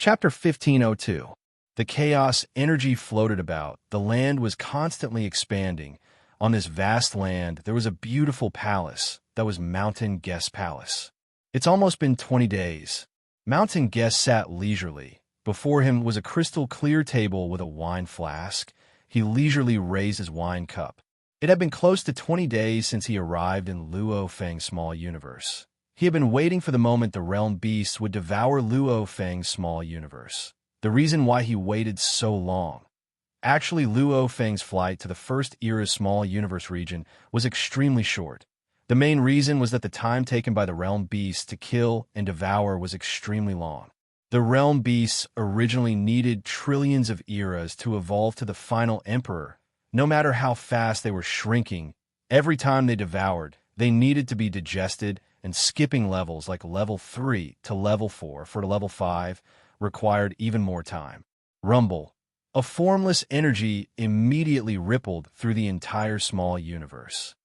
Chapter 1502. The chaos energy floated about. The land was constantly expanding. On this vast land, there was a beautiful palace that was Mountain Guest Palace. It's almost been 20 days. Mountain Guest sat leisurely. Before him was a crystal-clear table with a wine flask. He leisurely raised his wine cup. It had been close to 20 days since he arrived in Luo Feng's small universe. He had been waiting for the moment the realm beasts would devour Luo Feng's small universe. The reason why he waited so long. Actually, Luo Feng's flight to the First Era's small universe region was extremely short. The main reason was that the time taken by the realm beasts to kill and devour was extremely long. The realm beasts originally needed trillions of eras to evolve to the final emperor. No matter how fast they were shrinking, every time they devoured, they needed to be digested, and skipping levels like level 3 to level 4 for level 5 required even more time. Rumble. A formless energy immediately rippled through the entire small universe.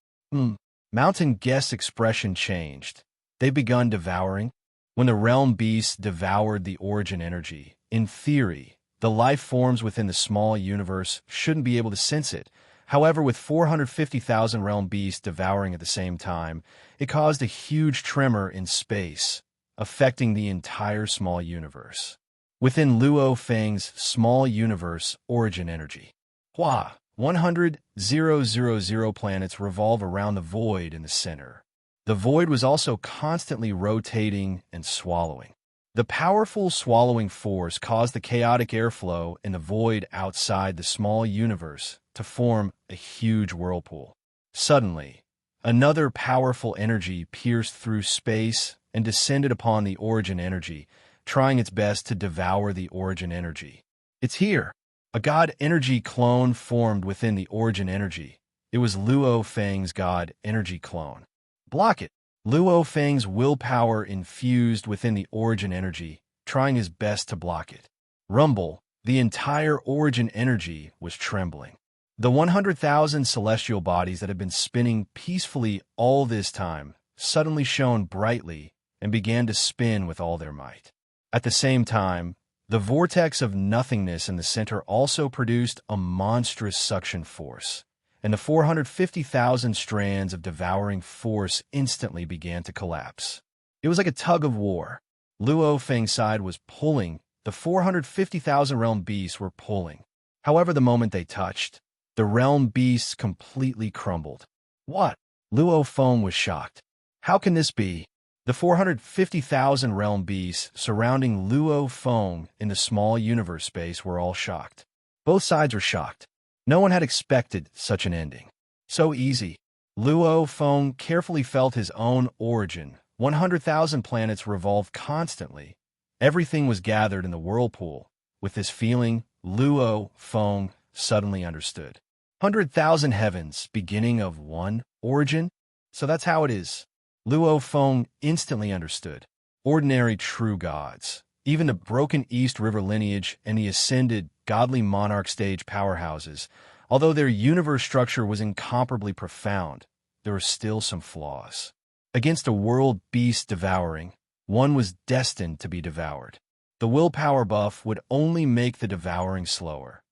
Mountain Guest's expression changed. They begun devouring. When the realm beasts devoured the origin energy, in theory, the life forms within the small universe shouldn't be able to sense it. However, with 450,000 realm beasts devouring at the same time, it caused a huge tremor in space, affecting the entire small universe. Within Luo Feng's small universe origin energy, 100,000 planets revolve around the void in the center. The void was also constantly rotating and swallowing. The powerful swallowing force caused the chaotic airflow in the void outside the small universe to form a huge whirlpool. Suddenly, another powerful energy pierced through space and descended upon the origin energy, trying its best to devour the origin energy. It's here. A god energy clone formed within the origin energy. It was Luo Feng's god energy clone. Block it. Luo Feng's willpower infused within the origin energy, trying his best to block it. Rumble. The entire origin energy was trembling. The 100,000 celestial bodies that had been spinning peacefully all this time suddenly shone brightly and began to spin with all their might. At the same time, the vortex of nothingness in the center also produced a monstrous suction force, and the 450,000 strands of devouring force instantly began to collapse. It was like a tug of war. Luo Feng's side was pulling, the 450,000 realm beasts were pulling. However, the moment they touched, the realm beasts completely crumbled. What? Luo Feng was shocked. How can this be? The 450,000 realm beasts surrounding Luo Feng in the small universe space were all shocked. Both sides were shocked. No one had expected such an ending. So easy. Luo Feng carefully felt his own origin. 100,000 planets revolved constantly. Everything was gathered in the whirlpool. With this feeling, Luo Feng suddenly understood. 100,000 heavens, beginning of one origin? So that's how it is. Luo Feng instantly understood. Ordinary true gods, even the broken East River lineage and the ascended godly monarch stage powerhouses, although their universe structure was incomparably profound, there were still some flaws. Against a world beast devouring, one was destined to be devoured. The willpower buff would only make the devouring slower.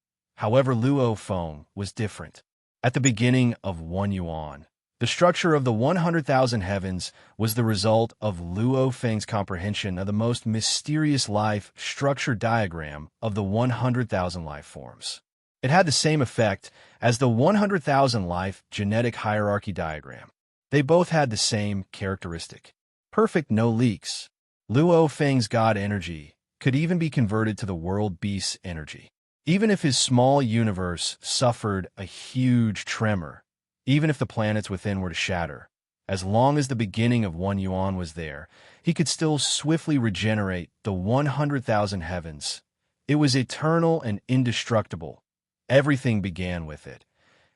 However, Luo Feng was different. At the beginning of 1 Yuan, the structure of the 100,000 heavens was the result of Luo Feng's comprehension of the most mysterious life structure diagram of the 100,000 life forms. It had the same effect as the 100,000 life genetic hierarchy diagram. They both had the same characteristic. Perfect no leaks. Luo Feng's god energy could even be converted to the world beast's energy. Even if his small universe suffered a huge tremor, even if the planets within were to shatter, as long as the beginning of 1 Yuan was there, he could still swiftly regenerate the 100,000 heavens. It was eternal and indestructible. Everything began with it,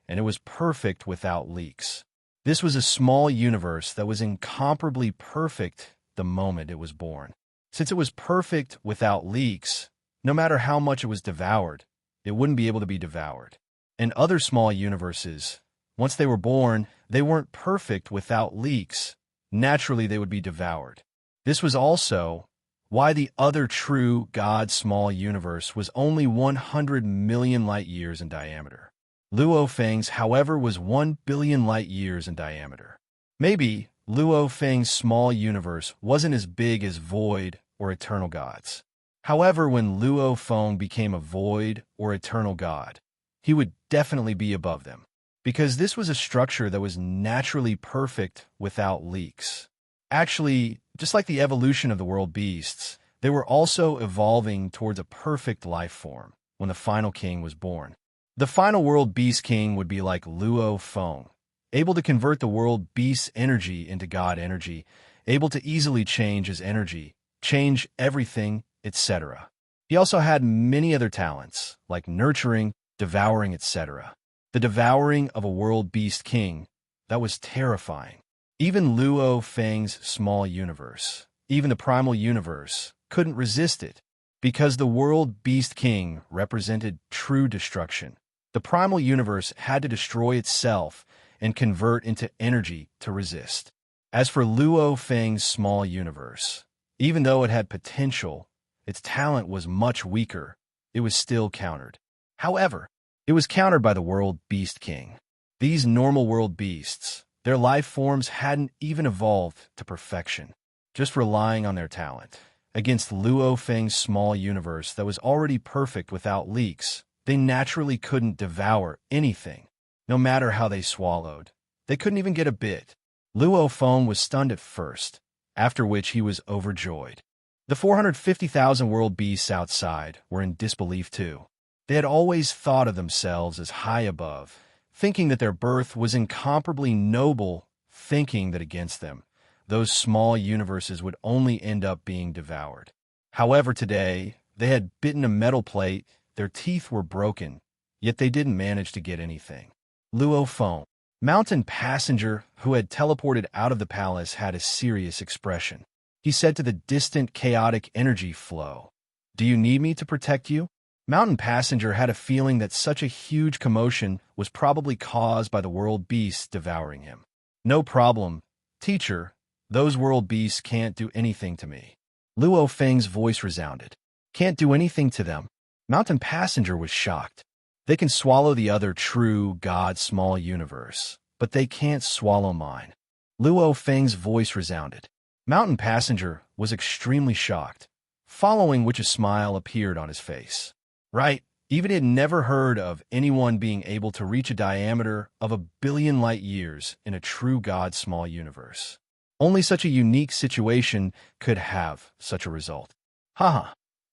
and it was perfect without leaks. This was a small universe that was incomparably perfect the moment it was born. Since it was perfect without leaks, no matter how much it was devoured, it wouldn't be able to be devoured. In other small universes, once they were born, they weren't perfect without leaks. Naturally, they would be devoured. This was also why the other true God-small universe was only 100 million light-years in diameter. Luo Feng's, however, was 1 billion light-years in diameter. Maybe Luo Feng's small universe wasn't as big as Void or Eternal Gods. However, when Luo Feng became a Void or Eternal God, he would definitely be above them, because this was a structure that was naturally perfect without leaks. Actually, just like the evolution of the world beasts, they were also evolving towards a perfect life form when the final king was born. The final world beast king would be like Luo Feng, able to convert the world beast's energy into God energy, able to easily change his energy, change everything, etc. He also had many other talents, like nurturing, devouring, etc. The devouring of a world beast king, that was terrifying. Even Luo Feng's small universe, even the primal universe, couldn't resist it, because the world beast king represented true destruction. The primal universe had to destroy itself and convert into energy to resist. As for Luo Feng's small universe, even though it had potential, its talent was much weaker. It was still countered. However, it was countered by the world beast king. These normal world beasts, their life forms hadn't even evolved to perfection, just relying on their talent. Against Luo Feng's small universe that was already perfect without leaks, they naturally couldn't devour anything, no matter how they swallowed. They couldn't even get a bit. Luo Feng was stunned at first, after which he was overjoyed. The 450,000 world beasts outside were in disbelief too. They had always thought of themselves as high above, thinking that their birth was incomparably noble, thinking that against them, those small universes would only end up being devoured. However, today, they had bitten a metal plate, their teeth were broken, yet they didn't manage to get anything. Luo Feng, mountain passenger who had teleported out of the palace, had a serious expression. He said to the distant chaotic energy flow, "Do you need me to protect you?" Mountain passenger had a feeling that such a huge commotion was probably caused by the world beasts devouring him. "No problem, teacher. Those world beasts can't do anything to me." Luo Feng's voice resounded. "Can't do anything to them?" Mountain passenger was shocked. "They can swallow the other true God small universe, but they can't swallow mine." Luo Feng's voice resounded. Mountain passenger was extremely shocked, following which a smile appeared on his face. Right, even he had never heard of anyone being able to reach a diameter of 1 billion light years in a true God small universe. Only such a unique situation could have such a result. Haha,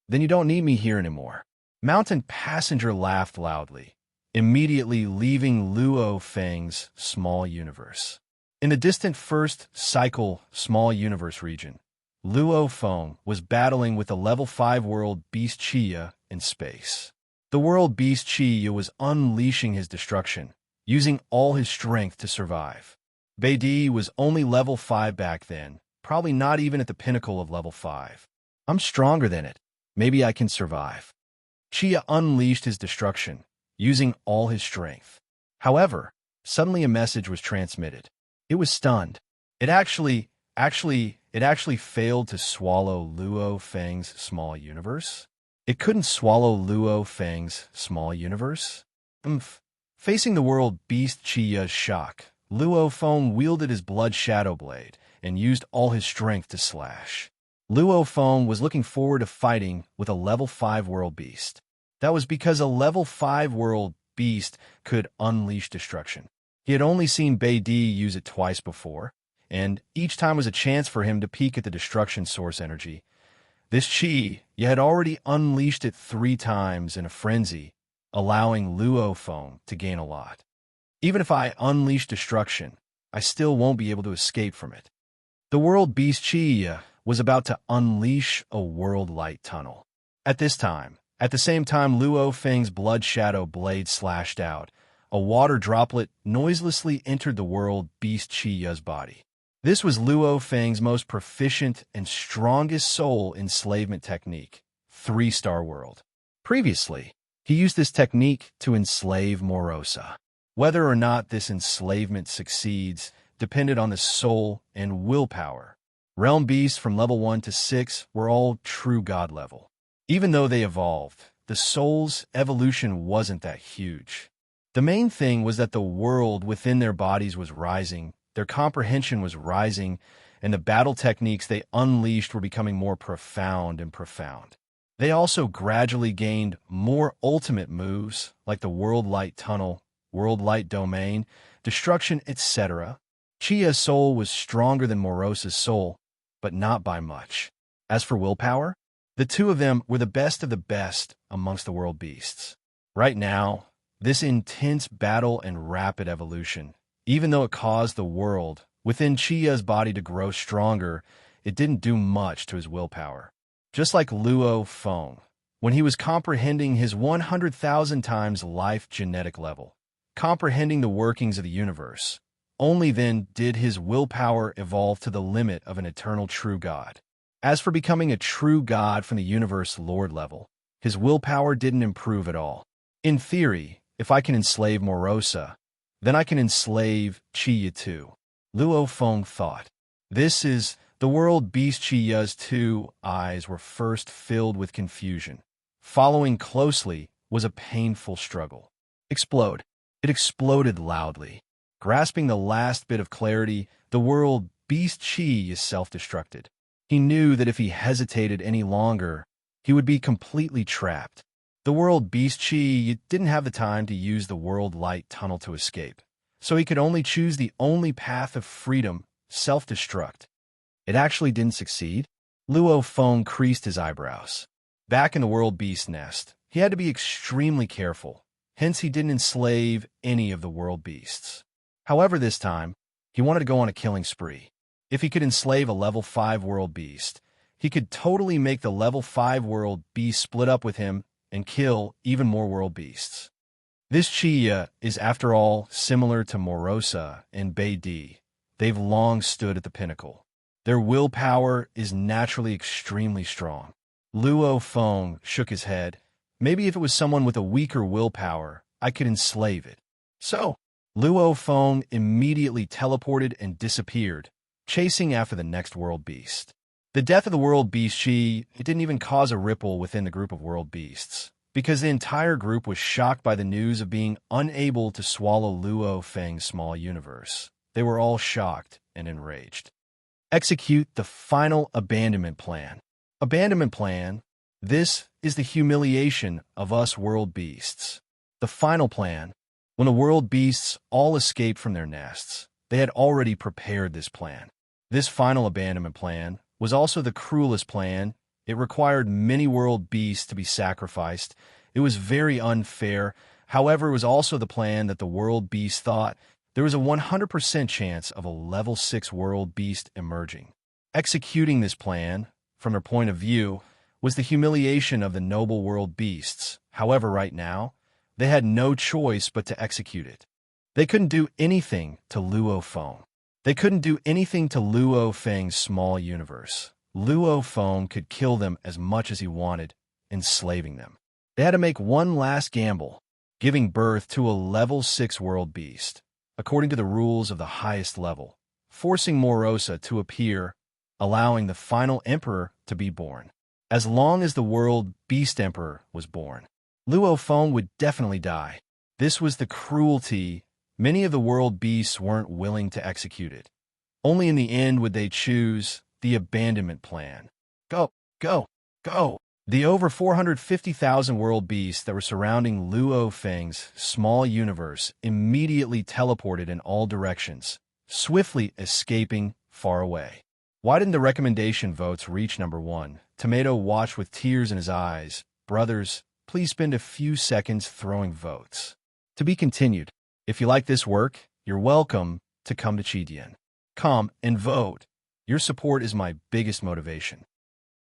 then you don't need me here anymore. Mountain passenger laughed loudly, immediately leaving Luo Feng's small universe. In the distant first cycle small universe region, Luo Feng was battling with the level 5 world beast Chia in space. The world beast Chia was unleashing his destruction, using all his strength to survive. Beidi was only level 5 back then, probably not even at the pinnacle of level 5. "I'm stronger than it. Maybe I can survive." Chia unleashed his destruction, using all his strength. However, suddenly a message was transmitted. It was stunned. It actually failed to swallow Luo Feng's small universe. It couldn't swallow Luo Feng's small universe. Facing the world beast Chia's shock, Luo Feng wielded his blood shadow blade and used all his strength to slash. Luo Feng was looking forward to fighting with a level 5 world beast. That was because a level 5 world beast could unleash destruction. He had only seen Beidi use it twice before, and each time was a chance for him to peek at the destruction source energy. This Chi had already unleashed it 3 times in a frenzy, allowing Luo Feng to gain a lot. Even if I unleash destruction, I still won't be able to escape from it. The world beast Chi was about to unleash a world light tunnel. At the same time Luo Feng's blood shadow blade slashed out, a water droplet noiselessly entered the world beast Chia's body. This was Luo Feng's most proficient and strongest soul enslavement technique, 3-star world. Previously, he used this technique to enslave Morosa. Whether or not this enslavement succeeds depended on the soul and willpower Realm beasts from level 1 to 6 were all true god level. Even though they evolved, the soul's evolution wasn't that huge. The main thing was that the world within their bodies was rising, their comprehension was rising, and the battle techniques they unleashed were becoming more profound and profound. They also gradually gained more ultimate moves, like the World Light Tunnel, World Light Domain, Destruction, etc. Chia's soul was stronger than Morosa's soul, but not by much. As for willpower, the two of them were the best of the best amongst the world beasts. Right now, this intense battle and rapid evolution, even though it caused the world within Chia's body to grow stronger, it didn't do much to his willpower. Just like Luo Feng, when he was comprehending his 100,000 times life genetic level, comprehending the workings of the universe, only then did his willpower evolve to the limit of an eternal true god. As for becoming a true god from the universe lord level, his willpower didn't improve at all. In theory, if I can enslave Morosa, then I can enslave Chia too, Luo Feng thought. This is the world beast. Chia's two eyes were first filled with confusion. Following closely was a painful struggle. Explode. It exploded loudly. Grasping the last bit of clarity, the world beast Chi is self-destructed. He knew that if he hesitated any longer, he would be completely trapped. The world beast Chi didn't have the time to use the world light tunnel to escape, so he could only choose the only path of freedom, self-destruct. It actually didn't succeed. Luo Feng creased his eyebrows. Back in the world beast nest, he had to be extremely careful, hence he didn't enslave any of the world beasts. However, this time, he wanted to go on a killing spree. If he could enslave a level 5 world beast, he could totally make the level 5 world beast split up with him and kill even more world beasts. This Chia is, after all, similar to Morosa and Bei Di. They've long stood at the pinnacle. Their willpower is naturally extremely strong. Luo Feng shook his head. Maybe if it was someone with a weaker willpower, I could enslave it. So, Luo Feng immediately teleported and disappeared, chasing after the next world beast. The death of the world beast Chi, it didn't even cause a ripple within the group of world beasts, because the entire group was shocked by the news of being unable to swallow Luo Feng's small universe. They were all shocked and enraged. Execute the final abandonment plan. Abandonment plan. This is the humiliation of us world beasts. The final plan. When the world beasts all escaped from their nests, they had already prepared this plan. This final abandonment plan was also the cruelest plan. It required many world beasts to be sacrificed. It was very unfair. However, it was also the plan that the world beasts thought there was a 100% chance of a level 6 world beast emerging. Executing this plan, from their point of view, was the humiliation of the noble world beasts. However, right now, they had no choice but to execute it. They couldn't do anything to Luo Feng. They couldn't do anything to Luo Feng's small universe. Luo Feng could kill them as much as he wanted, enslaving them. They had to make one last gamble, giving birth to a level 6 world beast, according to the rules of the highest level, forcing Morosa to appear, allowing the final emperor to be born. As long as the world beast emperor was born, Luo Feng would definitely die. This was the cruelty. Many of the world beasts weren't willing to execute it. Only in the end would they choose the abandonment plan. Go, go, go! The over 450,000 world beasts that were surrounding Luo Feng's small universe immediately teleported in all directions, swiftly escaping far away. Why didn't the recommendation votes reach number 1? Tomato watched with tears in his eyes. Brothers, please spend a few seconds throwing votes. To be continued. If you like this work, you're welcome to come to Chidian. Come and vote. Your support is my biggest motivation.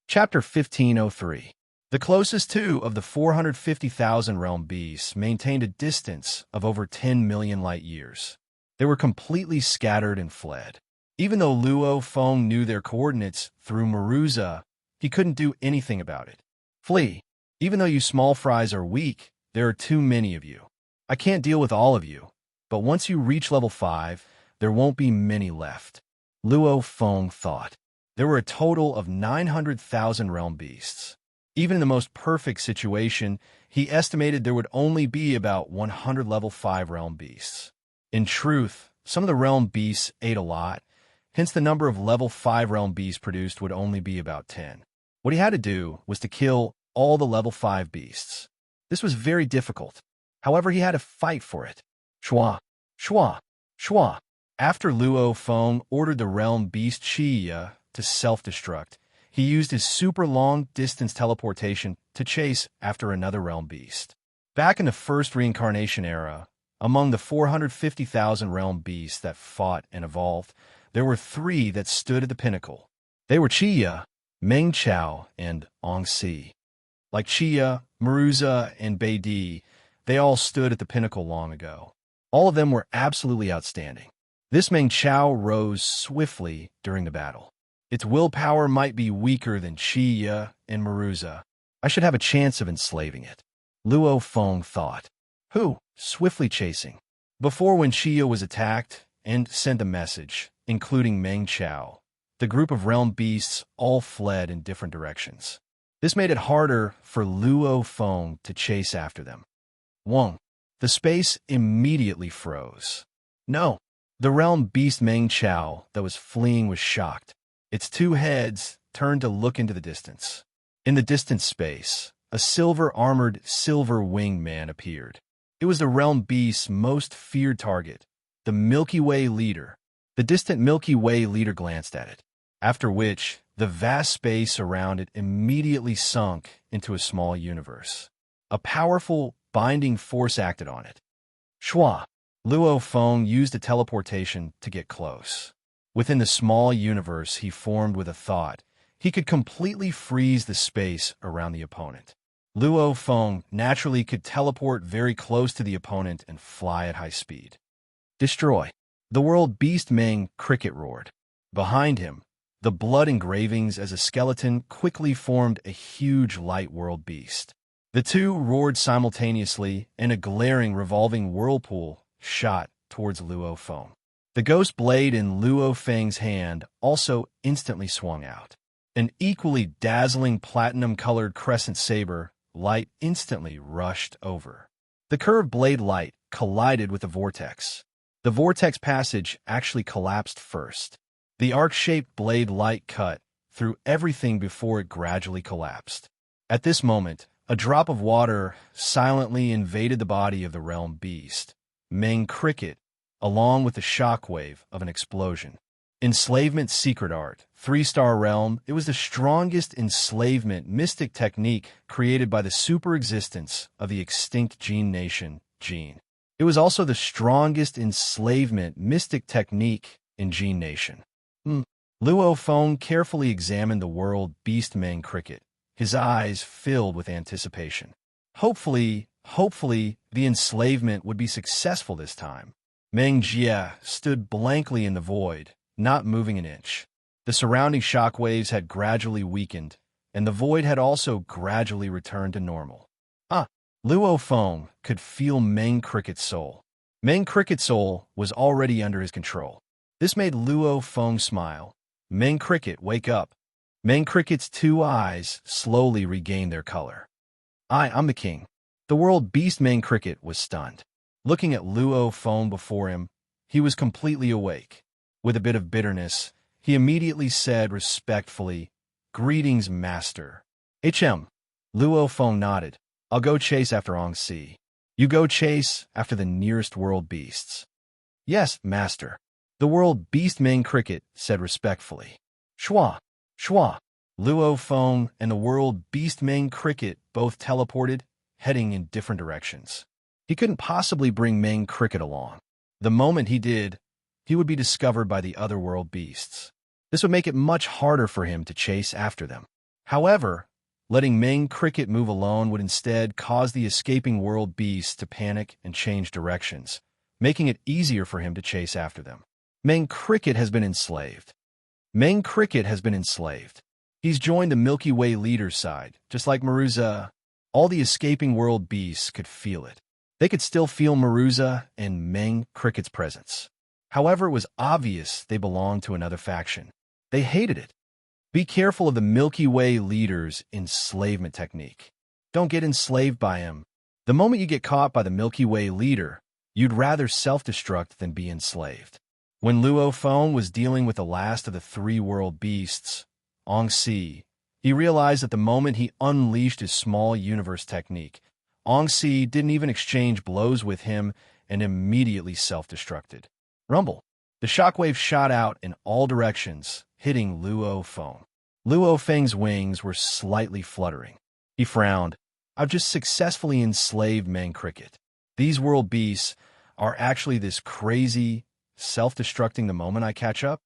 Chapter 1503. The closest two of the 450,000 realm beasts maintained a distance of over 10 million light years. They were completely scattered and fled. Even though Luo Feng knew their coordinates through Maruza, he couldn't do anything about it. Flee. Even though you small fries are weak, there are too many of you. I can't deal with all of you, but once you reach level 5, there won't be many left. Luo Feng thought. There were a total of 900,000 realm beasts. Even in the most perfect situation, he estimated there would only be about 100 level 5 realm beasts. In truth, some of the realm beasts ate a lot, hence the number of level 5 realm beasts produced would only be about 10. What he had to do was to kill all the level 5 beasts. This was very difficult. However, he had to fight for it. Shua, shua, shua. After Luo Feng ordered the realm beast Chiya to self-destruct, he used his super long-distance teleportation to chase after another realm beast. Back in the first reincarnation era, among the 450,000 realm beasts that fought and evolved, there were 3 that stood at the pinnacle. They were Chiya, Meng Chao, and Ong Si. Like Chiya, Maruza, and Beidi, they all stood at the pinnacle long ago. All of them were absolutely outstanding. This Meng Chao rose swiftly during the battle. Its willpower might be weaker than Chiya and Maruza. I should have a chance of enslaving it. Luo Feng thought. Who? Swiftly chasing. Before, when Chiya was attacked and sent a message, including Meng Chao, the group of realm beasts all fled in different directions. This made it harder for Luo Feng to chase after them. Wong. The space immediately froze. No. The realm beast Meng Chao that was fleeing was shocked. Its 2 heads turned to look into the distance. In the distant space, a silver-armored, silver-winged man appeared. It was the realm beast's most feared target, the Milky Way leader. The distant Milky Way leader glanced at it, after which the vast space around it immediately sunk into a small universe. A powerful, binding force acted on it. Shua. Luo Feng used a teleportation to get close. Within the small universe he formed with a thought, he could completely freeze the space around the opponent. Luo Feng naturally could teleport very close to the opponent and fly at high speed. Destroy. The world beast Meng Cricket roared. Behind him, the blood engravings as a skeleton quickly formed a huge light world beast. The 2 roared simultaneously, and a glaring revolving whirlpool shot towards Luo Feng. The ghost blade in Luo Feng's hand also instantly swung out. An equally dazzling platinum-colored crescent saber light instantly rushed over. The curved blade light collided with the vortex. The vortex passage actually collapsed first. The arc-shaped blade light cut through everything before it gradually collapsed. At this moment, a drop of water silently invaded the body of the realm beast, Meng Cricket, along with the shockwave of an explosion. Enslavement Secret Art, 3-star realm. It was the strongest enslavement mystic technique created by the super existence of the extinct Jin nation, Jin. It was also the strongest enslavement mystic technique in Jin nation. Luo Feng carefully examined the world beast Meng Cricket, his eyes filled with anticipation. Hopefully, the enslavement would be successful this time. Meng Jie stood blankly in the void, not moving an inch. The surrounding shockwaves had gradually weakened, and the void had also gradually returned to normal. Luo Feng could feel Meng Cricket's soul. Meng Cricket's soul was already under his control. This made Luo Feng smile. Meng Cricket, wake up. Meng Cricket's 2 eyes slowly regained their color. I'm the king. The world beast Meng Cricket was stunned. Looking at Luo Feng before him, he was completely awake. With a bit of bitterness, he immediately said respectfully, "Greetings, master." Luo Feng nodded. "I'll go chase after Ong Si. You go chase after the nearest world beasts." "Yes, master." The world beast Meng Cricket said respectfully. Shua. Luo Feng and the world beast Meng Cricket both teleported, heading in different directions. He couldn't possibly bring Meng Cricket along. The moment he did, he would be discovered by the other world beasts. This would make it much harder for him to chase after them. However, letting Meng Cricket move alone would instead cause the escaping world beasts to panic and change directions, making it easier for him to chase after them. Meng Cricket has been enslaved. He's joined the Milky Way leader's side, just like Maruza. All the escaping world beasts could feel it. They could still feel Maruza and Meng Cricket's presence. However, it was obvious they belonged to another faction. They hated it. Be careful of the Milky Way leader's enslavement technique. Don't get enslaved by him. The moment you get caught by the Milky Way leader, you'd rather self-destruct than be enslaved. When Luo Feng was dealing with the last of the three world beasts, Ongxi, he realized that the moment he unleashed his small universe technique, Ongxi didn't even exchange blows with him and immediately self-destructed. Rumble. The shockwave shot out in all directions, hitting Luo Feng. Luo Feng's wings were slightly fluttering. He frowned. I've just successfully enslaved Meng Cricket. These world beasts are actually this crazy, self-destructing the moment I catch up?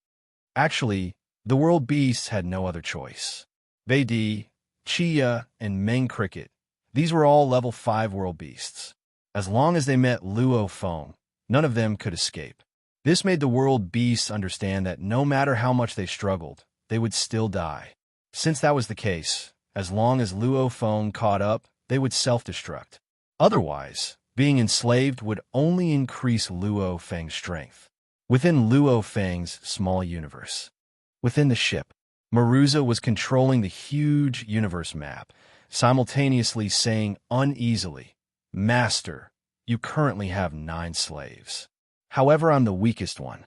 Actually, the world beasts had no other choice. Beidi, Chia, and Meng Cricket, these were all level 5 world beasts. As long as they met Luo Feng, none of them could escape. This made the world beasts understand that no matter how much they struggled, they would still die. Since that was the case, as long as Luo Feng caught up, they would self-destruct. Otherwise, being enslaved would only increase Luo Feng's strength. Within Luo Feng's small universe. Within the ship, Maruza was controlling the huge universe map, simultaneously saying uneasily, "Master, you currently have 9 slaves. However, I'm the weakest one."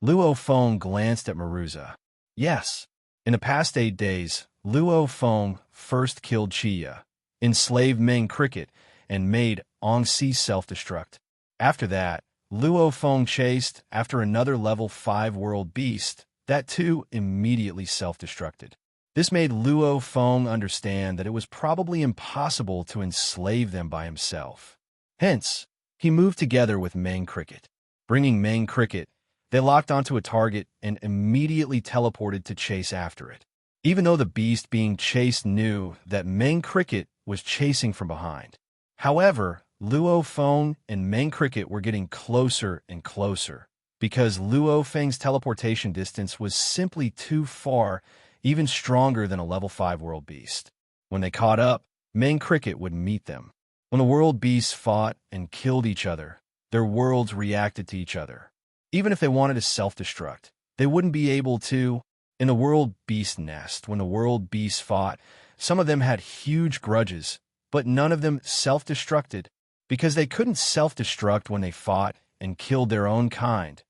Luo Feng glanced at Maruza. Yes. In the past 8 days, Luo Feng first killed Chia, enslaved Meng Cricket, and made Ongxi self-destruct. After that, Luo Feng chased after another level 5 world beast, that too immediately self-destructed. This made Luo Feng understand that it was probably impossible to enslave them by himself. Hence, he moved together with Meng Cricket. Bringing Meng Cricket, they locked onto a target and immediately teleported to chase after it. Even though the beast being chased knew that Meng Cricket was chasing from behind. However, Luo Feng and Meng Cricket were getting closer and closer because Luo Feng's teleportation distance was simply too far, even stronger than a level 5 world beast. When they caught up, Meng Cricket would meet them. When the world beasts fought and killed each other, their worlds reacted to each other. Even if they wanted to self-destruct, they wouldn't be able to. In the world beast nest, when the world beasts fought, some of them had huge grudges, but none of them self-destructed because they couldn't self-destruct when they fought and killed their own kind.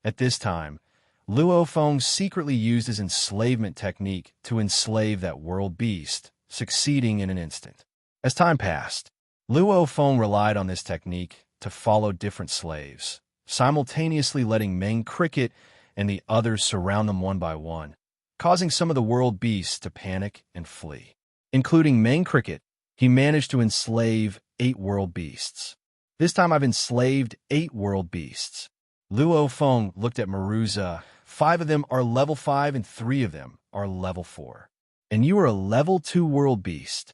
At this time, Luo Feng secretly used his enslavement technique to enslave that world beast, succeeding in an instant. As time passed, Luo Feng relied on this technique to follow different slaves, simultaneously letting Meng Cricket and the others surround them one by one, causing some of the world beasts to panic and flee. Including Meng Cricket, he managed to enslave 8 world beasts. This time I've enslaved 8 world beasts. Luo Feng looked at Maruza. 5 of them are level 5 and 3 of them are level 4. And you are a level 2 world beast.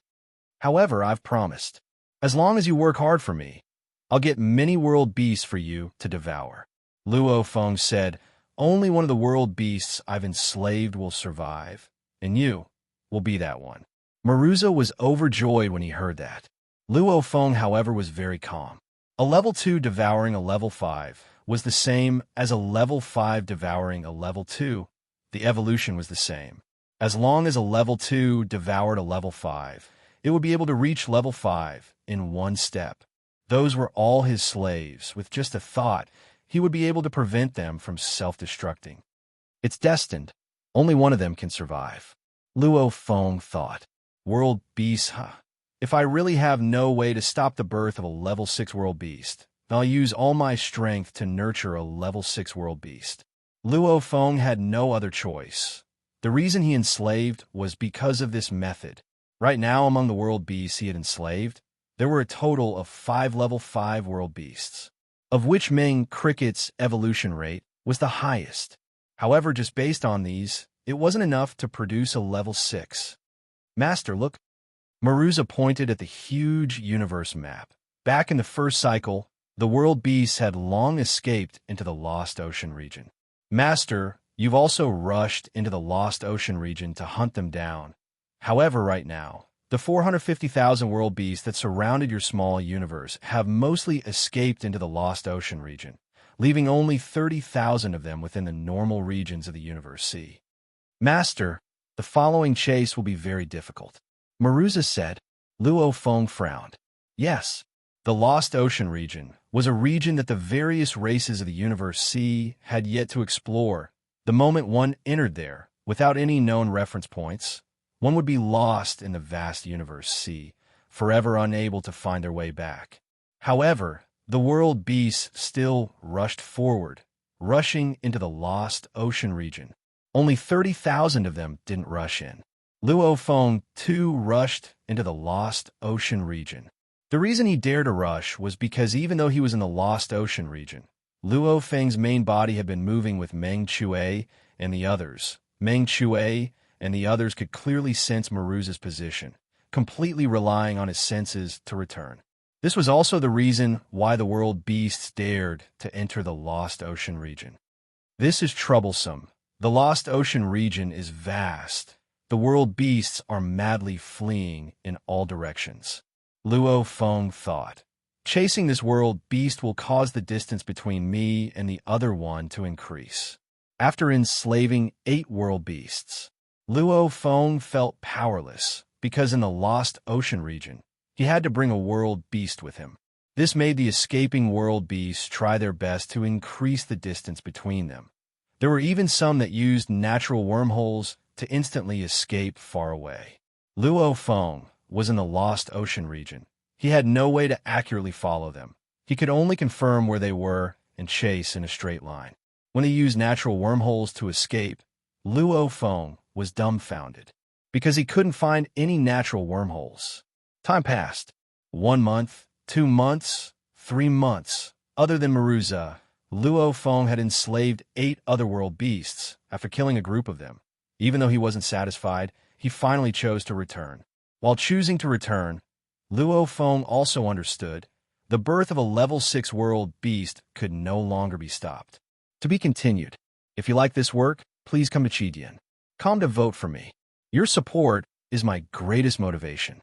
However, I've promised, as long as you work hard for me, I'll get many world beasts for you to devour. Luo Feng said, only one of the world beasts I've enslaved will survive, and you will be that one. Maruza was overjoyed when he heard that. Luo Feng, however, was very calm. A level 2 devouring a level 5 was the same as a level 5 devouring a level 2. The evolution was the same. As long as a level 2 devoured a level 5, it would be able to reach level 5 in 1 step. Those were all his slaves. With just a thought, he would be able to prevent them from self-destructing. It's destined. Only one of them can survive. Luo Feng thought. World beast, huh? If I really have no way to stop the birth of a level 6 world beast, I'll use all my strength to nurture a level 6 world beast. Luo Feng had no other choice. The reason he enslaved was because of this method. Right now, among the world beasts he had enslaved, there were a total of 5 level 5 world beasts, of which Meng Cricket's evolution rate was the highest. However, just based on these, it wasn't enough to produce a level 6. Master, look. Maruza pointed at the huge universe map. Back in the first cycle, the world beasts had long escaped into the Lost Ocean region. Master, you've also rushed into the Lost Ocean region to hunt them down. However, right now, the 450,000 world beasts that surrounded your small universe have mostly escaped into the Lost Ocean region, leaving only 30,000 of them within the normal regions of the universe. See. Master, The following chase will be very difficult. Maruza said. Luo Feng frowned. Yes, the Lost Ocean region was a region that the various races of the Universe Sea had yet to explore. The moment one entered there, without any known reference points, one would be lost in the vast Universe Sea, forever unable to find their way back. However, the world beasts still rushed forward, rushing into the Lost Ocean region. Only 30,000 of them didn't rush in. Luo Feng, too, rushed into the Lost Ocean region. The reason he dared to rush was because even though he was in the Lost Ocean region, Luo Feng's main body had been moving with Meng Chue and the others. Meng Chue and the others could clearly sense Maruza's position, completely relying on his senses to return. This was also the reason why the world beasts dared to enter the Lost Ocean region. This is troublesome. The Lost Ocean region is vast. The world beasts are madly fleeing in all directions. Luo Feng thought. Chasing this world beast will cause the distance between me and the other one to increase. After enslaving 8 world beasts, Luo Feng felt powerless because in the Lost Ocean region, he had to bring a world beast with him. This made the escaping world beasts try their best to increase the distance between them. There were even some that used natural wormholes to instantly escape far away. Luo Feng was in the Lost Ocean region. He had no way to accurately follow them. He could only confirm where they were and chase in a straight line. When he used natural wormholes to escape, Luo Feng was dumbfounded because he couldn't find any natural wormholes. Time passed. 1 month, 2 months, 3 months. Other than Maruza, Luo Feng had enslaved 8 otherworld beasts after killing a group of them. Even though he wasn't satisfied, he finally chose to return. While choosing to return, Luo Feng also understood the birth of a level 6 world beast could no longer be stopped. To be continued. If you like this work, please come to Chidian. Come to vote for me. Your support is my greatest motivation.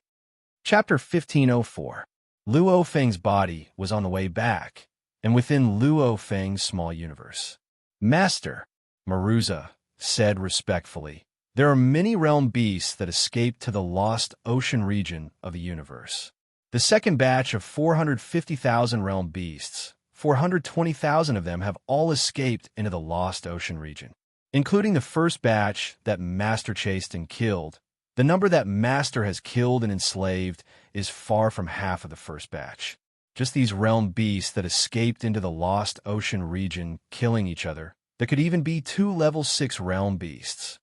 Chapter 1504. Luo Feng's body was on the way back, and within Luo Feng's small universe. Master, Maruza said respectfully, there are many realm beasts that escaped to the Lost Ocean region of the universe. The second batch of 450,000 realm beasts, 420,000 of them have all escaped into the Lost Ocean region, including the first batch that Master chased and killed. The number that Master has killed and enslaved is far from half of the first batch. Just these realm beasts that escaped into the Lost Ocean region, killing each other. There could even be 2 level 6 realm beasts.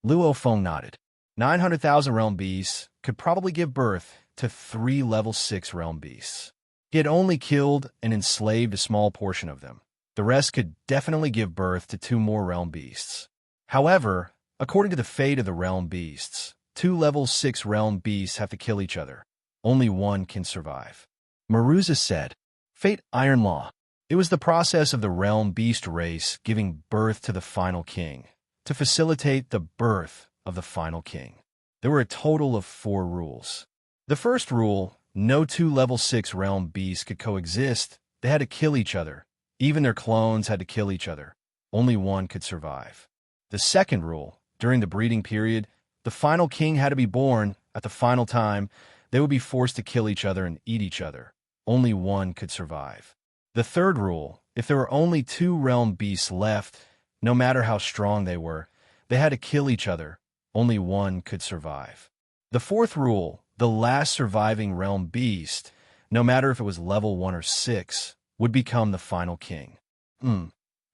Luo Feng nodded. 900,000 realm beasts could probably give birth to 3 level 6 realm beasts. He had only killed and enslaved a small portion of them. The rest could definitely give birth to 2 more realm beasts. However, according to the fate of the realm beasts, 2 level 6 realm beasts have to kill each other. Only one can survive. Maruza said, Fate Iron Law. It was the process of the realm beast race giving birth to the final king, to facilitate the birth of the final king. There were a total of 4 rules. The first rule, no 2 level 6 realm beasts could coexist. They had to kill each other. Even their clones had to kill each other. Only one could survive. The second rule, during the breeding period, the final king had to be born. At the final time, they would be forced to kill each other and eat each other. Only one could survive. The third rule, if there were only 2 realm beasts left, no matter how strong they were, they had to kill each other. Only one could survive. The fourth rule, the last surviving realm beast, no matter if it was level 1 or 6, would become the final king.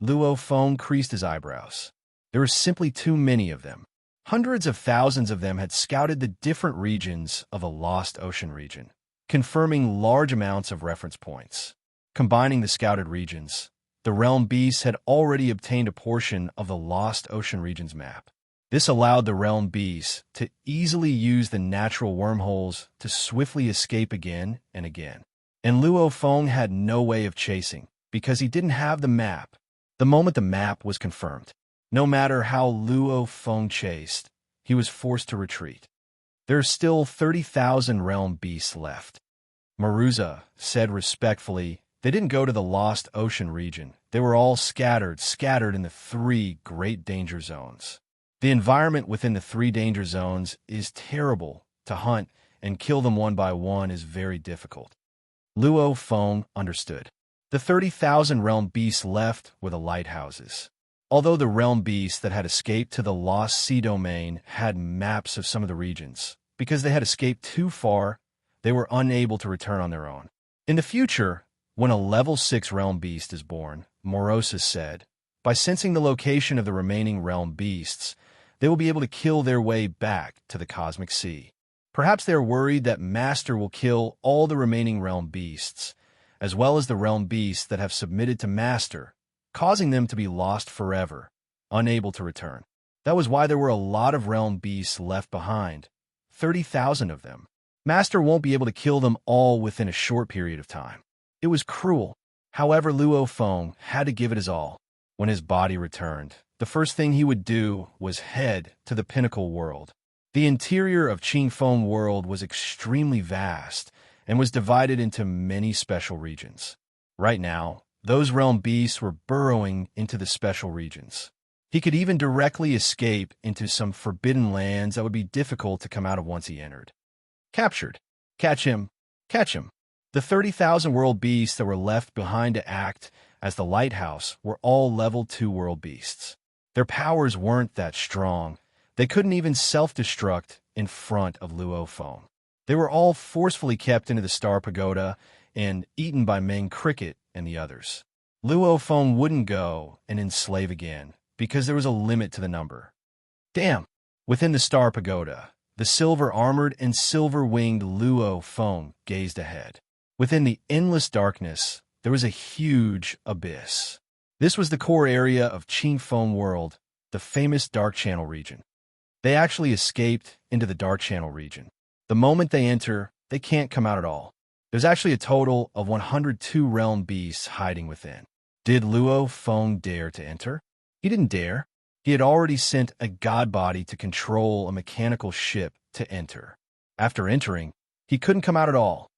Luo Feng creased his eyebrows. There were simply too many of them. Hundreds of thousands of them had scouted the different regions of a Lost Ocean region, confirming large amounts of reference points. Combining the scouted regions, the realm beasts had already obtained a portion of the Lost Ocean region's map. This allowed the realm beasts to easily use the natural wormholes to swiftly escape again and again. And Luo Feng had no way of chasing because he didn't have the map. The moment the map was confirmed, no matter how Luo Feng chased, he was forced to retreat. There are still 30,000 realm beasts left. Maruza said respectfully, they didn't go to the Lost Ocean region. They were all scattered in the 3 great danger zones. The environment within the 3 danger zones is terrible. To hunt and kill them one by one is very difficult. Luo Feng understood. The 30,000 realm beasts left were the lighthouses. Although the realm beasts that had escaped to the Lost Sea Domain had maps of some of the regions, because they had escaped too far, they were unable to return on their own. In the future, when a level 6 realm beast is born, Morosis said, by sensing the location of the remaining realm beasts, they will be able to kill their way back to the cosmic sea. Perhaps they are worried that Master will kill all the remaining realm beasts, as well as the realm beasts that have submitted to Master, causing them to be lost forever, unable to return. That was why there were a lot of realm beasts left behind, 30,000 of them. Master won't be able to kill them all within a short period of time. It was cruel. However, Luo Feng had to give it his all. When his body returned, the first thing he would do was head to the Pinnacle World. The interior of Qingfeng World was extremely vast and was divided into many special regions. Right now, those realm beasts were burrowing into the special regions. He could even directly escape into some forbidden lands that would be difficult to come out of once he entered. Captured. Catch him. Catch him. The 30,000 world beasts that were left behind to act as the lighthouse were all level 2 world beasts. Their powers weren't that strong. They couldn't even self-destruct in front of Luo Feng. They were all forcefully kept into the Star Pagoda and eaten by Meng Cricket and the others. Luo Feng wouldn't go and enslave again, because there was a limit to the number. Damn! Within the Star Pagoda, the silver-armored and silver-winged Luo Feng gazed ahead. Within the endless darkness, there was a huge abyss. This was the core area of Qingfeng World, the famous Dark Channel region. They actually escaped into the Dark Channel region. The moment they enter, they can't come out at all. There's actually a total of 102 realm beasts hiding within. Did Luo Feng dare to enter? He didn't dare. He had already sent a god body to control a mechanical ship to enter. After entering, he couldn't come out at all.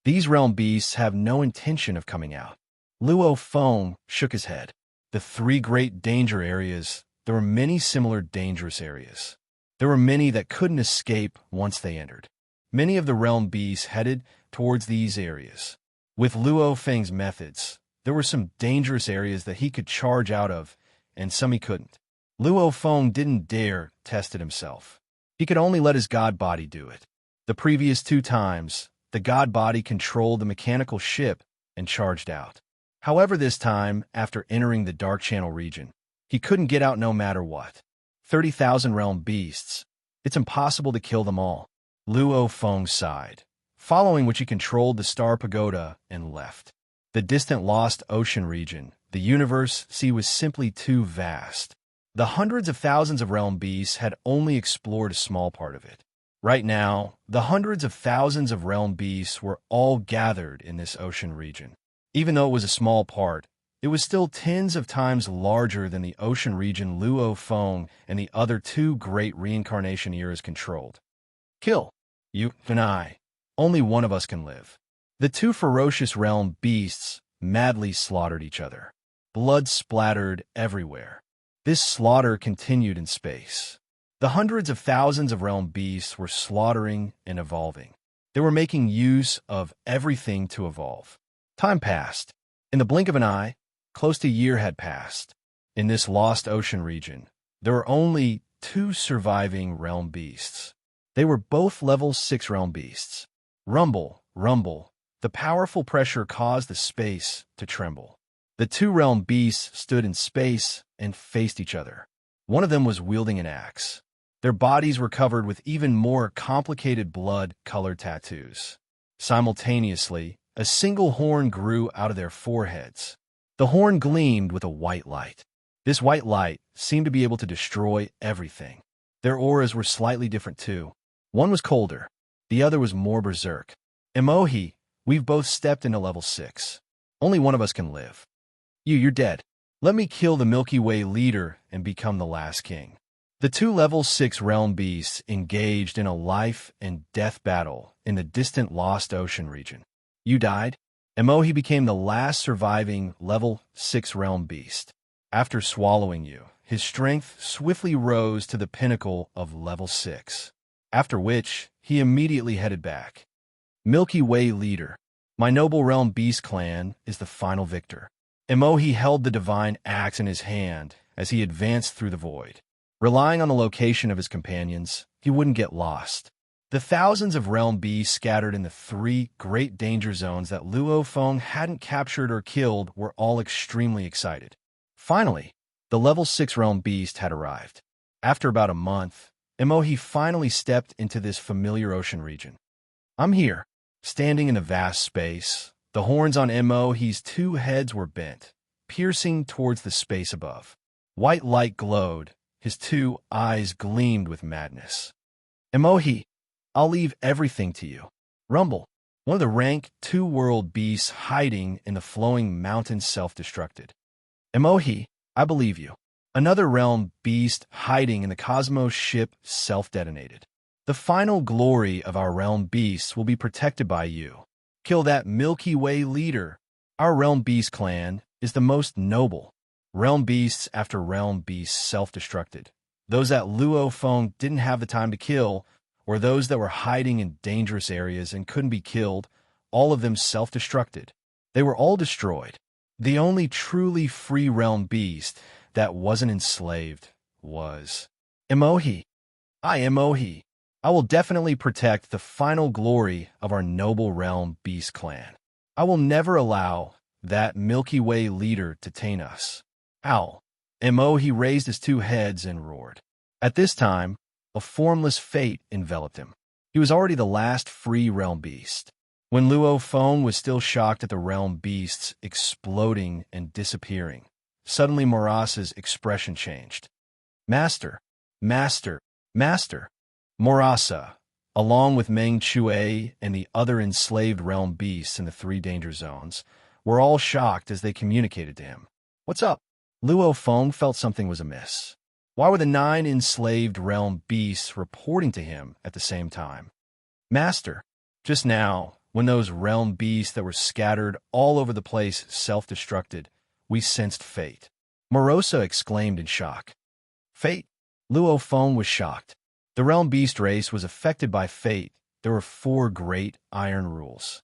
These realm beasts have no intention of coming out. Luo Feng shook his head. The 3 great danger areas, there were many similar dangerous areas. There were many that couldn't escape once they entered. Many of the realm beasts headed towards these areas. With Luo Feng's methods, there were some dangerous areas that he could charge out of, and some he couldn't. Luo Feng didn't dare test it himself. He could only let his god body do it. The previous 2 times, the god body controlled the mechanical ship and charged out. However, this time, after entering the Dark Channel region, he couldn't get out no matter what. 30,000 realm beasts. It's impossible to kill them all. Luo Feng sighed, following which he controlled the Star Pagoda and left. The distant Lost Ocean region, the universe sea, was simply too vast. The hundreds of thousands of realm beasts had only explored a small part of it. Right now, the hundreds of thousands of realm beasts were all gathered in this ocean region. Even though it was a small part, it was still tens of times larger than the ocean region Luo Feng and the other 2 great reincarnation eras controlled. Kill. You and I. Only one of us can live. The 2 ferocious realm beasts madly slaughtered each other. Blood splattered everywhere. This slaughter continued in space. The hundreds of thousands of realm beasts were slaughtering and evolving. They were making use of everything to evolve. Time passed. In the blink of an eye, close to a year had passed. In this Lost Ocean region, there were only 2 surviving realm beasts. They were both level 6 realm beasts. Rumble, rumble. The powerful pressure caused the space to tremble. The 2 realm beasts stood in space and faced each other. One of them was wielding an axe. Their bodies were covered with even more complicated blood-colored tattoos. Simultaneously, a single horn grew out of their foreheads. The horn gleamed with a white light. This white light seemed to be able to destroy everything. Their auras were slightly different too. One was colder. The other was more berserk. Emohi, we've both stepped into level 6. Only one of us can live. You're dead. Let me kill the Milky Way leader and become the last king. The 2 level 6 realm beasts engaged in a life and death battle in the distant Lost Ocean region. You died? Emohi became the last surviving level 6 realm beast. After swallowing you, his strength swiftly rose to the pinnacle of level 6, after which he immediately headed back. Milky Way leader. My noble realm beast clan is the final victor. Emohi held the divine axe in his hand as he advanced through the void. Relying on the location of his companions, he wouldn't get lost. The thousands of realm beasts scattered in the 3 great danger zones that Luo Feng hadn't captured or killed were all extremely excited. Finally, the level 6 realm beast had arrived. After about a month, Emohi finally stepped into this familiar ocean region. I'm here, standing in a vast space. The horns on Emohi's 2 heads were bent, piercing towards the space above. White light glowed. His 2 eyes gleamed with madness. Emohi, I'll leave everything to you. Rumble, one of the rank 2-world beasts hiding in the flowing mountains self-destructed. Emohi, I believe you. Another realm beast hiding in the cosmos ship self-detonated. The final glory of our realm beasts will be protected by you. Kill that Milky Way leader. Our realm beast clan is the most noble. Realm beasts after realm beasts self-destructed. Those that Luo Feng didn't have the time to kill, or those that were hiding in dangerous areas and couldn't be killed, all of them self-destructed. They were all destroyed. The only truly free realm beast that wasn't enslaved was Emohi. Emohi. I will definitely protect the final glory of our noble realm beast clan. I will never allow that Milky Way leader to taint us. Ow! Emohi raised his 2 heads and roared. At this time, a formless fate enveloped him. He was already the last free realm beast. When Luo Feng was still shocked at the realm beasts exploding and disappearing, suddenly Morasa's expression changed. Master, Master, Master. Morasa, along with Meng Chue and the other enslaved realm beasts in the 3 danger zones, were all shocked as they communicated to him. What's up? Luo Feng felt something was amiss. Why were the 9 enslaved realm beasts reporting to him at the same time? Master, just now, when those realm beasts that were scattered all over the place self-destructed, we sensed fate. Morosa exclaimed in shock. Fate? Luo Feng was shocked. The realm beast race was affected by fate. There were 4 great iron rules.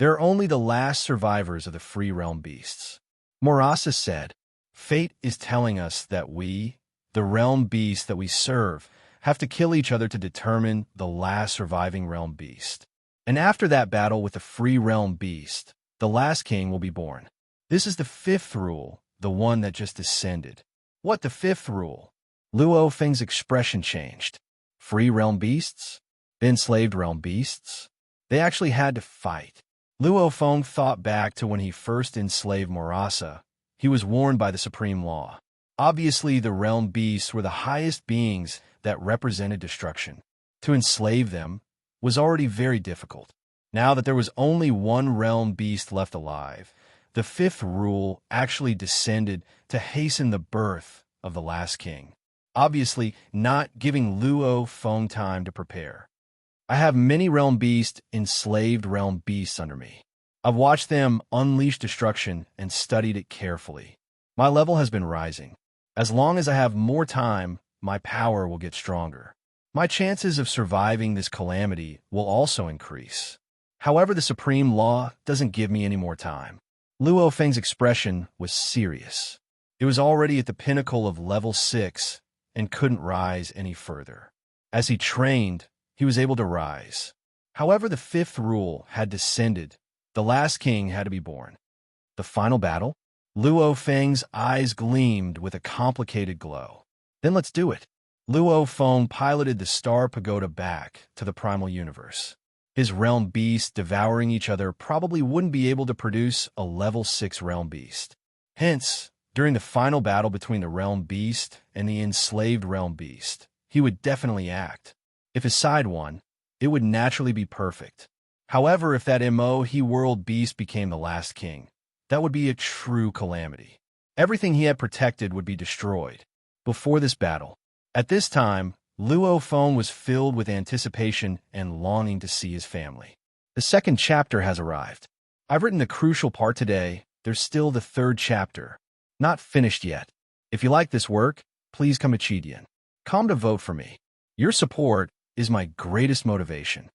There are only the last survivors of the free realm beasts. Morasa said, Fate is telling us that we, the realm beasts that we serve, have to kill each other to determine the last surviving realm beast. And after that battle with the free realm beast, the last king will be born. This is the 5th rule, the one that just descended. What, the 5th rule? Luo Feng's expression changed. Free realm beasts? Enslaved realm beasts? They actually had to fight. Luo Feng thought back to when he first enslaved Morasa. He was warned by the supreme law. Obviously, the realm beasts were the highest beings that represented destruction. To enslave them was already very difficult. Now that there was only 1 realm beast left alive, the 5th rule actually descended to hasten the birth of the last king, obviously not giving Luo Feng time to prepare. I have many realm beasts, enslaved realm beasts under me. I've watched them unleash destruction and studied it carefully. My level has been rising. As long as I have more time, my power will get stronger. My chances of surviving this calamity will also increase. However, the supreme law doesn't give me any more time. Luo Feng's expression was serious. It was already at the pinnacle of level 6 and couldn't rise any further. As he trained, he was able to rise. However, the 5th rule had descended. The last king had to be born. The final battle? Luo Feng's eyes gleamed with a complicated glow. Then let's do it. Luo Feng piloted the Star Pagoda back to the primal universe. His realm beasts devouring each other probably wouldn't be able to produce a level 6 realm beast. Hence, during the final battle between the realm beast and the enslaved realm beast, he would definitely act. If his side won, it would naturally be perfect. However, if that Emohi world beast became the last king, that would be a true calamity. Everything he had protected would be destroyed. Before this battle, at this time, Luo Feng was filled with anticipation and longing to see his family. The 2nd chapter has arrived. I've written the crucial part today. There's still the 3rd chapter. Not finished yet. If you like this work, please come Achidian. Come to vote for me. Your support is my greatest motivation.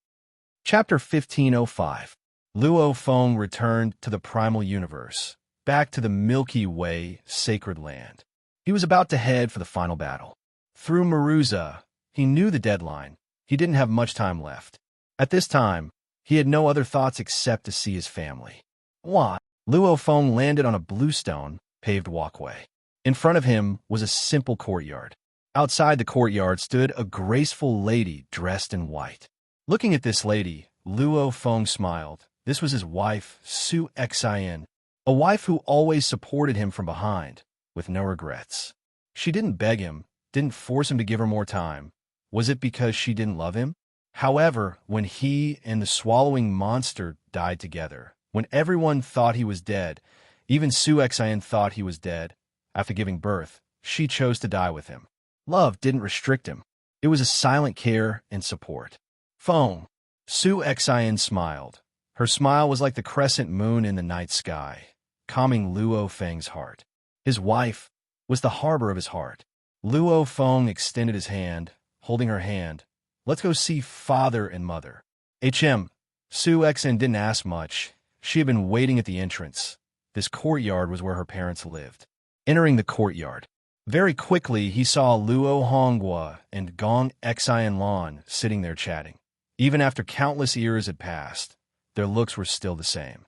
Chapter 1505. Luo Feng returned to the primal universe, back to the Milky Way sacred land. He was about to head for the final battle. Through Maruza, he knew the deadline. He didn't have much time left. At this time, he had no other thoughts except to see his family. Why? Luo Feng landed on a bluestone, paved walkway. In front of him was a simple courtyard. Outside the courtyard stood a graceful lady dressed in white. Looking at this lady, Luo Feng smiled. This was his wife, Su Xian, a wife who always supported him from behind, with no regrets. She didn't beg him, didn't force him to give her more time. Was it because she didn't love him? However, when he and the swallowing monster died together, when everyone thought he was dead, even Su Xian thought he was dead, after giving birth, she chose to die with him. Love didn't restrict him. It was a silent care and support. Feng. Su Xian smiled. Her smile was like the crescent moon in the night sky, calming Luo Feng's heart. His wife was the harbor of his heart. Luo Feng extended his hand, holding her hand. Let's go see father and mother. Su Xian didn't ask much. She had been waiting at the entrance. This courtyard was where her parents lived. Entering the courtyard, very quickly he saw Luo Honghua and Gong Xian Lan sitting there chatting. Even after countless years had passed, their looks were still the same.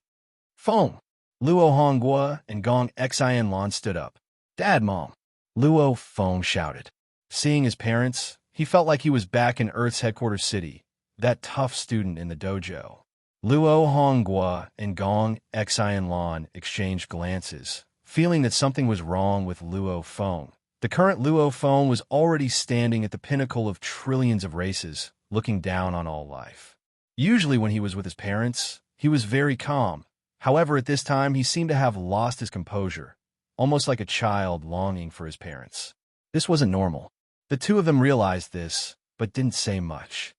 Feng! Luo Honghua and Gong Xian Lan stood up. Dad, Mom! Luo Feng shouted. Seeing his parents, he felt like he was back in Earth's headquarters city, that tough student in the dojo. Luo Honghua and Gong Xian Lan exchanged glances, feeling that something was wrong with Luo Feng. The current Luo Feng was already standing at the pinnacle of trillions of races, looking down on all life. Usually when he was with his parents, he was very calm. However, at this time, he seemed to have lost his composure, almost like a child longing for his parents. This wasn't normal. The two of them realized this, but didn't say much.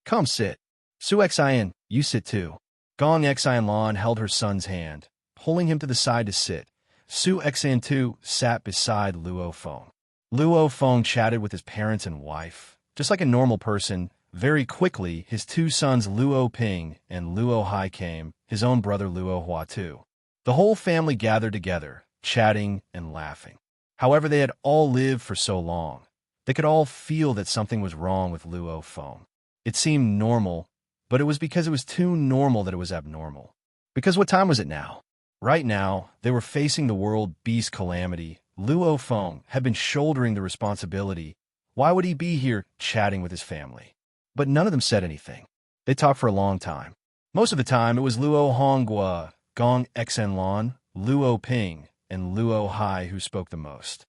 Come sit. Su Xian, you sit too. Gong Xian Lan held her son's hand, pulling him to the side to sit. Su Xian too sat beside Luo Feng. Luo Feng chatted with his parents and wife. Just like a normal person, very quickly his two sons Luo Ping and Luo Hai came, his own brother Luo Hua too. The whole family gathered together, chatting and laughing. However, they had all lived for so long. They could all feel that something was wrong with Luo Feng. It seemed normal, but it was because it was too normal that it was abnormal. Because what time was it now? Right now, they were facing the world beast calamity. Luo Feng had been shouldering the responsibility. Why would he be here chatting with his family? But none of them said anything. They talked for a long time. Most of the time, it was Luo Honghua, Gong Xian Lan, Luo Ping, and Luo Hai who spoke the most.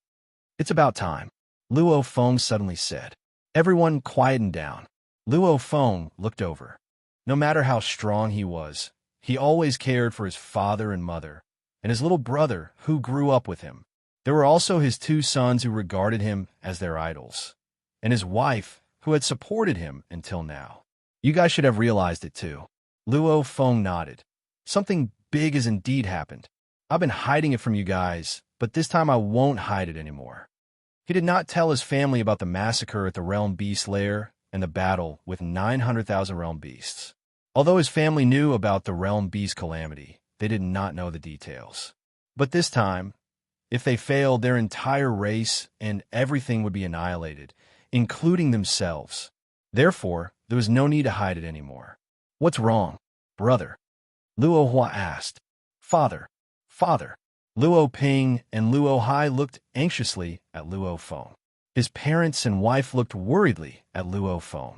It's about time, Luo Feng suddenly said. Everyone quietened down. Luo Feng looked over. No matter how strong he was, he always cared for his father and mother, and his little brother who grew up with him. There were also his two sons who regarded him as their idols, and his wife who had supported him until now. You guys should have realized it too. Luo Feng nodded. Something big has indeed happened. I've been hiding it from you guys, but this time I won't hide it anymore. He did not tell his family about the massacre at the Realm Beast Lair and the battle with 900,000 Realm Beasts. Although his family knew about the Realm Beast calamity, they did not know the details. But this time, if they failed, their entire race and everything would be annihilated, including themselves. Therefore, there was no need to hide it anymore. What's wrong, brother? Luo Hua asked. Father. Luo Ping and Luo Hai looked anxiously at Luo Feng. His parents and wife looked worriedly at Luo Feng.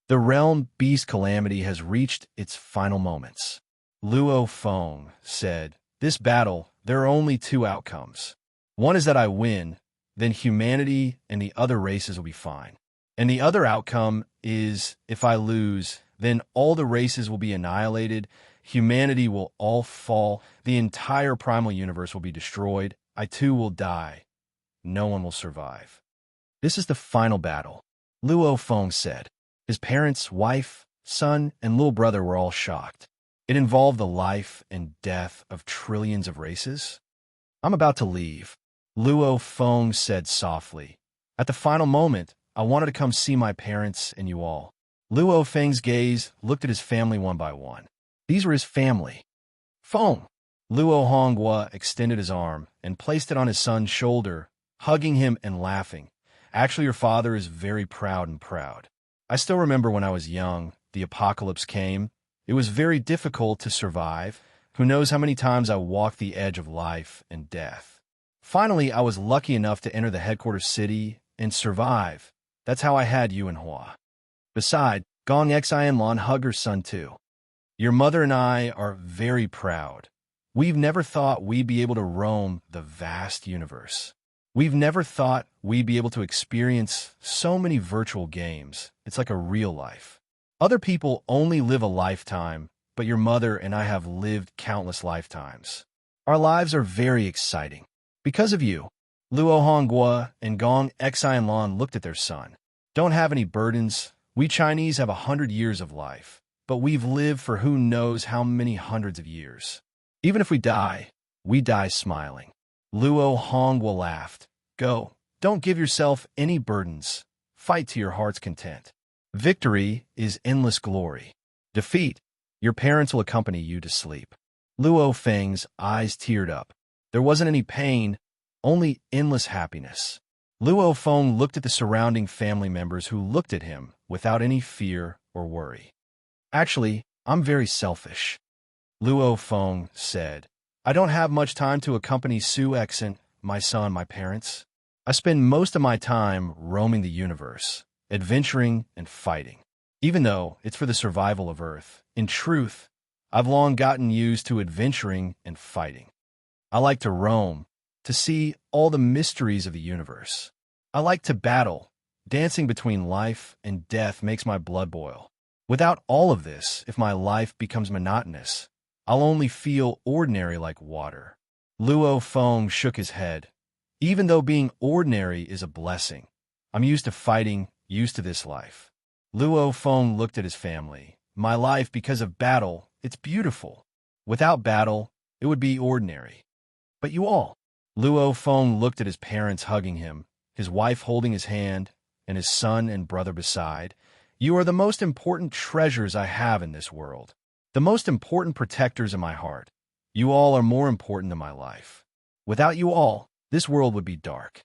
The Realm Beast calamity has reached its final moments. Luo Feng said, this battle, there are only two outcomes. One is that I win, then humanity and the other races will be fine. And the other outcome is, if I lose, then all the races will be annihilated, humanity will all fall, the entire primal universe will be destroyed, I too will die. No one will survive. This is the final battle, Luo Feng said. His parents, wife, son, and little brother were all shocked. It involved the life and death of trillions of races. I'm about to leave, Luo Feng said softly. At the final moment, I wanted to come see my parents and you all. Luo Feng's gaze looked at his family one by one. These were his family. Feng. Luo Honghua extended his arm and placed it on his son's shoulder, hugging him and laughing. Actually, your father is very proud and proud. I still remember when I was young, the apocalypse came. It was very difficult to survive. Who knows how many times I walked the edge of life and death. Finally, I was lucky enough to enter the headquarters city and survive. That's how I had you and Hua. Besides, Gong Xianlan hugged her son too. Your mother and I are very proud. We've never thought we'd be able to roam the vast universe. We've never thought we'd be able to experience so many virtual games. It's like a real life. Other people only live a lifetime, but your mother and I have lived countless lifetimes. Our lives are very exciting. Because of you. Luo Honghua and Gong Xianlan looked at their son. Don't have any burdens. We Chinese have 100 years of life, but we've lived for who knows how many hundreds of years. Even if we die smiling. Luo Honghua laughed. Go, don't give yourself any burdens. Fight to your heart's content. Victory is endless glory. Defeat, your parents will accompany you to sleep. Luo Feng's eyes teared up. There wasn't any pain, only endless happiness. Luo Feng looked at the surrounding family members who looked at him without any fear or worry. Actually, I'm very selfish. Luo Feng said, I don't have much time to accompany Su Exant, my son, my parents. I spend most of my time roaming the universe, adventuring and fighting. Even though it's for the survival of Earth, in truth, I've long gotten used to adventuring and fighting. I like to roam, to see all the mysteries of the universe. I like to battle. Dancing between life and death makes my blood boil. Without all of this, if my life becomes monotonous, I'll only feel ordinary like water. Luo Feng shook his head. Even though being ordinary is a blessing, I'm used to fighting, used to this life. Luo Feng looked at his family. My life, because of battle, it's beautiful. Without battle, it would be ordinary. But you all. Luo Feng looked at his parents hugging him, his wife holding his hand, and his son and brother beside. You are the most important treasures I have in this world. The most important protectors in my heart. You all are more important than my life. Without you all, this world would be dark.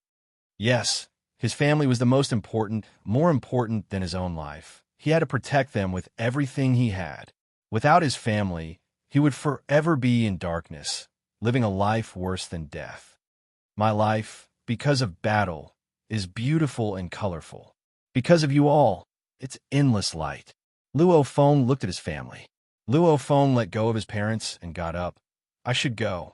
Yes, his family was the most important, more important than his own life. He had to protect them with everything he had. Without his family, he would forever be in darkness, living a life worse than death. My life, because of battle, is beautiful and colorful. Because of you all, it's endless light. Luo Feng looked at his family. Luo Feng let go of his parents and got up. I should go.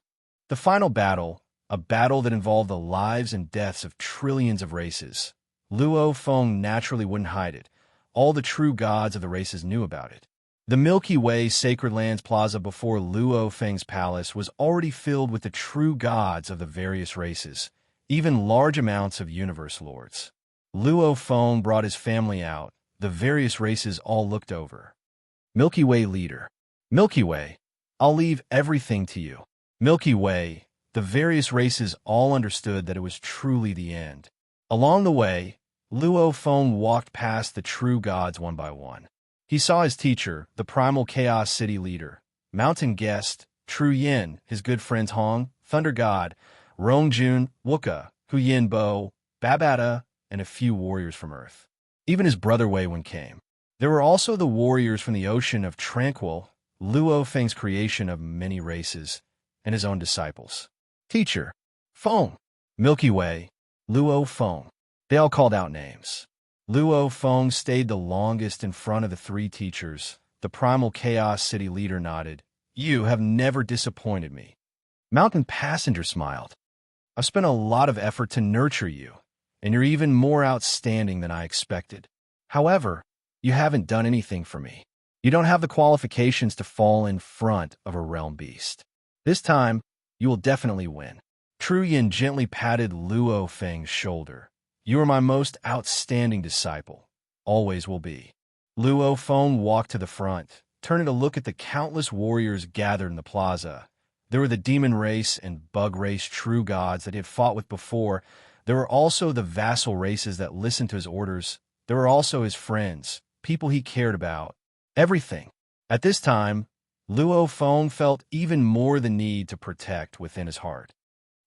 The final battle, a battle that involved the lives and deaths of trillions of races. Luo Feng naturally wouldn't hide it. All the true gods of the races knew about it. The Milky Way Sacred Lands Plaza before Luo Feng's palace was already filled with the true gods of the various races, even large amounts of universe lords. Luo Feng brought his family out. The various races all looked over. Milky Way leader. Milky Way, I'll leave everything to you. Milky Way, the various races all understood that it was truly the end. Along the way, Luo Feng walked past the true gods one by one. He saw his teacher, the primal chaos city leader, mountain guest, Tru Yin, his good friends Hong, Thunder God, Rongjun, Wuka, Huyin Bo, Babata, and a few warriors from Earth. Even his brother Wei Wen came. There were also the warriors from the ocean of Tranquil, Luo Feng's creation of many races, and his own disciples. Teacher, Feng, Milky Way, Luo Feng. They all called out names. Luo Feng stayed the longest in front of the three teachers. The primal chaos city leader nodded. You have never disappointed me. Mountain Passenger smiled. I've spent a lot of effort to nurture you, and you're even more outstanding than I expected. However, you haven't done anything for me. You don't have the qualifications to fall in front of a realm beast. This time, you will definitely win. Tru Yin gently patted Luo Feng's shoulder. You are my most outstanding disciple. Always will be. Luo Feng walked to the front, turning to look at the countless warriors gathered in the plaza. There were the demon race and bug race true gods that he had fought with before, There were also the vassal races that listened to his orders. There were also his friends, people he cared about, everything. At this time, Luo Feng felt even more the need to protect within his heart.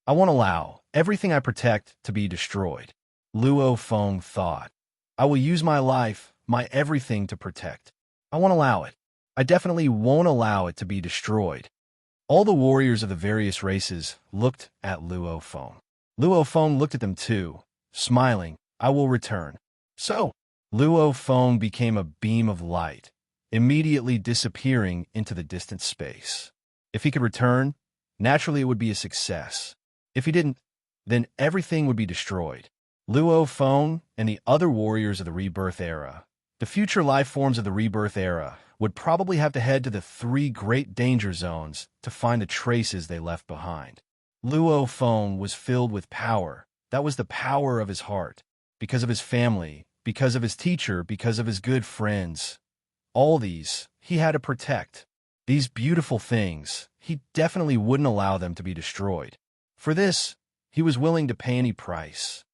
I won't allow everything I protect to be destroyed, Luo Feng thought. I will use my life, my everything to protect. I won't allow it. I definitely won't allow it to be destroyed. All the warriors of the various races looked at Luo Feng. Luo Feng looked at them too, smiling. I will return. So, Luo Feng became a beam of light, immediately disappearing into the distant space. If he could return, naturally it would be a success. If he didn't, then everything would be destroyed. Luo Feng and the other warriors of the Rebirth Era, the future life forms of the Rebirth Era, would probably have to head to the 3 great danger zones to find the traces they left behind. Luo Feng was filled with power. That was the power of his heart, because of his family, because of his teacher, because of his good friends. All these he had to protect. These beautiful things, he definitely wouldn't allow them to be destroyed. For this, he was willing to pay any price.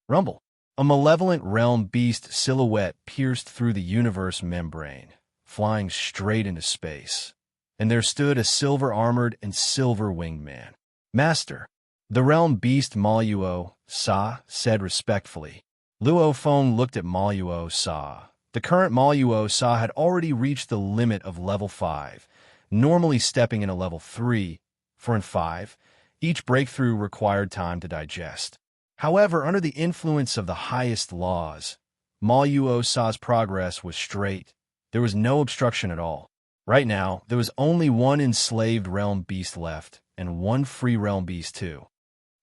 Rumble. A malevolent realm beast silhouette pierced through the universe membrane, flying straight into space. And there stood a silver-armored and silver-winged man. Master. The realm beast Maluo Sa said respectfully. Luo Feng looked at Maluo Sa. The current Maluo Sa had already reached the limit of level 5, normally stepping into level 3, for in 5, each breakthrough required time to digest. However, under the influence of the highest laws, Maluo Sa's progress was straight. There was no obstruction at all. Right now, there was only one enslaved realm beast left, and one free realm beast too.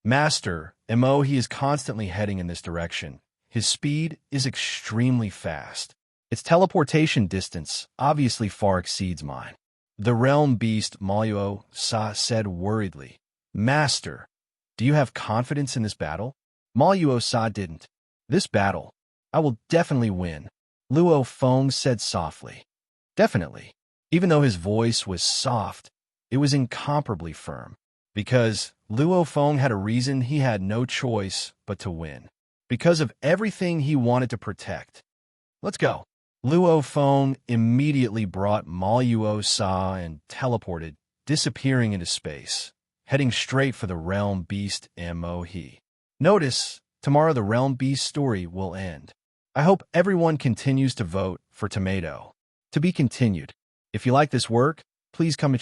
Master, Mo, he is constantly heading in this direction. His speed is extremely fast. Its teleportation distance obviously far exceeds mine. The realm beast Maluo Sa said worriedly. Master, do you have confidence in this battle? Maluo Sa didn't. This battle, I will definitely win, Luo Feng said softly. Definitely. Even though his voice was soft, it was incomparably firm. Because Luo Feng had a reason he had no choice but to win. Because of everything he wanted to protect. Let's go. Luo Feng immediately brought Maluo Sa and teleported, disappearing into space, heading straight for the realm beast Mo. Notice, tomorrow the realm beast story will end. I hope everyone continues to vote for Tomato. To be continued. If you like this work, please come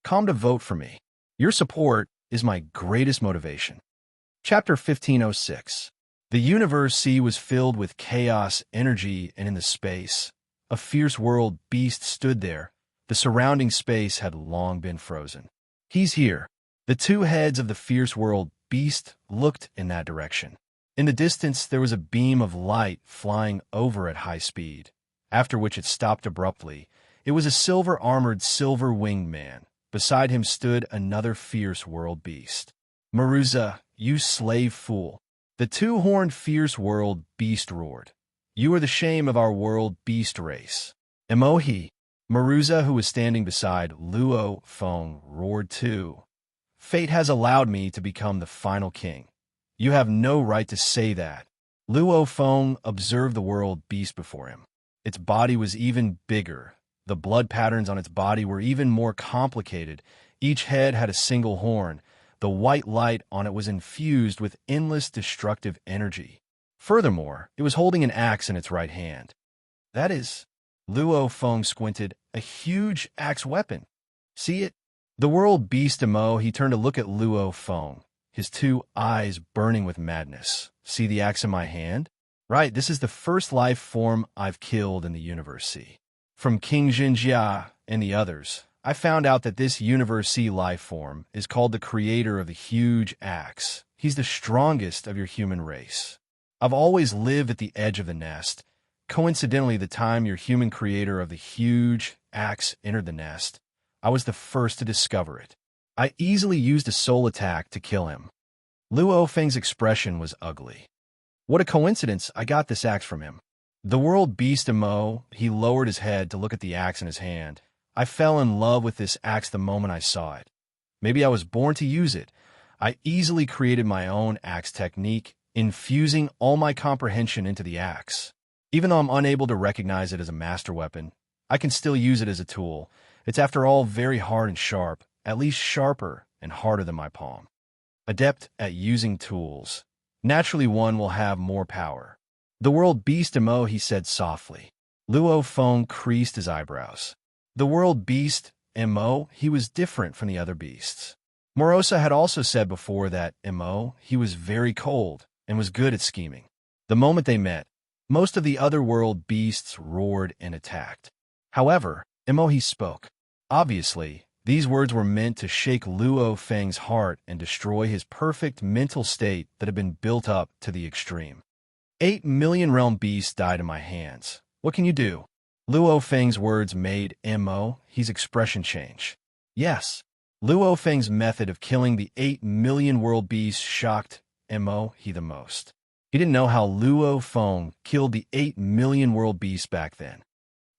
come to vote for me. Your support is my greatest motivation. Chapter 1506. The universe sea was filled with chaos, energy, and in the space, a fierce world beast stood there. The surrounding space had long been frozen. He's here. The 2 heads of the fierce world beast looked in that direction. In the distance, there was a beam of light flying over at high speed, after which it stopped abruptly. It was a silver-armored, silver-winged man. Beside him stood another fierce world beast. Maruza, you slave fool. The 2-horned fierce world beast roared. You are the shame of our world beast race. Emohi. Maruza, who was standing beside Luo Feng, roared too. Fate has allowed me to become the final king. You have no right to say that. Luo Feng observed the world beast before him. Its body was even bigger. The blood patterns on its body were even more complicated. Each head had a single horn. The white light on it was infused with endless destructive energy. Furthermore, it was holding an axe in its right hand. That is, Luo Feng squinted, a huge axe weapon. See it? The world beast Mo, he turned to look at Luo Feng, his 2 eyes burning with madness. See the axe in my hand? Right, this is the first life form I've killed in the universe sea. From King Jinjia and the others, I found out that this universe sea life form is called the creator of the huge axe. He's the strongest of your human race. I've always lived at the edge of the nest. Coincidentally, the time your human creator of the huge axe entered the nest, I was the first to discover it. I easily used a soul attack to kill him. Luo Feng's expression was ugly. What a coincidence I got this axe from him. The world beast Mo, he lowered his head to look at the axe in his hand. I fell in love with this axe the moment I saw it. Maybe I was born to use it. I easily created my own axe technique, infusing all my comprehension into the axe. Even though I'm unable to recognize it as a master weapon, I can still use it as a tool. It's after all very hard and sharp, at least sharper and harder than my palm. Adept at using tools. Naturally, one will have more power. The world beast Mo, he said softly. Luo Feng creased his eyebrows. The world beast Mo, he was different from the other beasts. Morosa had also said before that Mo, he was very cold and was good at scheming. The moment they met, most of the other world beasts roared and attacked. However, Mo, he spoke. Obviously, these words were meant to shake Luo Feng's heart and destroy his perfect mental state that had been built up to the extreme. 8 million realm beasts died in my hands. What can you do? Luo Feng's words made Mo, his expression change. Yes, Luo Feng's method of killing the 8 million world beasts shocked Mo, he the most. He didn't know how Luo Feng killed the 8 million world beasts back then.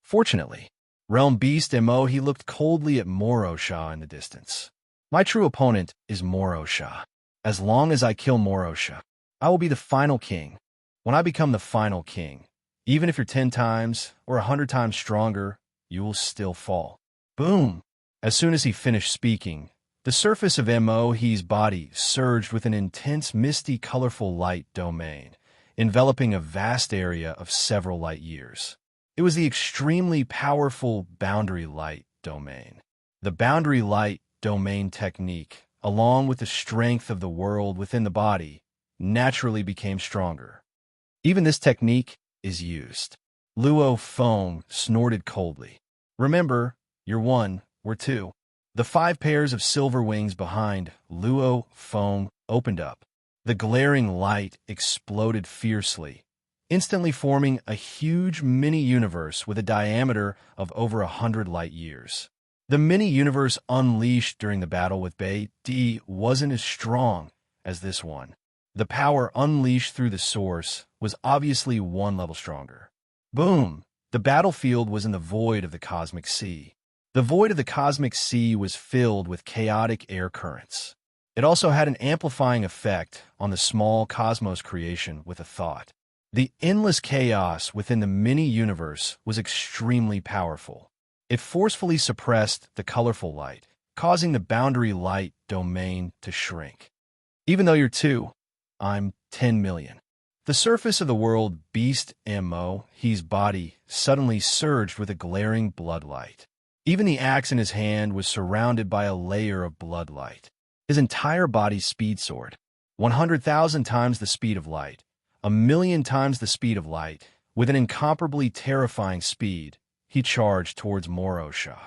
Fortunately, Realm Beast Mo, he looked coldly at Morosha in the distance. My true opponent is Morosha. As long as I kill Morosha, I will be the final king. When I become the final king, even if you're 10 times or 100 times stronger, you will still fall. Boom! As soon as he finished speaking, the surface of Mo's body surged with an intense, misty, colorful light domain, enveloping a vast area of several light years. It was the extremely powerful boundary light domain. The boundary light domain technique, along with the strength of the world within the body, naturally became stronger. Even this technique is used. Luo Feng snorted coldly. Remember, you're 1, we're 2. The 5 pairs of silver wings behind Luo Feng opened up. The glaring light exploded fiercely, instantly forming a huge mini-universe with a diameter of over 100 light years. The mini-universe unleashed during the battle with Bei Di wasn't as strong as this one. The power unleashed through the source was obviously 1 level stronger. Boom! The battlefield was in the void of the cosmic sea. The void of the cosmic sea was filled with chaotic air currents. It also had an amplifying effect on the small cosmos creation with a thought. The endless chaos within the mini-universe was extremely powerful. It forcefully suppressed the colorful light, causing the boundary light domain to shrink. Even though you're 2, I'm 10 million. The surface of the world beast Mo, his body, suddenly surged with a glaring blood light. Even the axe in his hand was surrounded by a layer of blood light. His entire body's speed soared. 100,000 times the speed of light. 1,000,000 times the speed of light. With an incomparably terrifying speed, he charged towards Morosha.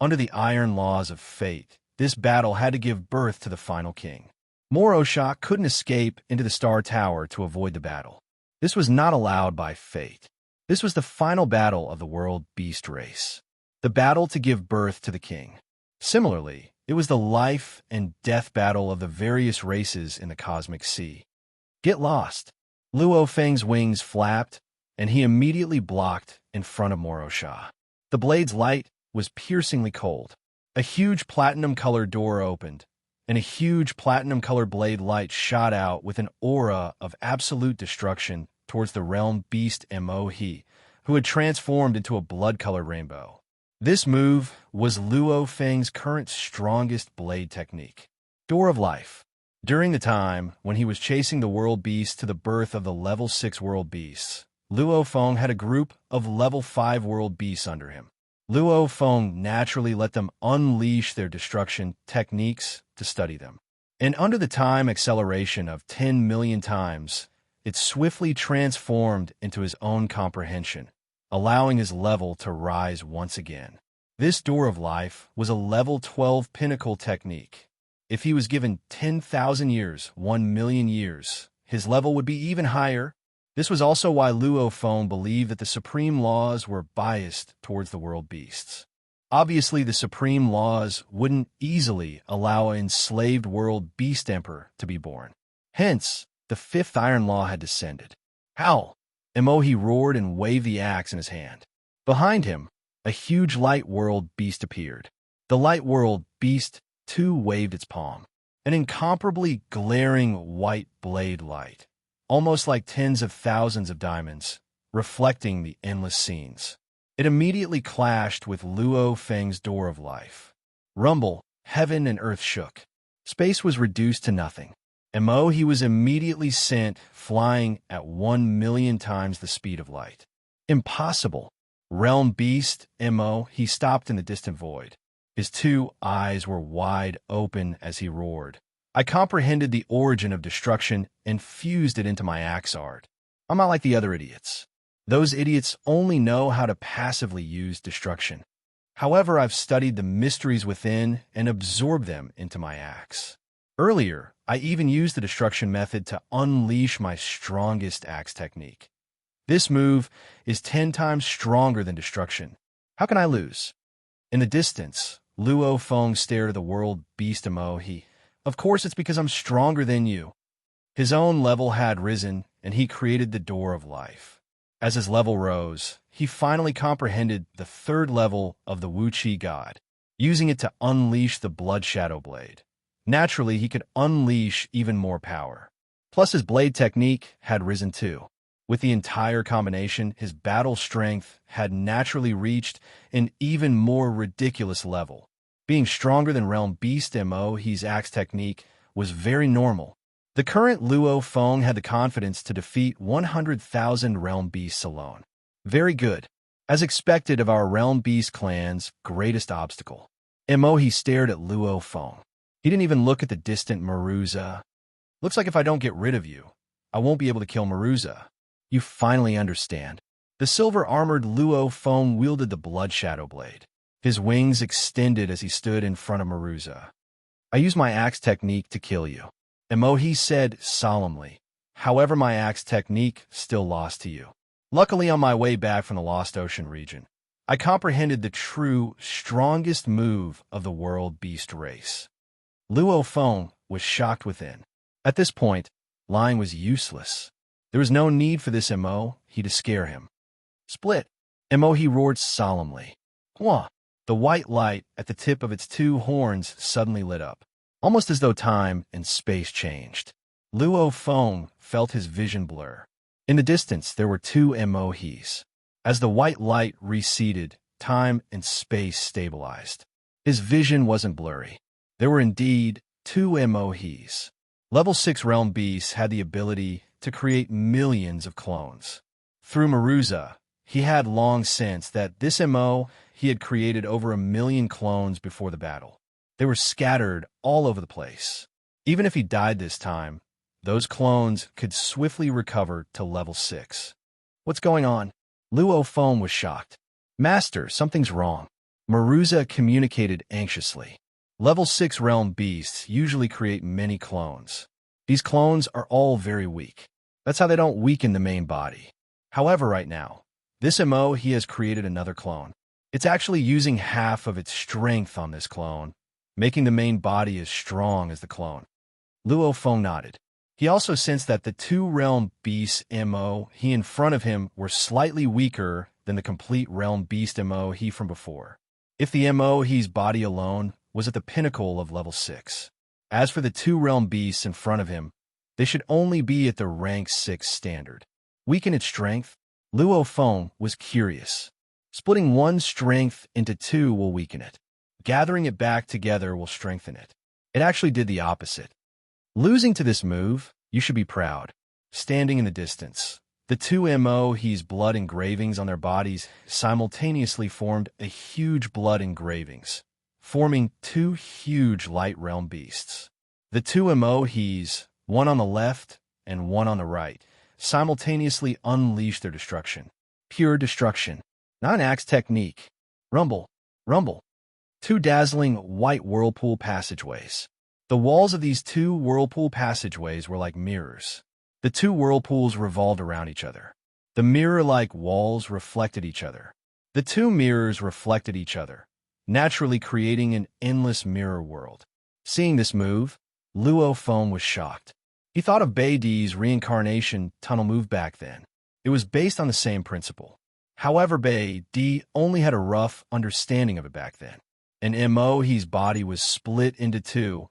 Under the iron laws of fate, this battle had to give birth to the final king. Morosha couldn't escape into the Star Tower to avoid the battle. This was not allowed by fate. This was the final battle of the world beast race. The battle to give birth to the king. Similarly, it was the life and death battle of the various races in the cosmic sea. Get lost. Luo Feng's wings flapped, and he immediately blocked in front of Morosha. The blade's light was piercingly cold. A huge platinum-colored door opened, and a huge platinum-colored blade light shot out with an aura of absolute destruction towards the realm beast Mo, who had transformed into a blood-colored rainbow. This move was Luo Feng's current strongest blade technique. Door of Life. During the time when he was chasing the world beast to the birth of the level 6 world beasts, Luo Feng had a group of level 5 world beasts under him. Luo Feng naturally let them unleash their destruction techniques to study them. And under the time acceleration of 10 million times, it swiftly transformed into his own comprehension, allowing his level to rise once again. This Door of Life was a level 12 pinnacle technique. If he was given 10,000 years, 1 million years, his level would be even higher. This was also why Luo Feng believed that the supreme laws were biased towards the world beasts. Obviously, the supreme laws wouldn't easily allow an enslaved world beast emperor to be born. Hence, the 5th iron law had descended. Howl! Emohi roared and waved the axe in his hand. Behind him, a huge light world beast appeared. The light world beast, too, waved its palm. an incomparably glaring white blade light, almost like tens of thousands of diamonds, reflecting the endless scenes. It immediately clashed with Luo Feng's door of life. Rumble, heaven and earth shook. Space was reduced to nothing. He was immediately sent flying at 1,000,000 times the speed of light. Impossible. Realm beast, he stopped in the distant void. His two eyes were wide open as he roared. I comprehended the origin of destruction and fused it into my axe art. I'm not like the other idiots. Those idiots only know how to passively use destruction. However, I've studied the mysteries within and absorbed them into my axe. Earlier, I even used the destruction method to unleash my strongest axe technique. This move is 10 times stronger than destruction. How can I lose? In the distance, Luo Feng stared at the world beast He. Of course, it's because I'm stronger than you. His own level had risen, and he created the door of life. As his level rose, he finally comprehended the third level of the Wu Qi god, using it to unleash the Blood Shadow Blade. Naturally, he could unleash even more power. Plus, his blade technique had risen too. With the entire combination, his battle strength had naturally reached an even more ridiculous level. Being stronger than Realm Beast He's axe technique was very normal. The current Luo Feng had the confidence to defeat 100,000 Realm Beasts alone. Very good. As expected of our Realm Beast clan's greatest obstacle. He stared at Luo Feng. He didn't even look at the distant Maruza. Looks like if I don't get rid of you, I won't be able to kill Maruza. You finally understand. The silver-armored Luo Feng wielded the Blood Shadow Blade. His wings extended as he stood in front of Maruza. I use my axe technique to kill you. He said solemnly. However, my axe technique still lost to you. Luckily, on my way back from the Lost Ocean region, I comprehended the true, strongest move of the world beast race. Luo Feng was shocked within. At this point, lying was useless. There was no need for this he to scare him. Split. He roared solemnly. Hua! The white light at the tip of its two horns suddenly lit up, almost as though time and space changed. Luo Feng felt his vision blur. In the distance, there were two He's. As the white light receded, time and space stabilized. His vision wasn't blurry. There were indeed two He's. Level 6 Realm Beasts had the ability to create millions of clones. Through Maruza, he had long sensed that this he had created over 1,000,000 clones before the battle. They were scattered all over the place. Even if he died this time, those clones could swiftly recover to level 6. What's going on? Luo Feng was shocked. Master, something's wrong. Maruza communicated anxiously. Level 6 Realm Beasts usually create many clones. These clones are all very weak. That's how they don't weaken the main body. However, right now, this he has created another clone. It's actually using half of its strength on this clone, making the main body as strong as the clone. Luo Feng nodded. He also sensed that the two Realm Beasts he in front of him were slightly weaker than the complete Realm Beast he from before. If the he's body alone was at the pinnacle of level 6. As for the two Realm Beasts in front of him, they should only be at the rank 6 standard. Weaken its strength? Luo Feng was curious. Splitting one strength into two will weaken it. Gathering it back together will strengthen it. It actually did the opposite. Losing to this move, you should be proud. Standing in the distance, the two he's blood engravings on their bodies simultaneously formed a huge blood engravings, forming two huge light realm beasts. The two he's, one on the left and one on the right, simultaneously unleashed their destruction. Pure destruction. Not an axe technique. Rumble. Rumble. Two dazzling white whirlpool passageways. The walls of these two whirlpool passageways were like mirrors. The two whirlpools revolved around each other. The mirror-like walls reflected each other. The two mirrors reflected each other, naturally creating an endless mirror world. Seeing this move, Luo Feng was shocked. He thought of Bei Di's reincarnation tunnel move back then. It was based on the same principle. However, Bei Di only had a rough understanding of it back then. An he's body was split into two,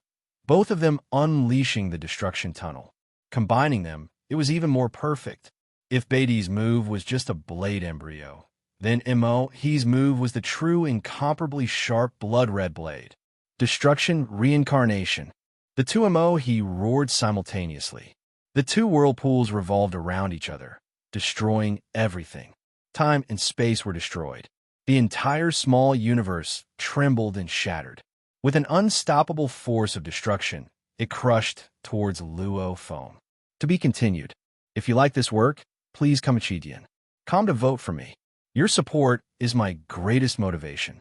both of them unleashing the destruction tunnel. Combining them, it was even more perfect. If Beatty's move was just a blade embryo, then He's move was the true, incomparably sharp blood-red blade. Destruction, reincarnation. The two He roared simultaneously. The two whirlpools revolved around each other, destroying everything. Time and space were destroyed. The entire small universe trembled and shattered. With an unstoppable force of destruction, it crushed towards Luo Feng. To be continued. If you like this work, please come to vote for me. Your support is my greatest motivation.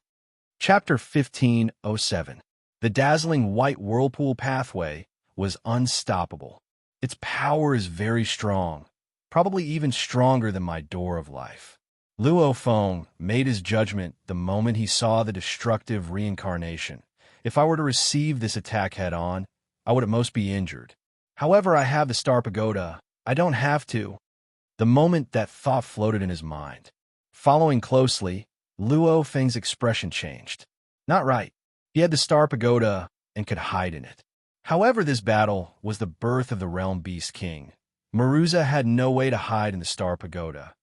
Chapter 1507. The dazzling white whirlpool pathway was unstoppable. Its power is very strong, probably even stronger than my door of life. Luo Feng made his judgment the moment he saw the destructive reincarnation. If I were to receive this attack head-on, I would at most be injured. However, I have the Star Pagoda. I don't have to. The moment that thought floated in his mind. Following closely, Luo Feng's expression changed. Not right. He had the Star Pagoda and could hide in it. However, this battle was the birth of the Realm Beast King. Maruza had no way to hide in the Star Pagoda.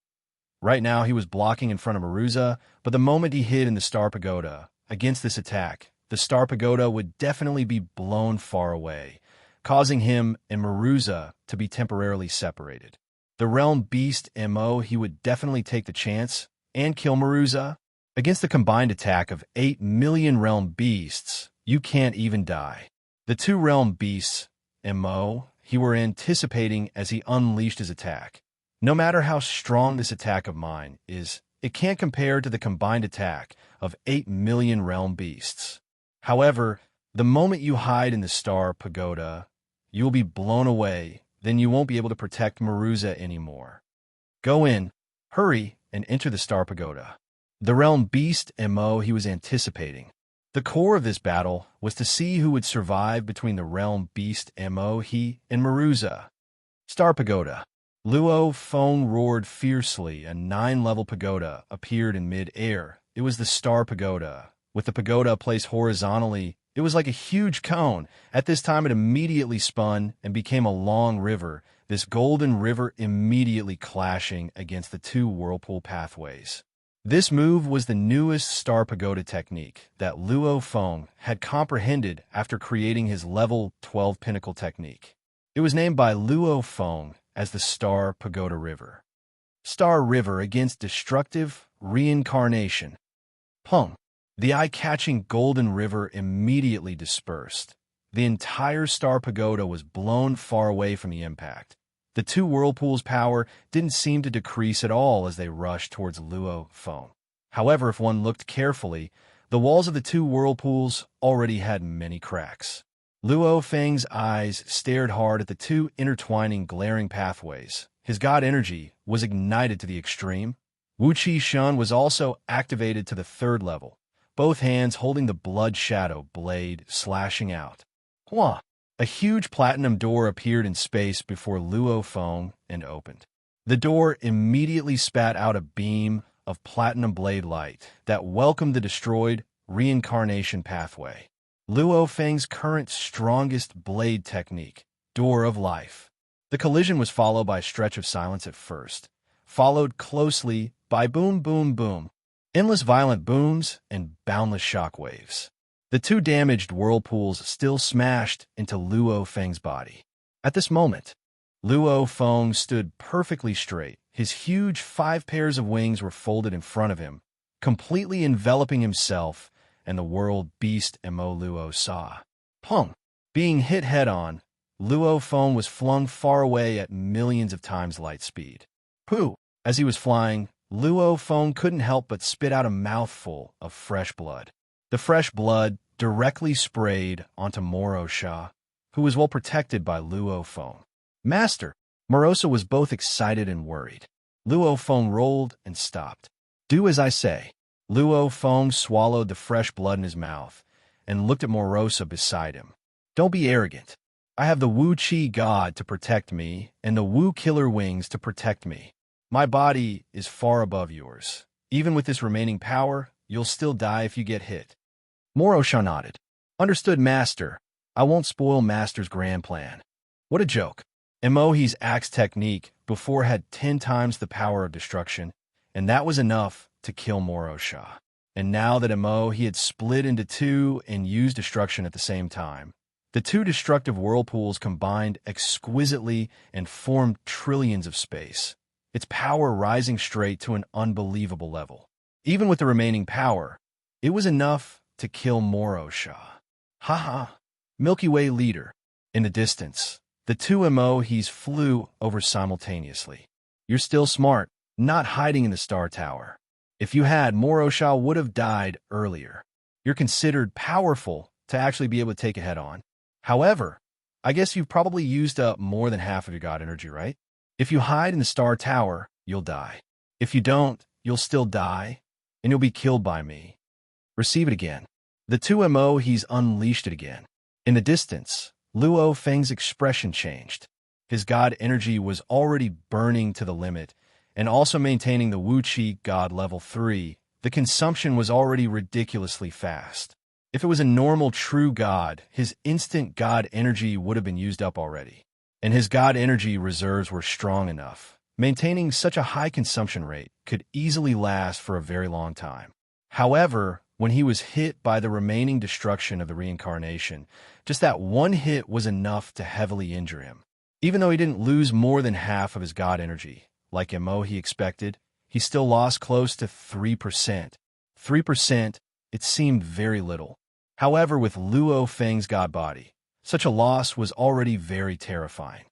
Right now, he was blocking in front of Maruza, but the moment he hid in the Star Pagoda against this attack, the Star Pagoda would definitely be blown far away, causing him and Maruza to be temporarily separated. The Realm Beast he would definitely take the chance and kill Maruza. Against the combined attack of 8 million Realm Beasts, you can't even die. The two Realm Beasts he were anticipating as he unleashed his attack. No matter how strong this attack of mine is, it can't compare to the combined attack of 8 million Realm Beasts. However, the moment you hide in the Star Pagoda, you will be blown away, then you won't be able to protect Maruza anymore. Go in, hurry, and enter the Star Pagoda. The Realm Beast he was anticipating. The core of this battle was to see who would survive between the Realm Beast he and Maruza. Star Pagoda. Luo Feng roared fiercely. A 9-level pagoda appeared in mid-air. It was the Star Pagoda. With the pagoda placed horizontally, it was like a huge cone. At this time, it immediately spun and became a long river, this golden river immediately clashing against the two whirlpool pathways. This move was the newest Star Pagoda technique that Luo Feng had comprehended after creating his level 12 pinnacle technique. It was named by Luo Feng as the Star Pagoda River. Star River against destructive reincarnation. Pung. The eye-catching golden river immediately dispersed. The entire Star Pagoda was blown far away from the impact. The two whirlpools' power didn't seem to decrease at all as they rushed towards Luo Feng. However, if one looked carefully, the walls of the two whirlpools already had many cracks. Luo Feng's eyes stared hard at the two intertwining, glaring pathways. His god energy was ignited to the extreme. Wu Qi Shun was also activated to the 3rd level, both hands holding the blood shadow blade slashing out. Hua! A huge platinum door appeared in space before Luo Feng and opened. The door immediately spat out a beam of platinum blade light that welcomed the destroyed reincarnation pathway. Luo Feng's current strongest blade technique, Door of Life. The collision was followed by a stretch of silence at first, followed closely by boom, boom, boom, endless violent booms and boundless shockwaves. The two damaged whirlpools still smashed into Luo Feng's body. At this moment, Luo Feng stood perfectly straight. His huge 5 pairs of wings were folded in front of him, completely enveloping himself and the world beast Luo saw. Pung! Being hit head-on, Luo Feng was flung far away at millions of times light speed. Pooh! As he was flying, Luo Feng couldn't help but spit out a mouthful of fresh blood. The fresh blood directly sprayed onto Morosha, who was well protected by Luo Feng. Master! Morosa was both excited and worried. Luo Feng rolled and stopped. Do as I say. Luo Feng swallowed the fresh blood in his mouth and looked at Morosa beside him. Don't be arrogant. I have the Wu Qi God to protect me and the Wu Killer Wings to protect me. My body is far above yours. Even with this remaining power, you'll still die if you get hit. Morosha nodded. Understood, Master. I won't spoil Master's grand plan. What a joke. Emohi's axe technique before had 10 times the power of destruction, and that was enough to kill Morosha. And now that Emohi had split into two and used destruction at the same time, the two destructive whirlpools combined exquisitely and formed trillions of space, its power rising straight to an unbelievable level. Even with the remaining power, it was enough to kill Morosha. Haha. Milky Way leader. In the distance, the two Emohis flew over simultaneously. You're still smart, not hiding in the Star Tower. If you had, Morosha would have died earlier. You're considered powerful to actually be able to take it head on. However, I guess you've probably used up more than half of your god energy, right? If you hide in the Star Tower, you'll die. If you don't, you'll still die, and you'll be killed by me. Receive it again. The two Emohis unleashed it again. In the distance, Luo Feng's expression changed. His god energy was already burning to the limit, and also maintaining the Wuqi god level 3, the consumption was already ridiculously fast. If it was a normal true god, his instant god energy would have been used up already. And his god energy reserves were strong enough. Maintaining such a high consumption rate could easily last for a very long time. However, when he was hit by the remaining destruction of the reincarnation, just that one hit was enough to heavily injure him. Even though he didn't lose more than half of his god energy, like Emohi expected, he still lost close to 3%. 3%, it seemed very little. However, with Luo Feng's god body, such a loss was already very terrifying.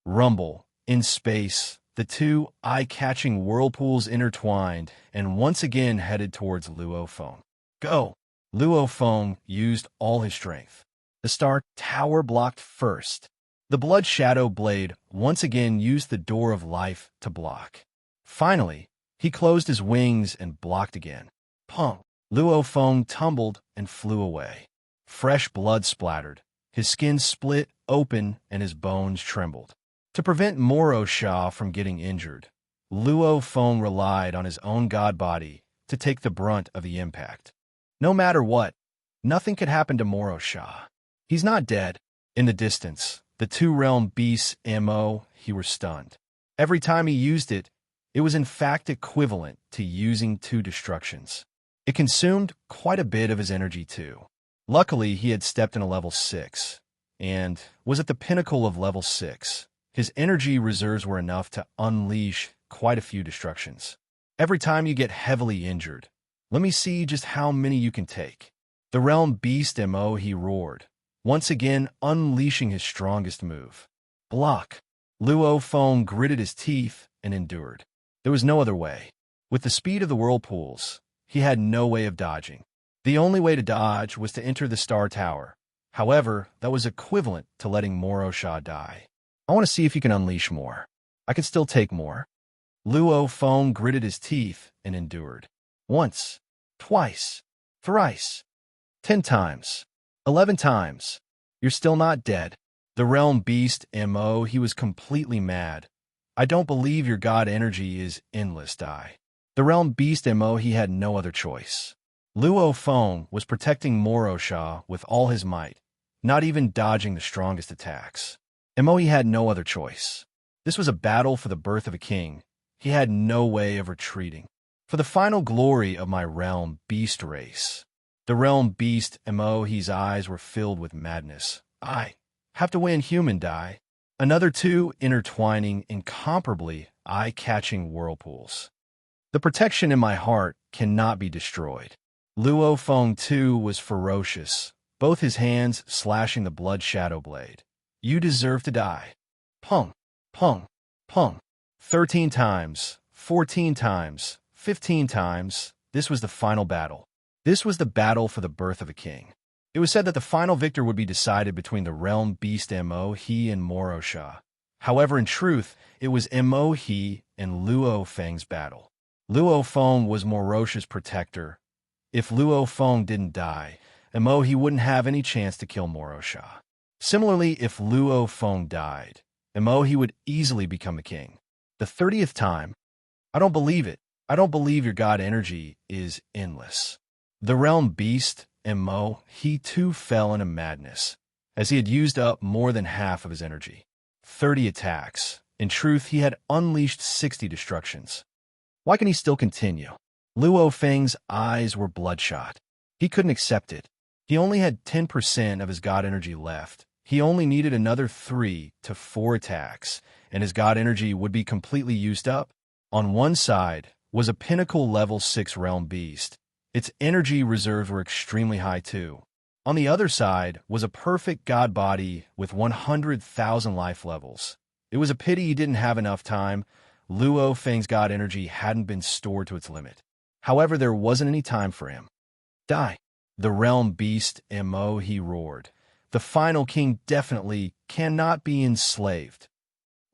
Rumble, in space, the two eye-catching whirlpools intertwined and once again headed towards Luo Feng. Go! Luo Feng used all his strength. The Star Tower blocked first. The Blood Shadow Blade once again used the Door of Life to block. Finally, he closed his wings and blocked again. Pong! Luo Feng tumbled and flew away. Fresh blood splattered. His skin split open and his bones trembled. To prevent Morosha from getting injured, Luo Feng relied on his own god body to take the brunt of the impact. No matter what, nothing could happen to Morosha. He's not dead. In the distance, the two-realm beast's MO, he were stunned. Every time he used it, it was in fact equivalent to using two destructions. It consumed quite a bit of his energy too. Luckily, he had stepped in a level 6, and was at the pinnacle of level 6. His energy reserves were enough to unleash quite a few destructions. Every time you get heavily injured, let me see just how many you can take. The realm beast MO, he roared, once again unleashing his strongest move. Block. Luo Feng gritted his teeth and endured. There was no other way. With the speed of the whirlpools, he had no way of dodging. The only way to dodge was to enter the Star Tower. However, that was equivalent to letting Morosha die. I want to see if you can unleash more. I can still take more. Luo Feng gritted his teeth and endured. Once, twice, thrice, 10 times, 11 times. You're still not dead. The realm beast MO, he was completely mad. I don't believe your god energy is endless, die. The realm beast MO, he had no other choice. Luo Feng was protecting Morosha with all his might, not even dodging the strongest attacks. Emohi had no other choice. This was a battle for the birth of a king. He had no way of retreating. For the final glory of my realm beast race. The realm beast Emohi's eyes were filled with madness. I have to win human, die. Another two intertwining, incomparably eye-catching whirlpools. The protection in my heart cannot be destroyed. Luo Feng too was ferocious, both his hands slashing the blood shadow blade. You deserve to die. Pong, pong, pong. 13 times, 14 times, 15 times. This was the final battle. This was the battle for the birth of a king. It was said that the final victor would be decided between the realm beast Emohi and Morosha. However, in truth, it was Emohi and Luo Feng's battle. Luo Feng was Morosha's protector. If Luo Feng didn't die, Emohi wouldn't have any chance to kill Morosha. Similarly, if Luo Feng died, Emohi would easily become a king. The 30th time, I don't believe it. I don't believe your god energy is endless. The realm beast, Mo, he too fell into madness. as he had used up more than half of his energy. 30 attacks. In truth, he had unleashed 60 destructions. Why can he still continue? Luo Feng's eyes were bloodshot. He couldn't accept it. He only had 10% of his god energy left. He only needed another 3 to 4 attacks, and his god energy would be completely used up. On one side was a pinnacle level 6 realm beast. Its energy reserves were extremely high too. On the other side was a perfect god body with 100,000 life levels. It was a pity he didn't have enough time. Luo Feng's god energy hadn't been stored to its limit. However, there wasn't any time for him. Die. The realm beast, Mo, he roared. The final king definitely cannot be enslaved.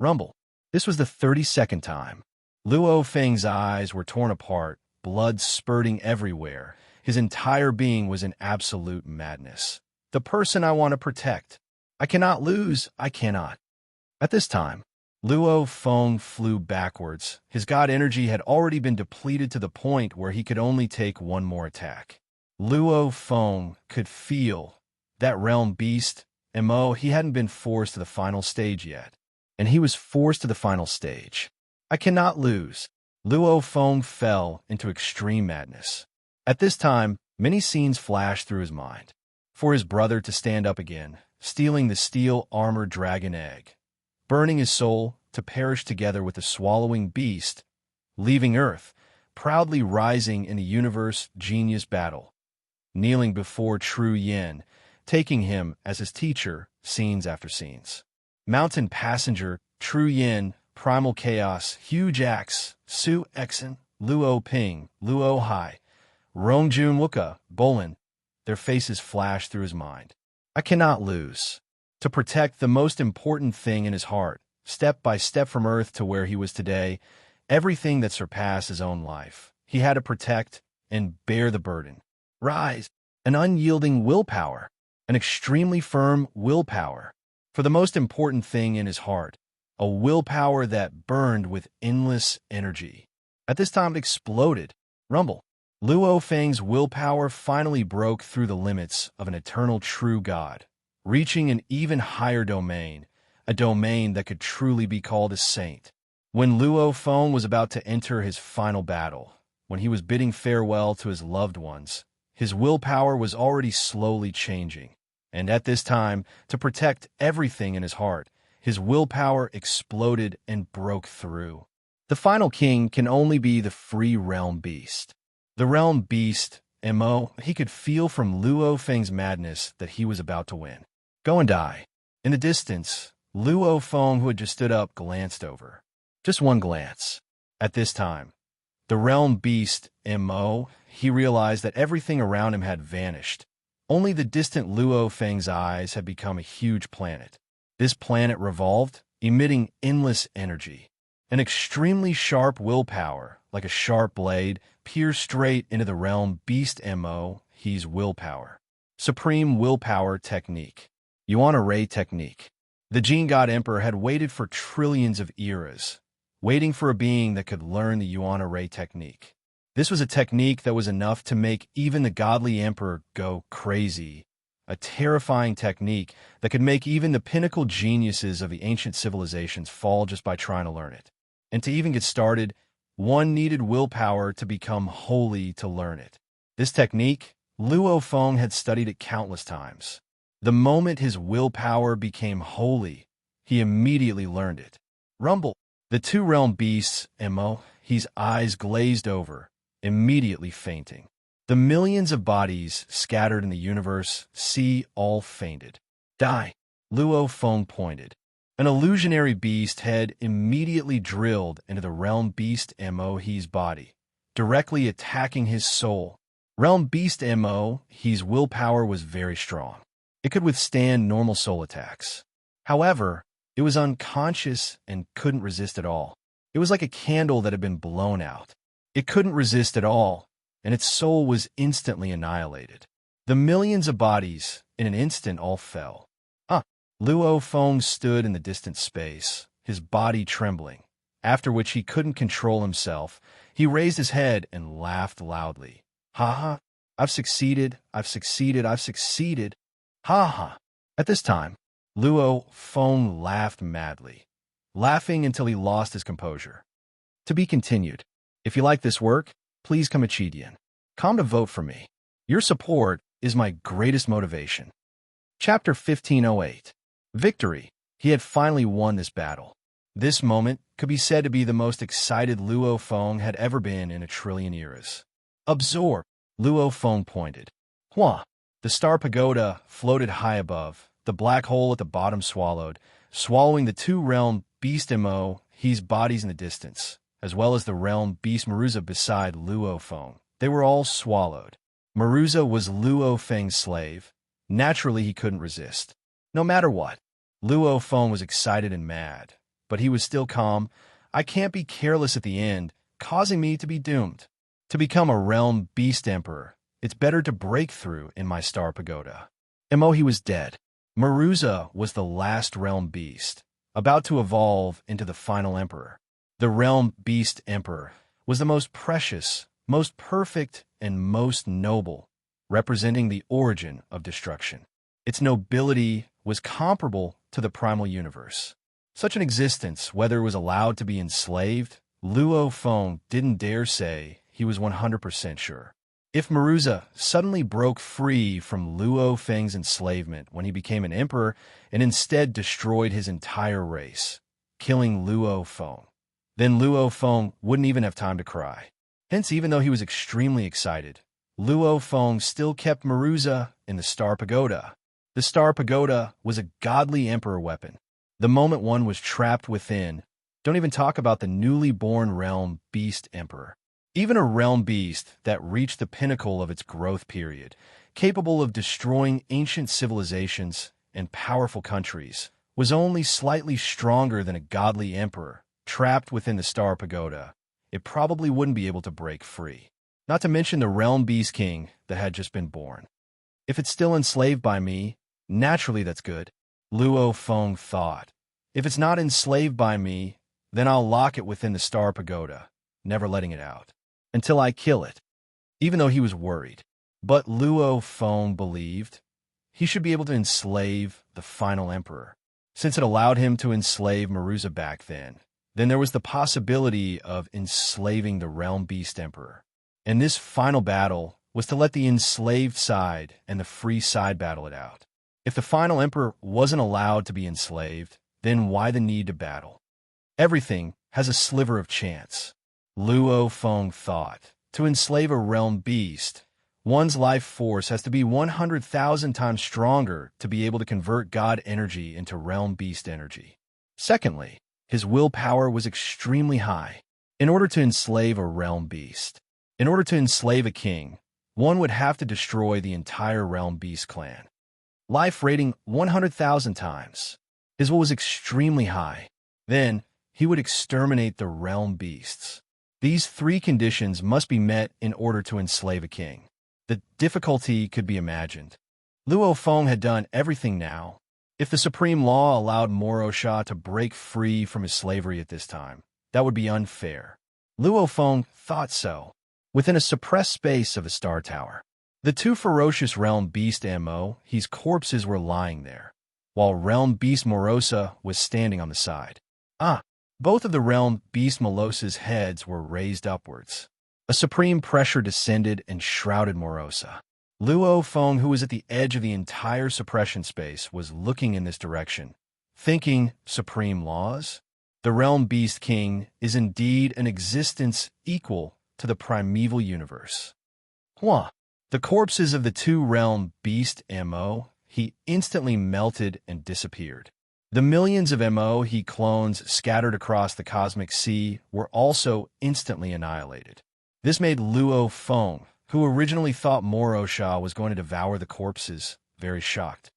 Rumble. This was the 32nd time. Luo Feng's eyes were torn apart, blood spurting everywhere. His entire being was in absolute madness. The person I want to protect. I cannot lose. I cannot. At this time, Luo Feng flew backwards. His god energy had already been depleted to the point where he could only take one more attack. Luo Feng could feel that realm beast, Mo, he hadn't been forced to the final stage yet. And he was forced to the final stage. I cannot lose. Luo Feng fell into extreme madness. At this time, many scenes flashed through his mind. For his brother to stand up again, stealing the steel-armored dragon egg, burning his soul to perish together with the swallowing beast, leaving Earth, proudly rising in the universe genius battle, kneeling before True Yin, taking him as his teacher, scenes after scenes. Mountain passenger, True Yin, primal chaos, huge axe, Su Exen, Luo Ping, Luo Hai, Rongjun Wuka, Bolin, their faces flashed through his mind. I cannot lose. To protect the most important thing in his heart, step by step from Earth to where he was today, everything that surpassed his own life, he had to protect and bear the burden. Rise, an unyielding willpower, an extremely firm willpower, for the most important thing in his heart, a willpower that burned with endless energy. At this time it exploded. Rumble. Luo Feng's willpower finally broke through the limits of an eternal true god, reaching an even higher domain, a domain that could truly be called a saint. When Luo Feng was about to enter his final battle, when he was bidding farewell to his loved ones, his willpower was already slowly changing. And at this time, to protect everything in his heart, his willpower exploded and broke through. The final king can only be the free realm beast. The realm beast, Mo, he could feel from Luo Feng's madness that he was about to win. Go and die. In the distance, Luo Feng, who had just stood up, glanced over. Just one glance. At this time, the realm beast, Mo, he realized that everything around him had vanished. Only the distant Luo Feng's eyes had become a huge planet. This planet revolved, emitting endless energy. An extremely sharp willpower, like a sharp blade, pierced straight into the realm beast Mo, he's willpower. Supreme willpower technique. Unravel technique. The Gene God Emperor had waited for trillions of eras, waiting for a being that could learn the Unravel technique. This was a technique that was enough to make even the godly emperor go crazy. A terrifying technique that could make even the pinnacle geniuses of the ancient civilizations fall just by trying to learn it. And to even get started, one needed willpower to become holy to learn it. This technique, Luo Feng had studied it countless times. The moment his willpower became holy, he immediately learned it. Rumble. The two realm beasts, Mo, his eyes glazed over, immediately fainting. The millions of bodies scattered in the universe, all fainted. Die. Luo Feng pointed. An illusionary beast head immediately drilled into the realm beast Mo, his body, directly attacking his soul. Realm beast Mo, his willpower was very strong. It could withstand normal soul attacks. However, it was unconscious and couldn't resist at all. It was like a candle that had been blown out. It couldn't resist at all, and its soul was instantly annihilated. The millions of bodies, in an instant, all fell. Luo Feng stood in the distant space, his body trembling, after which he couldn't control himself. He raised his head and laughed loudly. Ha ha, I've succeeded, I've succeeded, I've succeeded. Ha ha. At this time, Luo Feng laughed madly, laughing until he lost his composure. To be continued. If you like this work, please come to vote for me. Your support is my greatest motivation. Chapter 1508. Victory. He had finally won this battle. This moment could be said to be the most excited Luo Feng had ever been in a trillion eras. Absorb. Luo Feng pointed. Hua. The star pagoda floated high above, the black hole at the bottom swallowing the two realm beast Mo, his bodies in the distance, as well as the realm beast Maruza beside Luo Feng. They were all swallowed. Maruza was Luo Feng's slave. Naturally, he couldn't resist. No matter what, Luo Feng was excited and mad, but he was still calm. I can't be careless at the end, causing me to be doomed. To become a realm beast emperor, it's better to break through in my star pagoda. Emohi was dead. Maruza was the last realm beast, about to evolve into the final emperor. The realm beast emperor was the most precious, most perfect, and most noble, representing the origin of destruction. Its nobility was comparable to the primal universe. Such an existence, whether it was allowed to be enslaved, Luo Feng didn't dare say he was 100% sure. If Maruza suddenly broke free from Luo Feng's enslavement when he became an emperor and instead destroyed his entire race, killing Luo Feng, then Luo Feng wouldn't even have time to cry. Hence, even though he was extremely excited, Luo Feng still kept Maruza in the Star Pagoda. The Star Pagoda was a godly emperor weapon. The moment one was trapped within, don't even talk about the newly born realm beast emperor. Even a realm beast that reached the pinnacle of its growth period, capable of destroying ancient civilizations and powerful countries, was only slightly stronger than a godly emperor trapped within the Star Pagoda. It probably wouldn't be able to break free. Not to mention the realm beast king that had just been born. If it's still enslaved by me, naturally that's good, Luo Feng thought. If it's not enslaved by me, then I'll lock it within the Star Pagoda, never letting it out, until I kill it, even though he was worried. But Luo Feng believed he should be able to enslave the final emperor. Since it allowed him to enslave Maruza back then there was the possibility of enslaving the realm beast emperor. And this final battle was to let the enslaved side and the free side battle it out. If the final emperor wasn't allowed to be enslaved, then why the need to battle? Everything has a sliver of chance. Luo Feng thought. To enslave a realm beast, one's life force has to be 100,000 times stronger to be able to convert god energy into realm beast energy. Secondly, his willpower was extremely high. In order to enslave a realm beast, in order to enslave a king, one would have to destroy the entire realm beast clan. Life rating 100,000 times. His will was extremely high. Then, he would exterminate the realm beasts. These three conditions must be met in order to enslave a king. The difficulty could be imagined. Luo Feng had done everything now. If the supreme law allowed Morosha to break free from his slavery at this time, that would be unfair. Luo Feng thought so. Within a suppressed space of a star tower, the two ferocious realm beast Mo, his corpses were lying there, while realm beast Morosa was standing on the side. Both of the realm beast Molosa's heads were raised upwards. A supreme pressure descended and shrouded Morosa. Luo Feng, who was at the edge of the entire suppression space, was looking in this direction, thinking, supreme laws? The realm beast king is indeed an existence equal to the primeval universe. The corpses of the two realm beast Mo, he instantly melted and disappeared. The millions of Mo he clones scattered across the cosmic sea were also instantly annihilated. This made Luo Feng, who originally thought Morosha was going to devour the corpses, very shocked.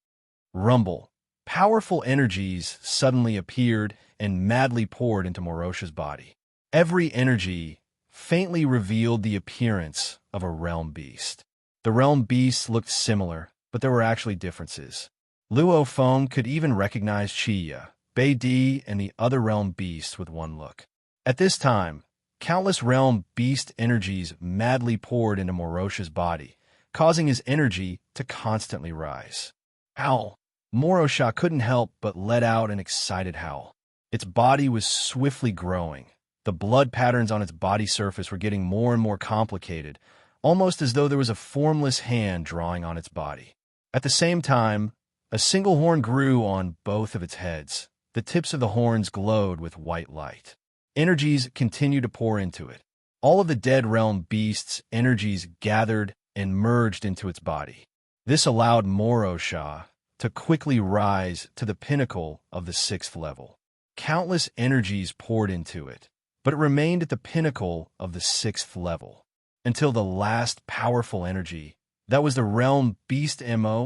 Rumble. Powerful energies suddenly appeared and madly poured into Morosha's body. Every energy faintly revealed the appearance of a realm beast. The realm beasts looked similar, but there were actually differences. Luo Feng could even recognize Chiya, Bei Di, and the other realm beasts with one look. At this time, countless realm beast energies madly poured into Morosha's body, causing his energy to constantly rise. Ow! Morosha couldn't help but let out an excited howl. Its body was swiftly growing. The blood patterns on its body surface were getting more and more complicated, almost as though there was a formless hand drawing on its body. At the same time, a single horn grew on both of its heads. The tips of the horns glowed with white light. Energies continued to pour into it. All of the dead realm beasts' energies gathered and merged into its body. This allowed Morosha to quickly rise to the pinnacle of the 6th level. Countless energies poured into it, but it remained at the pinnacle of the 6th level until the last powerful energy. That was the realm beast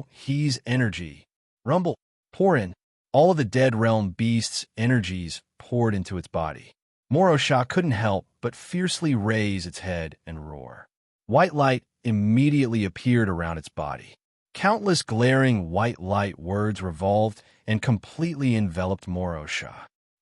he's energy. Rumble, pour in. All of the dead realm beasts' energies poured into its body. Morosha couldn't help but fiercely raise its head and roar. White light immediately appeared around its body. Countless glaring white light words revolved and completely enveloped Morosha.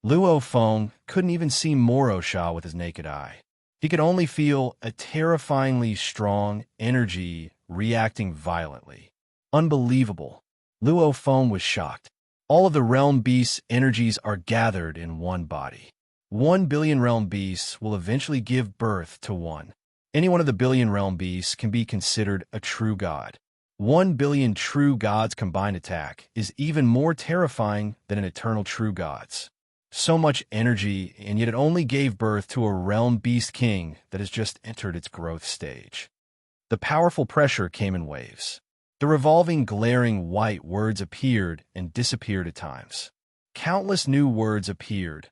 Luo Feng couldn't even see Morosha with his naked eye. He could only feel a terrifyingly strong energy reacting violently. Unbelievable. Luo Feng was shocked. All of the realm beasts' energies are gathered in one body. 1 billion realm beasts will eventually give birth to one. Any one of the billion realm beasts can be considered a true god. 1 billion true gods' combined attack is even more terrifying than an eternal true god's. So much energy, and yet it only gave birth to a realm beast king that has just entered its growth stage. The powerful pressure came in waves. The revolving, glaring white words appeared and disappeared at times. Countless new words appeared,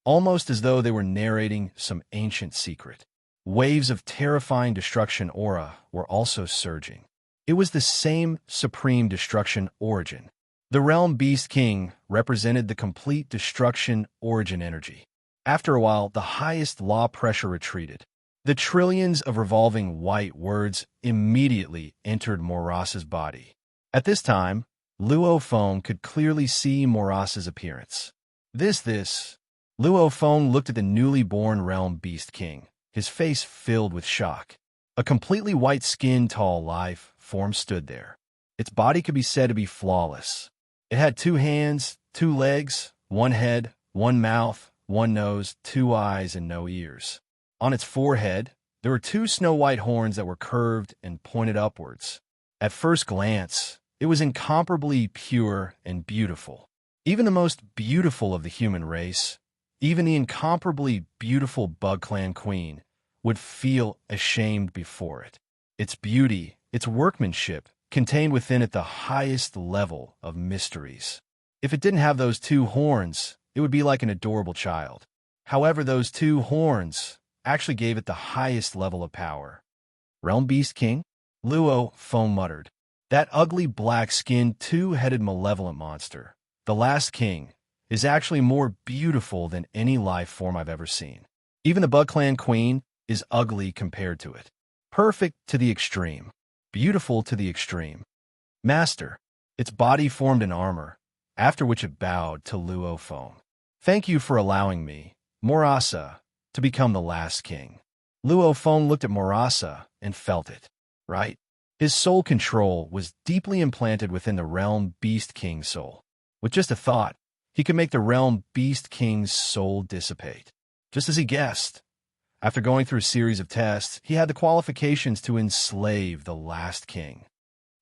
almost as though they were narrating some ancient secret. Waves of terrifying destruction aura were also surging. It was the same supreme destruction origin. The realm beast king represented the complete destruction origin energy. After a while, the highest law pressure retreated. The trillions of revolving white words immediately entered Morasa's body. At this time, Luo Feng could clearly see Morasa's appearance. Luo Feng looked at the newly born realm beast king, his face filled with shock. A completely white-skinned, tall life form stood there. Its body could be said to be flawless. It had 2 hands, 2 legs, 1 head, 1 mouth, 1 nose, 2 eyes, and no ears. On its forehead, there were 2 snow-white horns that were curved and pointed upwards. At first glance, it was incomparably pure and beautiful. Even the most beautiful of the human race, even the incomparably beautiful Bug Clan queen, would feel ashamed before it. Its beauty, its workmanship, contained within it the highest level of mysteries. If it didn't have those 2 horns, it would be like an adorable child. However, those 2 horns actually gave it the highest level of power. Realm Beast King? Luo Feng muttered. That ugly black-skinned, 2-headed malevolent monster, the last king, is actually more beautiful than any life form I've ever seen. Even the Bug Clan queen is ugly compared to it. Perfect to the extreme. Beautiful to the extreme. Master, its body formed in armor, after which it bowed to Luo Feng. Thank you for allowing me, Morasa, to become the last king. Luo Feng looked at Morasa and felt it. Right? His soul control was deeply implanted within the realm beast king's soul. With just a thought, he could make the realm beast king's soul dissipate. Just as he guessed. After going through a series of tests, he had the qualifications to enslave the last king.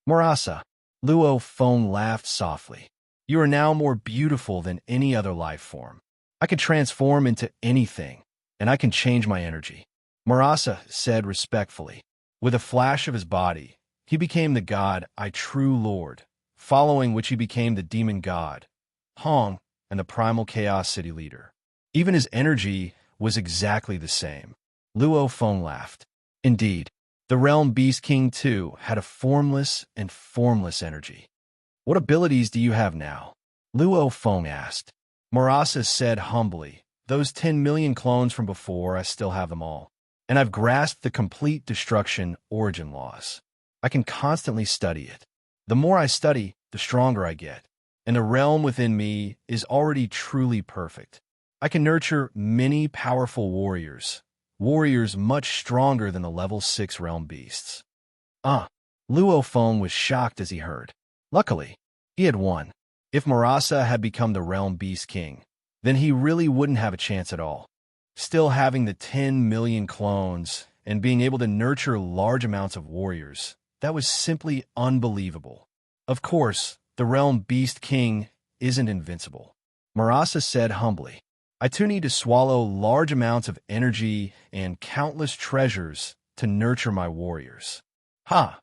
Morasa, Luo Feng laughed softly. You are now more beautiful than any other life form. I can transform into anything, and I can change my energy. Morasa said respectfully. With a flash of his body, he became the god, true lord, following which he became the demon god, Hong, and the primal chaos city leader. Even his energy was exactly the same. Luo Feng laughed. Indeed, the realm beast king too had a formless and formless energy. What abilities do you have now? Luo Feng asked. Morasa said humbly, those 10 million clones from before, I still have them all. And I've grasped the complete destruction origin laws. I can constantly study it. The more I study, the stronger I get. And the realm within me is already truly perfect. I can nurture many powerful warriors much stronger than the level 6 realm beasts. Luo Feng was shocked as he heard. Luckily, he had won. If Marasa had become the Realm Beast King, then he really wouldn't have a chance at all. Still, having the 10 million clones and being able to nurture large amounts of warriors, that was simply unbelievable. Of course, the Realm Beast King isn't invincible. Marasa said humbly, I too need to swallow large amounts of energy and countless treasures to nurture my warriors. Ha!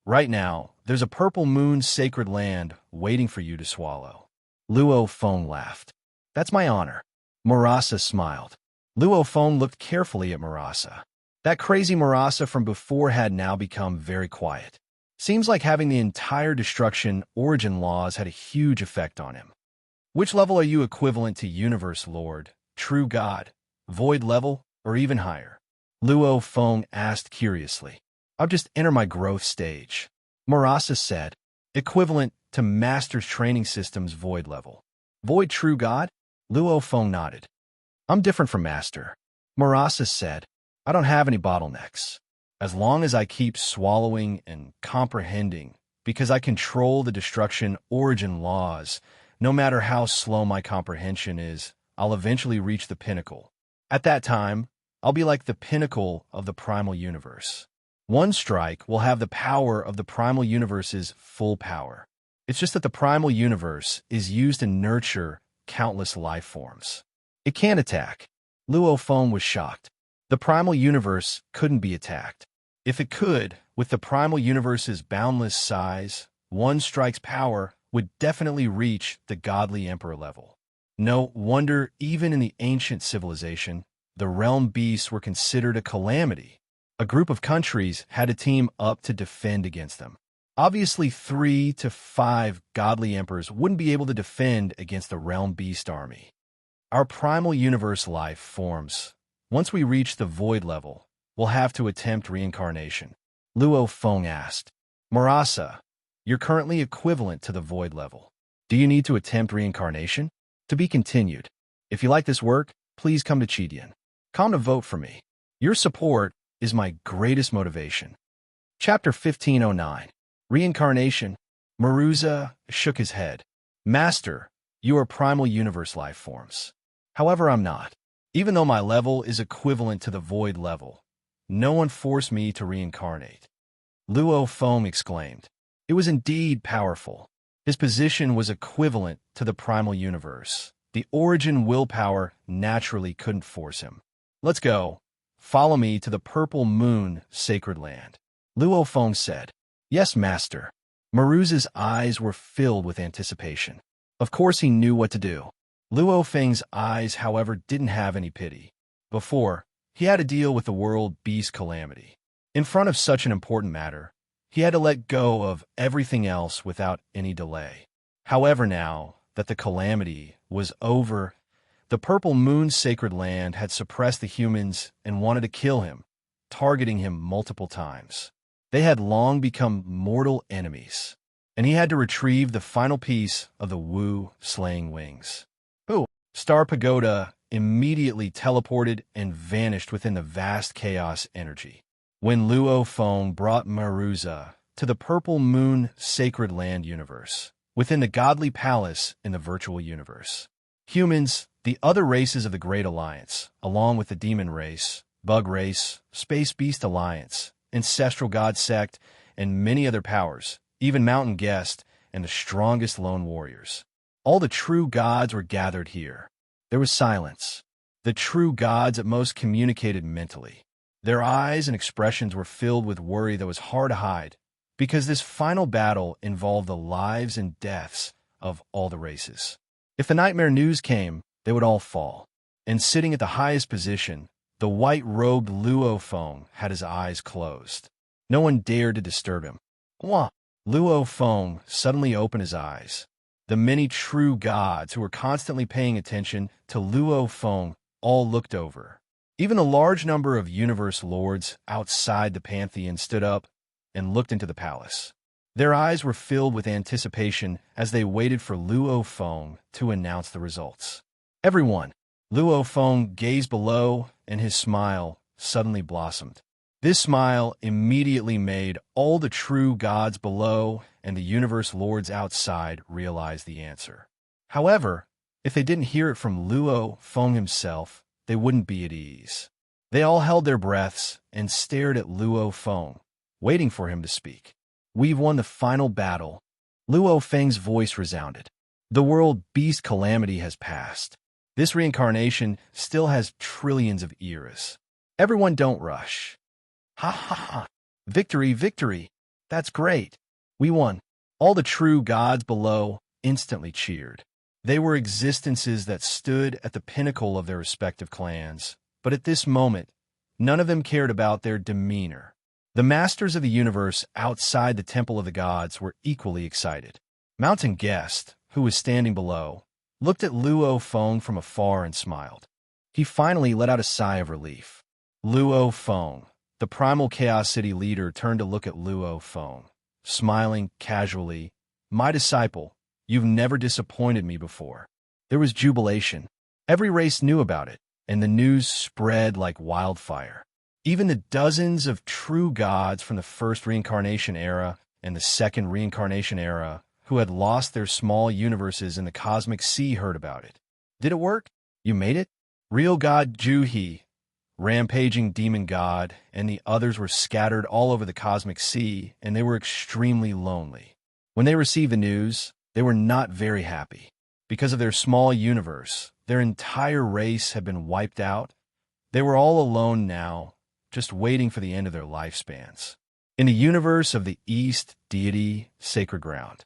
Right now, there's a purple moon sacred land waiting for you to swallow. Luo Feng laughed. That's my honor. Marasa smiled. Luo Feng looked carefully at Marasa. That crazy Marasa from before had now become very quiet. Seems like having the entire destruction origin laws had a huge effect on him. Which level are you equivalent to Universe Lord, True God, Void level, or even higher? Luo Feng asked curiously. I'll just enter my growth stage. Marasa said, equivalent to Master's Training System's Void level. Void True God? Luo Feng nodded. I'm different from Master. Marasa said, I don't have any bottlenecks. As long as I keep swallowing and comprehending, because I control the destruction origin laws, no matter how slow my comprehension is, I'll eventually reach the pinnacle. At that time, I'll be like the pinnacle of the primal universe. One strike will have the power of the primal universe's full power. It's just that the primal universe is used to nurture countless life forms. It can't attack. Luo Feng was shocked. The primal universe couldn't be attacked. If it could, with the primal universe's boundless size, one strike's power would definitely reach the godly emperor level. No wonder even in the ancient civilization, the realm beasts were considered a calamity. A group of countries had to team up to defend against them. Obviously, 3 to 5 godly emperors wouldn't be able to defend against the realm beast army. Our primal universe life forms. Once we reach the void level, we'll have to attempt reincarnation. Luo Feng asked. Marasa, you're currently equivalent to the void level. Do you need to attempt reincarnation? To be continued. If you like this work, please come to Chidian. Come to vote for me. Your support is my greatest motivation. Chapter 1509. Reincarnation. Maruza shook his head. Master, you are primal universe life forms. However, I'm not. Even though my level is equivalent to the void level, no one forced me to reincarnate. Luo Feng exclaimed. It was indeed powerful. His position was equivalent to the primal universe. The origin willpower naturally couldn't force him. Let's go. Follow me to the purple moon sacred land. Luo Feng said. Yes, master. Maruza's eyes were filled with anticipation. Of course he knew what to do. Luo Feng's eyes, however, didn't have any pity. Before, he had to deal with the world beast calamity. In front of such an important matter, he had to let go of everything else without any delay. However, now that the calamity was over, the purple moon sacred land had suppressed the humans and wanted to kill him, targeting him multiple times. They had long become mortal enemies, and he had to retrieve the final piece of the Wu slaying wings. Star Pagoda immediately teleported and vanished within the vast chaos energy. When Luo Feng brought Maruza to the purple moon sacred land universe, within the godly palace in the virtual universe. Humans, the other races of the Great Alliance, along with the demon race, bug race, space beast alliance, ancestral god sect, and many other powers, even mountain guest and the strongest lone warriors. All the true gods were gathered here. There was silence. The true gods at most communicated mentally. Their eyes and expressions were filled with worry that was hard to hide, because this final battle involved the lives and deaths of all the races. If the nightmare news came, they would all fall. And sitting at the highest position, the white-robed Luo Feng had his eyes closed. No one dared to disturb him. Wah! Luo Feng suddenly opened his eyes. The many true gods who were constantly paying attention to Luo Feng all looked over. Even a large number of universe lords outside the pantheon stood up and looked into the palace. Their eyes were filled with anticipation as they waited for Luo Feng to announce the results. Everyone! Luo Feng gazed below, and his smile suddenly blossomed. This smile immediately made all the true gods below and the universe lords outside realize the answer. However, if they didn't hear it from Luo Feng himself, they wouldn't be at ease. They all held their breaths and stared at Luo Feng, waiting for him to speak. "We've won the final battle." Luo Feng's voice resounded. "The world beast calamity has passed. This reincarnation still has trillions of eras. Everyone don't rush." "Ha ha ha! Victory, victory! That's great! We won!" All the true gods below instantly cheered. They were existences that stood at the pinnacle of their respective clans, but at this moment, none of them cared about their demeanor. The masters of the universe outside the Temple of the Gods were equally excited. Mountain Guest, who was standing below, looked at Luo Feng from afar and smiled. He finally let out a sigh of relief. Luo Feng, the primal Chaos City leader, turned to look at Luo Feng, smiling casually. "My disciple, you've never disappointed me before." There was jubilation. Every race knew about it, and the news spread like wildfire. Even the dozens of true gods from the first reincarnation era and the second reincarnation era who had lost their small universes in the cosmic sea heard about it. "Did it work? You made it?" Real God Juhi, rampaging demon god, and the others were scattered all over the cosmic sea, and they were extremely lonely. When they received the news, they were not very happy. Because of their small universe, their entire race had been wiped out. They were all alone now, just waiting for the end of their lifespans. In the universe of the East deity, sacred ground.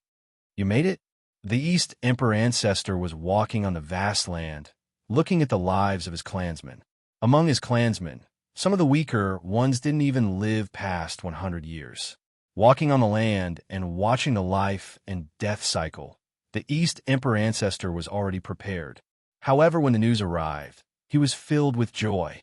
"You made it?" The East Emperor ancestor was walking on the vast land, looking at the lives of his clansmen. Among his clansmen, some of the weaker ones didn't even live past 100 years. Walking on the land and watching the life and death cycle, the East Emperor ancestor was already prepared. However, when the news arrived, he was filled with joy.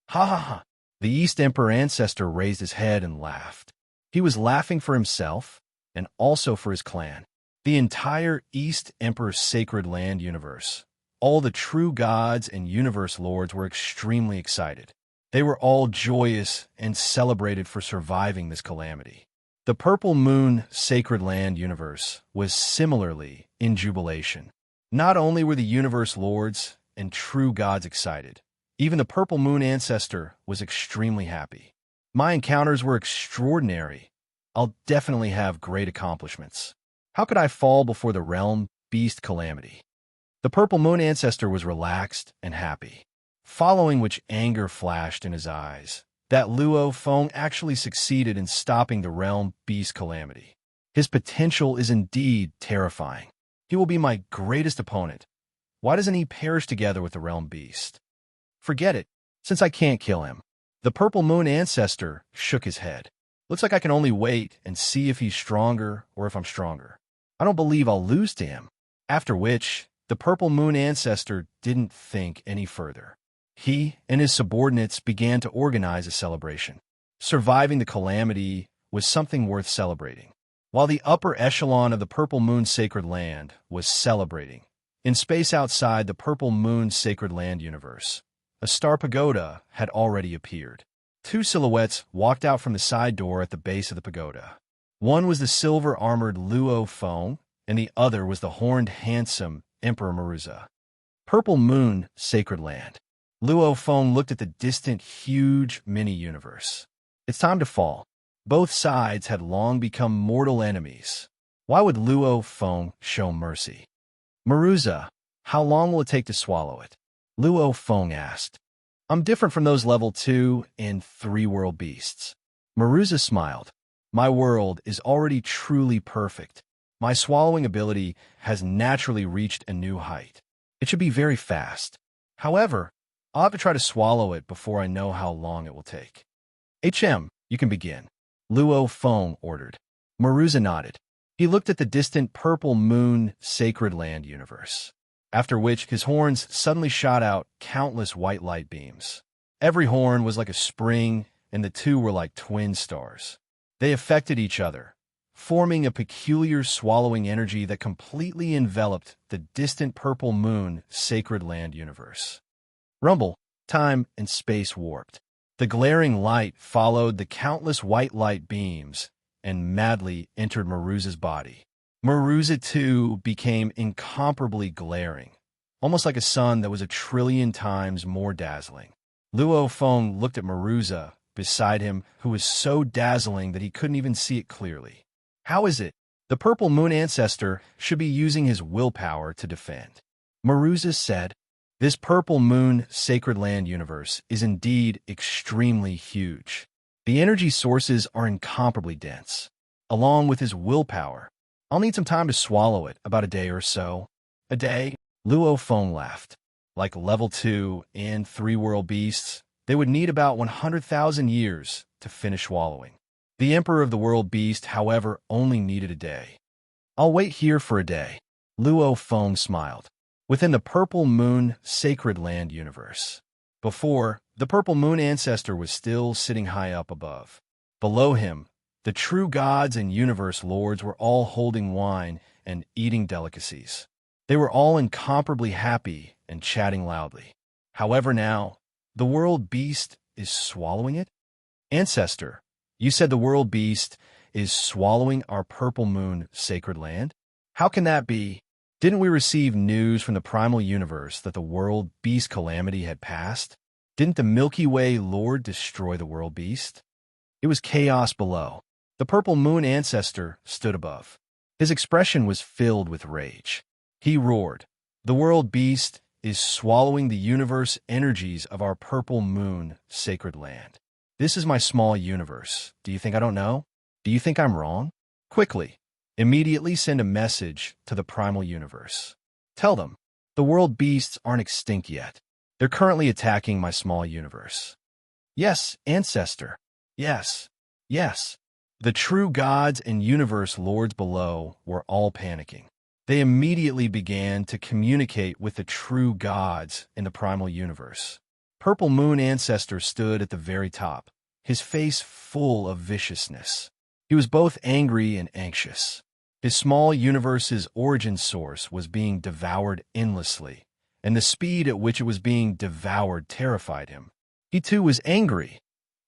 "Ha ha ha!" The East Emperor ancestor raised his head and laughed. He was laughing for himself and also for his clan. The entire East Emperor sacred land universe, all the true gods and universe lords were extremely excited. They were all joyous and celebrated for surviving this calamity. The Purple Moon sacred land universe was similarly in jubilation. Not only were the universe lords and true gods excited, even the Purple Moon ancestor was extremely happy. "My encounters were extraordinary. I'll definitely have great accomplishments. How could I fall before the realm beast calamity?" The Purple Moon ancestor was relaxed and happy, following which anger flashed in his eyes. That Luo Feng actually succeeded in stopping the realm beast calamity. His potential is indeed terrifying. He will be my greatest opponent. Why doesn't he perish together with the realm beast? Forget it, since I can't kill him. The Purple Moon ancestor shook his head. Looks like I can only wait and see if he's stronger or if I'm stronger. I don't believe I'll lose to him. After which, the Purple Moon ancestor didn't think any further. He and his subordinates began to organize a celebration. Surviving the calamity was something worth celebrating. While the upper echelon of the Purple Moon sacred land was celebrating, in space outside the Purple Moon sacred land universe, a star pagoda had already appeared. Two silhouettes walked out from the side door at the base of the pagoda. One was the silver-armored Luo Feng, and the other was the horned, handsome Emperor Maruza. Purple Moon sacred land. Luo Feng looked at the distant, huge mini-universe. It's time to fall. Both sides had long become mortal enemies. Why would Luo Feng show mercy? "Maruza, how long will it take to swallow it?" Luo Feng asked. "I'm different from those level 2 and 3 world beasts." Maruza smiled. "My world is already truly perfect. My swallowing ability has naturally reached a new height. It should be very fast. However, I'll have to try to swallow it before I know how long it will take." You can begin," Luo Feng ordered. Maruza nodded. He looked at the distant Purple Moon sacred land universe, after which his horns suddenly shot out countless white light beams. Every horn was like a spring, and the two were like twin stars. They affected each other, forming a peculiar swallowing energy that completely enveloped the distant Purple Moon sacred land universe. Rumble, time and space warped. The glaring light followed the countless white light beams and madly entered Maruza's body. Maruza, too, became incomparably glaring, almost like a sun that was 1,000,000,000 times more dazzling. Luo Feng looked at Maruza beside him, who was so dazzling that he couldn't even see it clearly. How is it? The purple moon ancestor should be using his willpower to defend. Maruza said, "This purple moon sacred land universe is indeed extremely huge. The energy sources are incomparably dense. Along with his willpower, I'll need some time to swallow it, about a day or so." A day? Luo Feng laughed. Like level 2 and 3 world beasts, they would need about 100,000 years to finish swallowing. The Emperor of the World Beast, however, only needed a day. "I'll wait here for a day." Luo Feng smiled. Within the Purple Moon Sacred Land universe. Before, the Purple Moon ancestor was still sitting high up above. Below him, the true gods and universe lords were all holding wine and eating delicacies. They were all incomparably happy and chatting loudly. However now, the world beast is swallowing it? Ancestor, you said the world beast is swallowing our Purple Moon Sacred Land? How can that be? Didn't we receive news from the primal universe that the world beast calamity had passed? Didn't the Milky Way Lord destroy the world beast? It was chaos below. The Purple Moon ancestor stood above. His expression was filled with rage. He roared, "The world beast is swallowing the universe energies of our Purple Moon Sacred Land. This is my small universe. Do you think I don't know? Do you think I'm wrong? Quickly, immediately send a message to the primal universe. Tell them, the world beasts aren't extinct yet. They're currently attacking my small universe." "Yes, ancestor. Yes, yes." The true gods and universe lords below were all panicking. They immediately began to communicate with the true gods in the primal universe. Purple Moon ancestor stood at the very top, his face full of viciousness. He was both angry and anxious. His small universe's origin source was being devoured endlessly, and the speed at which it was being devoured terrified him. He too was angry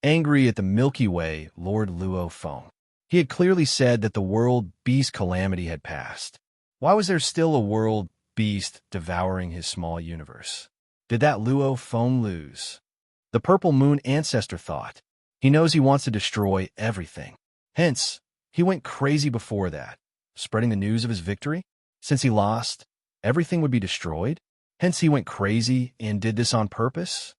at the Milky Way Lord Luo Feng. He had clearly said that the world beast calamity had passed. Why was there still a world beast devouring his small universe? Did that Luo Feng lose? The Purple Moon ancestor thought. He knows he wants to destroy everything. Hence, he went crazy before that, spreading the news of his victory. Since he lost, everything would be destroyed. Hence, he went crazy and did this on purpose.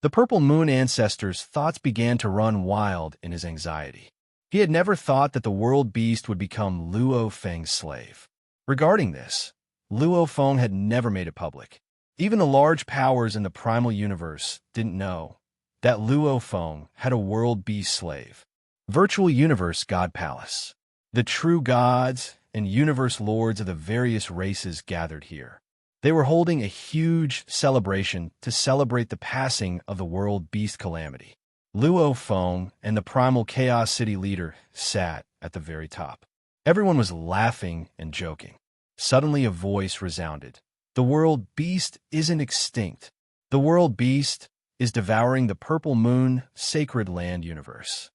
The Purple Moon ancestor's thoughts began to run wild in his anxiety. He had never thought that the world beast would become Luo Feng's slave. Regarding this, Luo Feng had never made it public. Even the large powers in the primal universe didn't know that Luo Feng had a world beast slave. Virtual Universe God Palace. The true gods and universe lords of the various races gathered here. They were holding a huge celebration to celebrate the passing of the world beast calamity. Luo Feng and the primal Chaos City leader sat at the very top. Everyone was laughing and joking. Suddenly a voice resounded. "The world beast isn't extinct. The world beast is devouring the Purple Moon Sacred Land universe."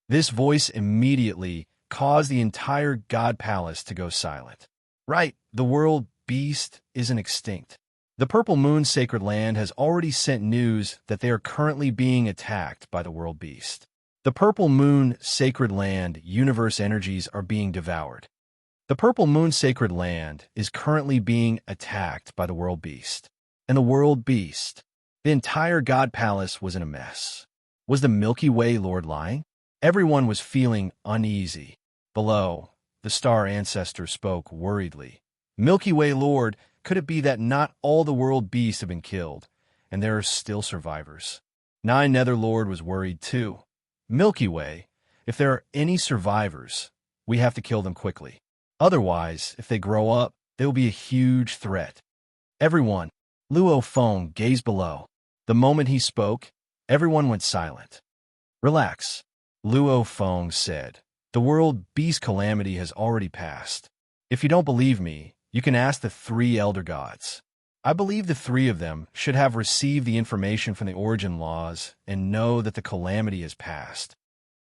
This voice immediately caused the entire God Palace to go silent. Right, the world beast isn't extinct. The Purple Moon Sacred Land has already sent news that they are currently being attacked by the world beast. The Purple Moon Sacred Land universe energies are being devoured. The Purple Moon Sacred Land is currently being attacked by the world beast. And the world beast. The entire God Palace was in a mess. Was the Milky Way Lord lying? Everyone was feeling uneasy. Below, the star ancestor spoke worriedly. "Milky Way Lord, could it be that not all the world beasts have been killed, and there are still survivors?" Nine Netherlord was worried too. "Milky Way, if there are any survivors, we have to kill them quickly. Otherwise, if they grow up, they will be a huge threat." Everyone, Luo Feng gazed below. The moment he spoke, everyone went silent. "Relax," Luo Feng said. "The world beast calamity has already passed. If you don't believe me, you can ask the 3 elder gods. I believe the three of them should have received the information from the origin laws and know that the calamity has passed.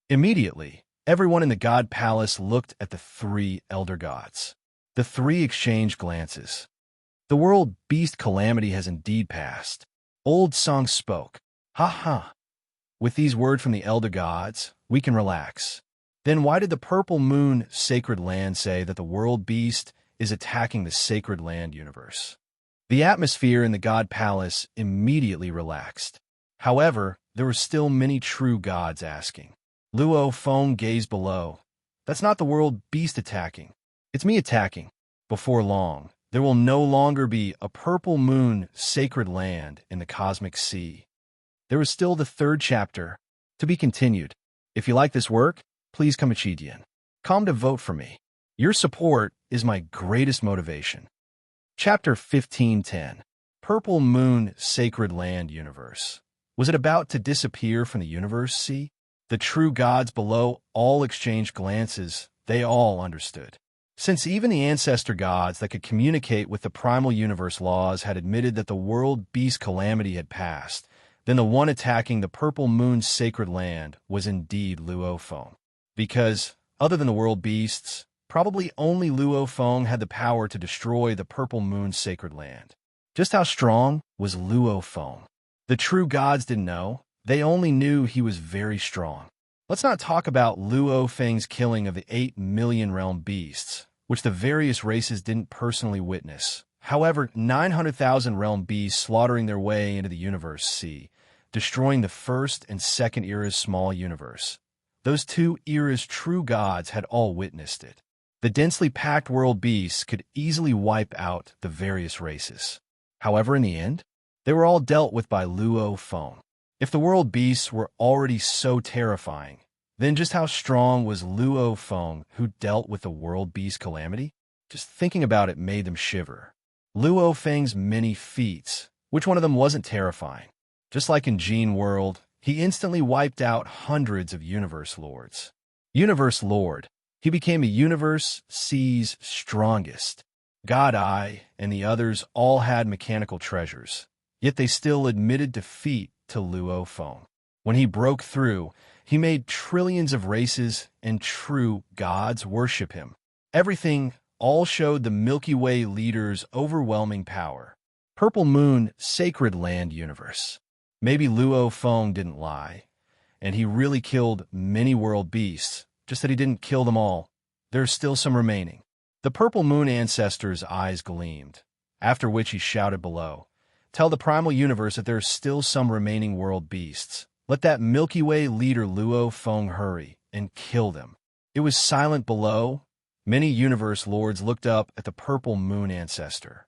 Immediately, everyone in the god palace looked at the three elder gods. The three exchanged glances. The world beast calamity has indeed passed. Old Song spoke. Ha ha. With these words from the elder gods, we can relax. Then why did the purple moon sacred land say that the world beast is attacking the sacred land universe? The atmosphere in the god palace immediately relaxed. However, there were still many true gods asking. Luo Feng gazed below. That's not the world beast attacking. It's me attacking. Before long, there will no longer be a purple moon sacred land in the cosmic sea. There is still the third chapter to be continued. If you like this work, please come Chidian. Come to vote for me. Your support is my greatest motivation. Chapter 1510. Purple Moon Sacred Land Universe. Was it about to disappear from the universe sea? The true gods below all exchanged glances. They all understood. Since even the ancestor gods that could communicate with the primal universe laws had admitted that the world beast calamity had passed, then the one attacking the purple moon's sacred land was indeed Luo Feng. Because, other than the world beasts, probably only Luo Feng had the power to destroy the purple moon's sacred land. Just how strong was Luo Feng? The true gods didn't know. They only knew he was very strong. Let's not talk about Luo Feng's killing of the 8 million realm beasts, which the various races didn't personally witness. However, 900,000 realm beasts slaughtering their way into the universe sea, destroying the first and second era's small universe. Those two eras' true gods had all witnessed it. The densely packed world beasts could easily wipe out the various races. However, in the end, they were all dealt with by Luo Feng. If the world beasts were already so terrifying, then just how strong was Luo Feng who dealt with the world beast calamity? Just thinking about it made them shiver. Luo Feng's many feats, which one of them wasn't terrifying? Just like in Gene World, he instantly wiped out hundreds of Universe Lords. Universe Lord, he became a Universe Sea's strongest. God Eye and the others all had mechanical treasures, yet they still admitted defeat to Luo Feng. When he broke through, he made trillions of races and true gods worship him. Everything all showed the Milky Way leader's overwhelming power. Purple Moon Sacred Land Universe. Maybe Luo Feng didn't lie, and he really killed many world beasts, just that he didn't kill them all. There's still some remaining. The Purple Moon ancestor's eyes gleamed, after which he shouted below, "Tell the primal universe that there are still some remaining world beasts. Let that Milky Way leader Luo Feng hurry and kill them." It was silent below. Many universe lords looked up at the Purple Moon ancestor.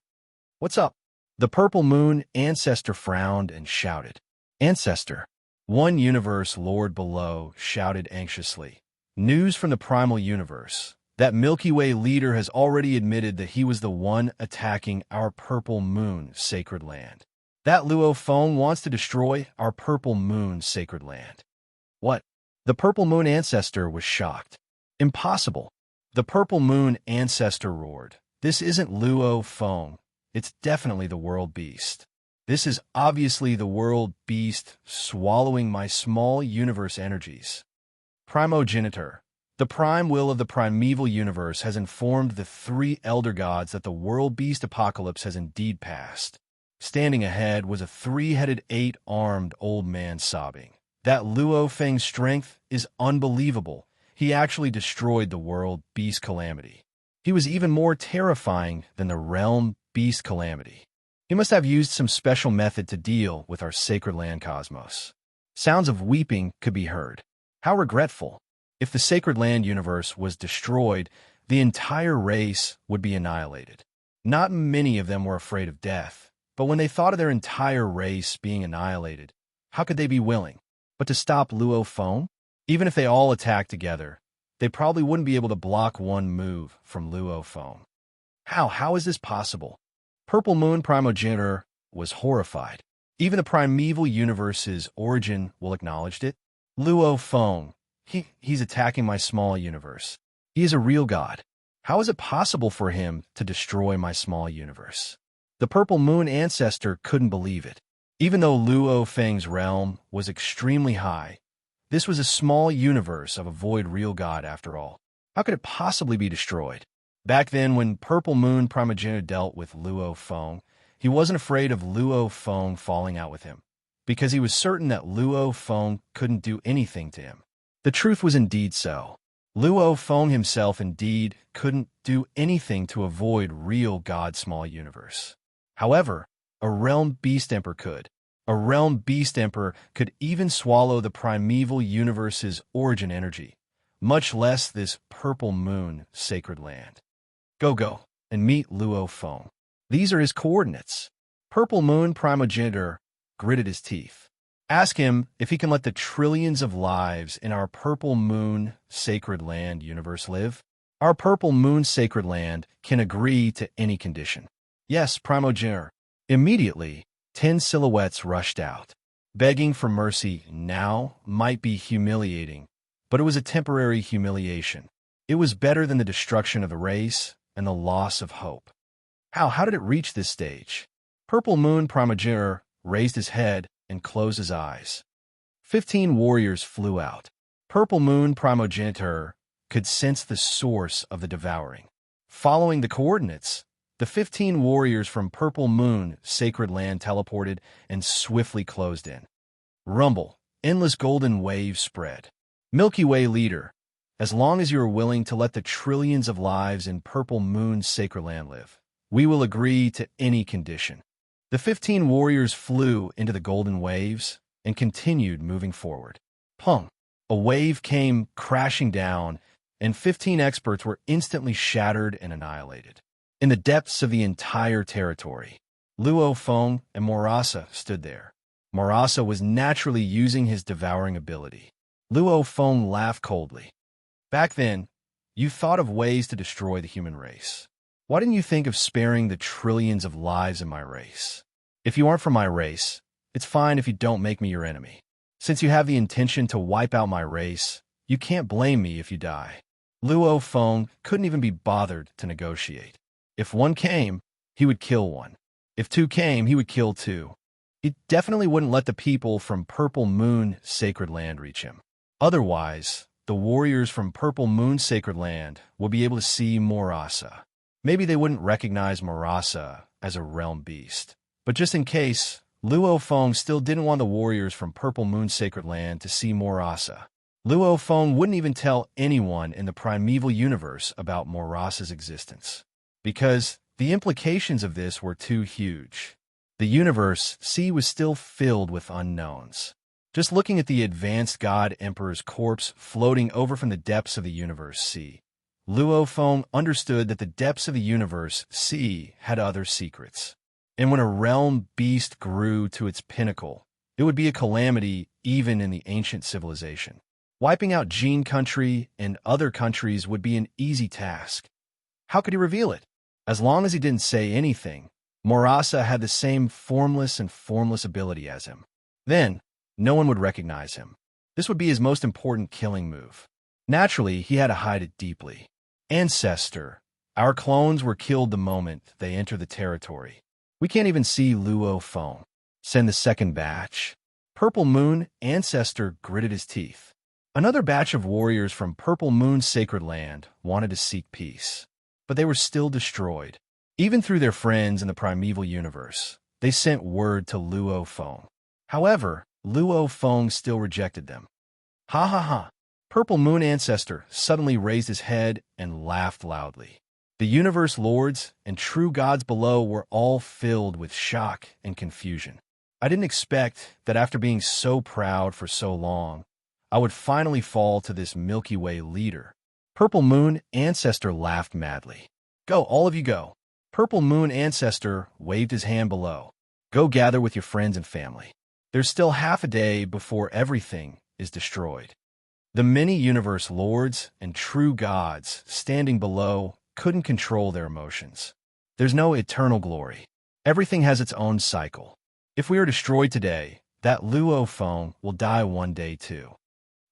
"What's up?" The Purple Moon ancestor frowned and shouted. "Ancestor." One universe lord below shouted anxiously. "News from the primal universe. That Milky Way leader has already admitted that he was the one attacking our Purple Moon sacred land. That Luo Feng wants to destroy our Purple Moon sacred land." "What?" The Purple Moon ancestor was shocked. "Impossible." The Purple Moon ancestor roared. "This isn't Luo Feng. It's definitely the world beast. This is obviously the world beast swallowing my small universe energies." Primogenitor. The prime will of the primeval universe has informed the three elder gods that the world beast apocalypse has indeed passed. Standing ahead was a three-headed, eight-armed old man sobbing. "That Luo Feng's strength is unbelievable. He actually destroyed the world beast calamity. He was even more terrifying than the realm beast calamity. He must have used some special method to deal with our sacred land cosmos." Sounds of weeping could be heard. How regretful. If the sacred land universe was destroyed, the entire race would be annihilated. Not many of them were afraid of death, but when they thought of their entire race being annihilated, how could they be willing? But to stop Luo Feng? Even if they all attacked together, they probably wouldn't be able to block one move from Luo Feng. How is this possible? Purple Moon Primogenitor was horrified. Even the primeval universe's origin will acknowledge it. Luo Feng, he's attacking my small universe. He is a real god. How is it possible for him to destroy my small universe? The Purple Moon ancestor couldn't believe it. Even though Luo Feng's realm was extremely high, this was a small universe of a void real god after all. How could it possibly be destroyed? Back then, when Purple Moon Primogenitor dealt with Luo Feng, he wasn't afraid of Luo Feng falling out with him, because he was certain that Luo Feng couldn't do anything to him. The truth was indeed so. Luo Feng himself indeed couldn't do anything to avoid real God small universe. However, a realm beast emperor could. A realm beast emperor could even swallow the primeval universe's origin energy, much less this Purple Moon sacred land. Go, and meet Luo Feng. These are his coordinates. Purple Moon Primogenitor gritted his teeth. Ask him if he can let the trillions of lives in our Purple Moon Sacred Land universe live. Our Purple Moon Sacred Land can agree to any condition. Yes, Primogenitor. Immediately, 10 silhouettes rushed out. Begging for mercy now might be humiliating, but it was a temporary humiliation. It was better than the destruction of the race and the loss of hope. How did it reach this stage? Purple Moon Primogenitor raised his head and closed his eyes. 15 warriors flew out. Purple Moon Primogenitor could sense the source of the devouring. Following the coordinates, the 15 warriors from Purple Moon Sacred Land teleported and swiftly closed in. Rumble, endless golden waves spread. Milky Way leader, as long as you are willing to let the trillions of lives in Purple Moon Sacred Land live, we will agree to any condition. The 15 warriors flew into the golden waves and continued moving forward. Pong! A wave came crashing down, and 15 experts were instantly shattered and annihilated. In the depths of the entire territory, Luo Feng and Morasa stood there. Morasa was naturally using his devouring ability. Luo Feng laughed coldly. Back then, you thought of ways to destroy the human race. Why didn't you think of sparing the trillions of lives in my race? If you aren't from my race, it's fine if you don't make me your enemy. Since you have the intention to wipe out my race, you can't blame me if you die. Luo Feng couldn't even be bothered to negotiate. If one came, he would kill one. If two came, he would kill two. He definitely wouldn't let the people from Purple Moon Sacred Land reach him. Otherwise, the warriors from Purple Moon Sacred Land would be able to see Morasa. Maybe they wouldn't recognize Morasa as a realm beast. But just in case, Luo Feng still didn't want the warriors from Purple Moon Sacred Land to see Morasa. Luo Feng wouldn't even tell anyone in the primeval universe about Morasa's existence, because the implications of this were too huge. The universe C was still filled with unknowns. Just looking at the advanced God Emperor's corpse floating over from the depths of the universe C, Luo Feng understood that the depths of the universe C had other secrets. And when a realm beast grew to its pinnacle, it would be a calamity even in the ancient civilization. Wiping out Jin country and other countries would be an easy task. How could he reveal it? As long as he didn't say anything, Morasa had the same formless and formless ability as him. Then, no one would recognize him. This would be his most important killing move. Naturally, he had to hide it deeply. Ancestor, our clones were killed the moment they entered the territory. We can't even see Luo Feng. Send the second batch. Purple Moon Ancestor gritted his teeth. Another batch of warriors from Purple Moon Sacred Land wanted to seek peace, but they were still destroyed. Even through their friends in the primeval universe, they sent word to Luo Feng. However, Luo Feng still rejected them. Ha ha ha! Purple Moon Ancestor suddenly raised his head and laughed loudly. The universe lords and true gods below were all filled with shock and confusion. I didn't expect that after being so proud for so long, I would finally fall to this Milky Way leader. Purple Moon Ancestor laughed madly. Go, all of you go. Purple Moon Ancestor waved his hand below. Go gather with your friends and family. There's still half a day before everything is destroyed. The many universe lords and true gods standing below couldn't control their emotions. There's no eternal glory. Everything has its own cycle. If we are destroyed today, that Luo Feng will die one day too.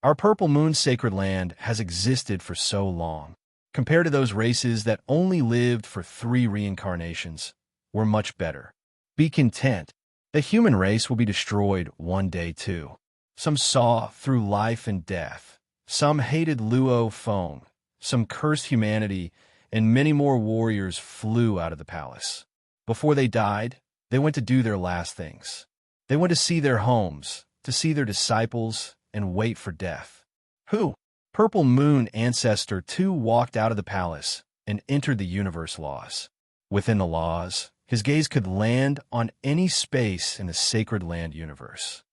Our Purple Moon Sacred Land has existed for so long. Compared to those races that only lived for 3 reincarnations, were much better. Be content. The human race will be destroyed one day too. Some saw through life and death. Some hated Luo Feng. Some cursed humanity, and many more warriors flew out of the palace. Before they died, they went to do their last things. They went to see their homes, to see their disciples, and wait for death. Who? Purple Moon Ancestor 2 walked out of the palace and entered the universe laws. Within the laws, his gaze could land on any space in the sacred land universe.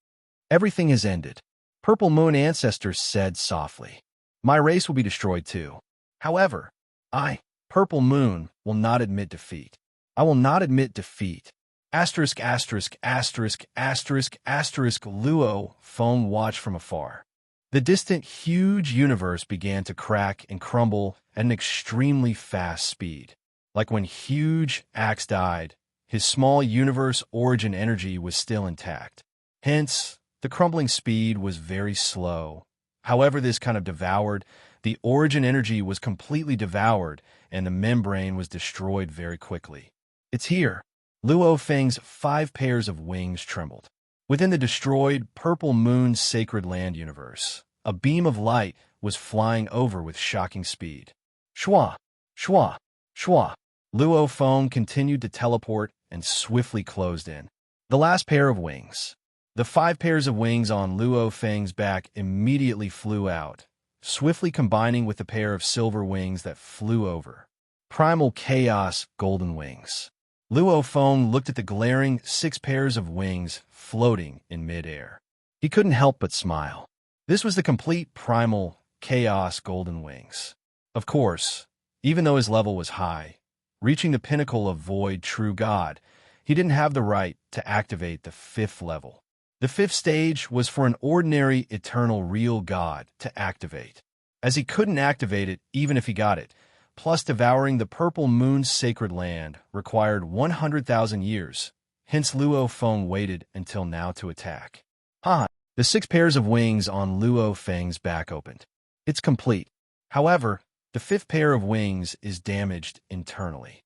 Everything has ended. Purple Moon Ancestor said softly. My race will be destroyed too. However, I, Purple Moon, will not admit defeat. I will not admit defeat. Asterisk, asterisk, asterisk, asterisk, asterisk, Luo Feng watched from afar. The distant, huge universe began to crack and crumble at an extremely fast speed. Like when huge Axe died, his small universe origin energy was still intact. Hence, the crumbling speed was very slow. However, this kind of devoured, the origin energy was completely devoured, and the membrane was destroyed very quickly. It's here. Luo Feng's 5 pairs of wings trembled. Within the destroyed Purple Moon's sacred land universe, a beam of light was flying over with shocking speed. Shwa! Shwa! Shwa! Luo Feng continued to teleport and swiftly closed in. The last pair of wings. The 5 pairs of wings on Luo Feng's back immediately flew out, swiftly combining with the pair of silver wings that flew over. Primal Chaos Golden Wings. Luo Feng looked at the glaring 6 pairs of wings floating in midair. He couldn't help but smile. This was the complete Primal Chaos Golden Wings. Of course, even though his level was high, reaching the pinnacle of Void True God, he didn't have the right to activate the 5th level. The 5th stage was for an ordinary Eternal Real God to activate, as he couldn't activate it even if he got it. Plus, devouring the Purple Moon's sacred land required 100,000 years. Hence, Luo Feng waited until now to attack. The 6 pairs of wings on Luo Feng's back opened. It's complete. However, the 5th pair of wings is damaged internally.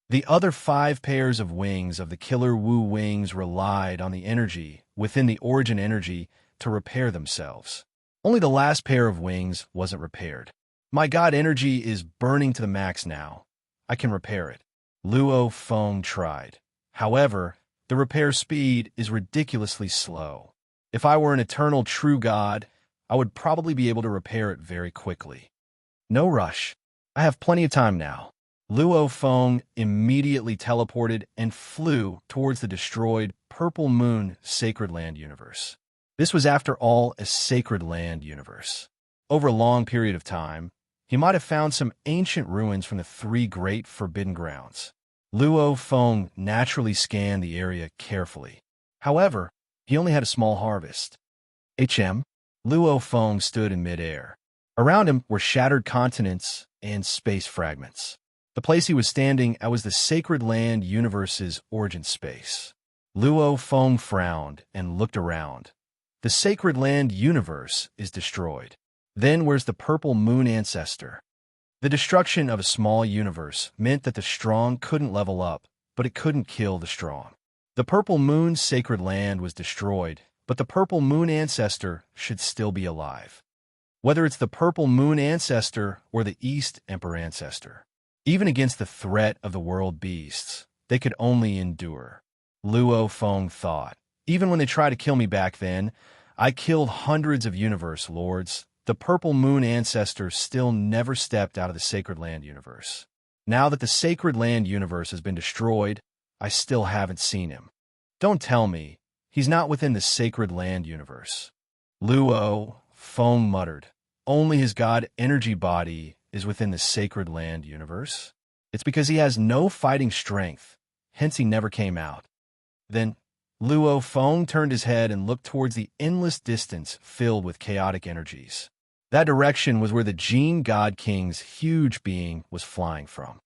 The other 5 pairs of wings of the Killer Wu wings relied on the energy within the origin energy to repair themselves. Only the last pair of wings wasn't repaired. My god energy is burning to the max now. I can repair it. Luo Feng tried. However, the repair speed is ridiculously slow. If I were an eternal true god, I would probably be able to repair it very quickly. No rush. I have plenty of time now. Luo Feng immediately teleported and flew towards the destroyed Purple Moon Sacred Land universe. This was, after all, a sacred land universe. Over a long period of time, he might have found some ancient ruins from the 3 great forbidden grounds. Luo Feng naturally scanned the area carefully. However, he only had a small harvest. Luo Feng stood in midair. Around him were shattered continents and space fragments. The place he was standing at was the sacred land universe's origin space. Luo Feng frowned and looked around. The sacred land universe is destroyed. Then where's the Purple Moon Ancestor? The destruction of a small universe meant that the strong couldn't level up, but it couldn't kill the strong. The Purple Moon's sacred land was destroyed, but the Purple Moon Ancestor should still be alive. Whether it's the Purple Moon Ancestor or the East Emperor Ancestor, even against the threat of the world beasts, they could only endure. Luo Feng thought. Even when they tried to kill me back then, I killed hundreds of universe lords. The Purple Moon Ancestor still never stepped out of the Sacred Land universe. Now that the Sacred Land universe has been destroyed, I still haven't seen him. Don't tell me he's not within the Sacred Land universe. Luo Feng muttered. Only his god energy body is within the Sacred Land universe. It's because he has no fighting strength, hence he never came out. Then Luo Feng turned his head and looked towards the endless distance filled with chaotic energies. That direction was where the Jin God King's huge being was flying from.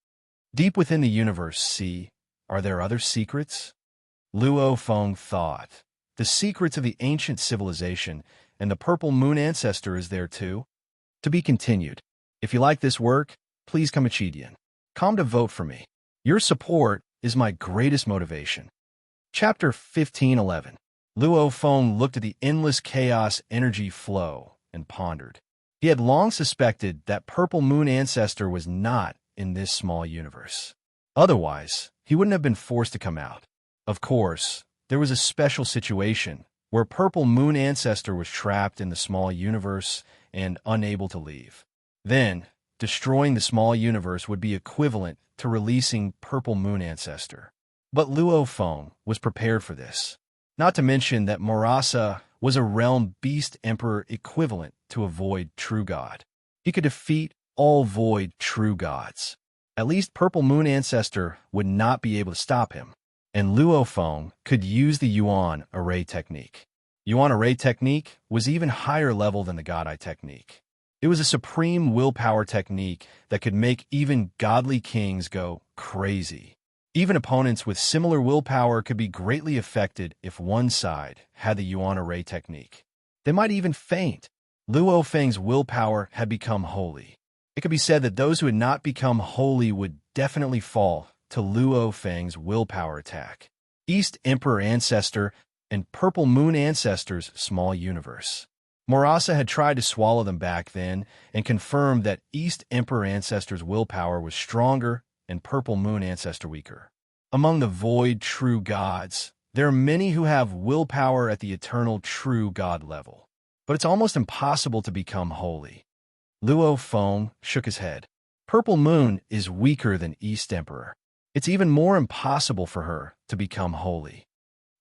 Deep within the universe, see, are there other secrets? Luo Feng thought. The secrets of the ancient civilization and the Purple Moon Ancestor is there too. To be continued. If you like this work, please come Chidian. Come to vote for me. Your support is my greatest motivation. Chapter 15:11. Luo Feng looked at the endless chaos energy flow and pondered. He had long suspected that Purple Moon Ancestor was not in this small universe. Otherwise, he wouldn't have been forced to come out. Of course, there was a special situation where Purple Moon Ancestor was trapped in the small universe and unable to leave. Then, destroying the small universe would be equivalent to releasing Purple Moon Ancestor. But Luo Feng was prepared for this. Not to mention that Morasa was a realm beast emperor equivalent to a void true god. He could defeat all void true gods. At least Purple Moon Ancestor would not be able to stop him. And Luo Feng could use the Yuan Array technique. Yuan Array technique was even higher level than the God Eye technique. It was a supreme willpower technique that could make even godly kings go crazy. Even opponents with similar willpower could be greatly affected if one side had the Yuan Array technique. They might even faint. Luo Feng's willpower had become holy. It could be said that those who had not become holy would definitely fall to Luo Feng's willpower attack. East Emperor Ancestor and Purple Moon Ancestor's small universe. Morasa had tried to swallow them back then and confirmed that East Emperor Ancestor's willpower was stronger and Purple Moon Ancestor weaker. Among the void true gods, there are many who have willpower at the eternal true god level. But it's almost impossible to become holy. Luo Feng shook his head. Purple Moon is weaker than East Emperor. It's even more impossible for her to become holy.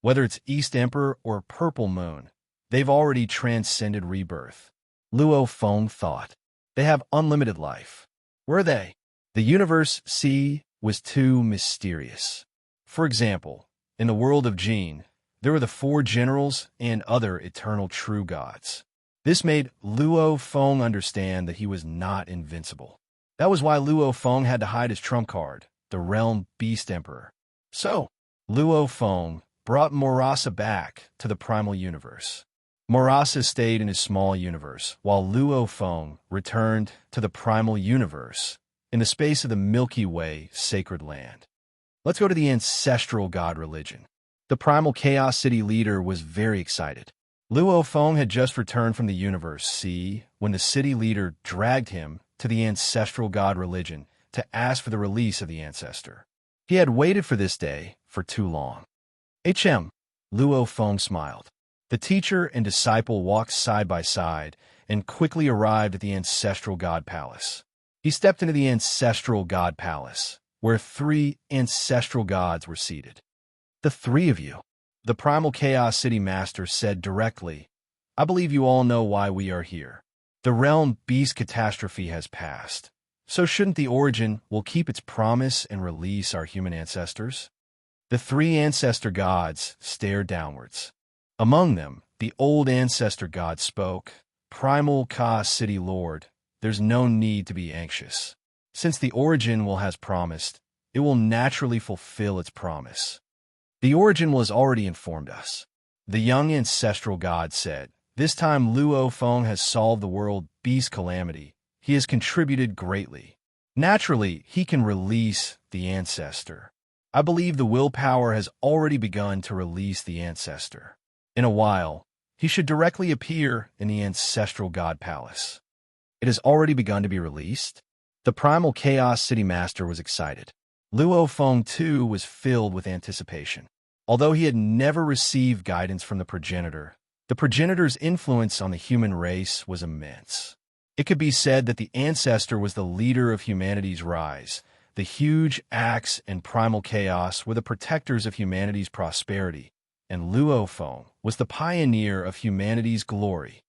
Whether it's East Emperor or Purple Moon, they've already transcended rebirth. Luo Feng thought. They have unlimited life. Were they? The universe C was too mysterious. For example, in the world of Jin, there were the four generals and other eternal true gods. This made Luo Feng understand that he was not invincible. That was why Luo Feng had to hide his trump card, the Realm Beast Emperor. So, Luo Feng brought Morasa back to the primal universe. Morasa stayed in his small universe, while Luo Feng returned to the primal universe in the space of the Milky Way sacred land. Let's go to the ancestral god religion. The primal Chaos City leader was very excited. Luo Feng had just returned from the universe C when the city leader dragged him to the ancestral god religion to ask for the release of the ancestor. He had waited for this day for too long. Luo Feng smiled. The teacher and disciple walked side by side and quickly arrived at the ancestral god palace. He stepped into the ancestral god palace, where 3 ancestral gods were seated. The 3 of you, the primal Chaos City Master said directly, I believe you all know why we are here. The realm beast catastrophe has passed. So shouldn't the origin will keep its promise and release our human ancestors? The 3 ancestor gods stared downwards. Among them, the old ancestor god spoke, Primal Chaos City Lord, there's no need to be anxious. Since the origin will has promised, it will naturally fulfill its promise. The origin will has already informed us. The young ancestral god said, this time Luo Feng has solved the world beast calamity. He has contributed greatly. Naturally, he can release the ancestor. I believe the willpower has already begun to release the ancestor. In a while, he should directly appear in the ancestral god palace. It has already begun to be released? The primal Chaos City Master was excited. Luo Feng, too, was filled with anticipation. Although he had never received guidance from the progenitor's influence on the human race was immense. It could be said that the ancestor was the leader of humanity's rise. The huge axe and primal chaos were the protectors of humanity's prosperity, and Luo Feng was the pioneer of humanity's glory.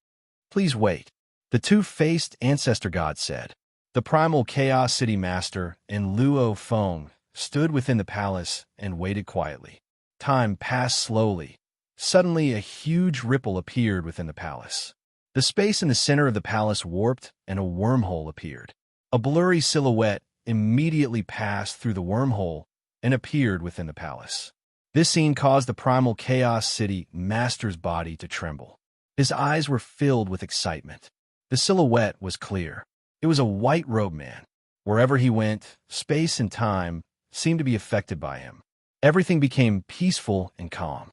Please wait, the two-faced ancestor god said. The primal Chaos City Master and Luo Feng stood within the palace and waited quietly. Time passed slowly. Suddenly, a huge ripple appeared within the palace. The space in the center of the palace warped, and a wormhole appeared. A blurry silhouette immediately passed through the wormhole and appeared within the palace. This scene caused the primal Chaos City Master's body to tremble. His eyes were filled with excitement. The silhouette was clear. It was a white-robed man. Wherever he went, space and time seemed to be affected by him. Everything became peaceful and calm.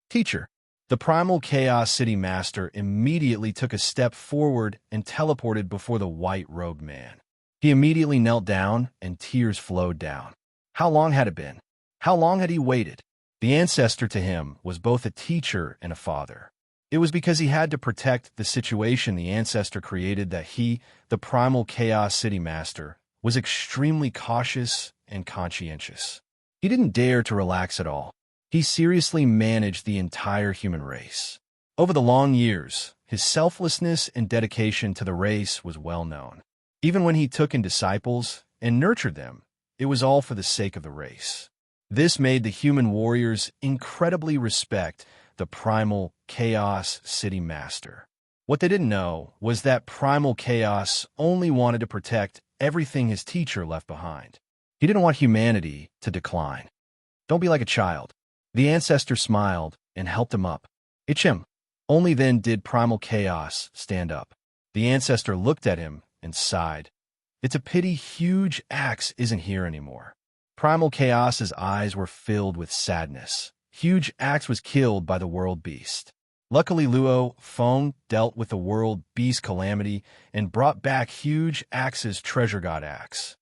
Teacher, the primal Chaos City Master immediately took a step forward and teleported before the white-robed man. He immediately knelt down, and tears flowed down. How long had it been? How long had he waited? The ancestor to him was both a teacher and a father. It was because he had to protect the situation the ancestor created that he, the primal Chaos City Master, was extremely cautious and conscientious. He didn't dare to relax at all. He seriously managed the entire human race. Over the long years, his selflessness and dedication to the race was well known. Even when he took in disciples and nurtured them, it was all for the sake of the race. This made the human warriors incredibly respect the primal Chaos City Master. What they didn't know was that primal Chaos only wanted to protect everything his teacher left behind. He didn't want humanity to decline. Don't be like a child. The ancestor smiled and helped him up. It's him. Only then did primal Chaos stand up. The ancestor looked at him and sighed. It's a pity huge axe isn't here anymore. Primal Chaos's eyes were filled with sadness. Huge axe was killed by the world beast. Luckily, Luo Feng dealt with the world beast calamity and brought back huge axe's treasure god axe.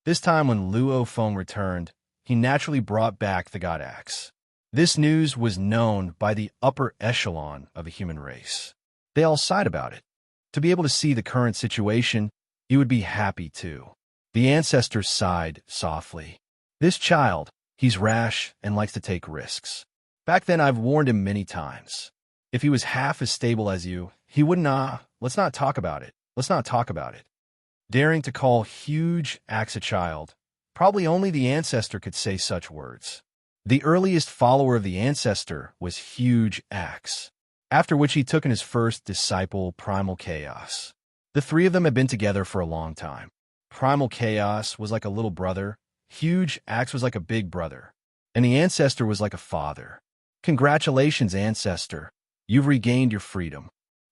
This time when Luo Feng returned, he naturally brought back the god axe. This news was known by the upper echelon of the human race. They all sighed about it. To be able to see the current situation, you would be happy too. The ancestor sighed softly. This child, he's rash and likes to take risks. Back then I've warned him many times. If he was half as stable as you, he would not. Let's not talk about it. Let's not talk about it. Daring to call huge axe a child, probably only the ancestor could say such words. The earliest follower of the ancestor was Huge Axe, after which he took in his first disciple, Primal Chaos. The three of them had been together for a long time. Primal Chaos was like a little brother, Huge Axe was like a big brother, and the ancestor was like a father. Congratulations, ancestor. You've regained your freedom.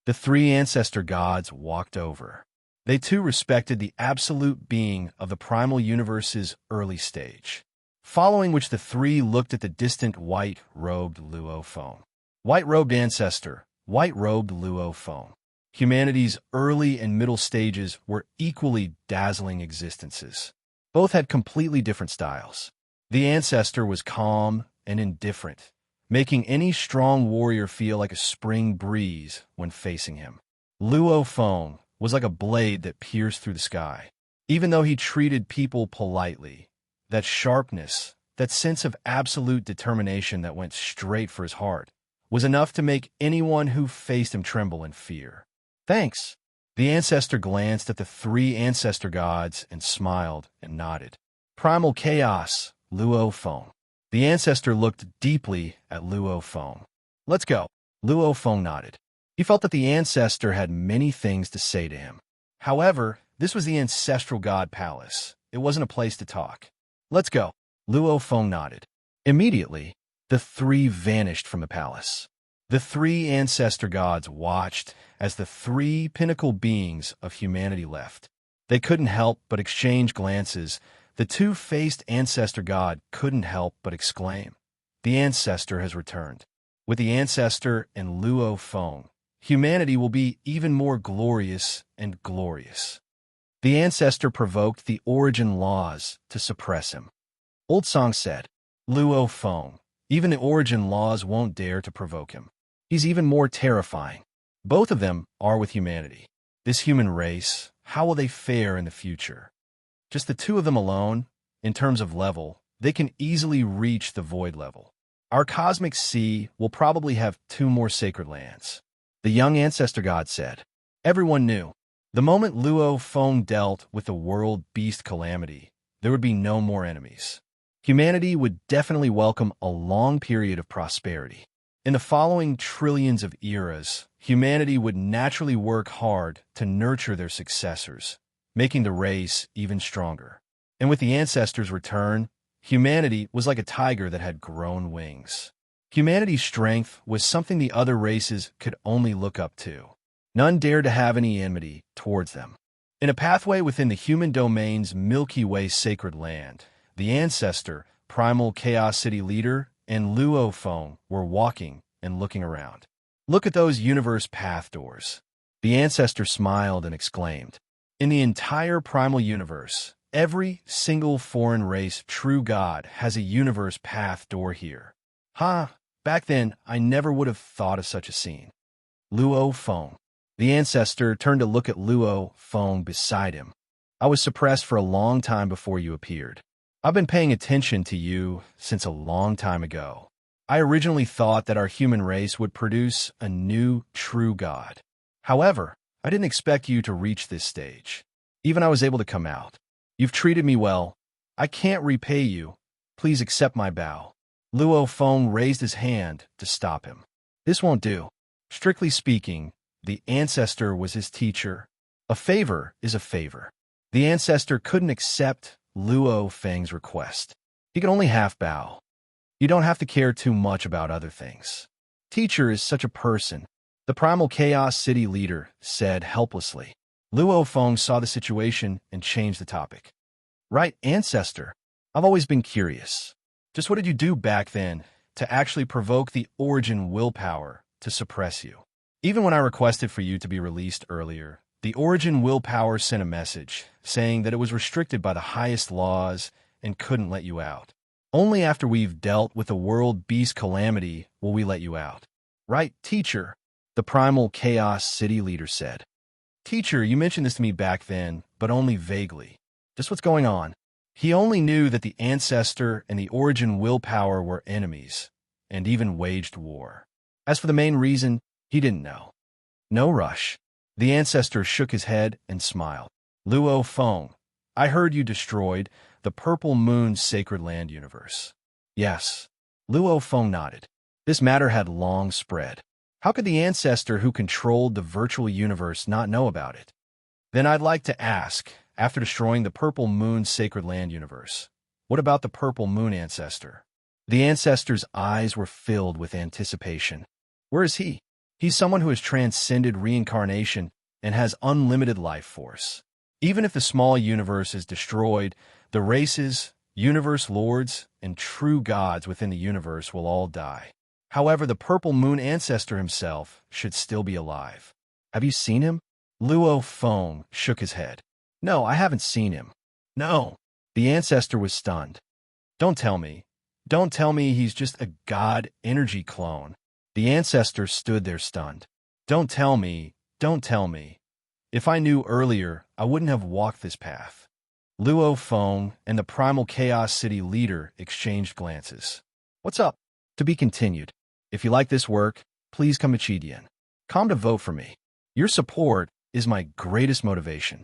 The three ancestor gods walked over. They too respected the absolute being of the primal universe's early stage. Following which the three looked at the distant white-robed Luo Feng. White-robed ancestor, white-robed Luo Feng. Humanity's early and middle stages were equally dazzling existences. Both had completely different styles. The ancestor was calm and indifferent, making any strong warrior feel like a spring breeze when facing him. Luo Feng was like a blade that pierced through the sky. Even though he treated people politely, that sharpness, that sense of absolute determination that went straight for his heart, was enough to make anyone who faced him tremble in fear. Thanks. The ancestor glanced at the three ancestor gods and smiled and nodded. Primal Chaos, Luo Feng. The ancestor looked deeply at Luo Feng. Let's go. Luo Feng nodded. He felt that the ancestor had many things to say to him. However, this was the ancestral god palace. It wasn't a place to talk. Let's go. Luo Feng nodded. Immediately, the three vanished from the palace. The three ancestor gods watched as the three pinnacle beings of humanity left. They couldn't help but exchange glances. The two-faced ancestor god couldn't help but exclaim, "The ancestor has returned." With the ancestor and Luo Feng, humanity will be even more glorious and glorious. The ancestor provoked the origin laws to suppress him. Old song said, Luo Feng, even the origin laws won't dare to provoke him. He's even more terrifying. Both of them are with humanity. This human race, how will they fare in the future? Just the two of them alone, in terms of level, they can easily reach the void level. Our cosmic sea will probably have 2 more sacred lands. The young ancestor god said. Everyone knew. The moment Luo Feng dealt with the world beast calamity, there would be no more enemies. Humanity would definitely welcome a long period of prosperity. In the following trillions of eras, humanity would naturally work hard to nurture their successors, making the race even stronger. And with the ancestors' return, humanity was like a tiger that had grown wings. Humanity's strength was something the other races could only look up to. None dared to have any enmity towards them. In a pathway within the human domain's Milky Way sacred land, the ancestor primal chaos city leader, and Luo Feng were walking and looking around. Look at those universe path doors. The ancestor smiled and exclaimed, in the entire primal universe, every single foreign race true god has a universe path door here. Back then, I never would have thought of such a scene. Luo Feng. The ancestor turned to look at Luo Feng beside him. I was suppressed for a long time before you appeared. I've been paying attention to you since a long time ago. I originally thought that our human race would produce a new true god. However, I didn't expect you to reach this stage. Even I was able to come out. You've treated me well. I can't repay you. Please accept my bow. Luo Feng raised his hand to stop him. This won't do. Strictly speaking, the ancestor was his teacher. A favor is a favor. The ancestor couldn't accept Luo Feng's request. He could only half bow. You don't have to care too much about other things. Teacher is such a person. The primal chaos city leader said helplessly. Luo Feng saw the situation and changed the topic. Right, ancestor. I've always been curious. Just what did you do back then to actually provoke the origin willpower to suppress you? Even when I requested for you to be released earlier, the origin willpower sent a message saying that it was restricted by the highest laws and couldn't let you out. Only after we've dealt with the world beast calamity will we let you out. Right, teacher? The primal chaos city leader said. Teacher, you mentioned this to me back then, but only vaguely. Just what's going on? He only knew that the ancestor and the origin willpower were enemies, and even waged war. As for the main reason, he didn't know. No rush. The ancestor shook his head and smiled. Luo Feng, I heard you destroyed the Purple Moon's sacred land universe. Yes. Luo Feng nodded. This matter had long spread. How could the ancestor who controlled the virtual universe not know about it? Then I'd like to ask, after destroying the Purple Moon's sacred land universe, what about the Purple Moon ancestor? The ancestor's eyes were filled with anticipation. Where is he? He's someone who has transcended reincarnation and has unlimited life force. Even if the small universe is destroyed, the races, universe lords, and true gods within the universe will all die. However, the Purple Moon ancestor himself should still be alive. Have you seen him? Luo Feng shook his head. No, I haven't seen him. No. The ancestor was stunned. Don't tell me. Don't tell me he's just a god energy clone. The ancestor stood there stunned. Don't tell me. Don't tell me. If I knew earlier, I wouldn't have walked this path. Luo Feng and the primal chaos city leader exchanged glances. What's up? To be continued. If you like this work, please come to Chidian. Come to vote for me. Your support is my greatest motivation.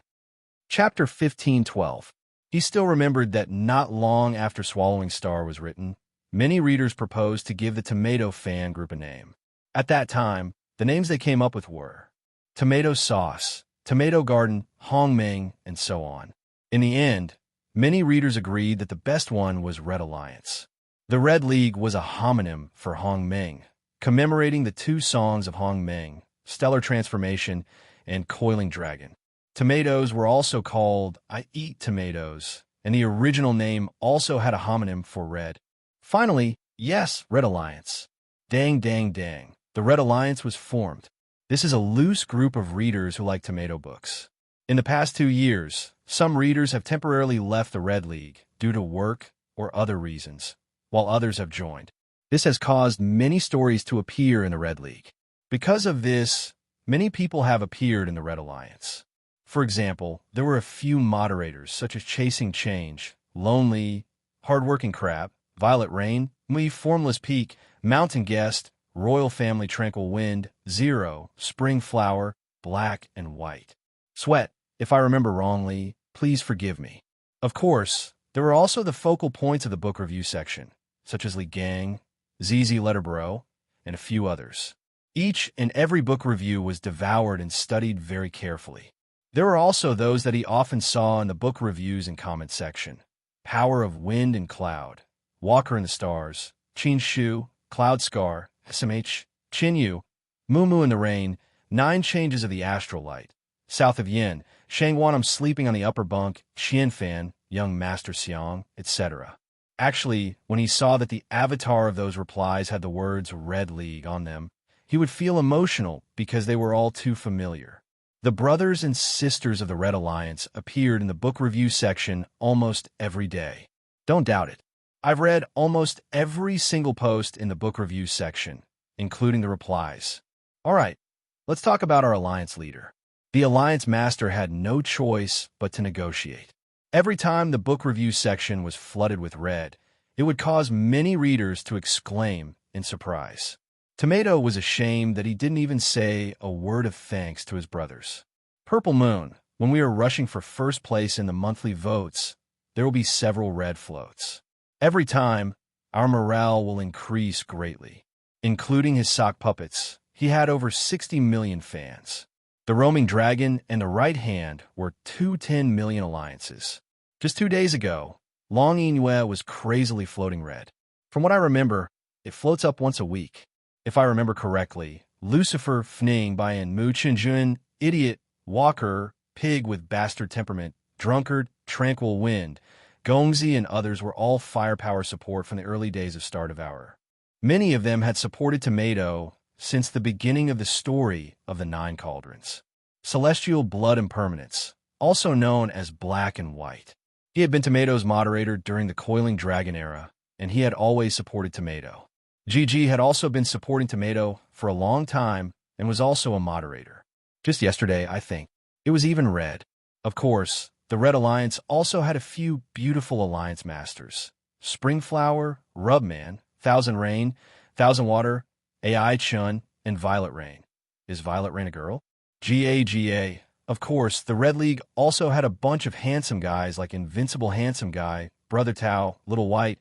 Chapter 15:12. He still remembered that not long after Swallowing Star was written, many readers proposed to give the Tomato fan group a name. At that time, the names they came up with were Tomato Sauce, Tomato Garden, Hong Ming, and so on. In the end, many readers agreed that the best one was Red Alliance. The Red League was a homonym for Hong Ming, commemorating the two songs of Hong Ming, Stellar Transformation and Coiling Dragon. Tomatoes were also called I Eat Tomatoes, and the original name also had a homonym for red. Finally, yes, Red Alliance. Dang, dang, dang. The Red Alliance was formed. This is a loose group of readers who like tomato books. In the past 2 years, some readers have temporarily left the Red League due to work or other reasons, while others have joined. This has caused many stories to appear in the Red League. Because of this, many people have appeared in the Red Alliance. For example, there were a few moderators such as Chasing Change, Lonely, Hardworking Crab, Violet Rain, Me, Formless Peak, Mountain Guest, Royal Family Tranquil Wind, Zero, Spring Flower, Black and White. Sweat, if I remember wrongly, please forgive me. Of course, there were also the focal points of the book review section, such as Li Gang, ZZ Letterborough, and a few others. Each and every book review was devoured and studied very carefully. There were also those that he often saw in the book reviews and comment section. Power of Wind and Cloud, Walker in the Stars, Qin Shu, Cloud Scar, SMH, Qin Yu, Moo Moo in the Rain, 9 Changes of the Astral Light, South of Yin, Shang Wanam Sleeping on the Upper Bunk, Xian Fan, Young Master Xiang, etc. Actually, when he saw that the avatar of those replies had the words Red League on them, he would feel emotional because they were all too familiar. The brothers and sisters of the Red Alliance appeared in the book review section almost every day. Don't doubt it. I've read almost every single post in the book review section, including the replies. All right, let's talk about our Alliance leader. The Alliance Master had no choice but to negotiate. Every time the book review section was flooded with red, it would cause many readers to exclaim in surprise. Tomato was ashamed that he didn't even say a word of thanks to his brothers. Purple Moon, when we are rushing for first place in the monthly votes, there will be several red floats. Every time, our morale will increase greatly. Including his sock puppets, he had over 60 million fans. The Roaming Dragon and the Right Hand were 210 million alliances. Just 2 days ago, Long Inue was crazily floating red. From what I remember, it floats up once a week. If I remember correctly, Lucifer Fning by An Mu Chenjun, Idiot, Walker, Pig with Bastard Temperament, Drunkard, Tranquil Wind, Gongzi and others were all firepower support from the early days of Star Devourer. Many of them had supported Tomato since the beginning of the story of the Nine Cauldrons. Celestial Blood Impermanence, also known as Black and White. He had been Tomato's moderator during the Coiling Dragon era, and he had always supported Tomato. GG had also been supporting Tomato for a long time and was also a moderator. Just yesterday, I think. It was even red. Of course, the Red Alliance also had a few beautiful Alliance Masters. Springflower, Rubman, Thousand Rain, Thousand Water, AI Chun, and Violet Rain. Is Violet Rain a girl? GAGA. Of course, the Red League also had a bunch of handsome guys like Invincible Handsome Guy, Brother Tao, Little White,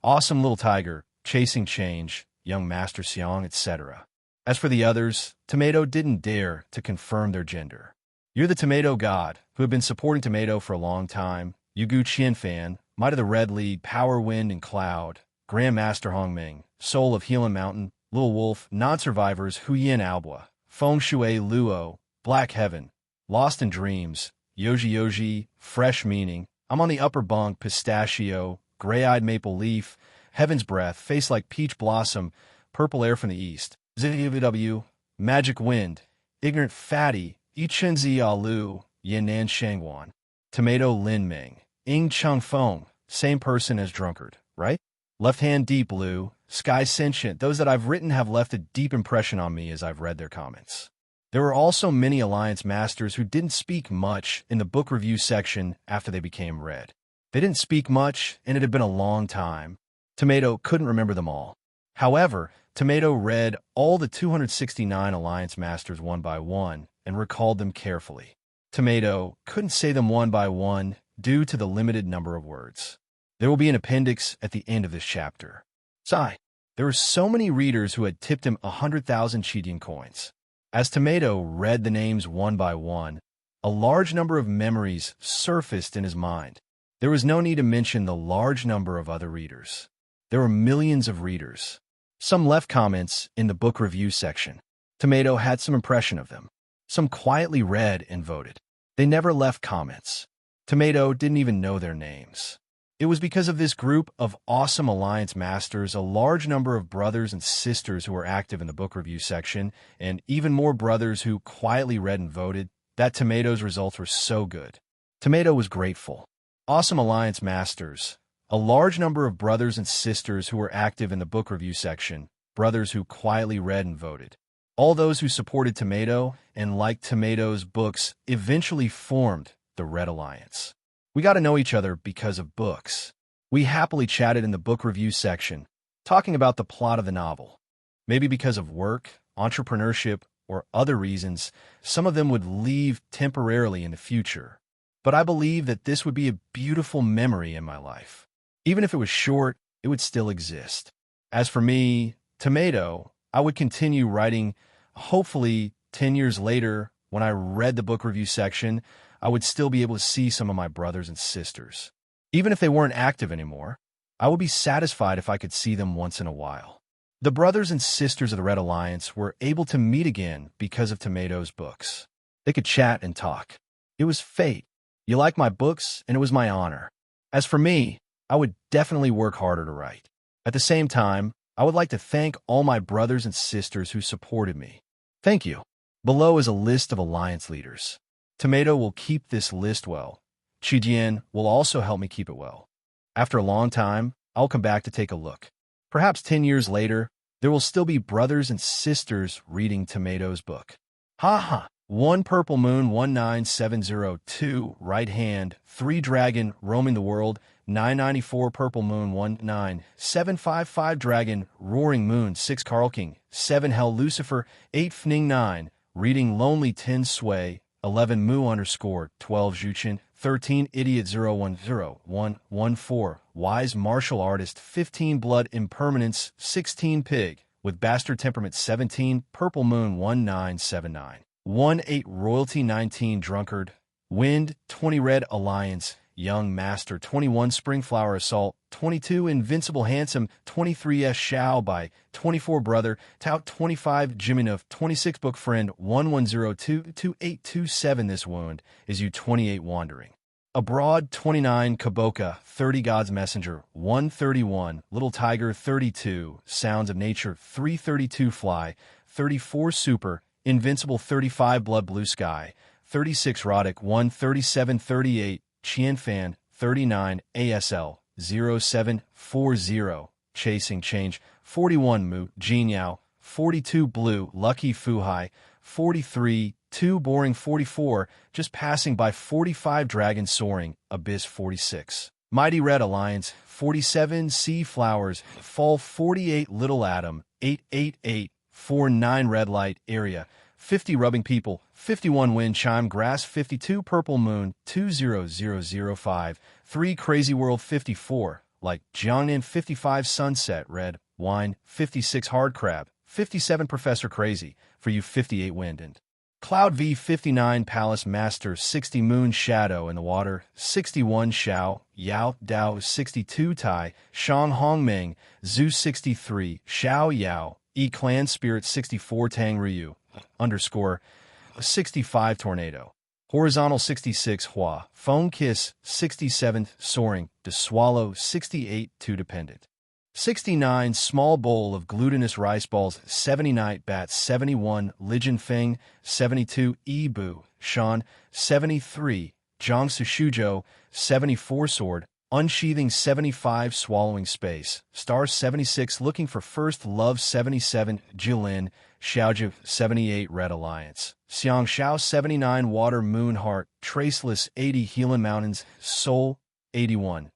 Awesome Little Tiger, Chasing Change, Young Master Xiong, etc. As for the others, Tomato didn't dare to confirm their gender. You're the Tomato God, who have been supporting Tomato for a long time, Yugu Qianfan, Might of the Red League, Power Wind and Cloud, Grandmaster Hongming, Soul of Healing Mountain, Little Wolf, Non-Survivors, Huyin Albua, Feng Shui Luo, Black Heaven, Lost in Dreams, Yoji Yoji, Fresh Meaning, I'm on the Upper Bunk, Pistachio, Gray-Eyed Maple Leaf, Heaven's Breath, Face Like Peach Blossom, Purple Air from the East, ZWW, Magic Wind, Ignorant Fatty, Yichenzi Alu, Yannan Shangwan, Tomato Lin Ming, Ing Chung Feng, same person as Drunkard, right? Left Hand Deep Blue, Sky Sentient, those that I've written have left a deep impression on me as I've read their comments. There were also many Alliance Masters who didn't speak much in the book review section after they became red. They didn't speak much, and it had been a long time. Tomato couldn't remember them all. However, Tomato read all the 269 Alliance Masters one by one and recalled them carefully. Tomato couldn't say them one by one due to the limited number of words. There will be an appendix at the end of this chapter. Sigh. There were so many readers who had tipped him 100,000 Chidian coins. As Tomato read the names one by one, a large number of memories surfaced in his mind. There was no need to mention the large number of other readers. There were millions of readers. Some left comments in the book review section. Tomato had some impression of them. Some quietly read and voted. They never left comments. Tomato didn't even know their names. It was because of this group of awesome Alliance Masters, a large number of brothers and sisters who were active in the book review section, and even more brothers who quietly read and voted, that Tomato's results were so good. Tomato was grateful. Awesome Alliance Masters, a large number of brothers and sisters who were active in the book review section, brothers who quietly read and voted. All those who supported Tomato and liked Tomato's books eventually formed the Red Alliance. We got to know each other because of books. We happily chatted in the book review section, talking about the plot of the novel. Maybe because of work, entrepreneurship, or other reasons, some of them would leave temporarily in the future. But I believe that this would be a beautiful memory in my life. Even if it was short, it would still exist. As for me, Tomato, I would continue writing. Hopefully, 10 years later, when I read the book review section, I would still be able to see some of my brothers and sisters. Even if they weren't active anymore, I would be satisfied if I could see them once in a while. The brothers and sisters of the Red Alliance were able to meet again because of Tomato's books. They could chat and talk. It was fate. You like my books, and it was my honor. As for me, I would definitely work harder to write. At the same time, I would like to thank all my brothers and sisters who supported me. Thank you. Below is a list of alliance leaders. Tomato will keep this list well. Chijian will also help me keep it well. After a long time, I'll come back to take a look. Perhaps 10 years later, there will still be brothers and sisters reading Tomato's book. Ha! 1 Purple Moon 19702, right hand, 3 Dragon, roaming the world, 994 Purple Moon 19755 Dragon, Roaring Moon 6 Carl King, 7 Hell Lucifer, 8 Fning 9, reading Lonely 10 Sway, 11 Mu _ 12 Juchin, 13 Idiot 010114, Wise Martial Artist 15 Blood Impermanence 16 Pig, with Bastard Temperament 17 Purple Moon 1979. 1-8 Royalty 19 Drunkard, Wind 20 Red Alliance, Young Master 21 Springflower Assault, 22 Invincible Handsome, 23 S Shao by 24 Brother, Tout 25 Jiminov, 26 Book Friend, 1102-2827 This Wound is you 28 Wandering. Abroad 29 Kaboka, 30 God's Messenger, 131 Little Tiger 32 Sounds of Nature, 332 Fly, 34 Super, Invincible 35 Blood Blue Sky, 36 Roddick 137 38 Qianfan 39 ASL 0740 Chasing Change 41 Mu Jinyao 42 Blue Lucky Fuhai 43 2 Boring 44 Just Passing by 45 Dragon Soaring Abyss 46 Mighty Red Alliance 47 Sea Flowers Fall 48 Little Atom 888 49 Red Light Area 50 Rubbing People 51 Wind Chime Grass 52 Purple Moon 20005 3 Crazy World 54 Like Jiangnan 55 Sunset Red Wine 56 Hard Crab 57 Professor Crazy for you 58 Wind and Cloud V 59 Palace Master 60 Moon Shadow in the Water 61 Xiao Yao Dao 62 Tai Shang Hongmeng Zhu 63 Xiao Yao E Clan Spirit 64 Tang Ryu _ 65 Tornado Horizontal 66 Hua Phone Kiss 67 Soaring to Swallow 68 Too Dependent 69 Small Bowl of Glutinous Rice Balls 79 Bat 71 Lijian Feng 72 Ibu Shan 73 Jiangsu Shujo 74 Sword Unsheathing 75 Swallowing Space Star 76 Looking for First Love 77 Jilin Xiaoju 78 Red Alliance Xiang Xiao 79 Water Moon Heart Traceless 80 Healing Mountains Soul 81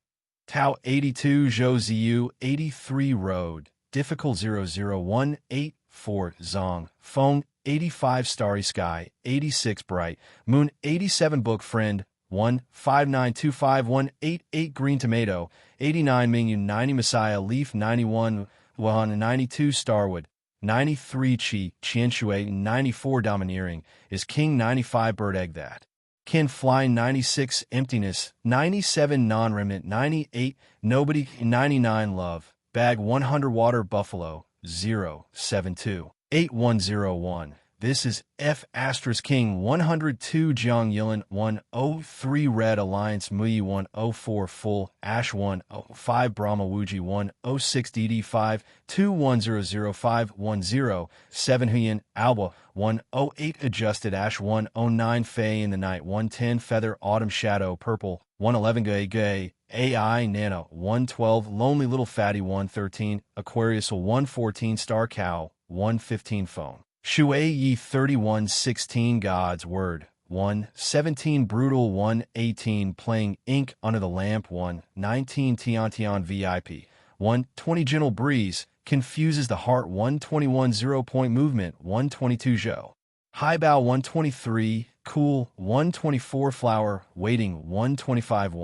Tao 82 Zhou Ziyu 83 Road Difficult 00184 Zong Feng 85 Starry Sky 86 Bright Moon 87 Book Friend 15925 Green Tomato 89 Mingyu 90 Messiah Leaf 91 Wuhan 92 Starwood 93 Chi Qianshui 94 Domineering is King 95 Bird Egg That Kin Fly 96 Emptiness 97 Non-Remnant 98 Nobody 99 Love Bag 100 Water Buffalo 072 8101 This is F * King 102 Jiang Yilin 103 Red Alliance Muyi 104 Full Ash 105 Brahma Wuji 106 DD5 21000510 7 Huyan Alba 108 Adjusted Ash 109 Fei in the Night 110 Feather Autumn Shadow Purple 111 Gay AI Nana 112 Lonely Little Fatty 113 Aquarius 114 Star Cow 115 Phone Shui Yi 3116 God's Word 117 Brutal 118 Playing Ink Under the Lamp 119 Tiantian VIP 120 Gentle Breeze Confuses the Heart 121 0 Point Movement 122 Zhou High Bow 123 Cool 124 Flower Waiting 125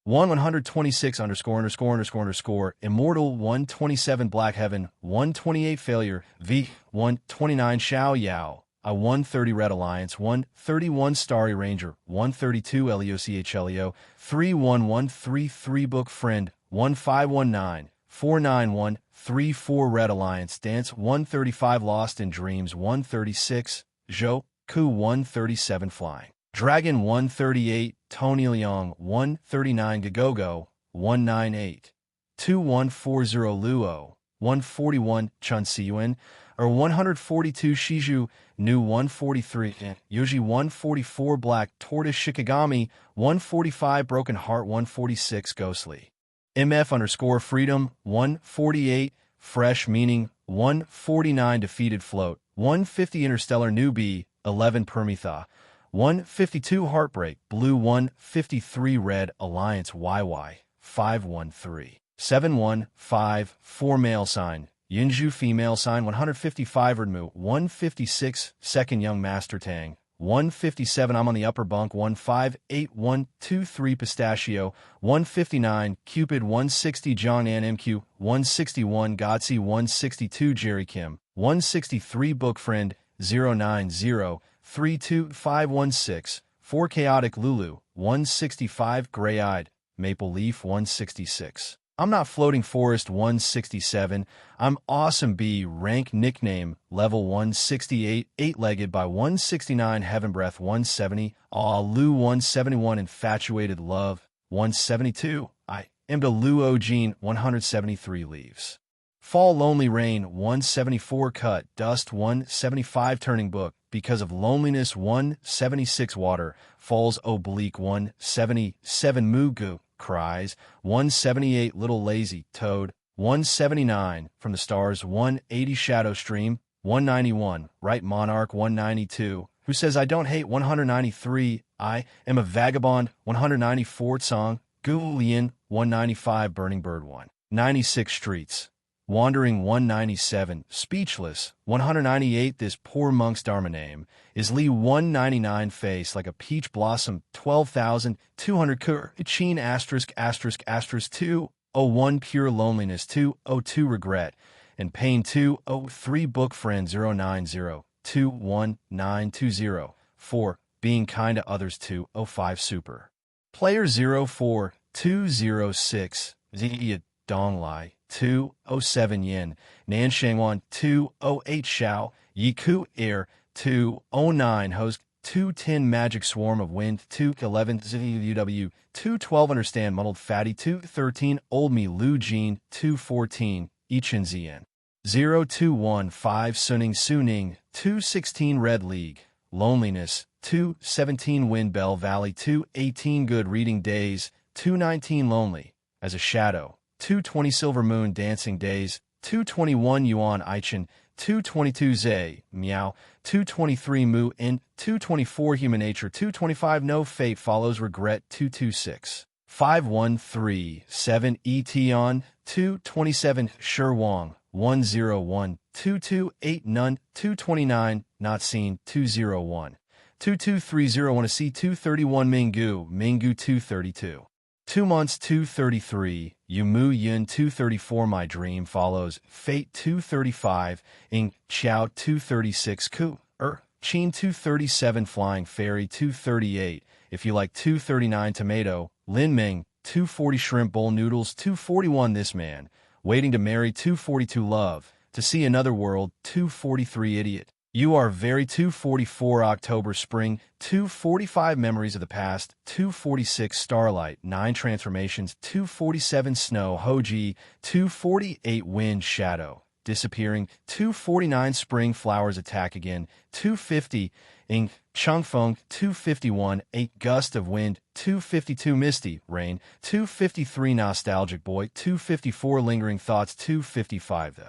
126 _ Immortal 127 Black Heaven 128 Failure V 129 Xiao Yao I 130 Red Alliance 131 Starry Ranger 132 LEOCHLEO 31133 Book Friend 1519 491 34 Red Alliance Dance 135 Lost in Dreams 136 Zhou Ku 137 Flying Dragon 138, Tony Leong 139 Gagogo 198, 2140 Luo, 141 Chun Siyuan, or 142 Shiju, Nu 143, Yuji 144 Black Tortoise Shikigami, 145 Broken Heart 146 Ghostly. MF_Freedom 148, Fresh Meaning 149 Defeated Float, 150 Interstellar Newbie, 11 Permitha, 152 Heartbreak, Blue 153 Red Alliance YY, 513. 715, 4 Male Sign, Yinju Female Sign 155 Erdmu, 156 Second Young Master Tang, 157 I'm on the Upper Bunk, 158 Pistachio, 159 Cupid, 160 John An MQ, 161 Gotzi, 162 Jerry Kim, 163 Book Friend, 090 32516, 4 Chaotic Lulu, 165 Gray Eyed, Maple Leaf 166. I'm not Floating Forest 167. I'm Awesome B, rank nickname, level 168, 8-legged by 169, Heaven Breath 170, Aw Lu 171, Infatuated Love 172. I am the Luo Gene 173 Leaves. Fall Lonely Rain 174, Cut Dust 175, Turning Book Because of Loneliness 176, Water Falls Oblique 177, Mugu Cries 178, Little Lazy Toad 179, From the Stars 180, Shadow Stream 191, Right Monarch 192, Who Says I Don't Hate 193, I Am a Vagabond 194, Song Gulian 195, Burning Bird 196, Streets Wandering 197, Speechless 198, This Poor Monk's Dharma Name is Lee 199, Face Like a Peach Blossom 12,200, Kur Chin ***** 201, Pure Loneliness 202, Regret and Pain 203, Book Friend 090 21920 4, Being Kind to Others 205, Super Player 04206, Ziya Donglai 207, Yin Nan Shangwan 208, Xiao Yiku Air 209, Host 210, Magic Swarm of Wind 211, ZUW 212, Understand Muddled Fatty 213, Old Me Lu Jean 214, Ichin Zien 0215, Suning 216, Red League Loneliness 217, Wind Bell Valley 218, Good Reading Days 219, Lonely as a Shadow 220, Silver Moon Dancing Days 221, Yuan Ichin 222, Zay Meow 223, Mu In 224, Human Nature 225, No Fate Follows Regret 226, 5137, Etion 227, Shi Wang 101, 228, None 229, Not Seen 201, 2230, Want to See 231, Minggu 232, 2 months 233, Yumu Yun 234, My Dream Follows, Fate 235, Ing Xiao 236, Ku Chin 237, Flying Fairy 238, If You Like 239, Tomato, Lin Ming 240, Shrimp Bowl Noodles 241, This Man, Waiting to Marry 242, Love, To See Another World 243, Idiot, You Are Very 244, October Spring 245, Memories of the Past 246, Starlight 9, Transformations 247, Snow Hoji 248, Wind Shadow Disappearing 249, Spring Flowers Attack Again 250, Ing Changfeng 251, 8, Gust of Wind 252, Misty Rain 253, Nostalgic Boy 254, Lingering Thoughts 255, The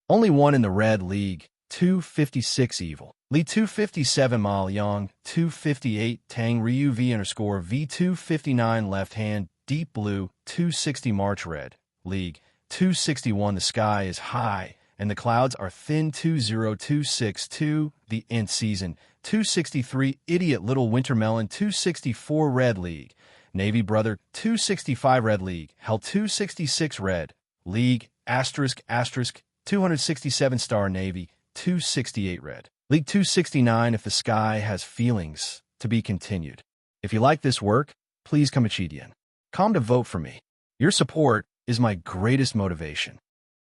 Only One in the Red League 256, Evil Li 257, Mal Yang 258, Tang Ryu V_ V259, Left Hand Deep Blue 260, March Red League 261, The Sky is High and the Clouds Are Thin 20262, The End Season 263, Idiot Little Winter Melon 264, Red League Navy Brother 265, Red League Hell 266, Red League *** 267, Star Navy 268, Red League 269, If the Sky Has Feelings, to be continued. If you like this work, please come Chidian. Come to vote for me. Your support is my greatest motivation.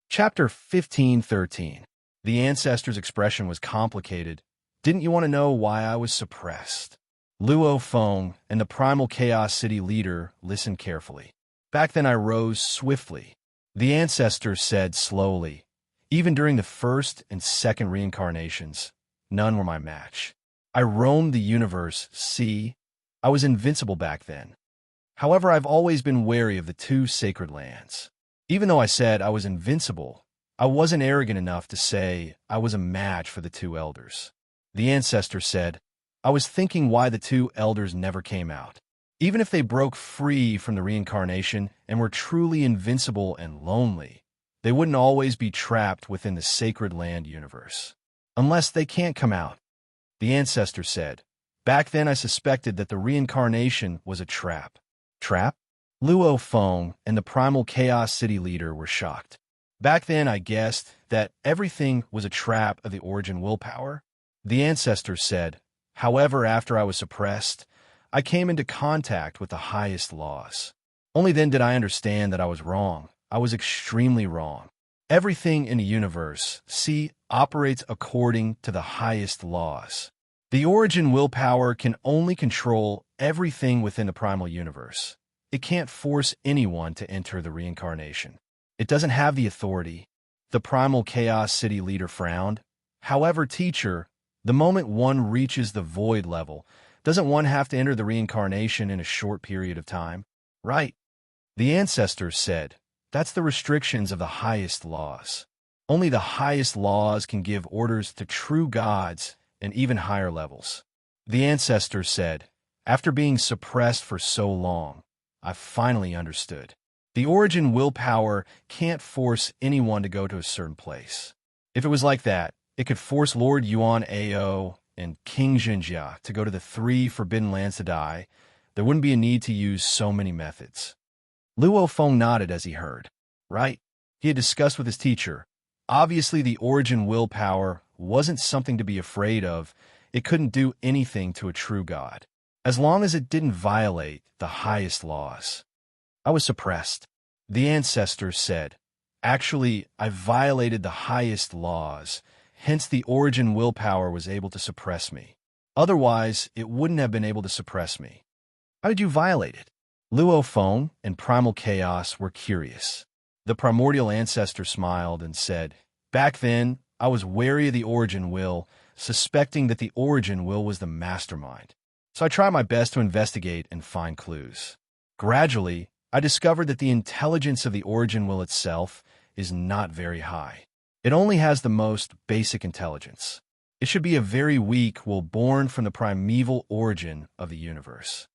Chapter 1513. The ancestor's expression was complicated. Didn't you want to know why I was suppressed? Luo Feng and the primal chaos city leader listened carefully. Back then I rose swiftly. The ancestor said slowly, even during the first and second reincarnations, none were my match. I roamed the universe, see? I was invincible back then. However, I've always been wary of the two sacred lands. Even though I said I was invincible, I wasn't arrogant enough to say I was a match for the two elders. The ancestor said, I was thinking why the two elders never came out. Even if they broke free from the reincarnation and were truly invincible and lonely, they wouldn't always be trapped within the sacred land universe. Unless they can't come out. The ancestor said, back then I suspected that the reincarnation was a trap. Trap? Luo Feng and the primal chaos city leader were shocked. Back then I guessed that everything was a trap of the origin willpower. The ancestor said, however, after I was suppressed, I came into contact with the highest laws. Only then did I understand that I was wrong. I was extremely wrong. Everything in the universe, see, operates according to the highest laws. The origin willpower can only control everything within the primal universe. It can't force anyone to enter the reincarnation. It doesn't have the authority. The primal chaos city leader frowned. However, teacher, the moment one reaches the void level, doesn't one have to enter the reincarnation in a short period of time? Right. The ancestors said, that's the restrictions of the highest laws. Only the highest laws can give orders to true gods and even higher levels. The ancestors said, after being suppressed for so long, I finally understood. The origin willpower can't force anyone to go to a certain place. If it was like that, it could force Lord Yuan Ao and King Jinjia to go to the 3 forbidden lands to die. There wouldn't be a need to use so many methods. Luo Feng nodded as he heard. Right? He had discussed with his teacher. Obviously, the origin willpower wasn't something to be afraid of. It couldn't do anything to a true god, as long as it didn't violate the highest laws. I was suppressed. The ancestors said, actually, I violated the highest laws, hence the origin willpower was able to suppress me. Otherwise, it wouldn't have been able to suppress me. How did you violate it? Luo Feng and Primal Chaos were curious. The primordial ancestor smiled and said, back then, I was wary of the origin will, suspecting that the origin will was the mastermind. So I tried my best to investigate and find clues. Gradually, I discovered that the intelligence of the origin will itself is not very high. It only has the most basic intelligence. It should be a very weak will born from the primeval origin of the universe.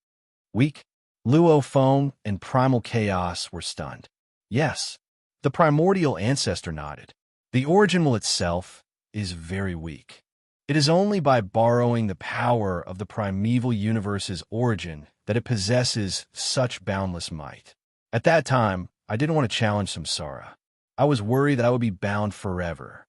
Weak? Luo Feng and Primal Chaos were stunned. Yes. The primordial ancestor nodded. The origin will itself is very weak. It is only by borrowing the power of the primeval universe's origin that it possesses such boundless might. At that time, I didn't want to challenge Samsara. I was worried that I would be bound forever.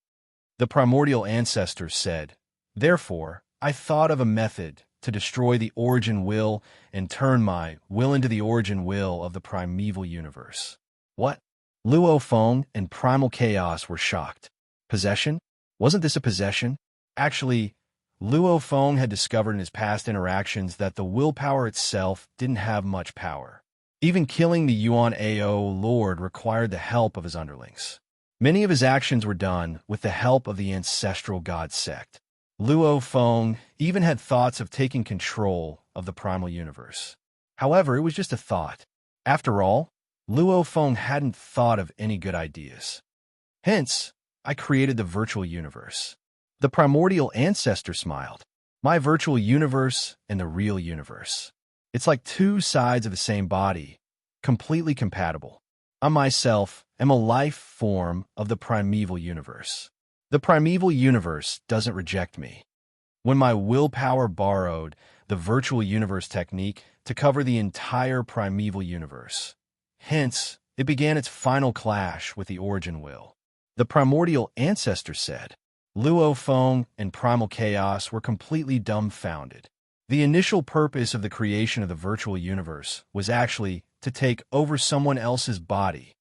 The primordial ancestor said, therefore, I thought of a method to destroy the origin will and turn my will into the origin will of the primeval universe. What? Luo Feng and Primal Chaos were shocked. Possession? Wasn't this a possession? Actually, Luo Feng had discovered in his past interactions that the willpower itself didn't have much power. Even killing the Yuan Ao Lord required the help of his underlings. Many of his actions were done with the help of the ancestral god sect. Luo Feng even had thoughts of taking control of the primal universe. However, it was just a thought. After all, Luo Feng hadn't thought of any good ideas. Hence, I created the virtual universe. The primordial ancestor smiled. My virtual universe and the real universe. It's like two sides of the same body, completely compatible. I myself am a life form of the primeval universe. The primeval universe doesn't reject me. When my willpower borrowed the virtual universe technique to cover the entire primeval universe. Hence, it began its final clash with the origin will. The primordial ancestor said, Luo Feng and Primal Chaos were completely dumbfounded. The initial purpose of the creation of the virtual universe was actually to take over someone else's body.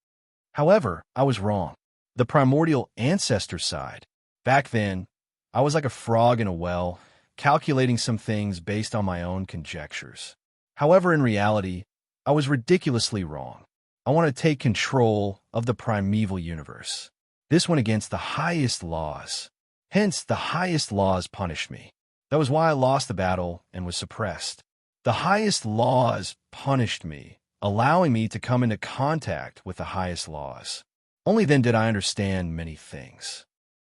However, I was wrong. The primordial ancestor sighed. Back then, I was like a frog in a well, calculating some things based on my own conjectures. However, in reality, I was ridiculously wrong. I want to take control of the primeval universe. This went against the highest laws. Hence, the highest laws punished me. That was why I lost the battle and was suppressed. The highest laws punished me, allowing me to come into contact with the highest laws. Only then did I understand many things.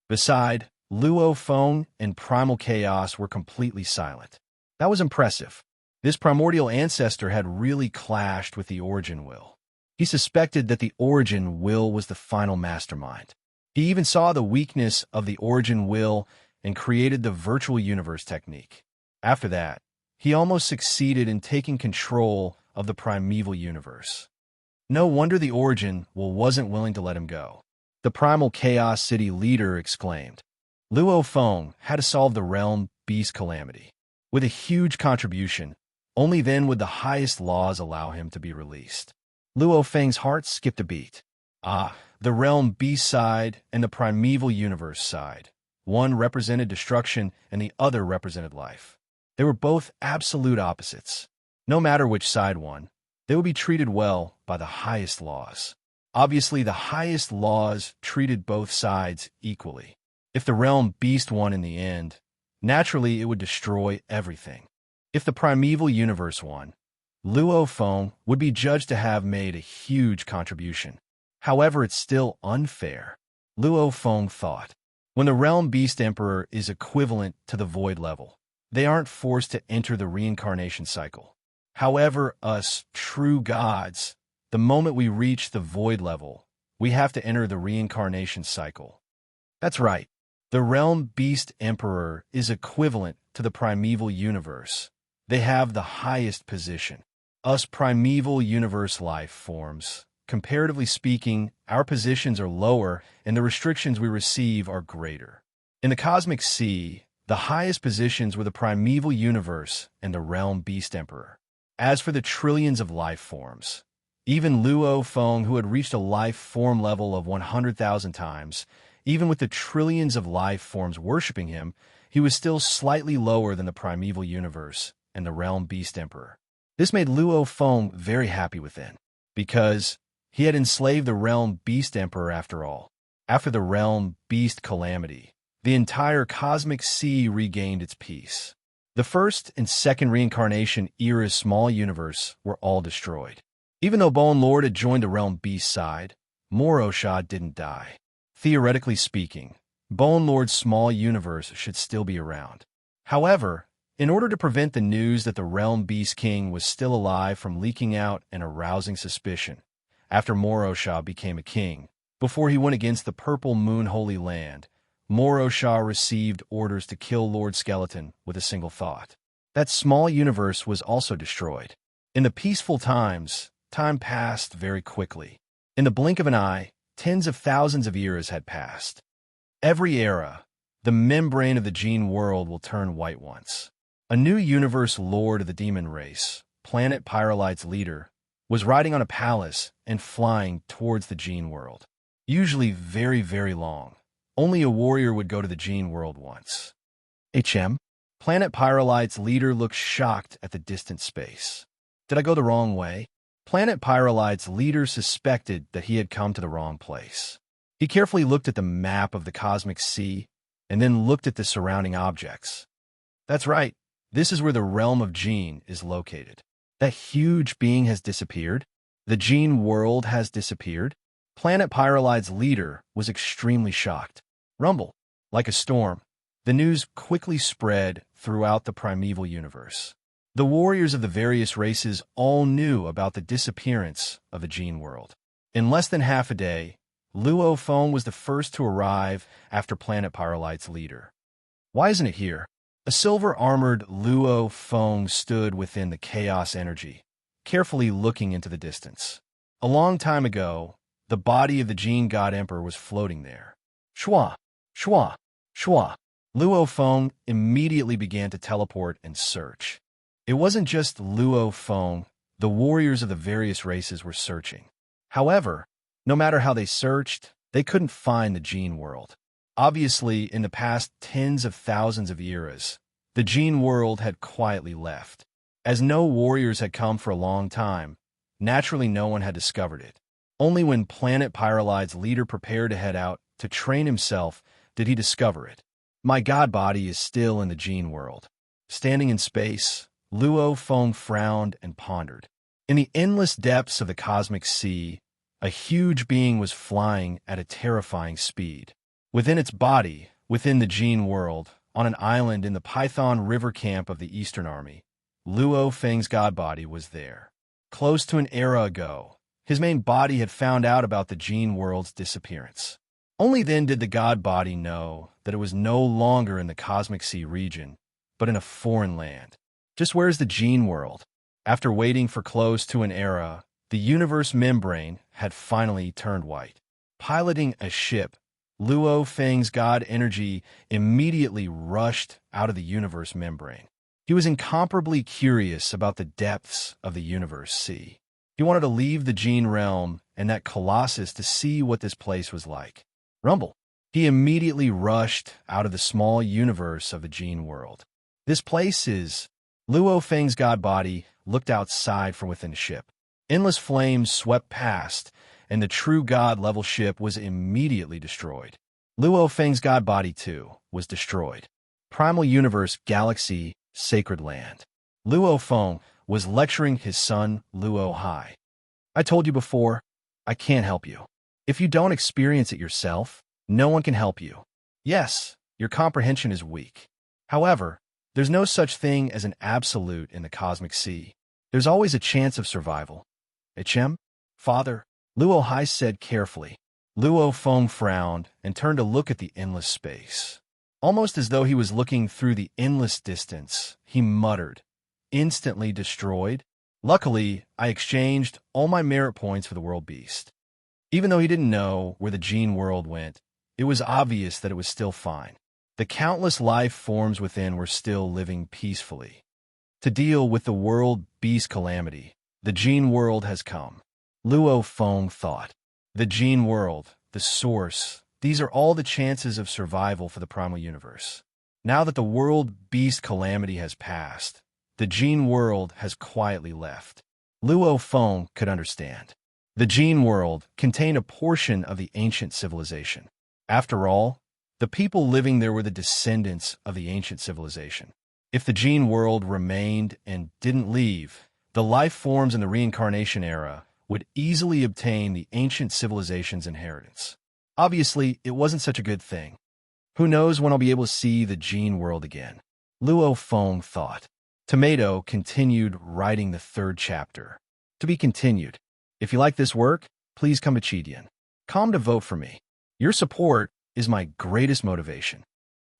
Beside, Luo Feng and primal chaos were completely silent. That was impressive. This primordial ancestor had really clashed with the origin will. He suspected that the origin will was the final mastermind. He even saw the weakness of the origin will and created the virtual universe technique. After that, he almost succeeded in taking control of the primeval universe. No wonder the origin will wasn't willing to let him go. The primal chaos city leader exclaimed. Luo Feng had to solve the realm beast calamity. With a huge contribution, only then would the highest laws allow him to be released. Luo Feng's heart skipped a beat. The realm beast side and the primeval universe side. One represented destruction and the other represented life. They were both absolute opposites. No matter which side won, they would be treated well by the highest laws. Obviously, the highest laws treated both sides equally. If the realm beast won in the end, naturally it would destroy everything. If the primeval universe won, Luo Feng would be judged to have made a huge contribution. However, it's still unfair, Luo Feng thought. When the realm beast emperor is equivalent to the void level, they aren't forced to enter the reincarnation cycle. However, us true gods, the moment we reach the void level, we have to enter the reincarnation cycle. That's right. The realm beast emperor is equivalent to the primeval universe. They have the highest position. Us primeval universe life forms, comparatively speaking, our positions are lower and the restrictions we receive are greater. In the cosmic sea, the highest positions were the primeval universe and the realm beast emperor. As for the trillions of life forms, even Luo Feng, who had reached a life form level of 100,000 times, even with the trillions of life forms worshipping him, he was still slightly lower than the primeval universe and the realm beast emperor. This made Luo Feng very happy within, because he had enslaved the realm beast emperor after all. After the realm beast calamity, the entire cosmic sea regained its peace. The first and second reincarnation era's small universe were all destroyed. Even though Bone Lord had joined the realm beast side, Morosha didn't die. Theoretically speaking, Bone Lord's small universe should still be around. However, in order to prevent the news that the realm beast king was still alive from leaking out and arousing suspicion, after Morosha became a king, before he went against the Purple Moon Holy Land, Morosha received orders to kill Lord Skeleton with a single thought. That small universe was also destroyed. In the peaceful times, time passed very quickly. In the blink of an eye, tens of thousands of eras had passed. Every era, the membrane of the gene world will turn white once. A new universe lord of the demon race, Planet Pyrolite's leader, was riding on a palace and flying towards the gene world. Usually very, very long. Only a warrior would go to the gene world once. Planet Pyrolite's leader looked shocked at the distant space. Did I go the wrong way? Planet Pyrolite's leader suspected that he had come to the wrong place. He carefully looked at the map of the cosmic sea and then looked at the surrounding objects. That's right. This is where the realm of Gene is located. That huge being has disappeared. The Gene world has disappeared. Planet Pyrolite's leader was extremely shocked. Rumble. Like a storm, the news quickly spread throughout the primeval universe. The warriors of the various races all knew about the disappearance of the Gene world. In less than half a day, Luo Feng was the first to arrive after Planet Pyrolite's leader. Why isn't it here? A silver-armored Luo Feng stood within the chaos energy, carefully looking into the distance. A long time ago, the body of the Gene God Emperor was floating there. Shua, shua, shua. Luo Feng immediately began to teleport and search. It wasn't just Luo Feng, the warriors of the various races were searching. However, no matter how they searched, they couldn't find the Gene world. Obviously, in the past tens of thousands of eras, the Gene world had quietly left. As no warriors had come for a long time, naturally no one had discovered it. Only when Planet Pyralide's leader prepared to head out to train himself did he discover it. My god body is still in the gene world. Standing in space, Luo Feng frowned and pondered. In the endless depths of the cosmic sea, a huge being was flying at a terrifying speed. Within its body, within the gene world, on an island in the Python River camp of the Eastern Army, Luo Feng's god body was there. Close to an era ago, his main body had found out about the gene world's disappearance. Only then did the god body know that it was no longer in the cosmic sea region, but in a foreign land. Just where's the gene world? After waiting for close to an era, the universe membrane had finally turned white. Piloting a ship, Luo Feng's god energy immediately rushed out of the universe membrane. He was incomparably curious about the depths of the universe sea. He wanted to leave the gene realm and that colossus to see what this place was like. Rumble. He immediately rushed out of the small universe of the gene world. This place is... Luo Feng's god body looked outside from within the ship. Endless flames swept past, and the true god-level ship was immediately destroyed. Luo Feng's god body, too, was destroyed. Primal Universe, Galaxy, Sacred Land. Luo Feng was lecturing his son, Luo Hai. I told you before, I can't help you. If you don't experience it yourself, no one can help you. Yes, your comprehension is weak. However, there's no such thing as an absolute in the cosmic sea. There's always a chance of survival. Hm? Father, Luo Hai said carefully. Luo Feng frowned and turned to look at the endless space. Almost as though he was looking through the endless distance, he muttered, "Instantly destroyed? Luckily, I exchanged all my merit points for the world beast." Even though he didn't know where the gene world went, it was obvious that it was still fine. The countless life forms within were still living peacefully. To deal with the world beast calamity, the gene world has come. Luo Feng thought. The gene world, the source, these are all the chances of survival for the primal universe. Now that the world beast calamity has passed, the gene world has quietly left. Luo Feng could understand. The gene world contained a portion of the ancient civilization. After all, the people living there were the descendants of the ancient civilization. If the gene world remained and didn't leave, the life forms in the reincarnation era would easily obtain the ancient civilization's inheritance. Obviously, it wasn't such a good thing. Who knows when I'll be able to see the gene world again? Luo Feng thought. Tomato continued writing the 3rd chapter. To be continued. If you like this work, please come to Chidian. Come to vote for me. Your support is my greatest motivation.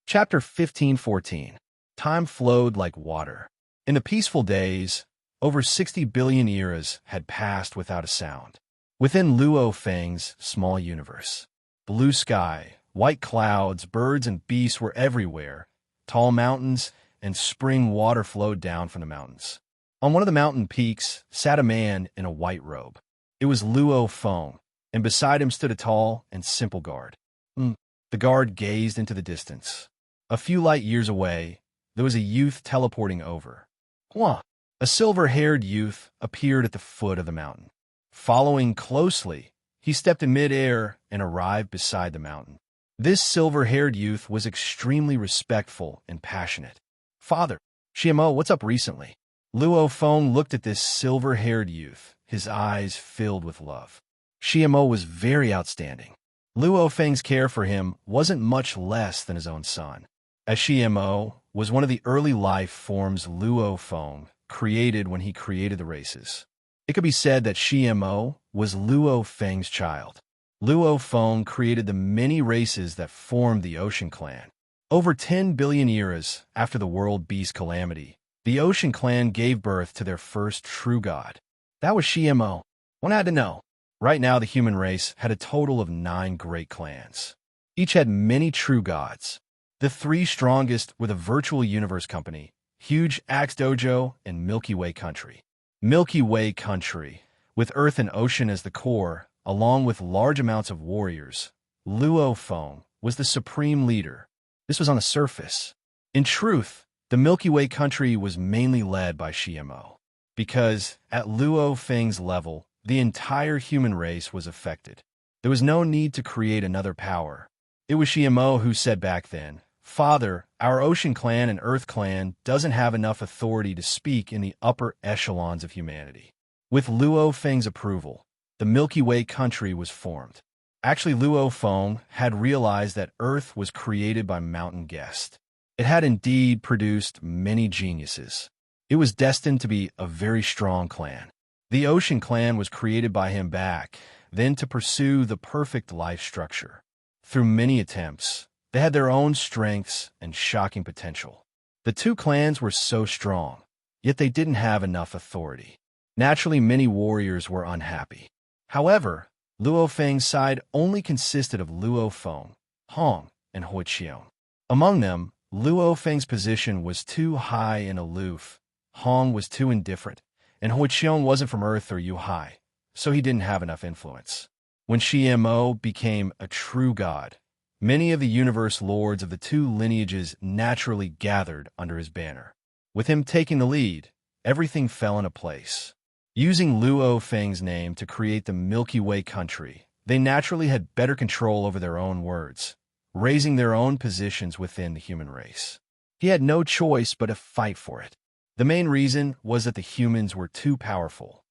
Chapter 15:14. Time flowed like water. In the peaceful days, over 60 billion eras had passed without a sound. Within Luo Feng's small universe, blue sky, white clouds, birds and beasts were everywhere. Tall mountains and spring water flowed down from the mountains. On one of the mountain peaks sat a man in a white robe. It was Luo Feng, and beside him stood a tall and simple guard. The guard gazed into the distance. A few light years away, there was a youth teleporting over. A silver-haired youth appeared at the foot of the mountain. Following closely, he stepped in mid-air and arrived beside the mountain. This silver-haired youth was extremely respectful and passionate. Father, Xiamo, what's up recently? Luo Feng looked at this silver-haired youth, his eyes filled with love. Xiamo was very outstanding. Luo Feng's care for him wasn't much less than his own son. As Xiamo was one of the early life forms Luo Feng created when he created the races. It could be said that Xiamo was Luo Feng's child. Luo Feng created the many races that formed the Ocean Clan. Over 10 billion eras after the world beast calamity, the Ocean Clan gave birth to their first true god. That was Xiamo. One had to know. Right now, the human race had a total of 9 great clans. Each had many true gods. The 3 strongest were the Virtual Universe Company, Huge Axe Dojo, and Milky Way Country. Milky Way Country, with Earth and Ocean as the core, along with large amounts of warriors. Luo Feng was the supreme leader. This was on the surface. In truth, the Milky Way Country was mainly led by Xiamo. because at Luo Feng's level, the entire human race was affected. There was no need to create another power. It was Xiamo who said back then, "Father, our Ocean Clan and Earth Clan doesn't have enough authority to speak in the upper echelons of humanity." With Luo Feng's approval, the Milky Way country was formed. Actually, Luo Feng had realized that Earth was created by Mountain Guest. It had indeed produced many geniuses. It was destined to be a very strong clan. The Ocean Clan was created by him back then to pursue the perfect life structure. Through many attempts, they had their own strengths and shocking potential. The two clans were so strong, yet they didn't have enough authority. Naturally, many warriors were unhappy. However, Luo Feng's side only consisted of Luo Feng, Hong, and Hui Qiong. Among them, Luo Feng's position was too high and aloof, Hong was too indifferent, and Hui Qiong wasn't from Earth or Yuhai, so he didn't have enough influence. When Xiamo became a true god, many of the universe lords of the two lineages naturally gathered under his banner. With him taking the lead, everything fell into place. Using Luo Feng's name to create the Milky Way country, they naturally had better control over their own words, raising their own positions within the human race. He had no choice but to fight for it. The main reason was that the humans were too powerful.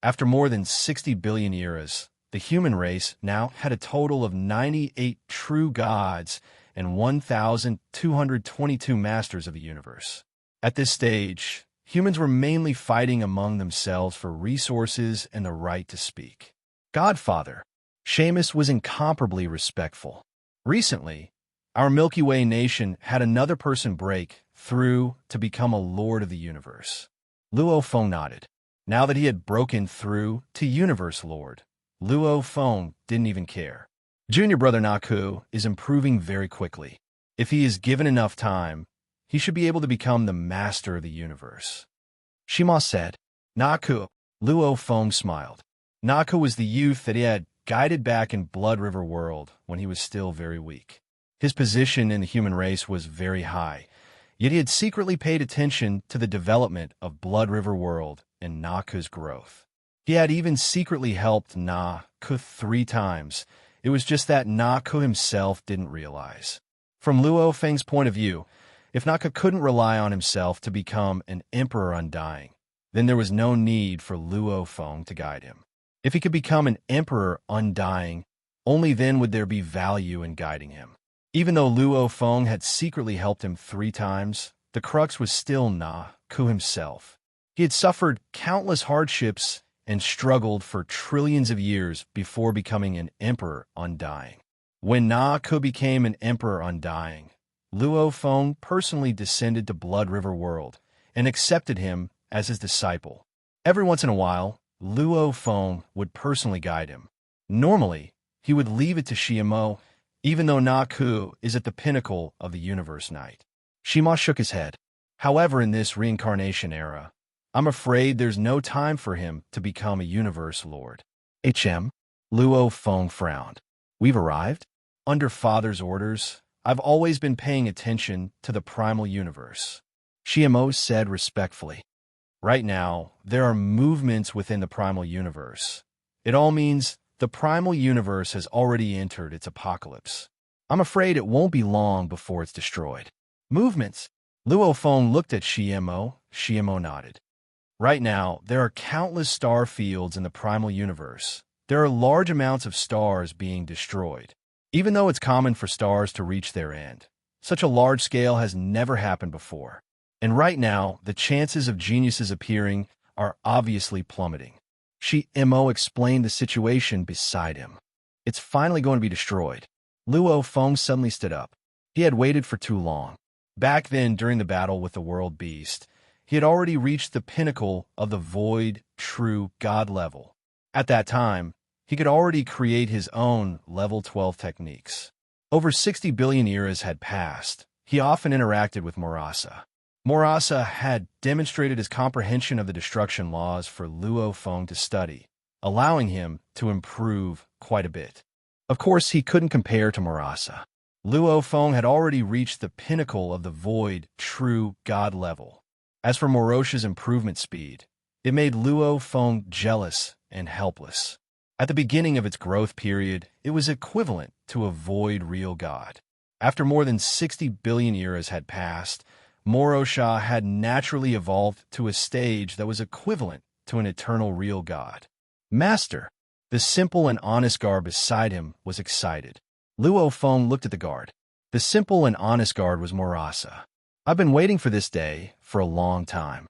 After more than 60 billion eras, the human race now had a total of 98 true gods and 1,222 masters of the universe. At this stage, humans were mainly fighting among themselves for resources and the right to speak. Godfather, Seamus was incomparably respectful. Recently, our Milky Way nation had another person break through to become a lord of the universe. Luo Feng nodded. Now that he had broken through to Universe Lord, Luo Feng didn't even care. Junior brother Naku is improving very quickly. If he is given enough time, he should be able to become the master of the universe. Shima said. Naku. Luo Feng smiled. Naku was the youth that he had guided back in Blood River World when he was still very weak. His position in the human race was very high, yet he had secretly paid attention to the development of Blood River World and Naku's growth. He had even secretly helped Naku 3 times. It was just that Naku himself didn't realize. From Luo Feng's point of view, if Naku couldn't rely on himself to become an Emperor Undying, then there was no need for Luo Feng to guide him. If he could become an Emperor Undying, only then would there be value in guiding him. Even though Luo Feng had secretly helped him 3 times, the crux was still Naku himself. He had suffered countless hardships and struggled for trillions of years before becoming an Emperor Undying. When Naku became an Emperor Undying, Luo Feng personally descended to Blood River World and accepted him as his disciple. Every once in a while, Luo Feng would personally guide him. Normally, he would leave it to Xiamo, even though Naku is at the pinnacle of the universe night. Shima shook his head. However, in this reincarnation era, I'm afraid there's no time for him to become a universe lord. Luo Feng frowned. We've arrived? Under Father's orders, I've always been paying attention to the primal universe. Xiamo said respectfully. Right now, there are movements within the primal universe. It all means the primal universe has already entered its apocalypse. I'm afraid it won't be long before it's destroyed. Movements. Luo Feng looked at Xiamo. Xiamo nodded. Right now, there are countless star fields in the primal universe. There are large amounts of stars being destroyed. Even though it's common for stars to reach their end, such a large scale has never happened before. And right now, the chances of geniuses appearing are obviously plummeting. Xiamo explained the situation beside him. It's finally going to be destroyed. Luo Feng suddenly stood up. He had waited for too long. Back then, during the battle with the world beast, he had already reached the pinnacle of the void, true God level. At that time, he could already create his own level 12 techniques. Over 60 billion eras had passed. He often interacted with Morasa. Morasa had demonstrated his comprehension of the destruction laws for Luo Feng to study, allowing him to improve quite a bit. Of course, he couldn't compare to Morasa. Luo Feng had already reached the pinnacle of the void, true God level. As for Morosha's improvement speed, It made Luo Feng jealous and helpless. At the beginning of its growth period, it was equivalent to a void real god. After more than 60 billion eras had passed, Morosha had naturally evolved to a stage that was equivalent to an eternal real god. Master! The simple and honest guard beside him was excited. Luo Feng looked at the guard. The simple and honest guard was Morasa. I've been waiting for this day for a long time.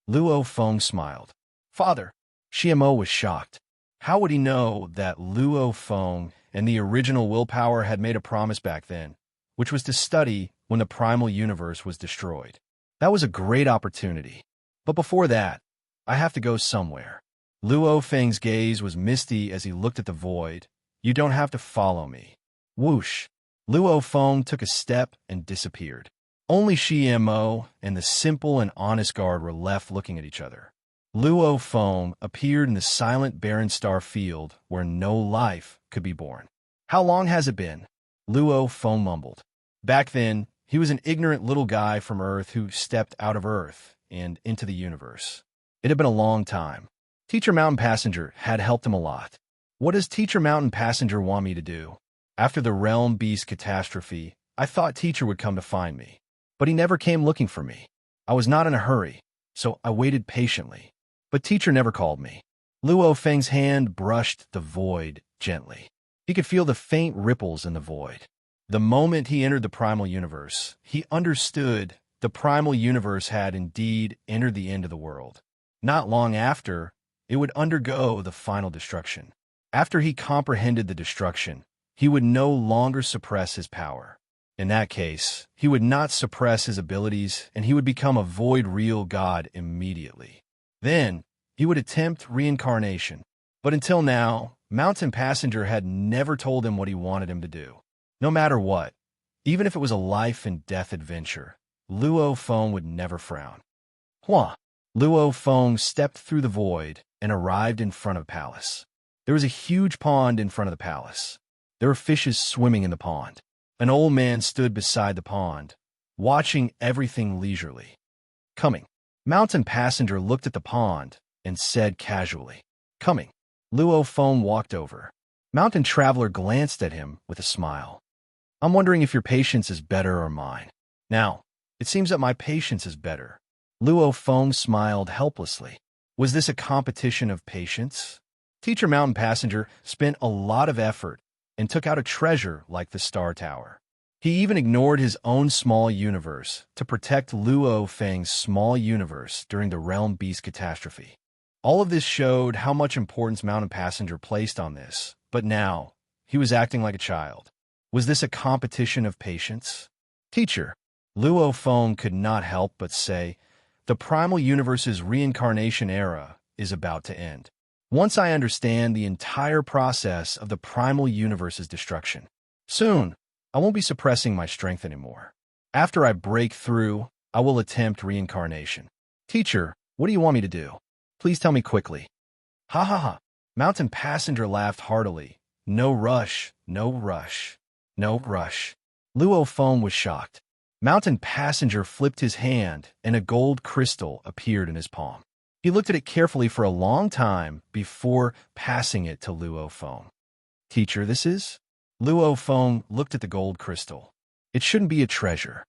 Luo Feng smiled. Father! Xiamo was shocked. How would he know that Luo Feng and the original willpower had made a promise back then, which was to study when the primal universe was destroyed? That was a great opportunity. But before that, I have to go somewhere. Luo Feng's gaze was misty as he looked at the void. You don't have to follow me. Whoosh! Luo Feng took a step and disappeared. Only Xiamo and the simple and honest guard were left looking at each other. Luo Feng appeared in the silent barren star field where no life could be born. How long has it been? Luo Feng mumbled. Back then, he was an ignorant little guy from Earth who stepped out of Earth and into the universe. It had been a long time. Teacher Mountain Passenger had helped him a lot. What does Teacher Mountain Passenger want me to do? After the Realm Beast catastrophe, I thought Teacher would come to find me. But he never came looking for me. I was not in a hurry, so I waited patiently. But Teacher never called me. Luo Feng's hand brushed the void gently. He could feel the faint ripples in the void. The moment he entered the primal universe, he understood the primal universe had indeed entered the end of the world. Not long after, it would undergo the final destruction. After he comprehended the destruction, he would no longer suppress his power. In that case, he would not suppress his abilities, and he would become a void real god immediately. Then, he would attempt reincarnation. But until now, Mountain Passenger had never told him what he wanted him to do. No matter what, even if it was a life and death adventure, Luo Feng would never frown. Hua! Luo Feng stepped through the void and arrived in front of the palace. There was a huge pond in front of the palace. There were fishes swimming in the pond. An old man stood beside the pond, watching everything leisurely. Coming. Mountain Passenger looked at the pond and said casually, Coming. Luo Feng walked over. Mountain Traveler glanced at him with a smile. I'm wondering if your patience is better or mine. Now, it seems that my patience is better. Luo Feng smiled helplessly. Was this a competition of patience? Teacher Mountain Passenger spent a lot of effort and took out a treasure like the Star Tower. He even ignored his own small universe to protect Luo Feng's small universe during the Realm Beast catastrophe. All of this showed how much importance Mountain Passenger placed on this, but now, he was acting like a child. Was this a competition of patience? Teacher, Luo Feng could not help but say, the primal universe's reincarnation era is about to end. Once I understand the entire process of the primal universe's destruction, soon, I won't be suppressing my strength anymore. After I break through, I will attempt reincarnation. Teacher, what do you want me to do? Please tell me quickly. Ha ha ha. Mountain Passenger laughed heartily. No rush, no rush, no rush. Luo Feng was shocked. Mountain Passenger flipped his hand, and a gold crystal appeared in his palm. He looked at it carefully for a long time before passing it to Luo Feng. Teacher, this is? Luo Feng looked at the gold crystal. It shouldn't be a treasure.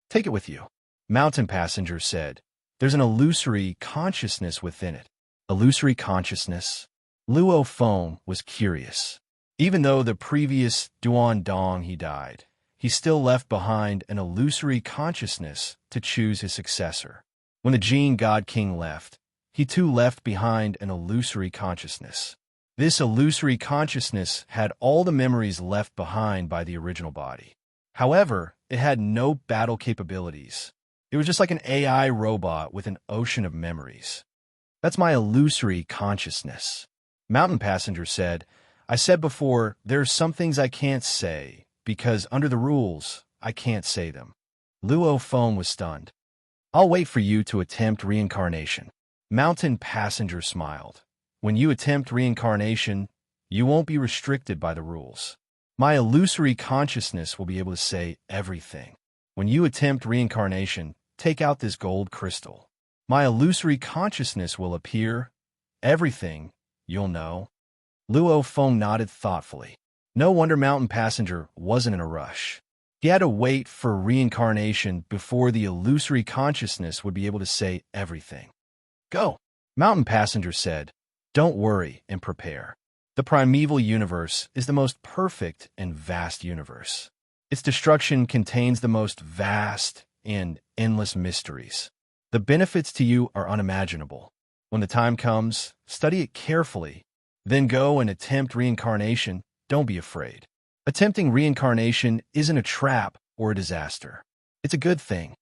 Take it with you. Mountain Passenger said. There's an illusory consciousness within it. Illusory consciousness? Luo Feng was curious. Even though the previous Duan Dong he died, he still left behind an illusory consciousness to choose his successor. When the Jin God King left, he too left behind an illusory consciousness. This illusory consciousness had all the memories left behind by the original body. However, it had no battle capabilities. It was just like an AI robot with an ocean of memories. That's my illusory consciousness. Mountain Passenger said, I said before, there are some things I can't say, because under the rules, I can't say them. Luo Feng was stunned. I'll wait for you to attempt reincarnation. Mountain Passenger smiled. When you attempt reincarnation, you won't be restricted by the rules. My illusory consciousness will be able to say everything. When you attempt reincarnation, take out this gold crystal. My illusory consciousness will appear. Everything, you'll know. Luo Feng nodded thoughtfully. No wonder Mountain Passenger wasn't in a rush. He had to wait for reincarnation before the illusory consciousness would be able to say everything. Go, Mountain Passenger said. Don't worry and prepare. The primeval universe is the most perfect and vast universe. Its destruction contains the most vast and endless mysteries. The benefits to you are unimaginable. When the time comes, study it carefully. Then go and attempt reincarnation. Don't be afraid. Attempting reincarnation isn't a trap or a disaster. It's a good thing.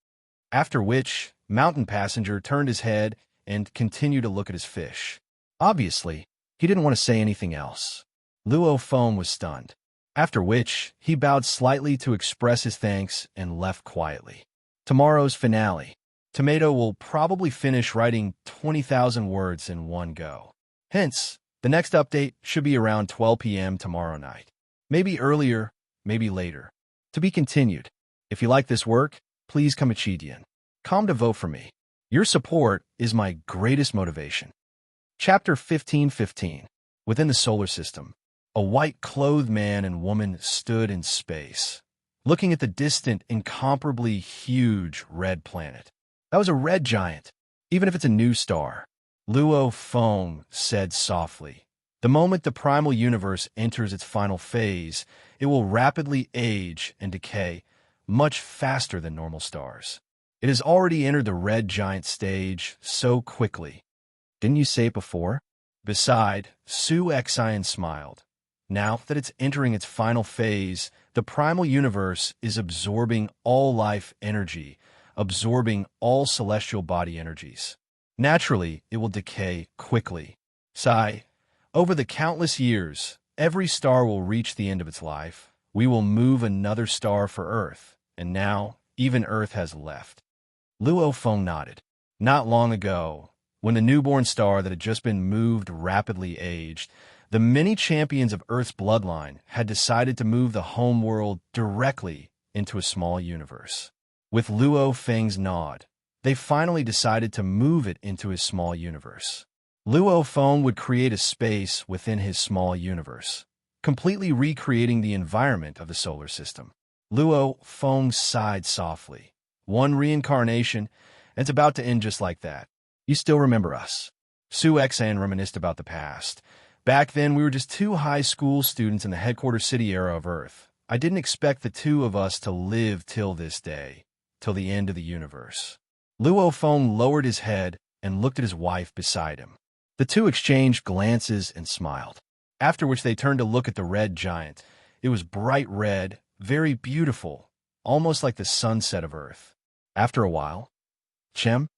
After which, Mountain Passenger turned his head and continued to look at his fish. Obviously, he didn't want to say anything else. Luo Feng was stunned. After which, he bowed slightly to express his thanks and left quietly. Tomorrow's finale. Tomato will probably finish writing 20,000 words in one go. Hence, the next update should be around 12 p.m. tomorrow night. Maybe earlier, maybe later. To be continued. If you like this work, please come a Chidian. Come to vote for me. Your support is my greatest motivation. Chapter 15:15. Within the solar system, a white-clothed man and woman stood in space, looking at the distant, incomparably huge red planet. That was a red giant, even if it's a new star. Luo Feng said softly. The moment the primal universe enters its final phase, it will rapidly age and decay, much faster than normal stars. It has already entered the red giant stage so quickly. Didn't you say it before? Beside, Su Xian smiled. Now that it's entering its final phase, the primal universe is absorbing all life energy, absorbing all celestial body energies. Naturally, it will decay quickly. Sigh. Over the countless years, every star will reach the end of its life. We will move another star for Earth, and now even Earth has left. Luo Feng nodded. Not long ago, when the newborn star that had just been moved rapidly aged, the many champions of Earth's bloodline had decided to move the homeworld directly into a small universe. With Luo Feng's nod, they finally decided to move it into his small universe. Luo Feng would create a space within his small universe, completely recreating the environment of the solar system. Luo Feng sighed softly. One reincarnation, and it's about to end just like that. You still remember us. Su Xian reminisced about the past. Back then, we were just two high school students in the headquarters city era of Earth. I didn't expect the two of us to live till this day, till the end of the universe. Luo Feng lowered his head and looked at his wife beside him. The two exchanged glances and smiled, after which they turned to look at the red giant. It was bright red, very beautiful, almost like the sunset of Earth. After a while, Chem?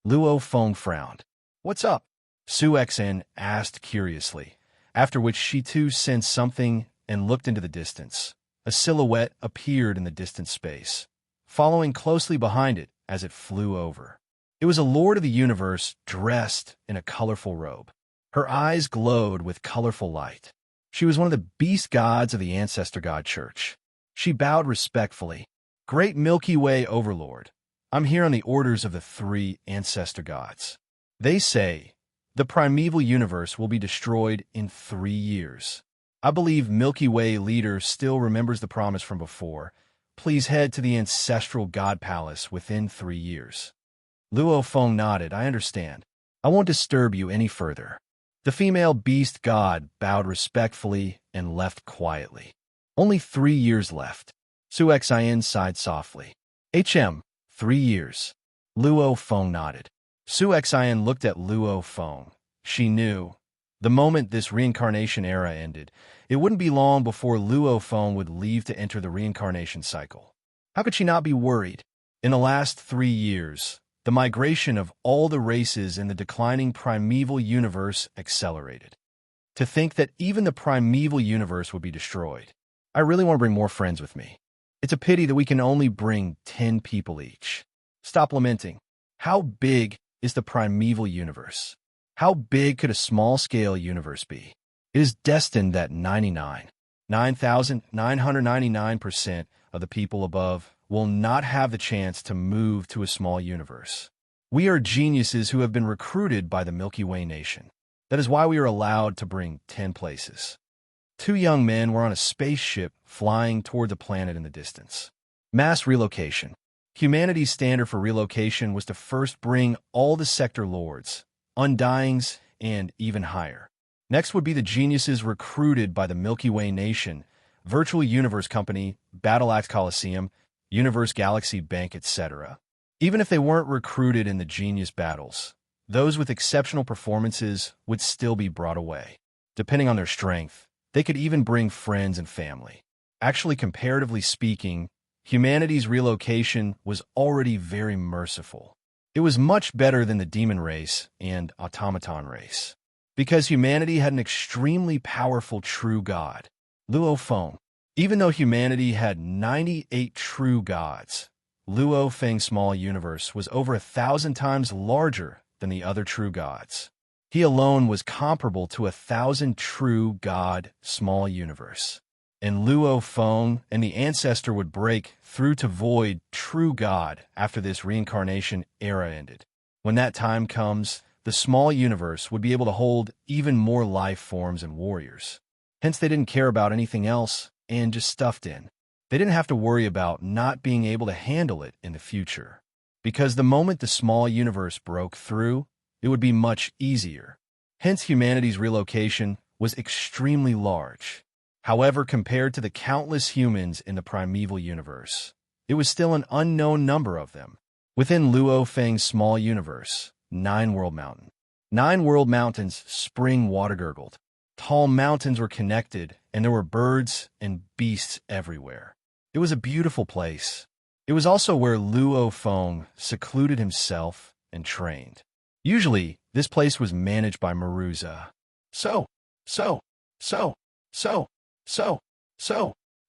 Luo Feng frowned. What's up? Su Xian asked curiously, after which she too sensed something and looked into the distance. A silhouette appeared in the distant space, following closely behind it as it flew over. It was a lord of the universe dressed in a colorful robe. Her eyes glowed with colorful light. She was one of the beast gods of the Ancestor God Church. She bowed respectfully. Great Milky Way Overlord, I'm here on the orders of the three Ancestor Gods. They say the primeval universe will be destroyed in 3 years. I believe Milky Way leader still remembers the promise from before. Please head to the Ancestral God Palace within 3 years. Luo Feng nodded. I understand. I won't disturb you any further. The female beast god bowed respectfully and left quietly. Only 3 years left. Su Xian sighed softly. 3 years. Luo Feng nodded. Su Xian looked at Luo Feng. She knew, the moment this reincarnation era ended, it wouldn't be long before Luo Feng would leave to enter the reincarnation cycle. How could she not be worried? In the last 3 years, the migration of all the races in the declining primeval universe accelerated. To think that even the primeval universe would be destroyed. I really want to bring more friends with me. It's a pity that we can only bring 10 people each. Stop lamenting. How big is the primeval universe? How big could a small-scale universe be? It is destined that 9,999% of the people above will not have the chance to move to a small universe. We are geniuses who have been recruited by the Milky Way nation. That is why we are allowed to bring 10 places. 2 young men were on a spaceship flying toward the planet in the distance. Mass relocation. Humanity's standard for relocation was to first bring all the sector lords, undyings, and even higher. Next would be the geniuses recruited by the Milky Way nation, Virtual Universe Company, Battle Axe Coliseum, Universe Galaxy Bank, etc. Even if they weren't recruited in the genius battles, those with exceptional performances would still be brought away. Depending on their strength, they could even bring friends and family. Actually, comparatively speaking, humanity's relocation was already very merciful. It was much better than the demon race and automaton race, because humanity had an extremely powerful true god, Luo Feng. Even though humanity had 98 true gods, Luo Feng's small universe was over 1,000 times larger than the other true gods. He alone was comparable to 1,000 true god small universe. And Luo Feng and the ancestor would break through to void true god after this reincarnation era ended. When that time comes, the small universe would be able to hold even more life forms and warriors. Hence, they didn't care about anything else and just stuffed in. They didn't have to worry about not being able to handle it in the future, because the moment the small universe broke through, it would be much easier. Hence, humanity's relocation was extremely large. However, compared to the countless humans in the primeval universe, it was still an unknown number of them. Within Luo Feng's small universe, 9 world mountains spring water-gurgled. Tall mountains were connected, and there were birds and beasts everywhere. It was a beautiful place. It was also where Luo Feng secluded himself and trained. Usually, this place was managed by Maruza. So.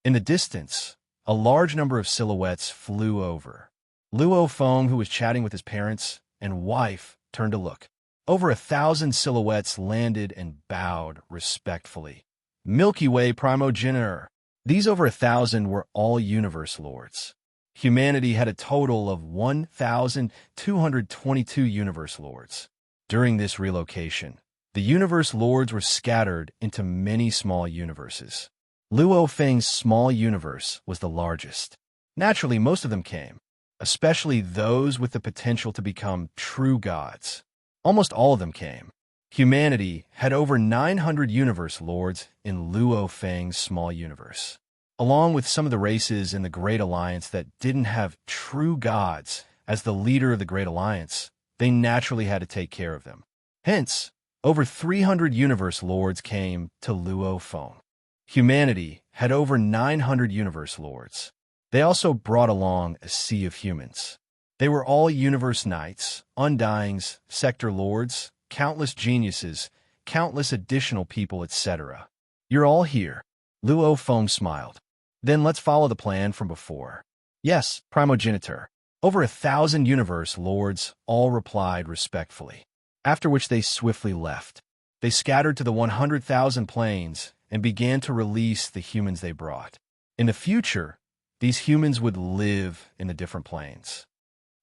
In the distance, a large number of silhouettes flew over. Luo Feng, who was chatting with his parents and wife, turned to look. Over 1,000 silhouettes landed and bowed respectfully. Milky Way primogenitor. These over 1,000 were all universe lords. Humanity had a total of 1,222 universe lords. During this relocation, the universe lords were scattered into many small universes. Luo Feng's small universe was the largest. Naturally, most of them came, especially those with the potential to become true gods. Almost all of them came. Humanity had over 900 universe lords in Luo Feng's small universe. Along with some of the races in the Great Alliance that didn't have true gods as the leader of the Great Alliance, they naturally had to take care of them. Hence, over 300 universe lords came to Luo Feng. Humanity had over 900 universe lords. They also brought along a sea of humans. They were all universe knights, undyings, sector lords, countless geniuses, countless additional people, etc. You're all here. Luo Feng smiled. Then let's follow the plan from before. Yes, primogenitor. Over 1,000 universe lords all replied respectfully, after which they swiftly left. They scattered to the 100,000 planes and began to release the humans they brought. In the future, these humans would live in the different planes.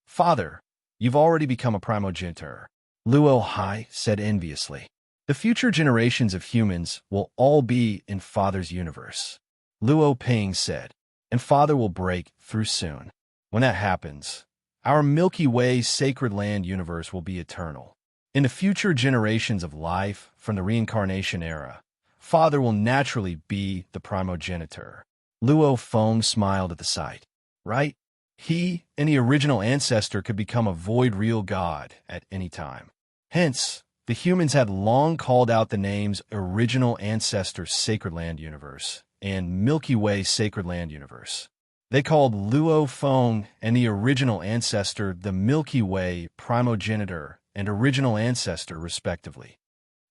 Father, you've already become a primogenitor, Luo Hai said enviously. The future generations of humans will all be in Father's universe. Luo Ping said, and Father will break through soon. When that happens, our Milky Way sacred land universe will be eternal. In the future generations of life from the reincarnation era, Father will naturally be the primogenitor. Luo Feng smiled at the sight. Right? He and the original ancestor could become a void real god at any time. Hence, the humans had long called out the names Original Ancestor Sacred Land Universe and Milky Way Sacred Land Universe. They called Luo Feng and the original ancestor the Milky Way primogenitor and original ancestor, respectively.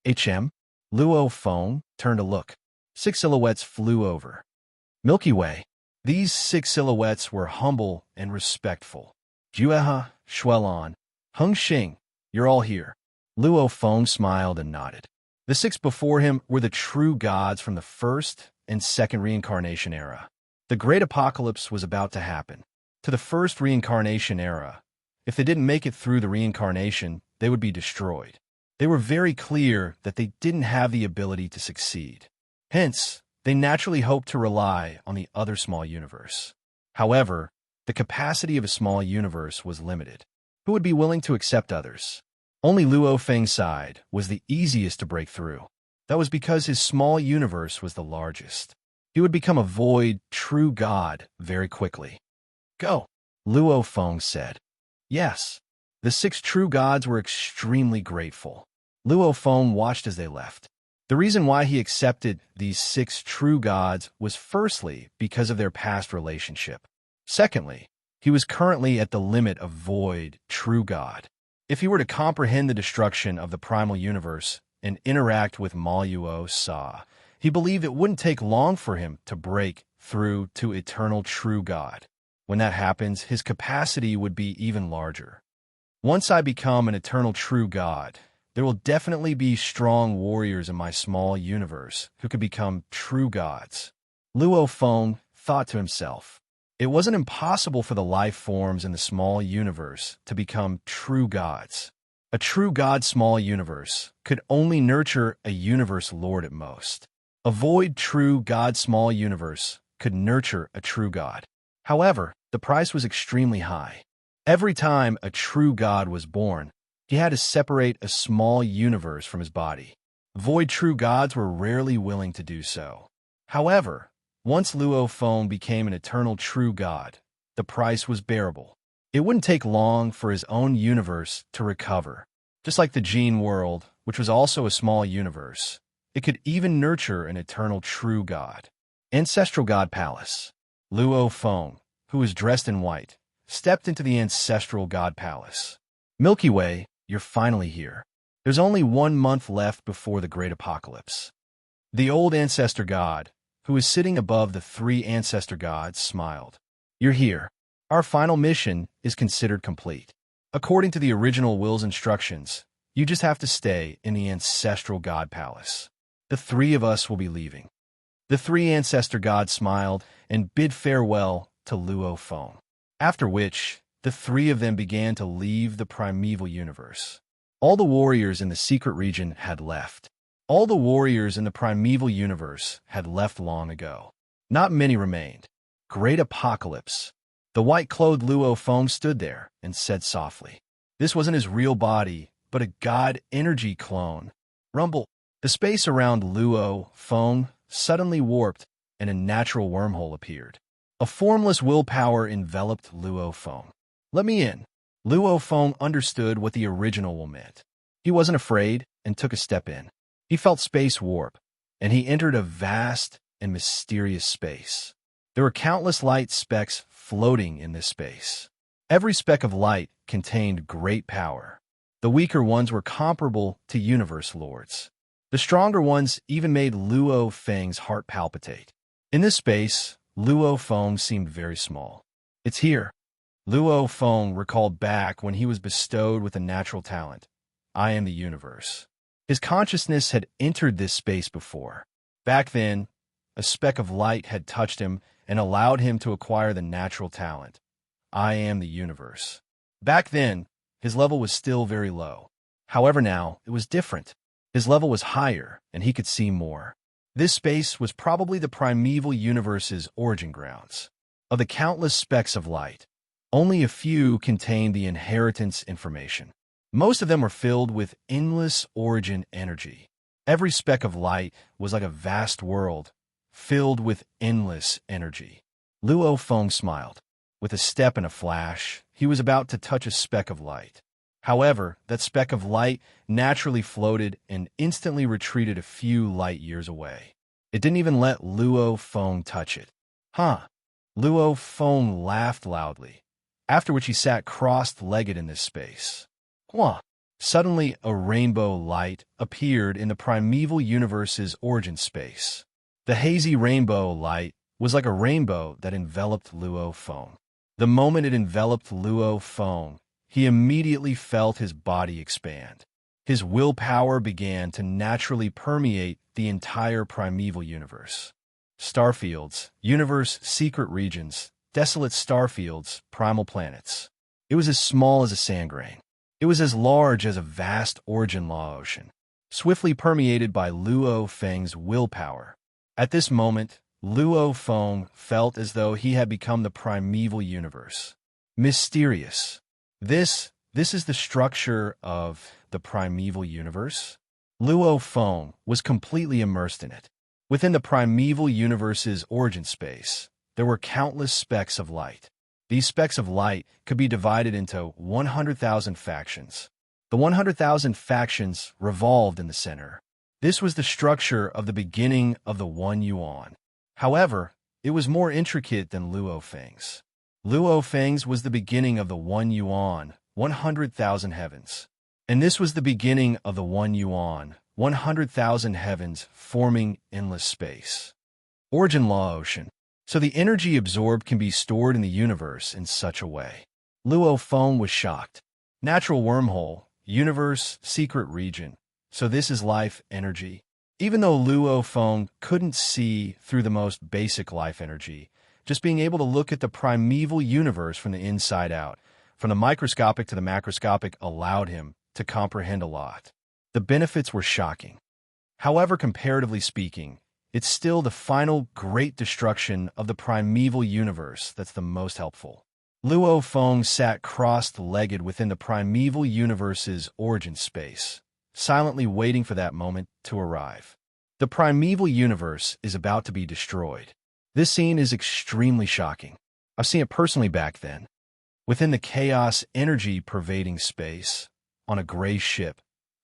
Luo Feng turned to look. 6 silhouettes flew over. Milky Way. These 6 silhouettes were humble and respectful. Jueha, Shuelan, Heng Xing, you're all here. Luo Feng smiled and nodded. The 6 before him were the true gods from the first and second reincarnation era. The great apocalypse was about to happen. To the first reincarnation era, If they didn't make it through the reincarnation, they would be destroyed. They were very clear that they didn't have the ability to succeed. Hence, they naturally hoped to rely on the other small universe. However, the capacity of a small universe was limited. Who would be willing to accept others? Only Luo Feng's side was the easiest to break through. That was because his small universe was the largest. He would become a void, true god very quickly. Go, Luo Feng said. Yes. The 6 true gods were extremely grateful. Luo Feng watched as they left. The reason why he accepted these 6 true gods was firstly because of their past relationship. Secondly, he was currently at the limit of void, true god. If he were to comprehend the destruction of the primal universe and interact with Maluo Sa, he believed it wouldn't take long for him to break through to eternal true god. When that happens, his capacity would be even larger. Once I become an eternal true god, there will definitely be strong warriors in my small universe who could become true gods. Luo Feng thought to himself. It wasn't impossible for the life forms in the small universe to become true gods. A true god small universe could only nurture a universe lord at most. A void true god small universe could nurture a true god. However, the price was extremely high. Every time a true god was born, he had to separate a small universe from his body. Void true gods were rarely willing to do so. However, once Luo Feng became an eternal true god, the price was bearable. It wouldn't take long for his own universe to recover. Just like the Gene world, which was also a small universe, it could even nurture an eternal true god. Ancestral God Palace. Luo Feng, who was dressed in white, stepped into the Ancestral God Palace. Milky Way, you're finally here. There's only 1 month left before the Great Apocalypse. The old Ancestor God, who was sitting above the 3 Ancestor Gods, smiled. You're here. Our final mission is considered complete. According to the original will's instructions, you just have to stay in the Ancestral God Palace. The 3 of us will be leaving. The 3 Ancestor Gods smiled and bid farewell to Luo Feng, after which the 3 of them began to leave the primeval universe. All the warriors in the secret region had left. All the warriors in the primeval universe had left long ago. Not many remained. Great Apocalypse. The white-clothed Luo Feng stood there and said softly. This wasn't his real body, but a god energy clone. Rumble. The space around Luo Feng suddenly warped and a natural wormhole appeared. A formless willpower enveloped Luo Feng. Let me in. Luo Feng understood what the original will meant. He wasn't afraid and took a step in. He felt space warp, and he entered a vast and mysterious space. There were countless light specks floating in this space. Every speck of light contained great power. The weaker ones were comparable to universe lords. The stronger ones even made Luo Feng's heart palpitate. In this space, Luo Feng seemed very small. It's here. Luo Feng recalled back when he was bestowed with a natural talent. I am the universe. His consciousness had entered this space before. Back then, a speck of light had touched him and allowed him to acquire the natural talent. I am the universe. Back then, his level was still very low. However, now, it was different. His level was higher, and he could see more. This space was probably the primeval universe's origin grounds. Of the countless specks of light, only a few contained the inheritance information. Most of them were filled with endless origin energy. Every speck of light was like a vast world, filled with endless energy. Luo Feng smiled. With a step and a flash, he was about to touch a speck of light. However, that speck of light naturally floated and instantly retreated a few light years away. It didn't even let Luo Feng touch it. Huh? Luo Feng laughed loudly, after which he sat crossed-legged in this space. Huh? Suddenly, a rainbow light appeared in the primeval universe's origin space. The hazy rainbow light was like a rainbow that enveloped Luo Feng. The moment it enveloped Luo Feng, he immediately felt his body expand. His willpower began to naturally permeate the entire primeval universe. Starfields, universe secret regions, desolate starfields, primal planets. It was as small as a sand grain. It was as large as a vast origin law ocean, swiftly permeated by Luo Feng's willpower. At this moment, Luo Feng felt as though he had become the primeval universe. Mysterious. This is the structure of the primeval universe? Luo Feng was completely immersed in it. Within the primeval universe's origin space, there were countless specks of light. These specks of light could be divided into 100,000 factions. The 100,000 factions revolved in the center. This was the structure of the beginning of the One Yuan. However, it was more intricate than Luo Feng's. Luo Feng's was the beginning of the One Yuan, 100,000 heavens. And this was the beginning of the One Yuan, 100,000 heavens forming endless space. Origin law ocean. So the energy absorbed can be stored in the universe in such a way. Luo Feng was shocked. Natural wormhole, universe, secret region. So this is life energy. Even though Luo Feng couldn't see through the most basic life energy, just being able to look at the primeval universe from the inside out, from the microscopic to the macroscopic, allowed him to comprehend a lot. The benefits were shocking. However, comparatively speaking, it's still the final great destruction of the primeval universe that's the most helpful. Luo Feng sat crossed-legged within the primeval universe's origin space, silently waiting for that moment to arrive. The primeval universe is about to be destroyed. This scene is extremely shocking. I've seen it personally back then. Within the chaos energy pervading space, on a gray ship,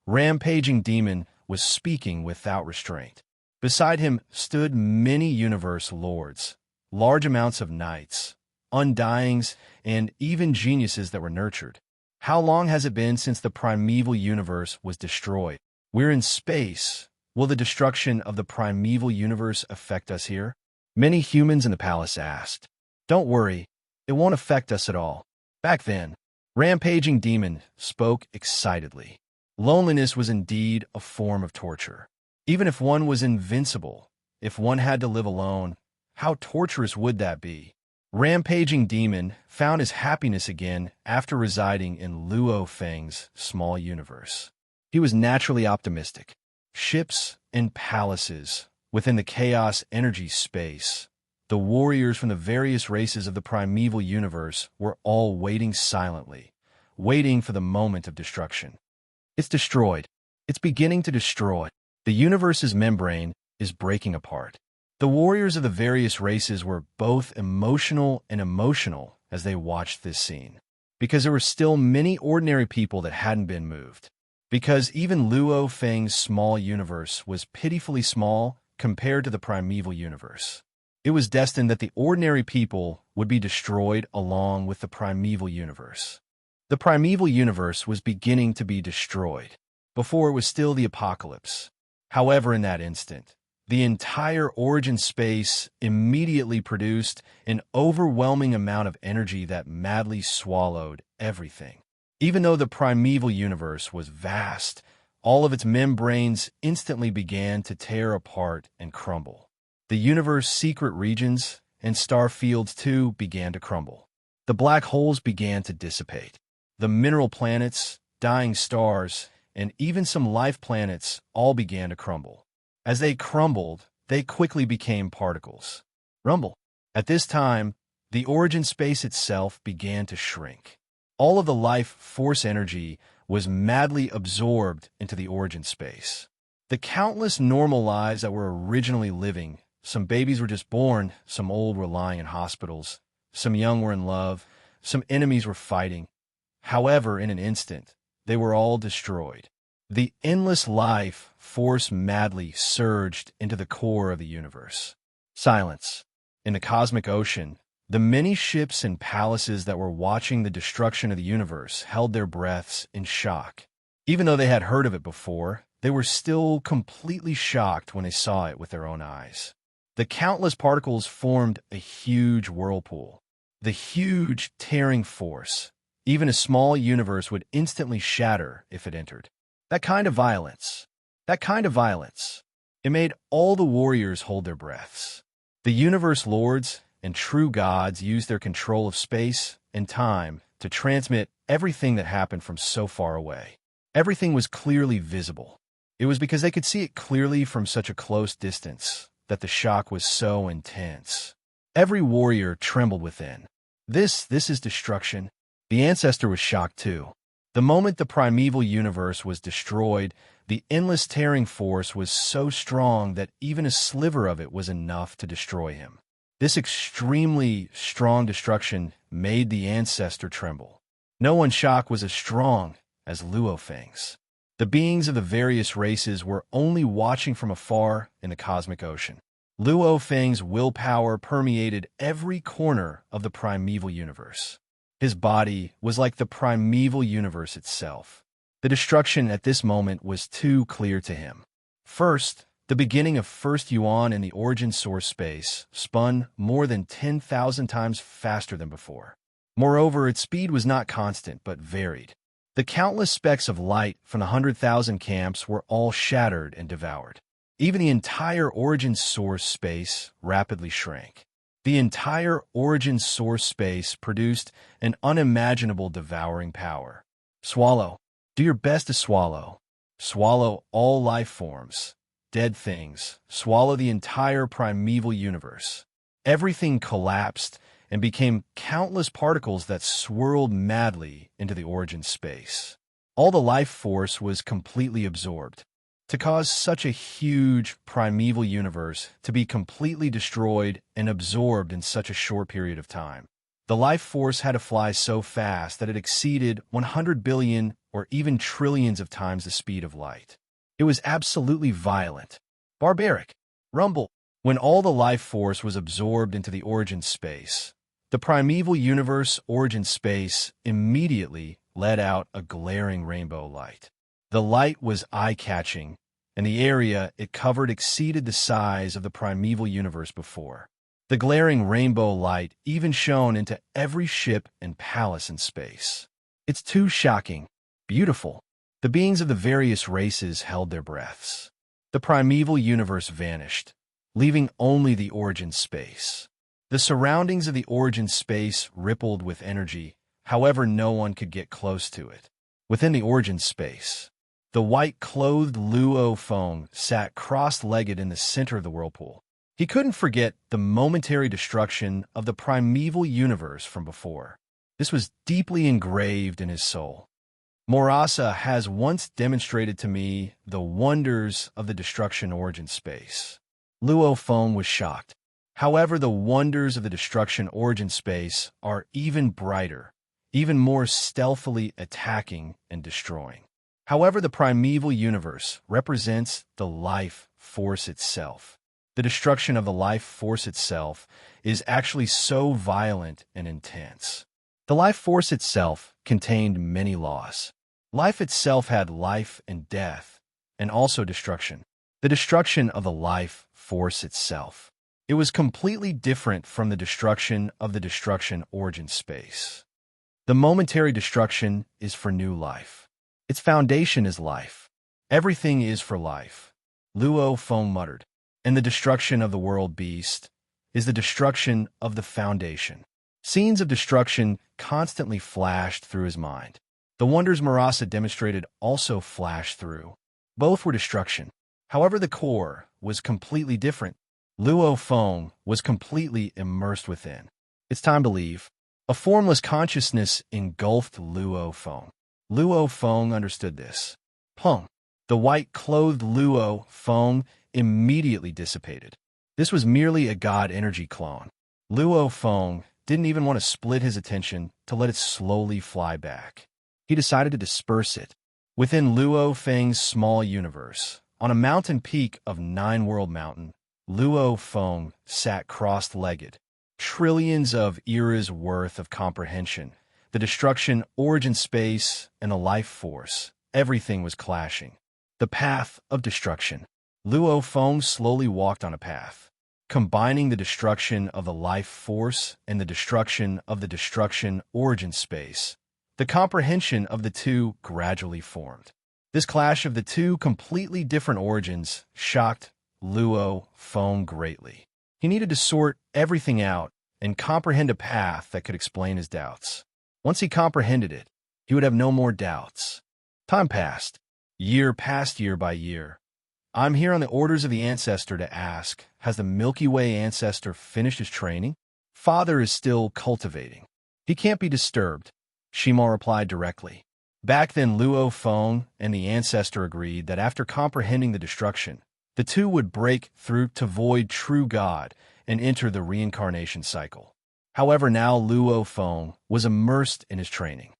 rampaging demon was speaking without restraint. Beside him stood many universe lords, large amounts of knights, undyings, and even geniuses that were nurtured. How long has it been since the primeval universe was destroyed? We're in space. Will the destruction of the primeval universe affect us here? Many humans in the palace asked. Don't worry, it won't affect us at all. Back then, rampaging demon spoke excitedly. Loneliness was indeed a form of torture. Even if one was invincible, if one had to live alone, how torturous would that be? Rampaging Demon found his happiness again after residing in Luo Feng's small universe. He was naturally optimistic. Ships and palaces within the chaos energy space, the warriors from the various races of the primeval universe were all waiting silently, waiting for the moment of destruction. It's destroyed. It's beginning to destroy. The universe's membrane is breaking apart. The warriors of the various races were both emotional and emotional as they watched this scene, because there were still many ordinary people that hadn't been moved. Because even Luo Feng's small universe was pitifully small compared to the primeval universe. It was destined that the ordinary people would be destroyed along with the primeval universe. The primeval universe was beginning to be destroyed, before it was still the apocalypse. However, in that instant, the entire origin space immediately produced an overwhelming amount of energy that madly swallowed everything. Even though the primeval universe was vast, all of its membranes instantly began to tear apart and crumble. The universe's secret regions and star fields too began to crumble. The black holes began to dissipate. The mineral planets, dying stars, and even some life planets all began to crumble. As they crumbled, they quickly became particles. Rumble. At this time, the origin space itself began to shrink. All of the life force energy was madly absorbed into the origin space. The countless normal lives that were originally living, some babies were just born, some old were lying in hospitals, some young were in love, some enemies were fighting. However, in an instant, they were all destroyed. The endless life force madly surged into the core of the universe. Silence. In the cosmic ocean, the many ships and palaces that were watching the destruction of the universe held their breaths in shock. Even though they had heard of it before, they were still completely shocked when they saw it with their own eyes. The countless particles formed a huge whirlpool. The huge tearing force. Even a small universe would instantly shatter if it entered. That kind of violence. It made all the warriors hold their breaths. The universe lords and true gods used their control of space and time to to transmit everything that happened from so far away. Everything was clearly visible. It was because they could see it clearly from such a close distance that the shock was so intense. Every warrior trembled within. This is destruction. The ancestor was shocked too. The moment the primeval universe was destroyed, the endless tearing force was so strong that even a sliver of it was enough to destroy him. This extremely strong destruction made the ancestor tremble. No one's shock was as strong as Luo Feng's. The beings of the various races were only watching from afar in the cosmic ocean. Luo Feng's willpower permeated every corner of the primeval universe. His body was like the primeval universe itself. The destruction at this moment was too clear to him. First, the beginning of First Yuan in the origin source space spun more than 10,000 times faster than before. Moreover, its speed was not constant but varied. The countless specks of light from the 100,000 camps were all shattered and devoured. Even the entire origin source space rapidly shrank. The entire origin source space produced an unimaginable devouring power. Swallow. Do your best to swallow. Swallow all life forms, dead things. Swallow the entire primeval universe. Everything collapsed and became countless particles that swirled madly into the origin space. All the life force was completely absorbed. To cause such a huge primeval universe to be completely destroyed and absorbed in such a short period of time, the life force had to fly so fast that it exceeded 100 billion or even trillions of times the speed of light. It was absolutely violent, barbaric, rumble. When all the life force was absorbed into the origin space, the primeval universe origin space immediately let out a glaring rainbow light. The light was eye-catching, and the area it covered exceeded the size of the primeval universe before. The glaring rainbow light even shone into every ship and palace in space. It's too shocking, beautiful. The beings of the various races held their breaths. The primeval universe vanished, leaving only the origin space. The surroundings of the origin space rippled with energy, however no one could get close to it. Within the origin space, the white-clothed Luo Feng sat cross-legged in the center of the whirlpool. He couldn't forget the momentary destruction of the primeval universe from before. This was deeply engraved in his soul. Morasa has once demonstrated to me the wonders of the destruction origin space. Luo Feng was shocked. However, the wonders of the destruction origin space are even brighter, even more stealthily attacking and destroying. However, the primeval universe represents the life force itself. The destruction of the life force itself is actually so violent and intense. The life force itself contained many laws. Life itself had life and death, and also destruction. The destruction of the life force itself. It was completely different from the destruction of the destruction origin space. The momentary destruction is for new life. Its foundation is life. Everything is for life, Luo Feng muttered. And the destruction of the world beast is the destruction of the foundation. Scenes of destruction constantly flashed through his mind. The wonders Marasa demonstrated also flashed through. Both were destruction. However, the core was completely different. Luo Feng was completely immersed within. It's time to leave. A formless consciousness engulfed Luo Feng. Luo Feng understood this. Pung. The white-clothed Luo Feng immediately dissipated. This was merely a god energy clone. Luo Feng didn't even want to split his attention to let it slowly fly back. He decided to disperse it. Within Luo Feng's small universe, on a mountain peak of Nine World Mountain, Luo Feng sat cross-legged. Trillions of eras worth of comprehension, the destruction, origin space, and the life force, everything was clashing. The path of destruction. Luo Feng slowly walked on a path, combining the destruction of the life force and the destruction of the destruction origin space. The comprehension of the two gradually formed. This clash of the two completely different origins shocked Luo Feng greatly. He needed to sort everything out and comprehend a path that could explain his doubts. Once he comprehended it, he would have no more doubts. Time passed. Year passed year by year. I'm here on the orders of the ancestor to ask, has the Milky Way ancestor finished his training? Father is still cultivating. He can't be disturbed, Shima replied directly. Back then, Luo Feng and the ancestor agreed that after comprehending the destruction, the two would break through to void true God and enter the reincarnation cycle. However, now Luo Feng was immersed in his training.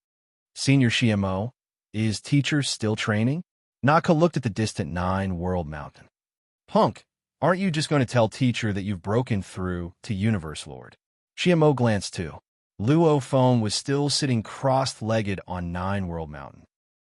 Senior Shimo, is teacher still training? Naka looked at the distant 9-world mountain. Punk, aren't you just going to tell teacher that you've broken through to Universe Lord? Shimo glanced too. Luo Feng was still sitting cross-legged on 9-world mountain.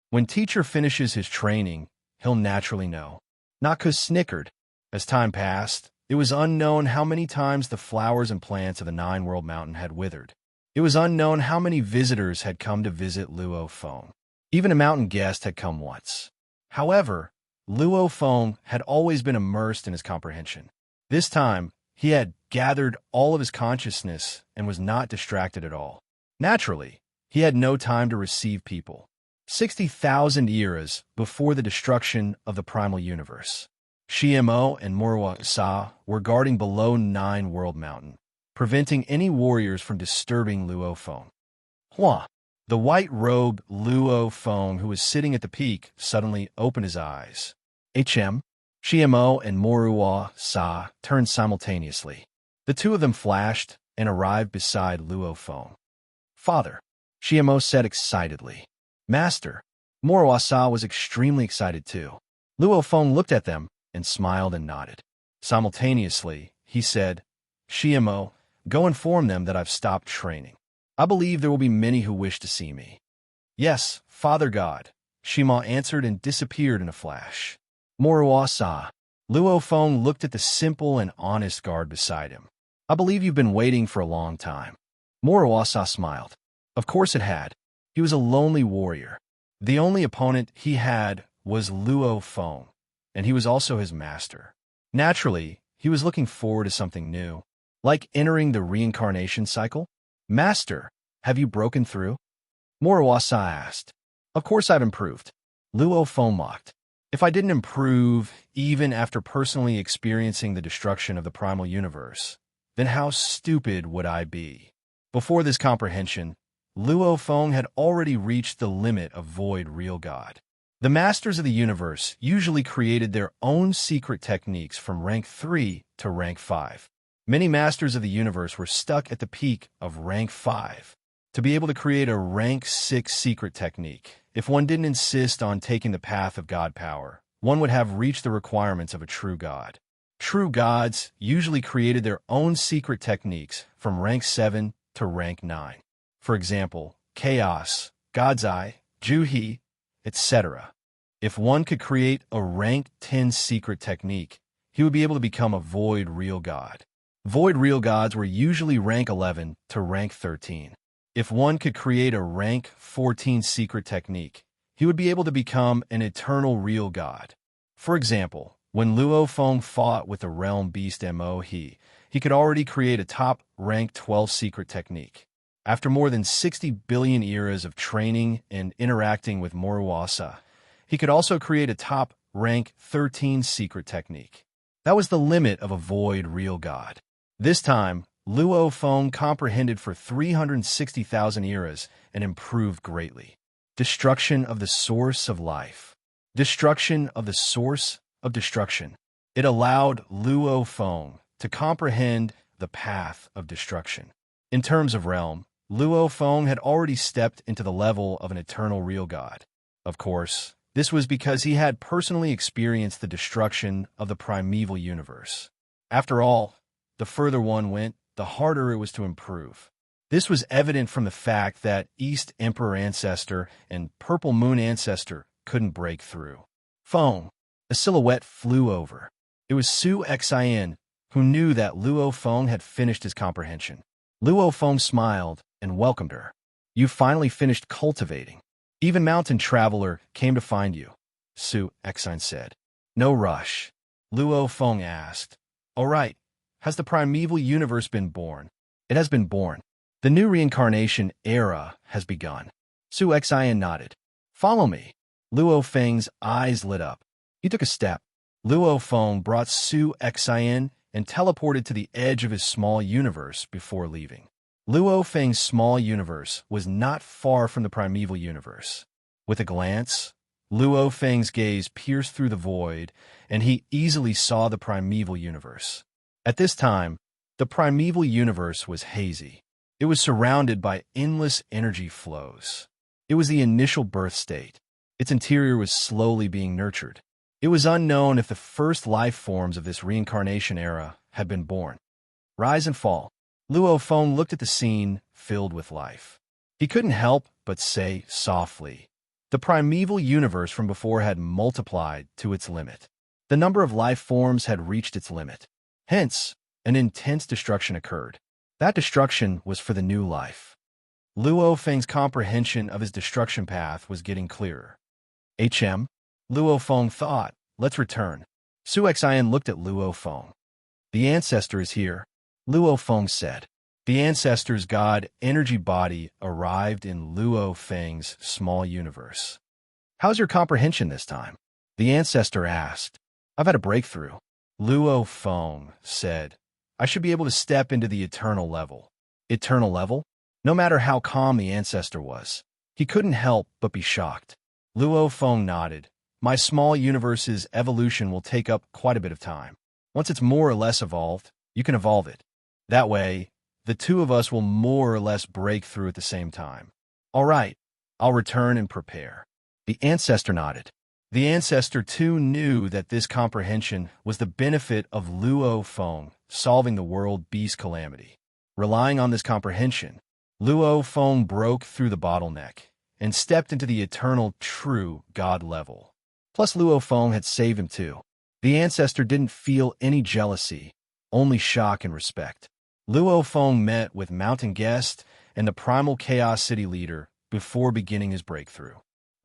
When teacher finishes his training, he'll naturally know. Naka snickered. As time passed, it was unknown how many times the flowers and plants of the 9-world mountain had withered. It was unknown how many visitors had come to visit Luo Feng. Even a mountain guest had come once. However, Luo Feng had always been immersed in his comprehension. This time, he had gathered all of his consciousness and was not distracted at all. Naturally, he had no time to receive people. 60,000 eras before the destruction of the primal universe. Shimo and Murwa Sa were guarding below 9-world mountain, preventing any warriors from disturbing Luo Feng. Hua! The white-robed Luo Feng, who was sitting at the peak, suddenly opened his eyes. Shimo and Murwa Sa turned simultaneously. The two of them flashed and arrived beside Luo Feng. Father, Shimo said excitedly. Master, Murwa Sa was extremely excited too. Luo Feng looked at them and smiled and nodded. Simultaneously, he said, Shimo, go inform them that I've stopped training. I believe there will be many who wish to see me. Yes, Father God, Shima answered and disappeared in a flash. Murwa Sa. Luo Feng looked at the simple and honest guard beside him. I believe you've been waiting for a long time. Murwa Sa smiled. Of course it had. He was a lonely warrior. The only opponent he had was Luo Feng, and he was also his master. Naturally, he was looking forward to something new, like entering the reincarnation cycle. Master, have you broken through? Murwa Sa asked. Of course I've improved. Luo Feng mocked. If I didn't improve, even after personally experiencing the destruction of the primal universe, then how stupid would I be? Before this comprehension, Luo Feng had already reached the limit of void real God. The masters of the universe usually created their own secret techniques from rank 3 to rank 5. Many masters of the universe were stuck at the peak of rank 5. To be able to create a rank 6 secret technique, if one didn't insist on taking the path of God power, one would have reached the requirements of a true God. True gods usually created their own secret techniques from rank 7 to rank 9. For example, Chaos, God's Eye, Juhi, etc. If one could create a rank 10 secret technique, he would be able to become a void real God. Void real gods were usually rank 11 to rank 13. If one could create a rank 14 secret technique, he would be able to become an eternal real god. For example, when Luo Feng fought with the realm beast Mo, he could already create a top rank 12 secret technique. After more than 60 billion eras of training and interacting with Murwa Sa, he could also create a top rank 13 secret technique. That was the limit of a void real god. This time, Luo Feng comprehended for 360,000 eras and improved greatly. Destruction of the source of life. Destruction of the source of destruction. It allowed Luo Feng to comprehend the path of destruction. In terms of realm, Luo Feng had already stepped into the level of an eternal real god. Of course, this was because he had personally experienced the destruction of the primeval universe. After all, the further one went, the harder it was to improve. This was evident from the fact that East Emperor Ancestor and Purple Moon Ancestor couldn't break through. Feng, a silhouette flew over. It was Su Xin, who knew that Luo Feng had finished his comprehension. Luo Feng smiled and welcomed her. You finally finished cultivating. Even Mountain Traveler came to find you, Su Xin said. No rush. Luo Feng asked. All right. Has the primeval universe been born? It has been born. The new reincarnation era has begun. Su Xian nodded. Follow me. Luo Feng's eyes lit up. He took a step. Luo Feng brought Su Xian and teleported to the edge of his small universe before leaving. Luo Feng's small universe was not far from the primeval universe. With a glance, Luo Feng's gaze pierced through the void, and he easily saw the primeval universe. At this time, the primeval universe was hazy. It was surrounded by endless energy flows. It was the initial birth state. Its interior was slowly being nurtured. It was unknown if the first life forms of this reincarnation era had been born. Rise and fall. Luo Feng looked at the scene filled with life. He couldn't help but say softly, the primeval universe from before had multiplied to its limit. The number of life forms had reached its limit. Hence, an intense destruction occurred. That destruction was for the new life. Luo Feng's comprehension of his destruction path was getting clearer. Luo Feng thought, let's return. Su Xian looked at Luo Feng. The ancestor is here, Luo Feng said. The ancestor's god energy body arrived in Luo Feng's small universe. How's your comprehension this time? The ancestor asked. I've had a breakthrough. Luo Feng said, I should be able to step into the eternal level. Eternal level? No matter how calm the ancestor was, he couldn't help but be shocked. Luo Feng nodded. My small universe's evolution will take up quite a bit of time. Once it's more or less evolved, you can evolve it. That way, the two of us will more or less break through at the same time. All right, I'll return and prepare. The ancestor nodded. The ancestor too knew that this comprehension was the benefit of Luo Feng solving the world beast calamity. Relying on this comprehension, Luo Feng broke through the bottleneck and stepped into the eternal true God level. Plus Luo Feng had saved him too. The ancestor didn't feel any jealousy, only shock and respect. Luo Feng met with Mountain Guest and the Primal Chaos City leader before beginning his breakthrough.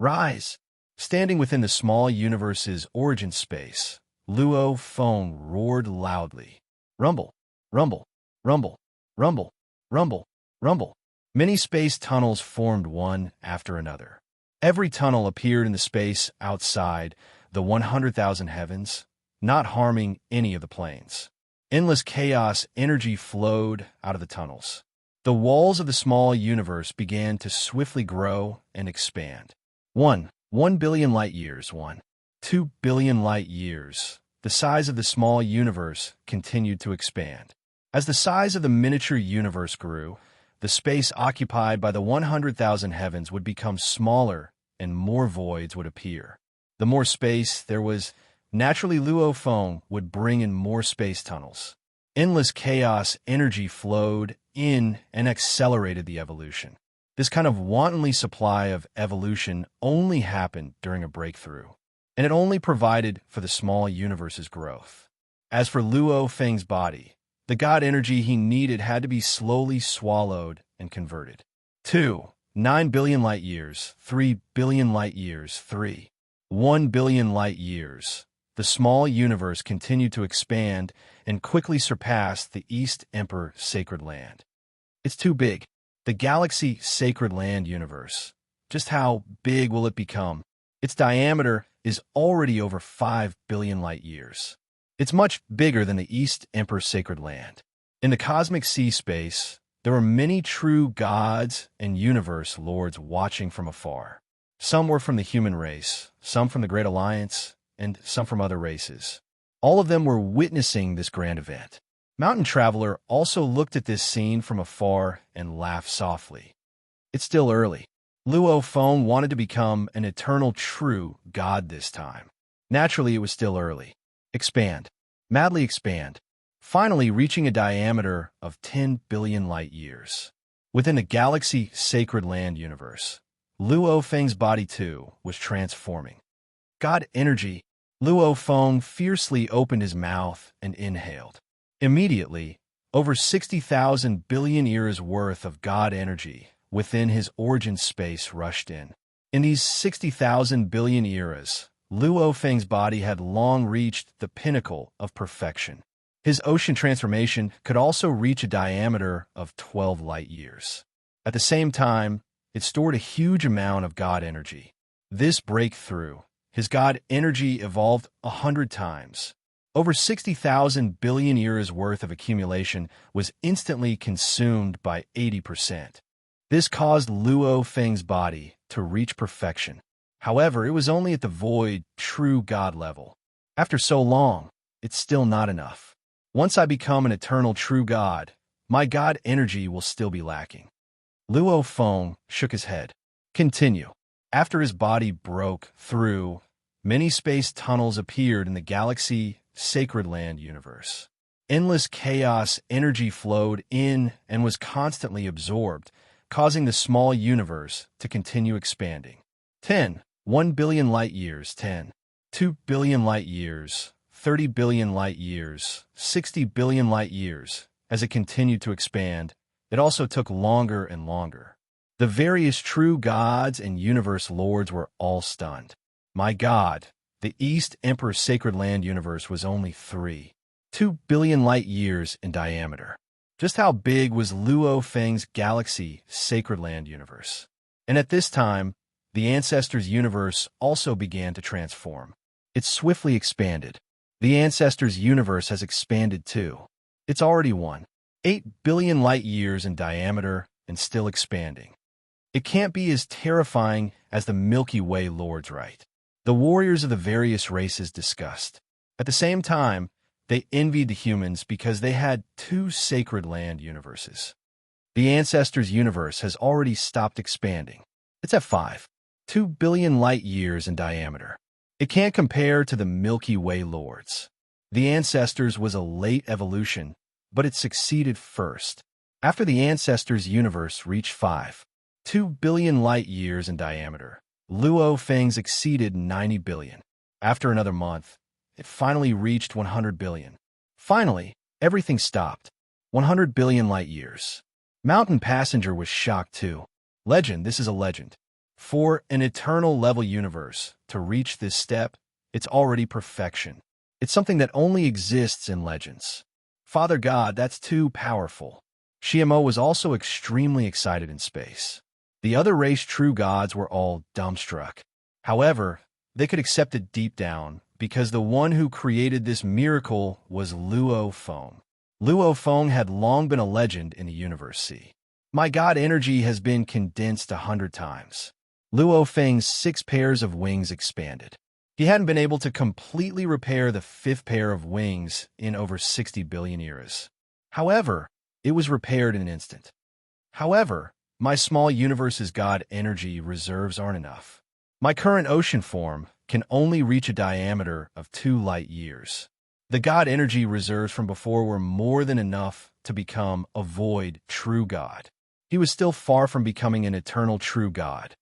Rise! Standing within the small universe's origin space, Luo Feng roared loudly. Rumble, rumble, rumble, rumble, rumble, rumble. Many space tunnels formed one after another. Every tunnel appeared in the space outside the 100,000 heavens, not harming any of the planes. Endless chaos energy flowed out of the tunnels. The walls of the small universe began to swiftly grow and expand. 1 billion light years, 2 billion light years. The size of the small universe continued to expand. As the size of the miniature universe grew, the space occupied by the 100,000 heavens would become smaller and more voids would appear. The more space there was, naturally Luo Feng would bring in more space tunnels. Endless chaos energy flowed in and accelerated the evolution. This kind of wantonly supply of evolution only happened during a breakthrough, and it only provided for the small universe's growth. As for Luo Feng's body, the god energy he needed had to be slowly swallowed and converted. 9 billion light years, 3 billion light years, 1 billion light years. The small universe continued to expand and quickly surpassed the East Emperor Sacred Land. It's too big. The galaxy Sacred Land universe. Just how big will it become? Its diameter is already over 5 billion light years. It's much bigger than the East Emperor Sacred Land. In the cosmic sea space, there were many true gods and universe lords watching from afar. Some were from the human race, some from the Great Alliance, and some from other races. All of them were witnessing this grand event. Mountain Traveler also looked at this scene from afar and laughed softly. It's still early. Luo Feng wanted to become an eternal true god this time. Naturally, it was still early. Expand. Madly expand. Finally reaching a diameter of 10 billion light years. Within the galaxy Sacred Land universe, Luo Feng's body too was transforming. God energy. Luo Feng fiercely opened his mouth and inhaled. Immediately, over 60,000 billion years worth of God energy within his origin space rushed in. In these 60,000 billion eras, Luo Feng's body had long reached the pinnacle of perfection. His ocean transformation could also reach a diameter of 12 light years. At the same time, it stored a huge amount of God energy. This breakthrough, his God energy evolved 100 times. Over 60,000 billion years worth of accumulation was instantly consumed by 80%. This caused Luo Feng's body to reach perfection. However, it was only at the void, true God level. After so long, it's still not enough. Once I become an eternal true God, my God energy will still be lacking. Luo Feng shook his head. Continue. After his body broke through, many space tunnels appeared in the galaxy Sacred Land universe. Endless chaos energy flowed in and was constantly absorbed, causing the small universe to continue expanding. 10. 1 billion light years. 10. 2 billion light years. 30 billion light years. 60 billion light years. As it continued to expand, it also took longer and longer. The various true gods and universe lords were all stunned. My God, the East Emperor Sacred Land universe was only 2 billion light years in diameter. Just how big was Luo Feng's galaxy Sacred Land universe? And at this time, the Ancestors' universe also began to transform. It swiftly expanded. The Ancestors' universe has expanded too. It's already 8 billion light years in diameter and still expanding. It can't be as terrifying as the Milky Way Lords, right? The warriors of the various races discussed. At the same time, they envied the humans because they had 2 Sacred Land universes. The Ancestors' universe has already stopped expanding. It's at 2 billion light years in diameter. It can't compare to the Milky Way Lords. The Ancestors was a late evolution, but it succeeded first. After the Ancestors' universe reached 2 billion light years in diameter, Luo Feng's exceeded 90 billion. After another month, it finally reached 100 billion. Finally, everything stopped. 100 billion light years. Mountain Passenger was shocked too. Legend, this is a legend. For an eternal level universe to reach this step, it's already perfection. It's something that only exists in legends. Father God, that's too powerful. Xiamo was also extremely excited in space. The other race true gods were all dumbstruck. However, they could accept it deep down because the one who created this miracle was Luo Feng. Luo Feng had long been a legend in the universe. See, my God energy has been condensed 100 times. Luo Feng's 6 pairs of wings expanded. He hadn't been able to completely repair the 5th pair of wings in over 60 billion years. However, it was repaired in an instant. However, my small universe's God energy reserves aren't enough. My current ocean form can only reach a diameter of 2 light years. The God energy reserves from before were more than enough to become a void true God. He was still far from becoming an eternal true God.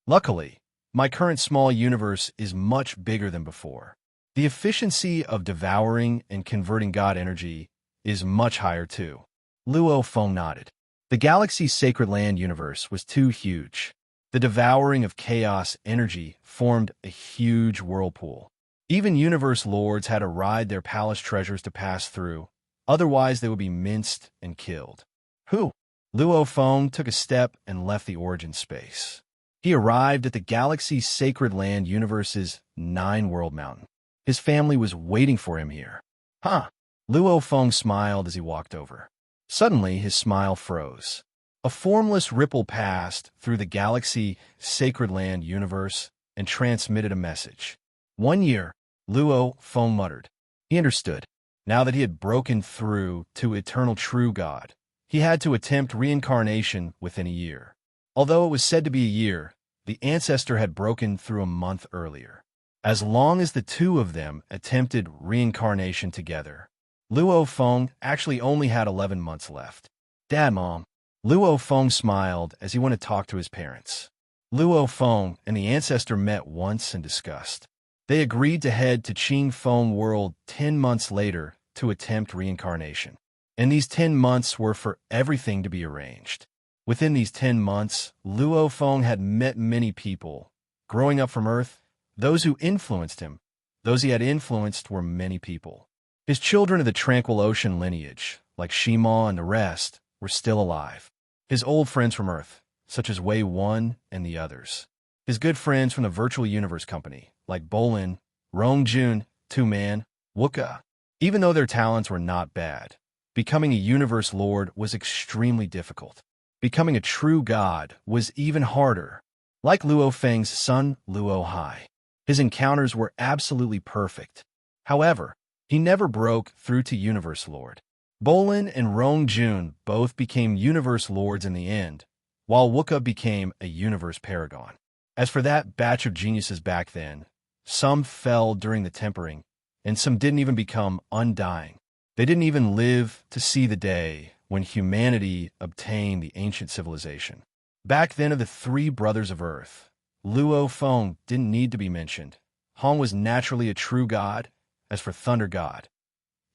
Luckily, my current small universe is much bigger than before. The efficiency of devouring and converting God energy is much higher too. Luo Feng nodded. The galaxy's Sacred Land universe was too huge. The devouring of chaos energy formed a huge whirlpool. Even universe lords had to ride their palace treasures to pass through, otherwise they would be minced and killed. Who? Luo Feng took a step and left the origin space. He arrived at the galaxy's Sacred Land universe's 9-world mountain. His family was waiting for him here. Huh? Luo Feng smiled as he walked over. Suddenly, his smile froze. A formless ripple passed through the galaxy Sacred Land universe and transmitted a message. 1 year, Luo Feng muttered. He understood. Now that he had broken through to eternal true God, he had to attempt reincarnation within a year. Although it was said to be a year, the ancestor had broken through a month earlier. As long as the two of them attempted reincarnation together, Luo Feng actually only had 11 months left. Dad, Mom. Luo Feng smiled as he went to talk to his parents. Luo Feng and the ancestor met once and discussed. They agreed to head to Qing Feng World 10 months later to attempt reincarnation. And these 10 months were for everything to be arranged. Within these 10 months, Luo Feng had met many people. Growing up from Earth, those who influenced him, those he had influenced were many people. His children of the tranquil ocean lineage, like Shima and the rest, were still alive. His old friends from Earth, such as Wei 1 and the others. His good friends from the Virtual Universe Company, like Bolin, Rong Jun, Two-Man, Wuka. Even though their talents were not bad, becoming a universe lord was extremely difficult. Becoming a true god was even harder. Like Luo Feng's son, Luo Hai, his encounters were absolutely perfect. However, he never broke through to Universe Lord. Bolin and Rong Jun both became Universe Lords in the end, while Wuka became a Universe Paragon. As for that batch of geniuses back then, some fell during the tempering, and some didn't even become undying. They didn't even live to see the day when humanity obtained the ancient civilization. Back then, of the three brothers of Earth, Luo Feng didn't need to be mentioned. Hong was naturally a true god. As for Thunder God,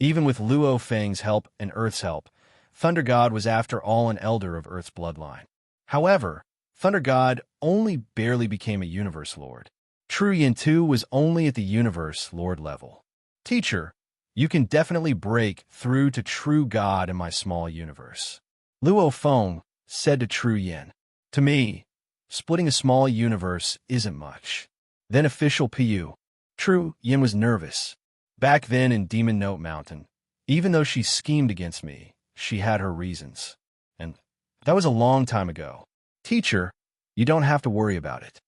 even with Luo Feng's help and Earth's help, Thunder God was after all an elder of Earth's bloodline. However, Thunder God only barely became a Universe Lord. True Yin 2 was only at the Universe Lord level. Teacher, you can definitely break through to True God in my small universe. Luo Feng said to True Yin. To me, splitting a small universe isn't much. Then official PU. True Yin was nervous. Back then in Demon Note Mountain, even though she schemed against me, she had her reasons. And that was a long time ago. Teacher, you don't have to worry about it.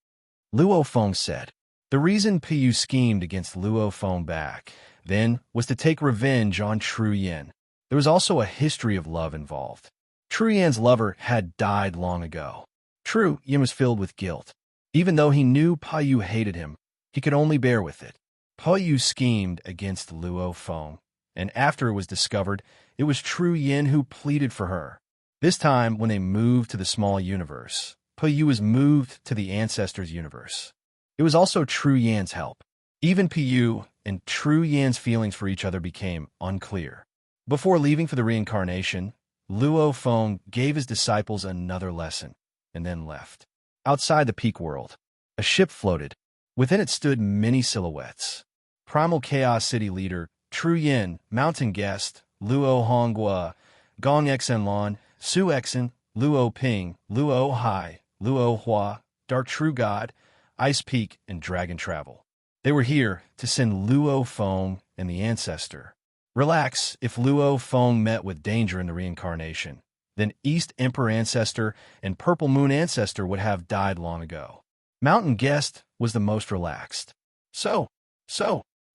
Luo Feng said. The reason Pu schemed against Luo Feng back then was to take revenge on True Yin. There was also a history of love involved. True Yin's lover had died long ago. True Yin was filled with guilt. Even though he knew Pu hated him, he could only bear with it. Pu schemed against Luo Feng, and after it was discovered, it was True Yin who pleaded for her. This time, when they moved to the small universe, Pu was moved to the Ancestors' universe. It was also True Yan's help. Even Pu and True Yan's feelings for each other became unclear. Before leaving for the reincarnation, Luo Feng gave his disciples another lesson, and then left. Outside the peak world, a ship floated. Within it stood many silhouettes. Primal Chaos City leader, True Yin, Mountain Guest, Luo Honghua, Gong Xenlon, Su Exen, Luo Ping, Luo Hai, Luo Hua, Dark True God, Ice Peak, and Dragon Travel. They were here to send Luo Feng and the Ancestor. Relax, if Luo Feng met with danger in the reincarnation, then East Emperor Ancestor and Purple Moon Ancestor would have died long ago. Mountain Guest was the most relaxed. So,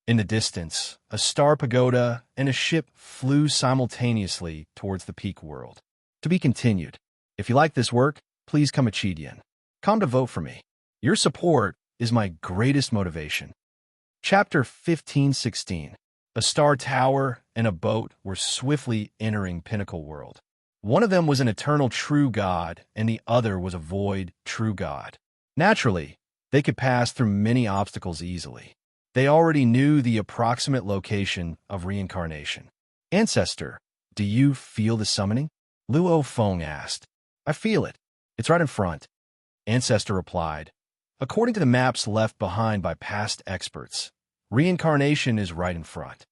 in the distance, a star pagoda and a ship flew simultaneously towards the peak world. To be continued. If you like this work, please come a Chidian. Come to vote for me. Your support is my greatest motivation. Chapter 15:16. A star tower and a boat were swiftly entering Pinnacle World. One of them was an eternal true god, and the other was a void true god. Naturally, they could pass through many obstacles easily. They already knew the approximate location of reincarnation. Ancestor, do you feel the summoning? Luo Feng asked. I feel it. It's right in front. Ancestor replied. According to the maps left behind by past experts, reincarnation is right in front.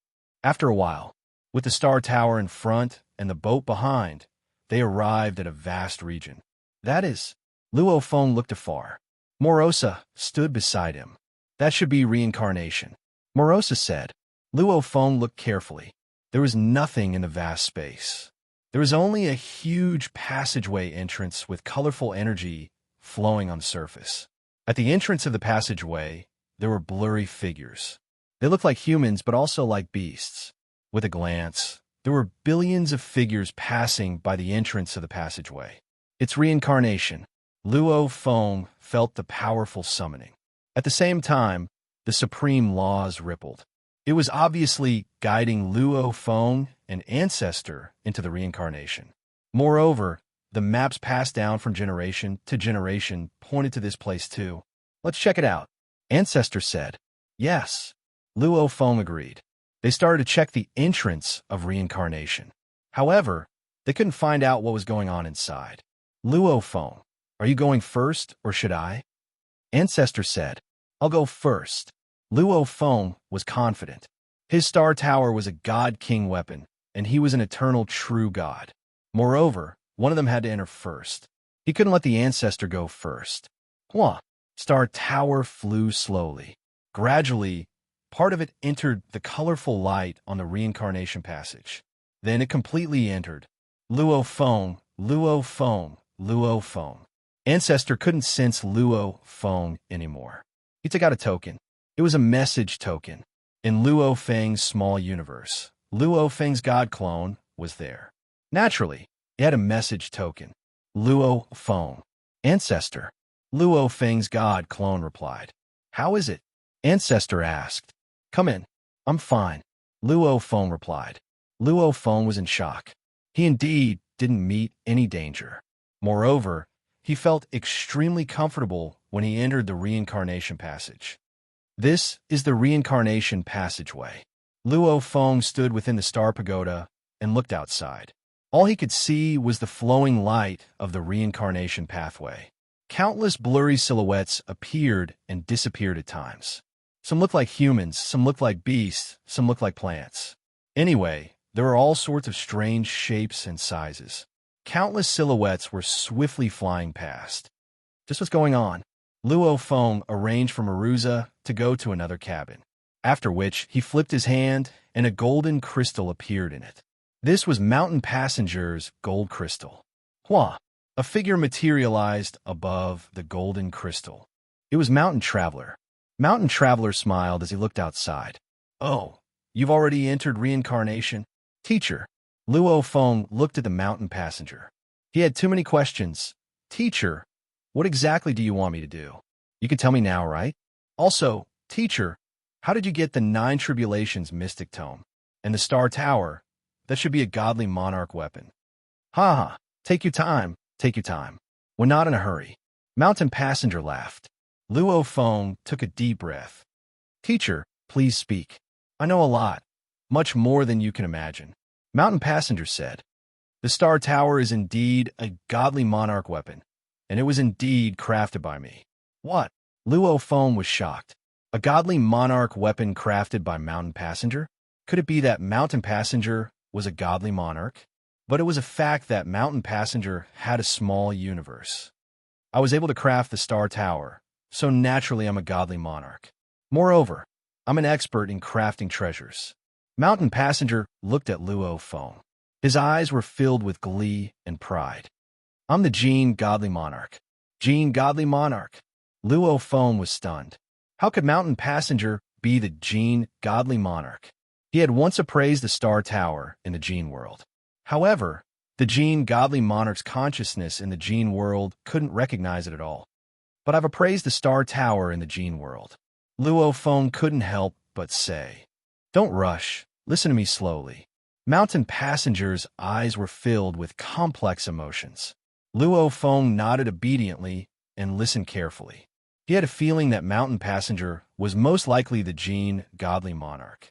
After a while, with the star tower in front and the boat behind, they arrived at a vast region. That is, Luo Feng looked afar. Morosa stood beside him. That should be reincarnation. Morosa said. Luo Feng looked carefully. There was nothing in the vast space. There was only a huge passageway entrance with colorful energy flowing on the surface. At the entrance of the passageway, there were blurry figures. They looked like humans, but also like beasts. With a glance, there were billions of figures passing by the entrance of the passageway. It's reincarnation. Luo Feng felt the powerful summoning. At the same time, the supreme laws rippled. It was obviously guiding Luo Feng and Ancestor into the reincarnation. Moreover, the maps passed down from generation to generation pointed to this place too. Let's check it out. Ancestor said. Yes. Luo Feng agreed. They started to check the entrance of reincarnation. However, they couldn't find out what was going on inside. Luo Feng, are you going first or should I? Ancestor said. I'll go first. Luo Feng was confident. His star tower was a god-king weapon, and he was an eternal true god. Moreover, one of them had to enter first. He couldn't let the ancestor go first. Hua! Star tower flew slowly. Gradually, part of it entered the colorful light on the reincarnation passage. Then it completely entered. Luo Feng, Luo Feng, Luo Feng. Ancestor couldn't sense Luo Feng anymore. He took out a token. It was a message token. In Luo Feng's small universe, Luo Feng's god clone was there. Naturally, he had a message token. Luo Feng. Ancestor. Luo Feng's god clone replied. How is it? Ancestor asked. Come in. I'm fine. Luo Feng replied. Luo Feng was in shock. He indeed didn't meet any danger. Moreover, he felt extremely comfortable when he entered the reincarnation passage. This is the reincarnation passageway. Luo Feng stood within the star pagoda and looked outside. All he could see was the flowing light of the reincarnation pathway. Countless blurry silhouettes appeared and disappeared at times. Some looked like humans, some looked like beasts, some looked like plants. Anyway, there were all sorts of strange shapes and sizes. Countless silhouettes were swiftly flying past. Just what's going on? Luo Feng arranged for Maruza to go to another cabin, after which he flipped his hand and a golden crystal appeared in it. This was Mountain Passenger's gold crystal. Hua! A figure materialized above the golden crystal. It was Mountain Traveler. Mountain Traveler smiled as he looked outside. Oh, you've already entered reincarnation? Teacher. Luo Feng looked at the Mountain Passenger. He had too many questions. Teacher, what exactly do you want me to do? You can tell me now, right? Also, teacher, how did you get the 9 Tribulations mystic tome? And the Star Tower? That should be a godly monarch weapon. Ha ha, take your time, take your time. We're not in a hurry. Mountain Passenger laughed. Luo Feng took a deep breath. Teacher, please speak. I know a lot, much more than you can imagine. Mountain Passenger said, the Star Tower is indeed a godly monarch weapon, and it was indeed crafted by me. What? Luo Feng was shocked. A godly monarch weapon crafted by Mountain Passenger? Could it be that Mountain Passenger was a godly monarch? But it was a fact that Mountain Passenger had a small universe. I was able to craft the Star Tower, so naturally I'm a godly monarch. Moreover, I'm an expert in crafting treasures. Mountain Passenger looked at Luo Feng. His eyes were filled with glee and pride. I'm the Gene Godly Monarch. Gene Godly Monarch. Luo Feng was stunned. How could Mountain Passenger be the Gene Godly Monarch? He had once appraised the Star Tower in the Gene world. However, the Gene Godly Monarch's consciousness in the Gene world couldn't recognize it at all. But I've appraised the Star Tower in the Gene world. Luo Feng couldn't help but say. Don't rush. Listen to me slowly. Mountain Passenger's eyes were filled with complex emotions. Luo Feng nodded obediently and listened carefully. He had a feeling that Mountain Passenger was most likely the Gene Godly Monarch.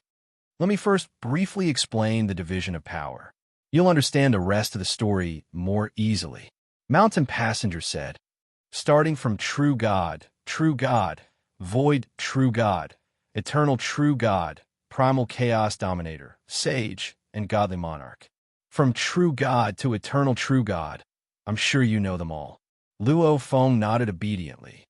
Let me first briefly explain the division of power. You'll understand the rest of the story more easily. Mountain Passenger said, starting from true God, void true God, eternal true God, primal chaos dominator, sage, and godly monarch. From true God to eternal true God, I'm sure you know them all. Luo Feng nodded obediently.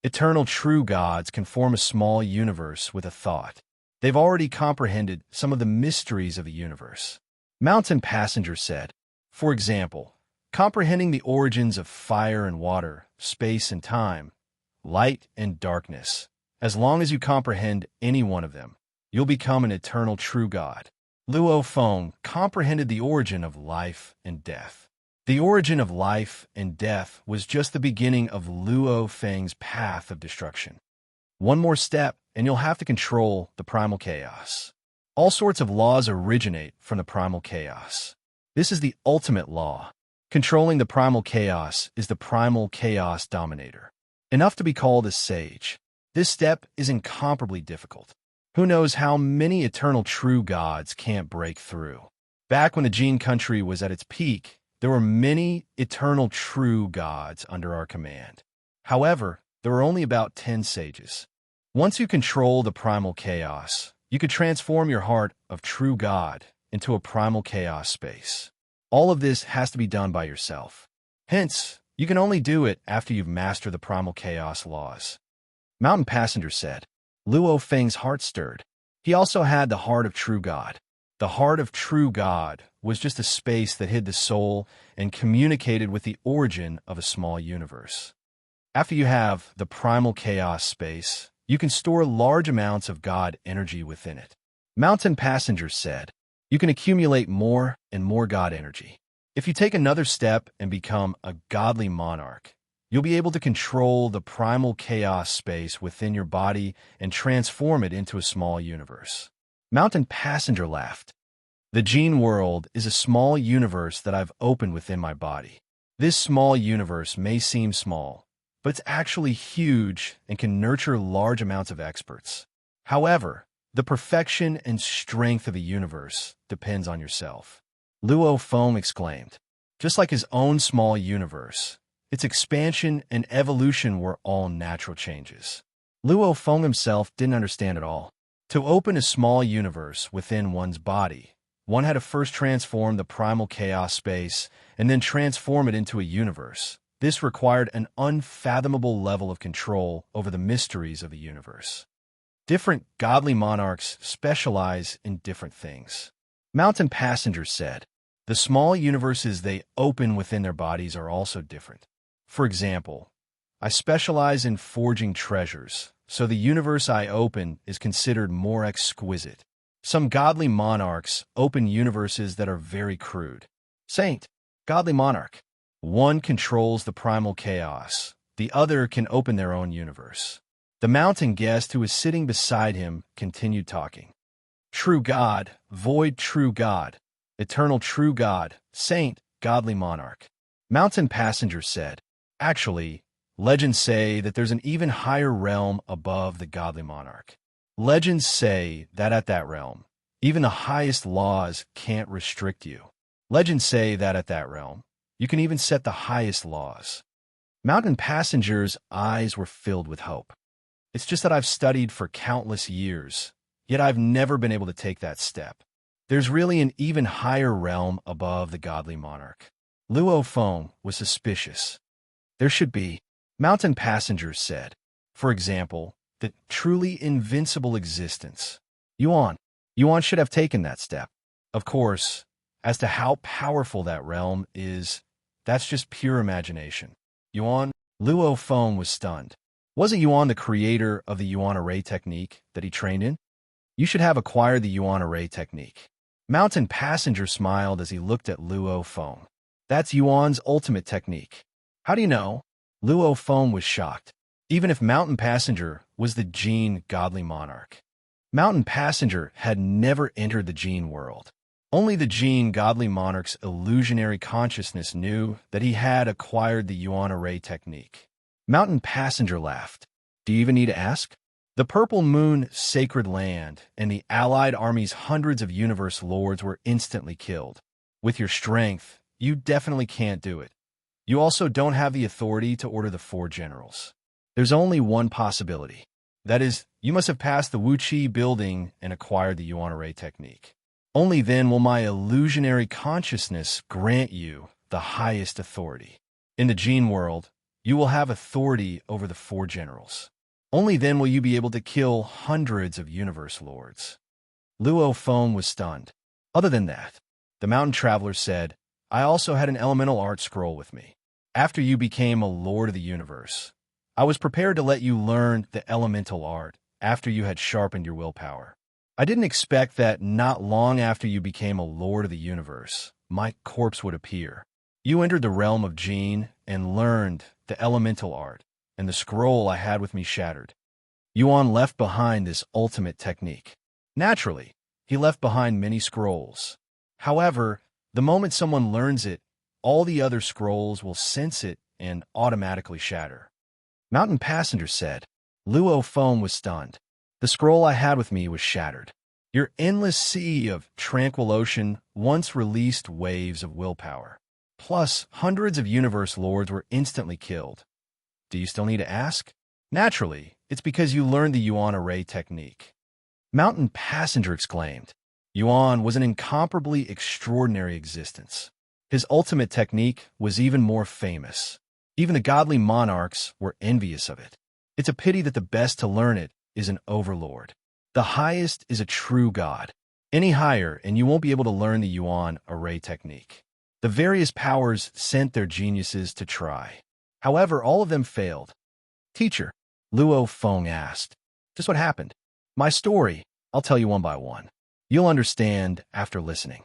Eternal true gods can form a small universe with a thought. They've already comprehended some of the mysteries of the universe. Mountain Passenger said, for example, comprehending the origins of fire and water, space and time, light and darkness. As long as you comprehend any one of them, you'll become an eternal true God. Luo Feng comprehended the origin of life and death. The origin of life and death was just the beginning of Luo Feng's path of destruction. One more step, and you'll have to control the primal chaos. All sorts of laws originate from the primal chaos. This is the ultimate law. Controlling the primal chaos is the primal chaos dominator. Enough to be called a sage. This step is incomparably difficult. Who knows how many eternal true gods can't break through? Back when the Gene country was at its peak, there were many eternal true gods under our command. However, there were only about 10 sages. Once you control the primal chaos, You could transform your heart of true God into a primal chaos space. All of this has to be done by yourself. Hence, you can only do it after you've mastered the primal chaos laws. Mountain Passenger said. Luo Feng's heart stirred. He also had the heart of true God. The heart of true God was just a space that hid the soul and communicated with the origin of a small universe. After you have the primal chaos space, you can store large amounts of God energy within it. Mountain Passenger said, you can accumulate more and more God energy. If you take another step and become a godly monarch, you'll be able to control the primal chaos space within your body and transform it into a small universe. Mountain Passenger laughed. The gene world is a small universe that I've opened within my body. This small universe may seem small, but it's actually huge and can nurture large amounts of experts. However, the perfection and strength of a universe depends on yourself. Luo Feng exclaimed. Just like his own small universe, its expansion and evolution were all natural changes. Luo Feng himself didn't understand at all. To open a small universe within one's body, one had to first transform the primal chaos space and then transform it into a universe. This required an unfathomable level of control over the mysteries of the universe. Different godly monarchs specialize in different things. Mountain Passenger said, the small universes they open within their bodies are also different. For example, I specialize in forging treasures, so the universe I open is considered more exquisite. Some godly monarchs open universes that are very crude. Saint, godly monarch. One controls the primal chaos. The other can open their own universe. The mountain guest who was sitting beside him continued talking. True God, void true God, eternal true God, saint, godly monarch. Mountain Passenger said, actually, legends say that there's an even higher realm above the godly monarch. Legends say that at that realm, even the highest laws can't restrict you. Legends say that at that realm, you can even set the highest laws. Mountain Passenger's eyes were filled with hope. It's just that I've studied for countless years, yet I've never been able to take that step. There's really an even higher realm above the godly monarch. Luo Feng was suspicious. There should be, Mountain Passenger said. For example, the truly invincible existence. Yuan should have taken that step. Of course, as to how powerful that realm is, that's just pure imagination. Luo Feng was stunned. Wasn't Yuan the creator of the Yuan array technique that he trained in? You should have acquired the Yuan array technique. Mountain Passenger smiled as he looked at Luo Feng. That's Yuan's ultimate technique. How do you know? Luo Feng was shocked. Even if Mountain Passenger was the gene godly monarch. Mountain Passenger had never entered the gene world. Only the gene godly monarch's illusionary consciousness knew that he had acquired the Yuan array technique. Mountain Passenger laughed. Do you even need to ask? The Purple Moon Sacred Land and the Allied Army's hundreds of universe lords were instantly killed. With your strength, you definitely can't do it. You also don't have the authority to order the 4 generals. There's only one possibility. That is, you must have passed the Wuqi building and acquired the Yuan array technique. Only then will my illusionary consciousness grant you the highest authority. In the gene world, you will have authority over the 4 generals. Only then will you be able to kill hundreds of universe lords. Luo Feng was stunned. Other than that, the mountain traveler said, I also had an elemental art scroll with me. After you became a lord of the universe, I was prepared to let you learn the elemental art after you had sharpened your willpower. I didn't expect that not long after you became a lord of the universe, my corpse would appear. You entered the realm of Gene and learned the elemental art, and the scroll I had with me shattered. Yuan left behind this ultimate technique. Naturally, he left behind many scrolls. However, the moment someone learns it, all the other scrolls will sense it and automatically shatter. Mountain Passenger said. Luo Feng was stunned. The scroll I had with me was shattered. Your endless sea of tranquil ocean once released waves of willpower. Plus, hundreds of universe lords were instantly killed. Do you still need to ask? Naturally, it's because you learned the Yuan array technique. Mountain Passenger exclaimed. Yuan was an incomparably extraordinary existence. His ultimate technique was even more famous. Even the godly monarchs were envious of it. It's a pity that the best to learn it is an overlord. The highest is a true god. Any higher, and you won't be able to learn the Yuan array technique. The various powers sent their geniuses to try. However, all of them failed. Teacher, Luo Feng asked. Just what happened? My story. I'll tell you one by one. You'll understand after listening.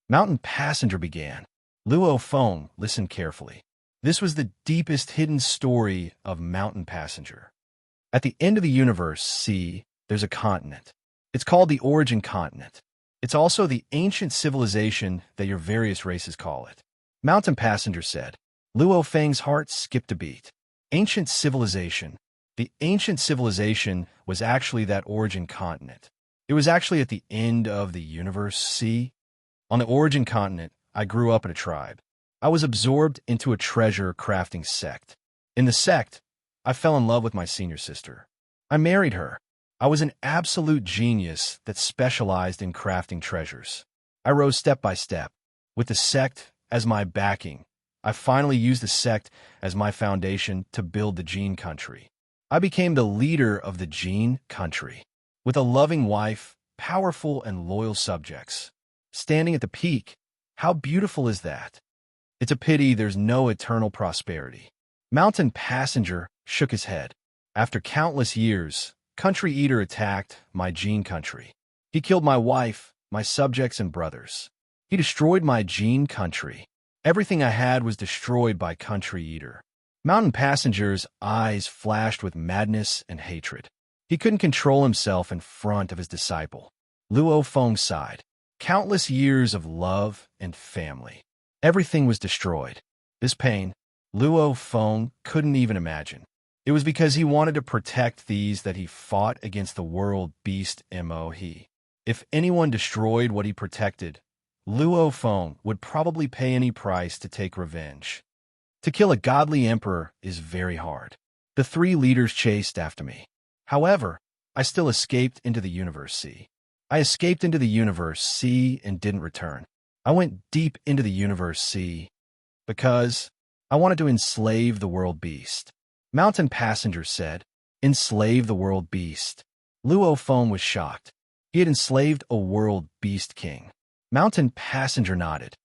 Mountain Passenger began. Luo Feng listened carefully. This was the deepest hidden story of Mountain Passenger. At the end of the universe, see, there's a continent. It's called the Origin Continent. It's also the ancient civilization that your various races call it. Mountain Passenger said. Luo Feng's heart skipped a beat. Ancient civilization. The ancient civilization was actually that Origin Continent. It was actually at the end of the universe, see? On the Origin Continent, I grew up in a tribe. I was absorbed into a treasure-crafting sect. In the sect, I fell in love with my senior sister. I married her. I was an absolute genius that specialized in crafting treasures. I rose step by step. With the sect as my backing, I finally used the sect as my foundation to build the Gene Country. I became the leader of the Gene Country. With a loving wife, powerful and loyal subjects. Standing at the peak, how beautiful is that? It's a pity there's no eternal prosperity. Mountain Passenger shook his head. After countless years, Country Eater attacked my Gene Country. He killed my wife, my subjects and brothers. He destroyed my Gene Country. Everything I had was destroyed by Country Eater. Mountain Passenger's eyes flashed with madness and hatred. He couldn't control himself in front of his disciple. Luo Feng sighed. Countless years of love and family. Everything was destroyed. This pain, Luo Feng couldn't even imagine. It was because he wanted to protect these that he fought against the world beast Mo. If anyone destroyed what he protected, Luo Feng would probably pay any price to take revenge. To kill a godly emperor is very hard. The three leaders chased after me. However, I still escaped into the universe, see. I escaped into the universe, see, and didn't return. I went deep into the universe, see, because I wanted to enslave the world beast. Mountain Passenger said, enslave the world beast. Luo Feng was shocked. He had enslaved a world beast king. Mountain Passenger nodded.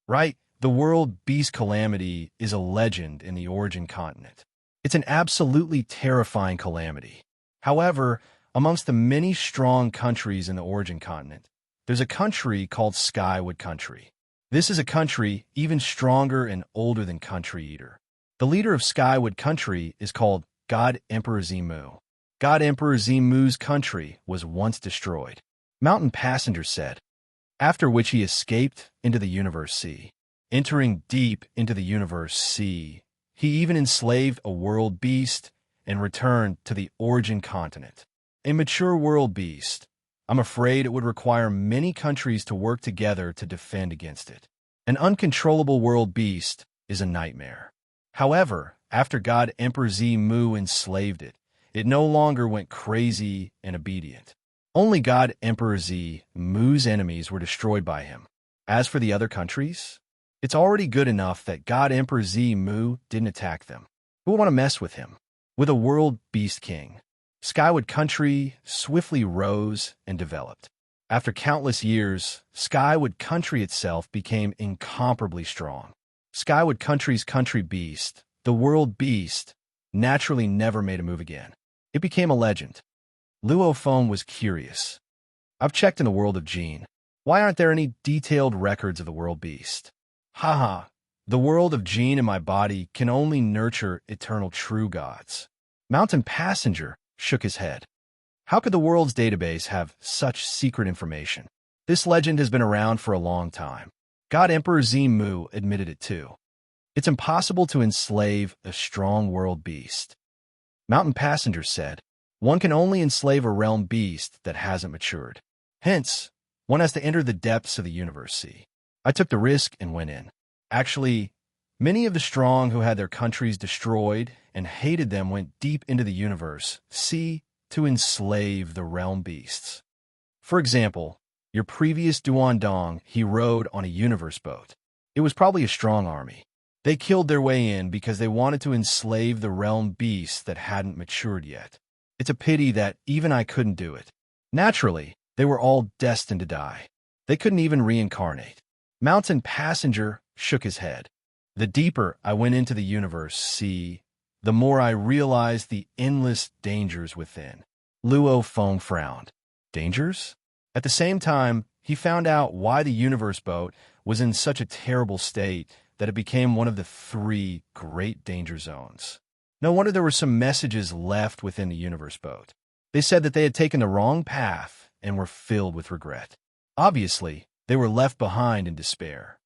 Right, the world beast calamity is a legend in the Origin Continent. It's an absolutely terrifying calamity. However, amongst the many strong countries in the Origin Continent, there's a country called Skywood Country. This is a country even stronger and older than Country Eater. The leader of Skywood Country is called God Emperor Zimu. God Emperor Zimu's country was once destroyed. Mountain Passenger said, after which he escaped into the universe sea. Entering deep into the universe sea, he even enslaved a world beast and returned to the Origin Continent. A mature world beast. I'm afraid it would require many countries to work together to defend against it. An uncontrollable world beast is a nightmare. However, after God Emperor Zimu enslaved it, it no longer went crazy and obedient. Only God Emperor Zimu's enemies were destroyed by him. As for the other countries, it's already good enough that God Emperor Zimu didn't attack them. Who would want to mess with him? With a world beast king, Skywood Country swiftly rose and developed. After countless years, Skywood Country itself became incomparably strong. Skywood Country's country beast, the world beast, naturally never made a move again. It became a legend. Luo Feng was curious. I've checked in the world of Gene. Why aren't there any detailed records of the world beast? Haha, the world of Gene in my body can only nurture eternal true gods. Mountain Passenger shook his head. How could the world's database have such secret information? This legend has been around for a long time. God Emperor Zimu admitted it too. It's impossible to enslave a strong world beast. Mountain Passenger said, one can only enslave a realm beast that hasn't matured. Hence, one has to enter the depths of the universe, see. I took the risk and went in. Actually, many of the strong who had their countries destroyed and hated them went deep into the universe, see, to enslave the realm beasts. For example, your previous Duandong he rode on a universe boat. It was probably a strong army. They killed their way in because they wanted to enslave the realm beasts that hadn't matured yet. It's a pity that even I couldn't do it. Naturally, they were all destined to die. They couldn't even reincarnate. Mountain Passenger shook his head. The deeper I went into the universe, the more I realized the endless dangers within. Luo Feng frowned. Dangers? At the same time, he found out why the universe boat was in such a terrible state that it became one of the 3 great danger zones. No wonder there were some messages left within the universe boat. They said that they had taken the wrong path and were filled with regret. Obviously, they were left behind in despair.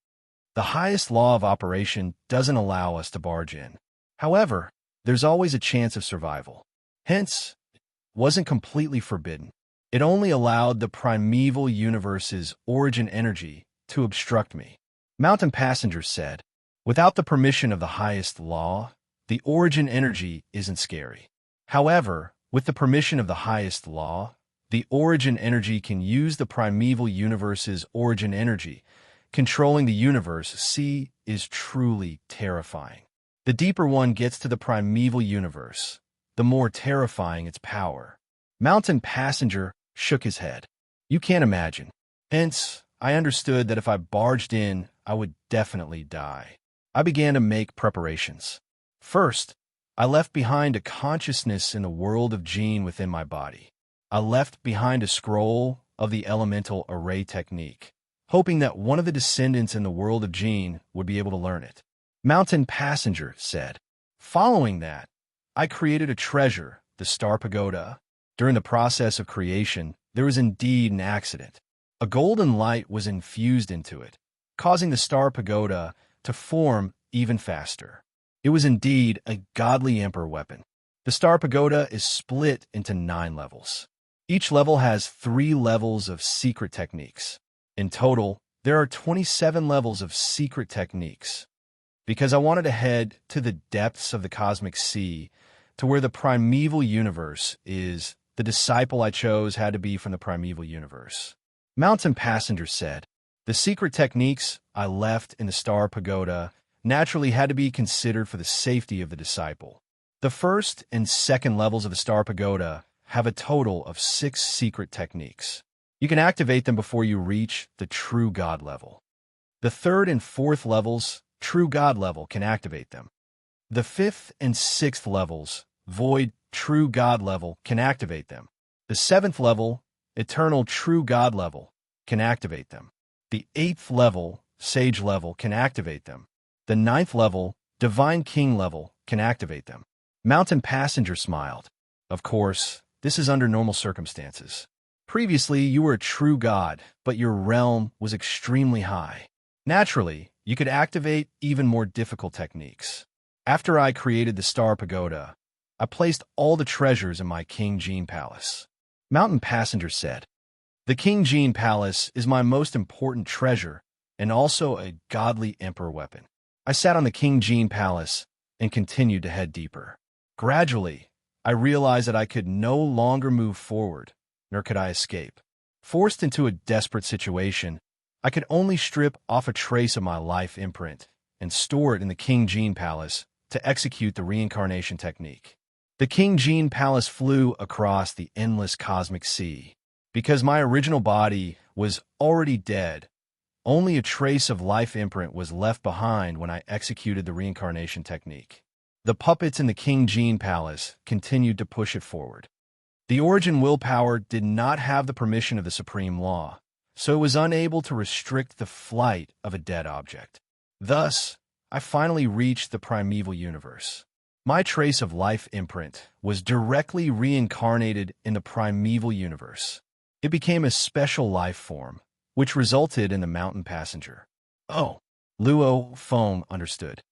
The highest law of operation doesn't allow us to barge in. However, there's always a chance of survival. Hence, it wasn't completely forbidden. It only allowed the primeval universe's origin energy to obstruct me. Mountain Passenger said, without the permission of the highest law, the origin energy isn't scary. However, with the permission of the highest law, the origin energy can use the primeval universe's origin energy. Controlling the universe, is truly terrifying. The deeper one gets to the primeval universe, the more terrifying its power. Mountain Passenger shook his head. You can't imagine. Hence, I understood that if I barged in, I would definitely die. I began to make preparations. First, I left behind a consciousness in the world of Gene within my body. I left behind a scroll of the elemental array technique, hoping that one of the descendants in the world of Gene would be able to learn it. Mountain Passenger said, following that, I created a treasure, the Star Pagoda. During the process of creation, there was indeed an accident. A golden light was infused into it, causing the Star Pagoda to form even faster. It was indeed a godly emperor weapon. The Star Pagoda is split into 9 levels. Each level has 3 levels of secret techniques. In total, there are 27 levels of secret techniques. Because I wanted to head to the depths of the cosmic sea, to where the primeval universe is, the disciple I chose had to be from the primeval universe. Mountain Passenger said, the secret techniques I left in the Star Pagoda naturally had to be considered for the safety of the disciple. The first and second levels of the Star Pagoda have a total of 6 secret techniques. You can activate them before you reach the true God level. The third and fourth levels, True God level, can activate them. The 5th and 6th levels, Void True God level, can activate them. The 7th level, Eternal True God level, can activate them. The 8th level, Sage level, can activate them. The 9th level, Divine King level, can activate them. Mountain Passenger smiled. Of course, this is under normal circumstances. Previously, you were a true god, but your realm was extremely high. Naturally, you could activate even more difficult techniques. After I created the Star Pagoda, I placed all the treasures in my King Gene Palace. Mountain Passenger said, the King Gene Palace is my most important treasure and also a godly emperor weapon. I sat on the King Gene Palace and continued to head deeper. Gradually, I realized that I could no longer move forward, nor could I escape. Forced into a desperate situation, I could only strip off a trace of my life imprint and store it in the King Gene Palace to execute the reincarnation technique. The King Gene Palace flew across the endless cosmic sea. Because my original body was already dead, only a trace of life imprint was left behind when I executed the reincarnation technique. The puppets in the King Gene Palace continued to push it forward. The origin willpower did not have the permission of the Supreme Law, so it was unable to restrict the flight of a dead object. Thus, I finally reached the primeval universe. My trace of life imprint was directly reincarnated in the primeval universe. It became a special life form, which resulted in the Mountain Passenger. Oh, Luo Feng understood.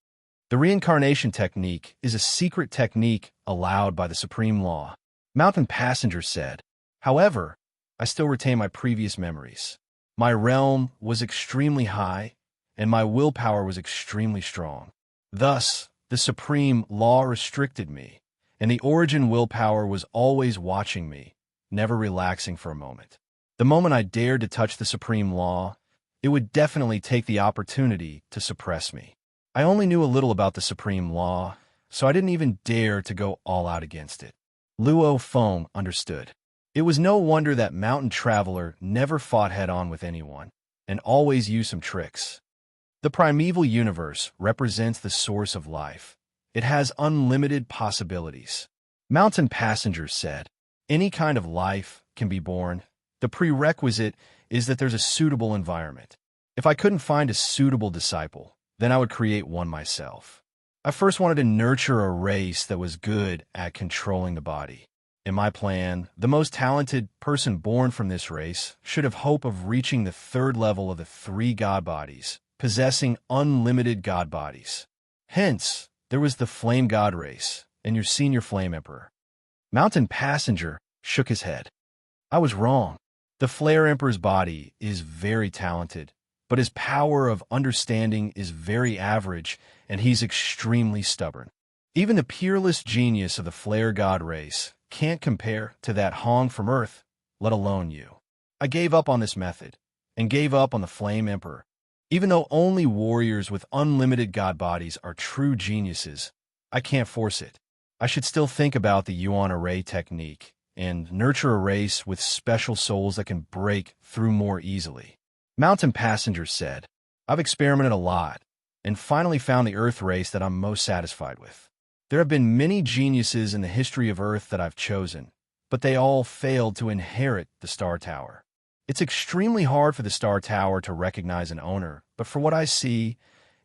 The reincarnation technique is a secret technique allowed by the Supreme Law. Mountain Passenger said, however, I still retain my previous memories. My realm was extremely high, and my willpower was extremely strong. Thus, the Supreme Law restricted me, and the origin willpower was always watching me, never relaxing for a moment. The moment I dared to touch the supreme law, it would definitely take the opportunity to suppress me. I only knew a little about the supreme law, so I didn't even dare to go all out against it. Luo Feng understood. It was no wonder that mountain traveler never fought head-on with anyone, and always used some tricks. The primeval universe represents the source of life. It has unlimited possibilities. Mountain Passenger said, any kind of life can be born. The prerequisite is that there's a suitable environment. If I couldn't find a suitable disciple, then I would create one myself. I first wanted to nurture a race that was good at controlling the body. In my plan, the most talented person born from this race should have hope of reaching the third level of the 3 god bodies, possessing unlimited god bodies. Hence, there was the Flame God race, and your senior Flame Emperor. Mountain Passenger shook his head. I was wrong. The Flare Emperor's body is very talented, but his power of understanding is very average, and he's extremely stubborn. Even the peerless genius of the Flare God race can't compare to that Hong from Earth, let alone you. I gave up on this method, and gave up on the Flame Emperor. Even though only warriors with unlimited god bodies are true geniuses, I can't force it. I should still think about the Yuan Array technique, and nurture a race with special souls that can break through more easily. Mountain Passenger said, I've experimented a lot, and finally found the Earth race that I'm most satisfied with. There have been many geniuses in the history of Earth that I've chosen, but they all failed to inherit the Star Tower. It's extremely hard for the Star Tower to recognize an owner, but for what I see,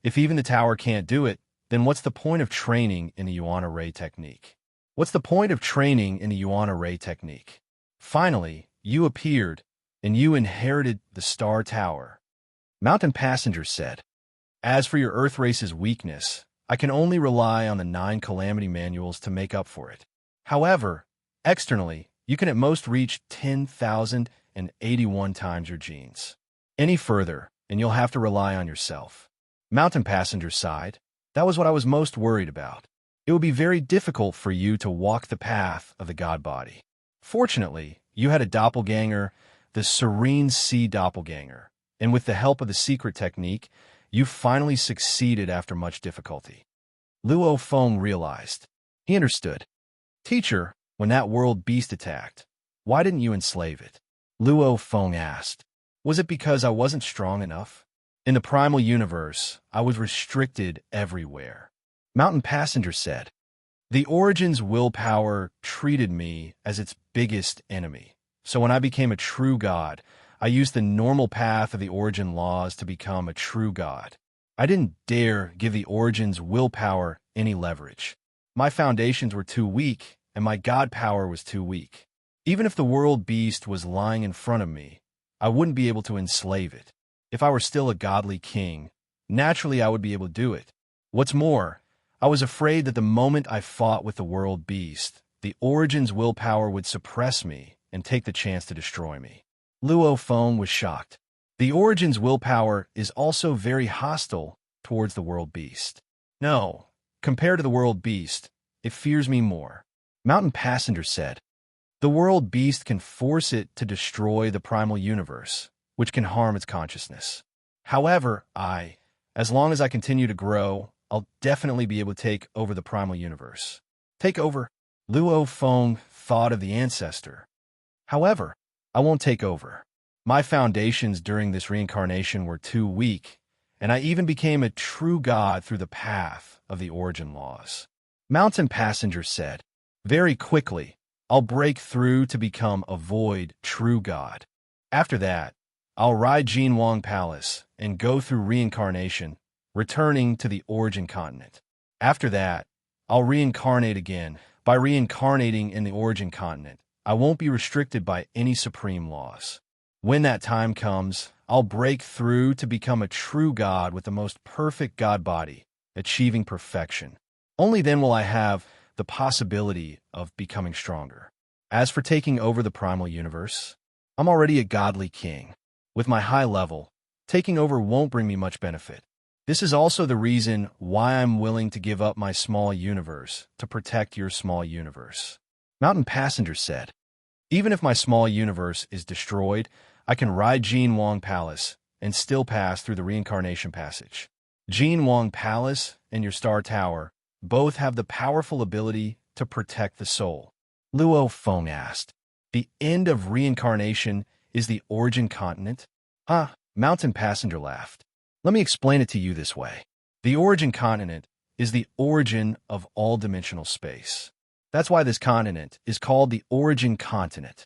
if even the tower can't do it, then what's the point of training in the Yuan Array technique? What's the point of training in the Yuan Array technique? Finally, you appeared, and you inherited the Star Tower. Mountain Passenger said, as for your Earth race's weakness, I can only rely on the 9 calamity manuals to make up for it. However, externally, you can at most reach 10,081 times your genes. Any further, and you'll have to rely on yourself. Mountain Passenger sighed. That was what I was most worried about. It would be very difficult for you to walk the path of the god body. Fortunately, you had a doppelganger, the Serene Sea doppelganger, and with the help of the secret technique, you finally succeeded after much difficulty. Luo Feng realized. He understood. Teacher, when that world beast attacked, why didn't you enslave it? Luo Feng asked. Was it because I wasn't strong enough? In the primal universe, I was restricted everywhere. Mountain Passenger said, the Origin's willpower treated me as its biggest enemy. So when I became a true god, I used the normal path of the Origin laws to become a true god. I didn't dare give the Origin's willpower any leverage. My foundations were too weak, and my god power was too weak. Even if the world beast was lying in front of me, I wouldn't be able to enslave it. If I were still a godly king, naturally I would be able to do it. What's more, I was afraid that the moment I fought with the world beast, the Origin's willpower would suppress me and take the chance to destroy me. Luo Feng was shocked. The Origin's willpower is also very hostile towards the world beast. No, compared to the world beast, it fears me more. Mountain Passenger said, the world beast can force it to destroy the primal universe, which can harm its consciousness. However, as long as I continue to grow, I'll definitely be able to take over the primal universe. Take over? Luo Feng thought of the ancestor. However, I won't take over. My foundations during this reincarnation were too weak, and I even became a true god through the path of the Origin laws. Mountain Passenger said, very quickly, I'll break through to become a void true god. After that, I'll ride Jinwang Palace and go through reincarnation, returning to the Origin continent. After that, I'll reincarnate again. By reincarnating in the Origin continent, I won't be restricted by any supreme laws. When that time comes, I'll break through to become a true god with the most perfect god body, achieving perfection. Only then will I have the possibility of becoming stronger. As for taking over the primal universe, I'm already a godly king. With my high level, taking over won't bring me much benefit. This is also the reason why I'm willing to give up my small universe to protect your small universe. Mountain Passenger said, Even if my small universe is destroyed, I can ride Jin Wang Palace and still pass through the reincarnation passage. Jin Wang Palace and your Star Tower both have the powerful ability to protect the soul. Luo Feng asked. The end of reincarnation is the origin continent? Ah, Mountain Passenger laughed. Let me explain it to you this way. The origin continent is the origin of all dimensional space. That's why this continent is called the origin continent.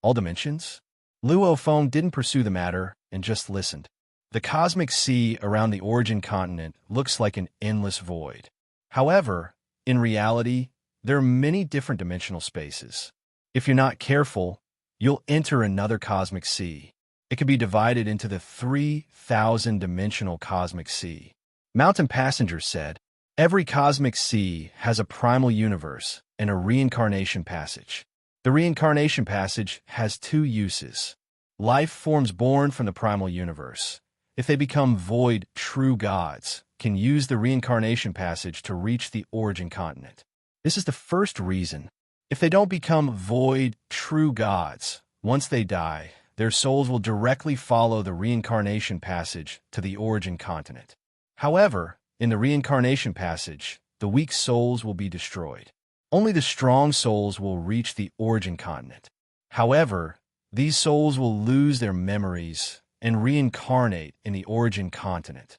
All dimensions? Luo Feng didn't pursue the matter and just listened. The cosmic sea around the origin continent looks like an endless void. However, in reality, there are many different dimensional spaces. If you're not careful, you'll enter another cosmic sea. It can be divided into the 3,000-dimensional cosmic sea. Mountain Passenger said, every cosmic sea has a primal universe and a reincarnation passage. The reincarnation passage has two uses. Life forms born from the primal universe, if they become void true gods, can use the reincarnation passage to reach the origin continent. This is the first reason. If they don't become void true gods, once they die, their souls will directly follow the reincarnation passage to the origin continent. However, in the reincarnation passage, the weak souls will be destroyed. Only the strong souls will reach the origin continent. However, these souls will lose their memories and reincarnate in the origin continent.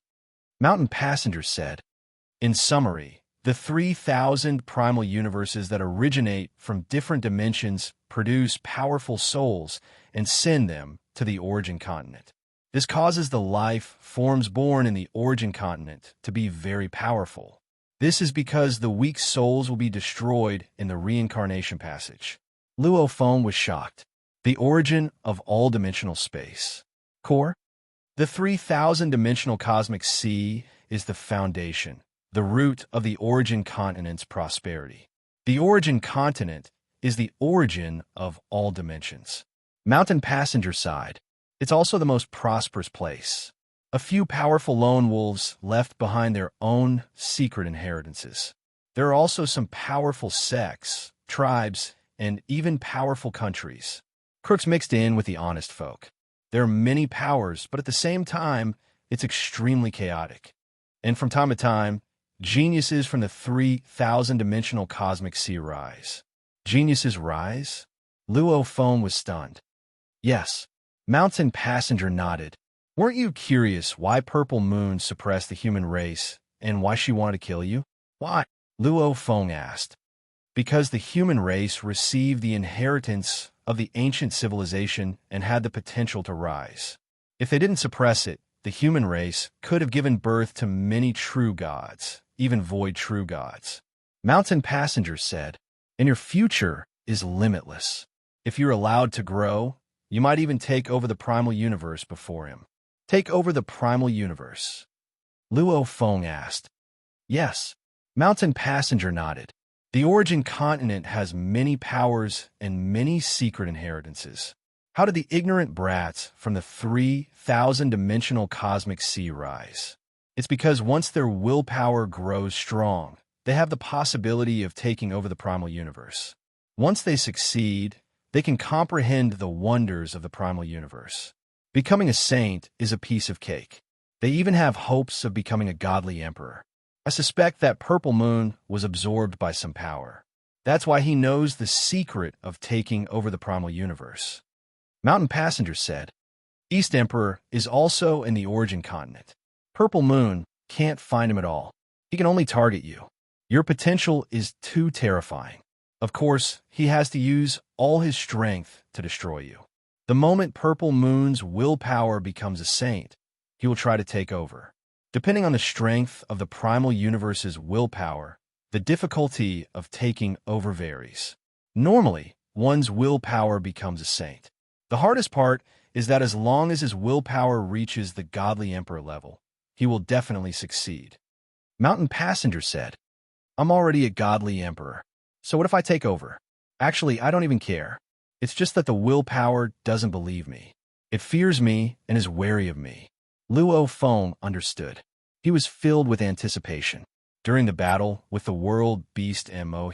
Mountain Passenger said, in summary, the 3,000 primal universes that originate from different dimensions produce powerful souls and send them to the origin continent. This causes the life forms born in the origin continent to be very powerful. This is because the weak souls will be destroyed in the reincarnation passage. Luo Feng was shocked. The origin of all dimensional space. Core? The 3,000-dimensional cosmic sea is the foundation, the root of the origin continent's prosperity. The origin continent is the origin of all dimensions. Mountain Passenger sighed. It's also the most prosperous place. A few powerful lone wolves left behind their own secret inheritances. There are also some powerful sects, tribes, and even powerful countries. Crooks mixed in with the honest folk. There are many powers, but at the same time, it's extremely chaotic. And from time to time, geniuses from the 3,000-dimensional cosmic sea rise. Geniuses rise? Luo Feng was stunned. Yes. Mountain Passenger nodded. Weren't you curious why Purple Moon suppressed the human race and why she wanted to kill you? Why? Luo Feng asked. Because the human race received the inheritance of the ancient civilization and had the potential to rise. If they didn't suppress it, the human race could have given birth to many true gods, even void true gods. Mountain Passenger said, and your future is limitless. If you're allowed to grow, you might even take over the primal universe before him. Take over the primal universe. Luo Feng asked. Yes. Mountain Passenger nodded. The origin continent has many powers and many secret inheritances. How did the ignorant brats from the 3,000-dimensional cosmic sea rise? It's because once their willpower grows strong, they have the possibility of taking over the primal universe. Once they succeed, they can comprehend the wonders of the primal universe. Becoming a saint is a piece of cake. They even have hopes of becoming a godly emperor. I suspect that Purple Moon was absorbed by some power. That's why he knows the secret of taking over the primal universe. Mountain Passenger said, East Emperor is also in the origin continent. Purple Moon can't find him at all. He can only target you. Your potential is too terrifying. Of course, he has to use all his strength to destroy you. The moment Purple Moon's willpower becomes a saint, he will try to take over. Depending on the strength of the primal universe's willpower, the difficulty of taking over varies. Normally, one's willpower becomes a saint. The hardest part is that as long as his willpower reaches the godly emperor level, he will definitely succeed. Mountain Passenger said, I'm already a godly emperor. So what if I take over? Actually, I don't even care. It's just that the willpower doesn't believe me. It fears me and is wary of me. Luo Feng understood. He was filled with anticipation. During the battle with the world beast Mo,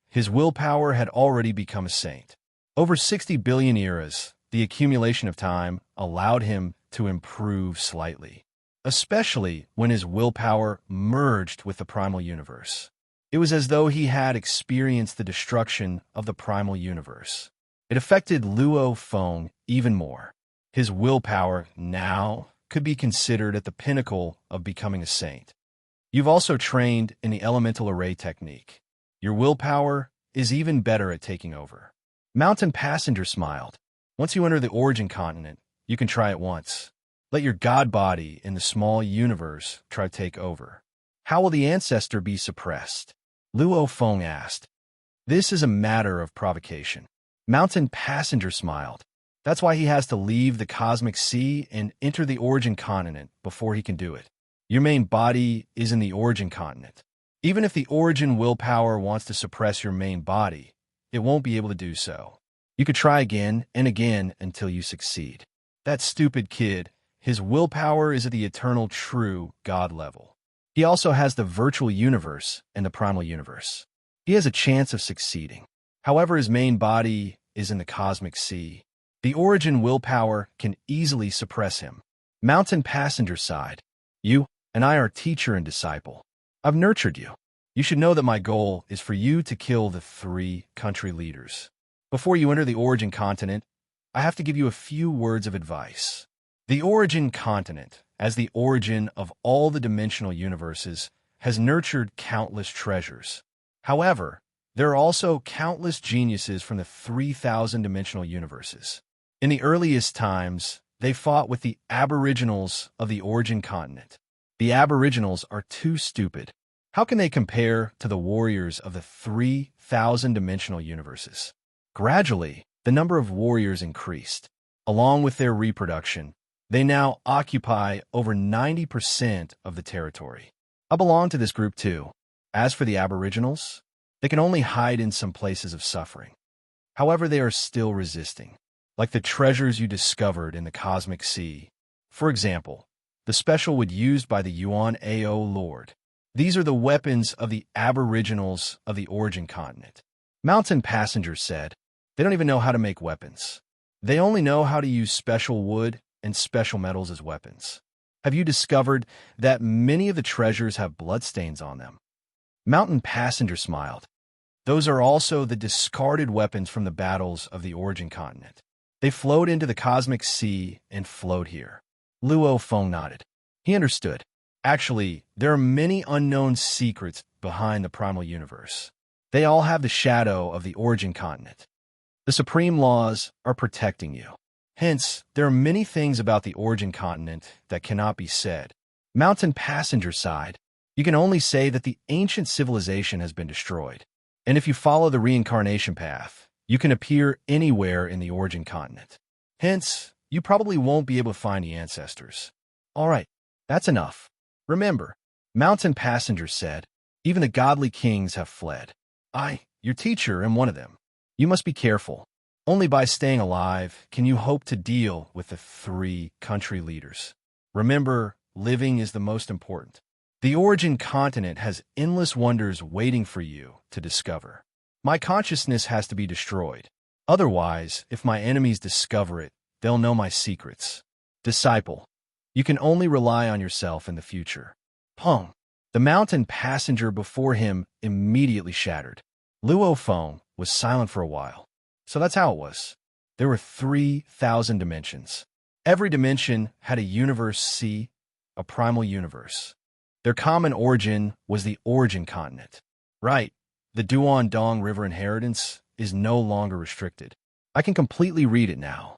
his willpower had already become a saint. Over 60 billion eras, the accumulation of time allowed him to improve slightly, especially when his willpower merged with the primal universe. It was as though he had experienced the destruction of the primal universe. It affected Luo Feng even more. His willpower now could be considered at the pinnacle of becoming a saint. You've also trained in the elemental array technique. Your willpower is even better at taking over. Mountain Passenger smiled. Once you enter the origin continent, you can try it once. Let your god body in the small universe try to take over. How will the ancestor be suppressed? Luo Feng asked. This is a matter of provocation. Mountain Passenger smiled. That's why he has to leave the cosmic sea and enter the origin continent before he can do it. Your main body is in the origin continent. Even if the origin willpower wants to suppress your main body, it won't be able to do so. You could try again and again until you succeed. That stupid kid, his willpower is at the eternal true God level. He also has the virtual universe and the primal universe. He has a chance of succeeding. However, his main body is in the cosmic sea. The origin willpower can easily suppress him. Mountain Passenger sighed. You and I are teacher and disciple. I've nurtured you. You should know that my goal is for you to kill the 3 country leaders. Before you enter the origin continent, I have to give you a few words of advice. The origin continent, as the origin of all the dimensional universes, has nurtured countless treasures. However, there are also countless geniuses from the 3,000 dimensional universes. In the earliest times, they fought with the aboriginals of the origin continent. The aboriginals are too stupid. How can they compare to the warriors of the 3,000 dimensional universes? Gradually, the number of warriors increased. Along with their reproduction, they now occupy over 90% of the territory. I belong to this group too. As for the aboriginals, they can only hide in some places of suffering. However, they are still resisting, like the treasures you discovered in the cosmic sea. For example, the special wood used by the Yuan Ao Lord. These are the weapons of the aboriginals of the origin continent. Mountain Passenger said, they don't even know how to make weapons. They only know how to use special wood and special metals as weapons. Have you discovered that many of the treasures have bloodstains on them? Mountain Passenger smiled. Those are also the discarded weapons from the battles of the origin continent. They flowed into the cosmic sea and flowed here. Luo Feng nodded. He understood. Actually, there are many unknown secrets behind the primal universe. They all have the shadow of the origin continent. The supreme laws are protecting you. Hence, there are many things about the origin continent that cannot be said. Mountain Passenger sighed. You can only say that the ancient civilization has been destroyed. And if you follow the reincarnation path, you can appear anywhere in the origin continent. Hence, you probably won't be able to find the ancestors. All right, that's enough. Remember, Mountain Passenger said, even the godly kings have fled. I, your teacher, am one of them. You must be careful. Only by staying alive can you hope to deal with the 3 country leaders. Remember, living is the most important. The origin continent has endless wonders waiting for you to discover. My consciousness has to be destroyed. Otherwise, if my enemies discover it, they'll know my secrets. Disciple, you can only rely on yourself in the future. Pong. The Mountain Passenger before him immediately shattered. Luo Feng was silent for a while. So that's how it was. There were 3,000 dimensions. Every dimension had a universe C, a primal universe. Their common origin was the origin continent. Right, the Duan River inheritance is no longer restricted. I can completely read it now.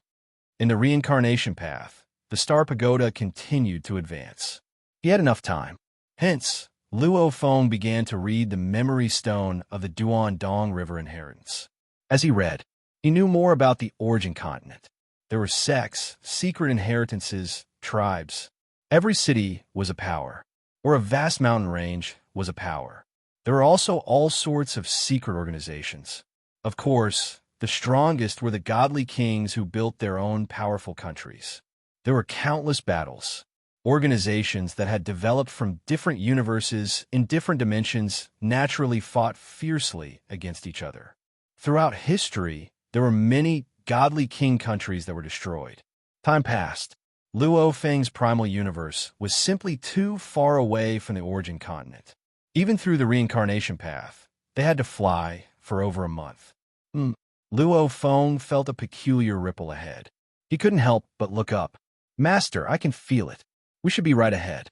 In the reincarnation path, the Star Pagoda continued to advance. He had enough time. Hence, Luo Feng began to read the memory stone of the Duan River inheritance. As he read, he knew more about the origin continent. There were sects, secret inheritances, tribes. Every city was a power, or a vast mountain range was a power. There were also all sorts of secret organizations. Of course, the strongest were the godly kings who built their own powerful countries. There were countless battles. Organizations that had developed from different universes in different dimensions naturally fought fiercely against each other. Throughout history, There were many godly king countries that were destroyed. Time passed. Luo Feng's primal universe was simply too far away from the origin continent. Even through the reincarnation path, they had to fly for over a month. Luo Feng felt a peculiar ripple ahead. He couldn't help but look up. "Master, I can feel it. We should be right ahead."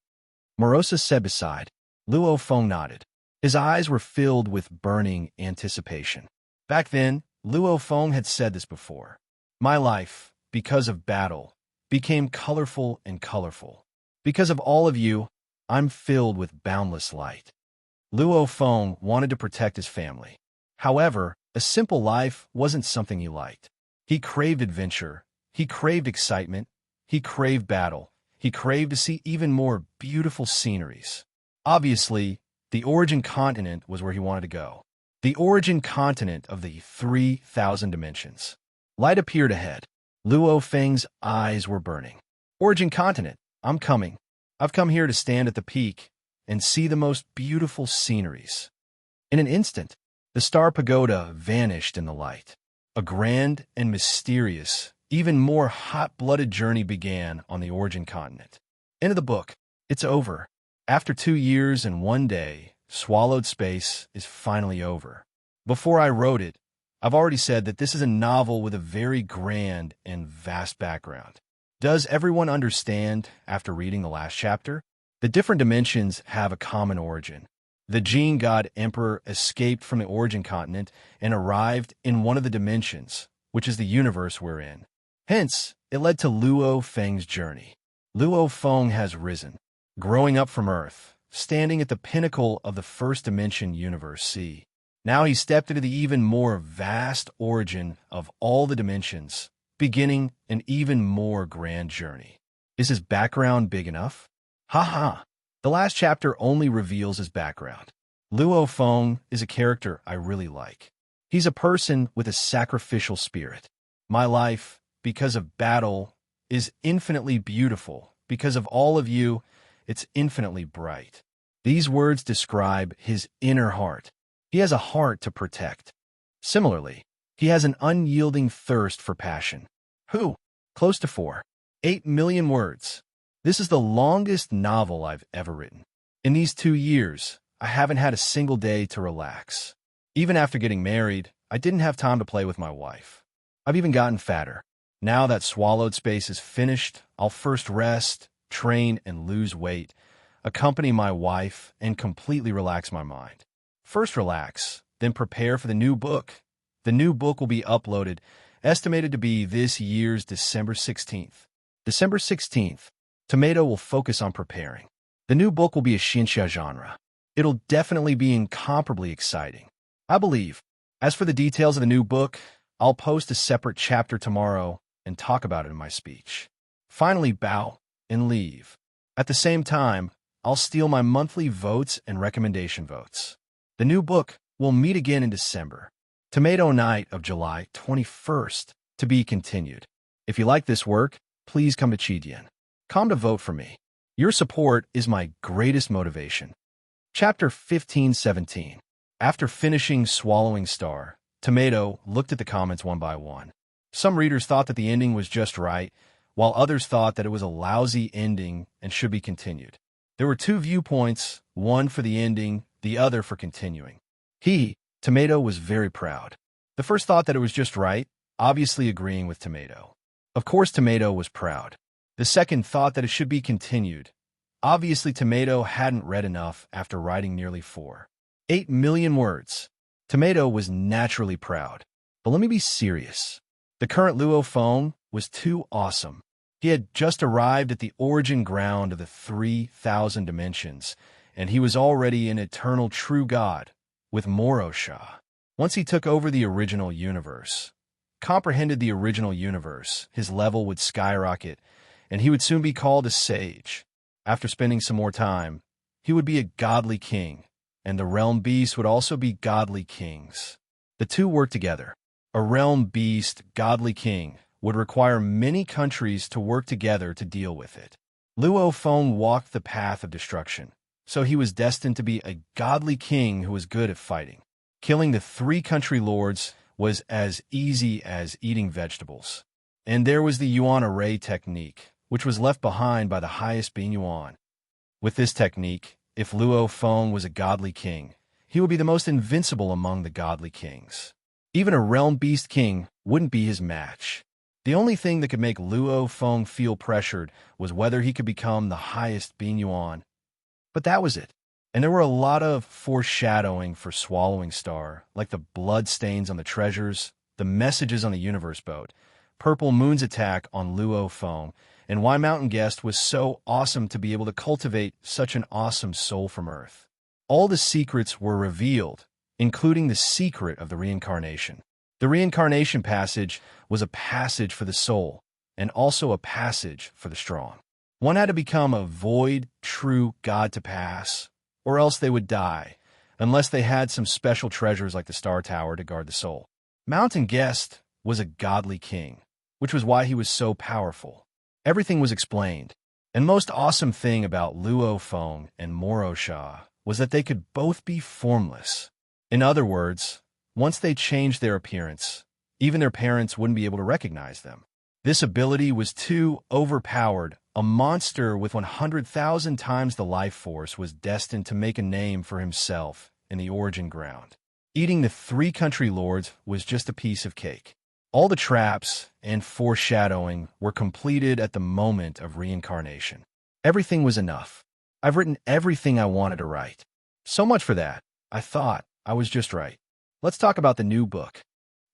Morosa said beside. Luo Feng nodded. His eyes were filled with burning anticipation. Back then, Luo Feng had said this before. "My life, because of battle, became colorful and colorful. Because of all of you, I'm filled with boundless light." Luo Feng wanted to protect his family. However, a simple life wasn't something he liked. He craved adventure. He craved excitement. He craved battle. He craved to see even more beautiful sceneries. Obviously, the origin continent was where he wanted to go. The origin continent of the 3,000 dimensions. Light appeared ahead. Luo Feng's eyes were burning. "Origin continent, I'm coming. I've come here to stand at the peak and see the most beautiful sceneries." In an instant, the star pagoda vanished in the light. A grand and mysterious, even more hot-blooded journey began on the origin continent. End of the book. It's over. After 2 years and 1 day, Swallowed Space is finally over. Before I wrote it, I've already said that this is a novel with a very grand and vast background. Does everyone understand after reading the last chapter? The different dimensions have a common origin. The Gene God Emperor escaped from the origin continent and arrived in one of the dimensions, which is the universe we're in. Hence, it led to Luo Feng's journey. Luo Feng has risen, growing up from Earth, standing at the pinnacle of the first dimension universe C. Now he stepped into the even more vast origin of all the dimensions, beginning an even more grand journey. Is his background big enough? Haha. The last chapter only reveals his background. Luo Feng is a character I really like. He's a person with a sacrificial spirit. "My life, because of battle, is infinitely beautiful. Because of all of you, it's infinitely bright." These words describe his inner heart. He has a heart to protect. Similarly, he has an unyielding thirst for passion. Close to 4.8 million words. This is the longest novel I've ever written. In these 2 years, I haven't had a single day to relax. Even after getting married, I didn't have time to play with my wife. I've even gotten fatter. Now that Swallowed Space is finished, I'll first rest, train, and lose weight, accompany my wife, and completely relax my mind. First relax, then prepare for the new book. The new book will be uploaded, estimated to be this year's December 16th. December 16th, Tomato will focus on preparing. The new book will be a Xinxia genre. It'll definitely be incomparably exciting, I believe. As for the details of the new book, I'll post a separate chapter tomorrow and talk about it in my speech. Finally, bow and leave. At the same time, I'll steal my monthly votes and recommendation votes. The new book will meet again in December. Tomato Night of July 21st, to be continued. If you like this work, please come to Chidian. Come to vote for me. Your support is my greatest motivation. Chapter 15-17. After finishing Swallowing Star, Tomato looked at the comments one by one. Some readers thought that the ending was just right, while others thought that it was a lousy ending and should be continued. There were 2 viewpoints, one for the ending, the other for continuing. Tomato was very proud. The first thought that it was just right, obviously agreeing with Tomato. Of course, Tomato was proud. The second thought that it should be continued. Obviously, Tomato hadn't read enough after writing nearly 4.8 million words. Tomato was naturally proud. But let me be serious. The current Luo Feng was too awesome. He had just arrived at the origin ground of the 3,000 dimensions, and he was already an eternal true god with Morosha. Once he took over the original universe, comprehended the original universe, his level would skyrocket, and he would soon be called a sage. After spending some more time, he would be a godly king, and the realm beasts would also be godly kings. The two worked together. A realm beast, godly king, would require many countries to work together to deal with it. Luo Feng walked the path of destruction, so he was destined to be a godly king who was good at fighting. Killing the 3 country lords was as easy as eating vegetables. And there was the yuan array technique, which was left behind by the highest being yuan. With this technique, if Luo Feng was a godly king, he would be the most invincible among the godly kings. Even a realm beast king wouldn't be his match. The only thing that could make Luo Feng feel pressured was whether he could become the highest being yuan. But that was it. And there were a lot of foreshadowing for Swallowing Star, like the blood stains on the treasures, the messages on the universe boat, Purple Moon's attack on Luo Feng, and why Mountain Guest was so awesome to be able to cultivate such an awesome soul from Earth. All the secrets were revealed, including the secret of the reincarnation. The reincarnation passage was a passage for the soul, and also a passage for the strong. One had to become a void, true God to pass, or else they would die, unless they had some special treasures like the Star Tower to guard the soul. Mountain Guest was a godly king, which was why he was so powerful. Everything was explained, and most awesome thing about Luo Feng and Moro Sha was that they could both be formless. In other words, once they changed their appearance, even their parents wouldn't be able to recognize them. This ability was too overpowered. A monster with 100,000 times the life force was destined to make a name for himself in the origin ground. Eating the 3 country lords was just a piece of cake. All the traps and foreshadowing were completed at the moment of reincarnation. Everything was enough. I've written everything I wanted to write. So much for that. I thought I was just right. Let's talk about the new book.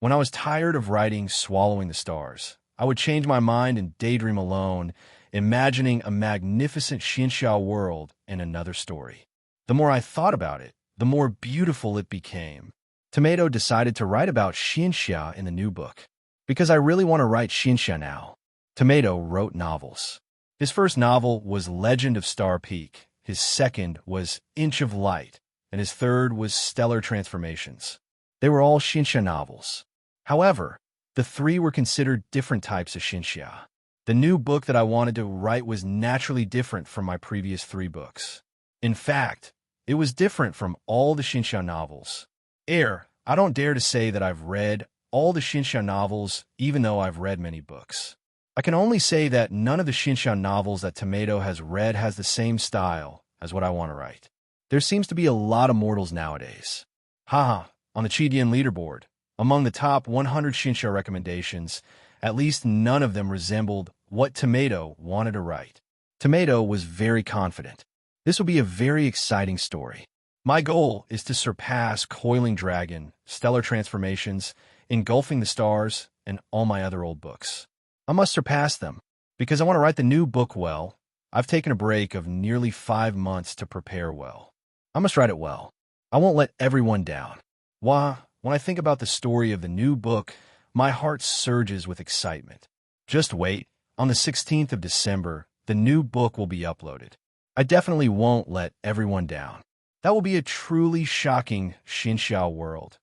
When I was tired of writing Swallowing the Stars, I would change my mind and daydream alone, imagining a magnificent Xinxia world and another story. The more I thought about it, the more beautiful it became. Tomato decided to write about Xinxia in the new book. Because I really want to write Xinxia now. Tomato wrote novels. His first novel was Legend of Star Peak, his second was Inch of Light, and his third was Stellar Transformations. They were all Xinxia novels. However, the 3 were considered different types of Xinxia. The new book that I wanted to write was naturally different from my previous 3 books. In fact, it was different from all the Xinxia novels. I don't dare to say that I've read all the Xinxia novels, even though I've read many books. I can only say that none of the Xinxia novels that Tomato has read has the same style as what I want to write. There seems to be a lot of mortals nowadays. Haha, on the Chidian leaderboard, among the top 100 Xinxia recommendations, at least none of them resembled what Tomato wanted to write. Tomato was very confident. This will be a very exciting story. My goal is to surpass Coiling Dragon, Stellar Transformations, Engulfing the Stars, and all my other old books. I must surpass them, because I want to write the new book well. I've taken a break of nearly 5 months to prepare well. I must write it well. I won't let everyone down. When I think about the story of the new book, my heart surges with excitement. Just wait, on the 16th of December, the new book will be uploaded. I definitely won't let everyone down. That will be a truly shocking Xinxia world.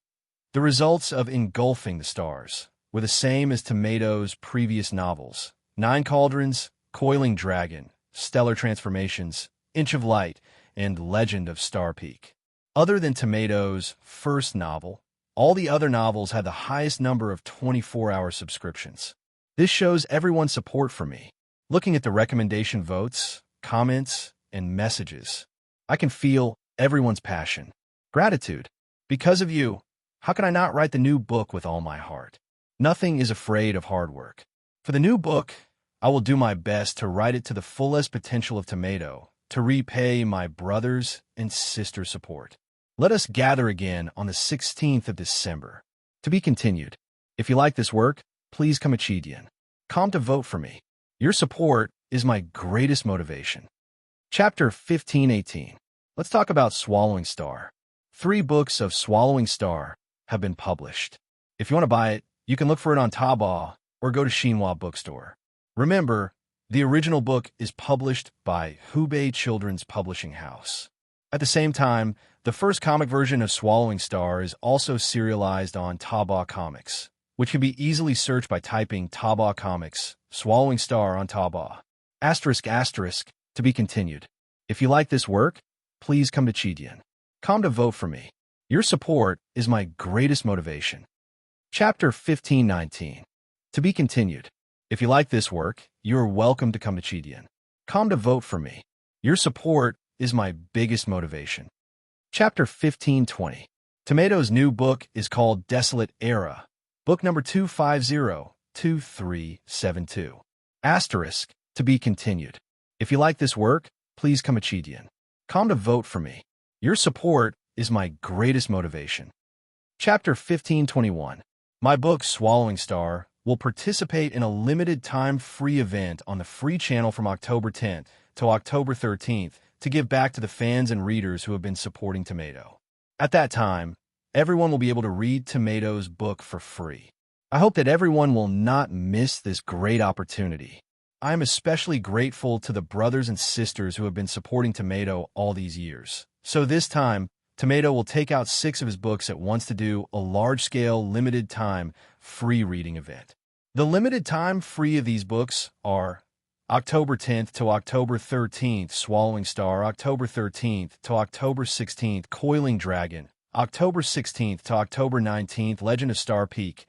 The results of Engulfing the Stars were the same as Tomato's previous novels: 9 Cauldrons, Coiling Dragon, Stellar Transformations, Inch of Light, and Legend of Star Peak. Other than Tomato's first novel, all the other novels had the highest number of 24-hour subscriptions. This shows everyone's support for me. Looking at the recommendation votes, comments, and messages, I can feel everyone's passion. Gratitude. Because of you, how can I not write the new book with all my heart? Nothing is afraid of hard work. For the new book, I will do my best to write it to the fullest potential of Tomato, to repay my brothers and sisters' support. Let us gather again on the 16th of December. To be continued. If you like this work, please come Chidian. Come to vote for me. Your support is my greatest motivation. Chapter 1518. Let's talk about Swallowing Star. 3 books of Swallowing Star have been published. If you want to buy it, you can look for it on Taobao or go to Xinhua Bookstore. Remember, the original book is published by Hubei Children's Publishing House. At the same time, the first comic version of Swallowing Star is also serialized on Taobao Comics, which can be easily searched by typing Taobao Comics, Swallowing Star on Taobao. ***, to be continued. If you like this work, please come to Chidian. Come to vote for me. Your support is my greatest motivation. Chapter 1519. To be continued. If you like this work, you are welcome to come to Chidian. Come to vote for me. Your support is my biggest motivation. Chapter 1520. Tomato's new book is called Desolate Era. Book number 2502372. Asterisk. To be continued. If you like this work, please come to Chidian. Come to vote for me. Your support is my greatest motivation. Chapter 1521. My book, Swallowing Star, will participate in a limited-time free event on the free channel from October 10th to October 13th to give back to the fans and readers who have been supporting Tomato. At that time, everyone will be able to read Tomato's book for free. I hope that everyone will not miss this great opportunity. I am especially grateful to the brothers and sisters who have been supporting Tomato all these years. So this time, Tomato will take out 6 of his books at once to do a large-scale, limited-time, free reading event. The limited-time free of these books are October 10th to October 13th, Swallowing Star, October 13th to October 16th, Coiling Dragon, October 16th to October 19th, Legend of Star Peak,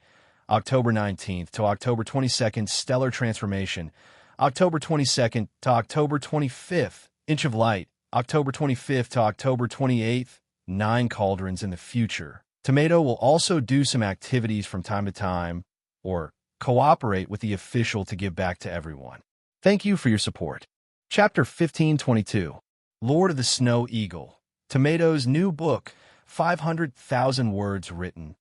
October 19th to October 22nd, Stellar Transformation, October 22nd to October 25th, Inch of Light, October 25th to October 28th, 9 Cauldrons in the Future. Tomato will also do some activities from time to time, or cooperate with the official to give back to everyone. Thank you for your support. Chapter 1522. Lord of the Snow Eagle. Tomato's new book, 500,000 words written,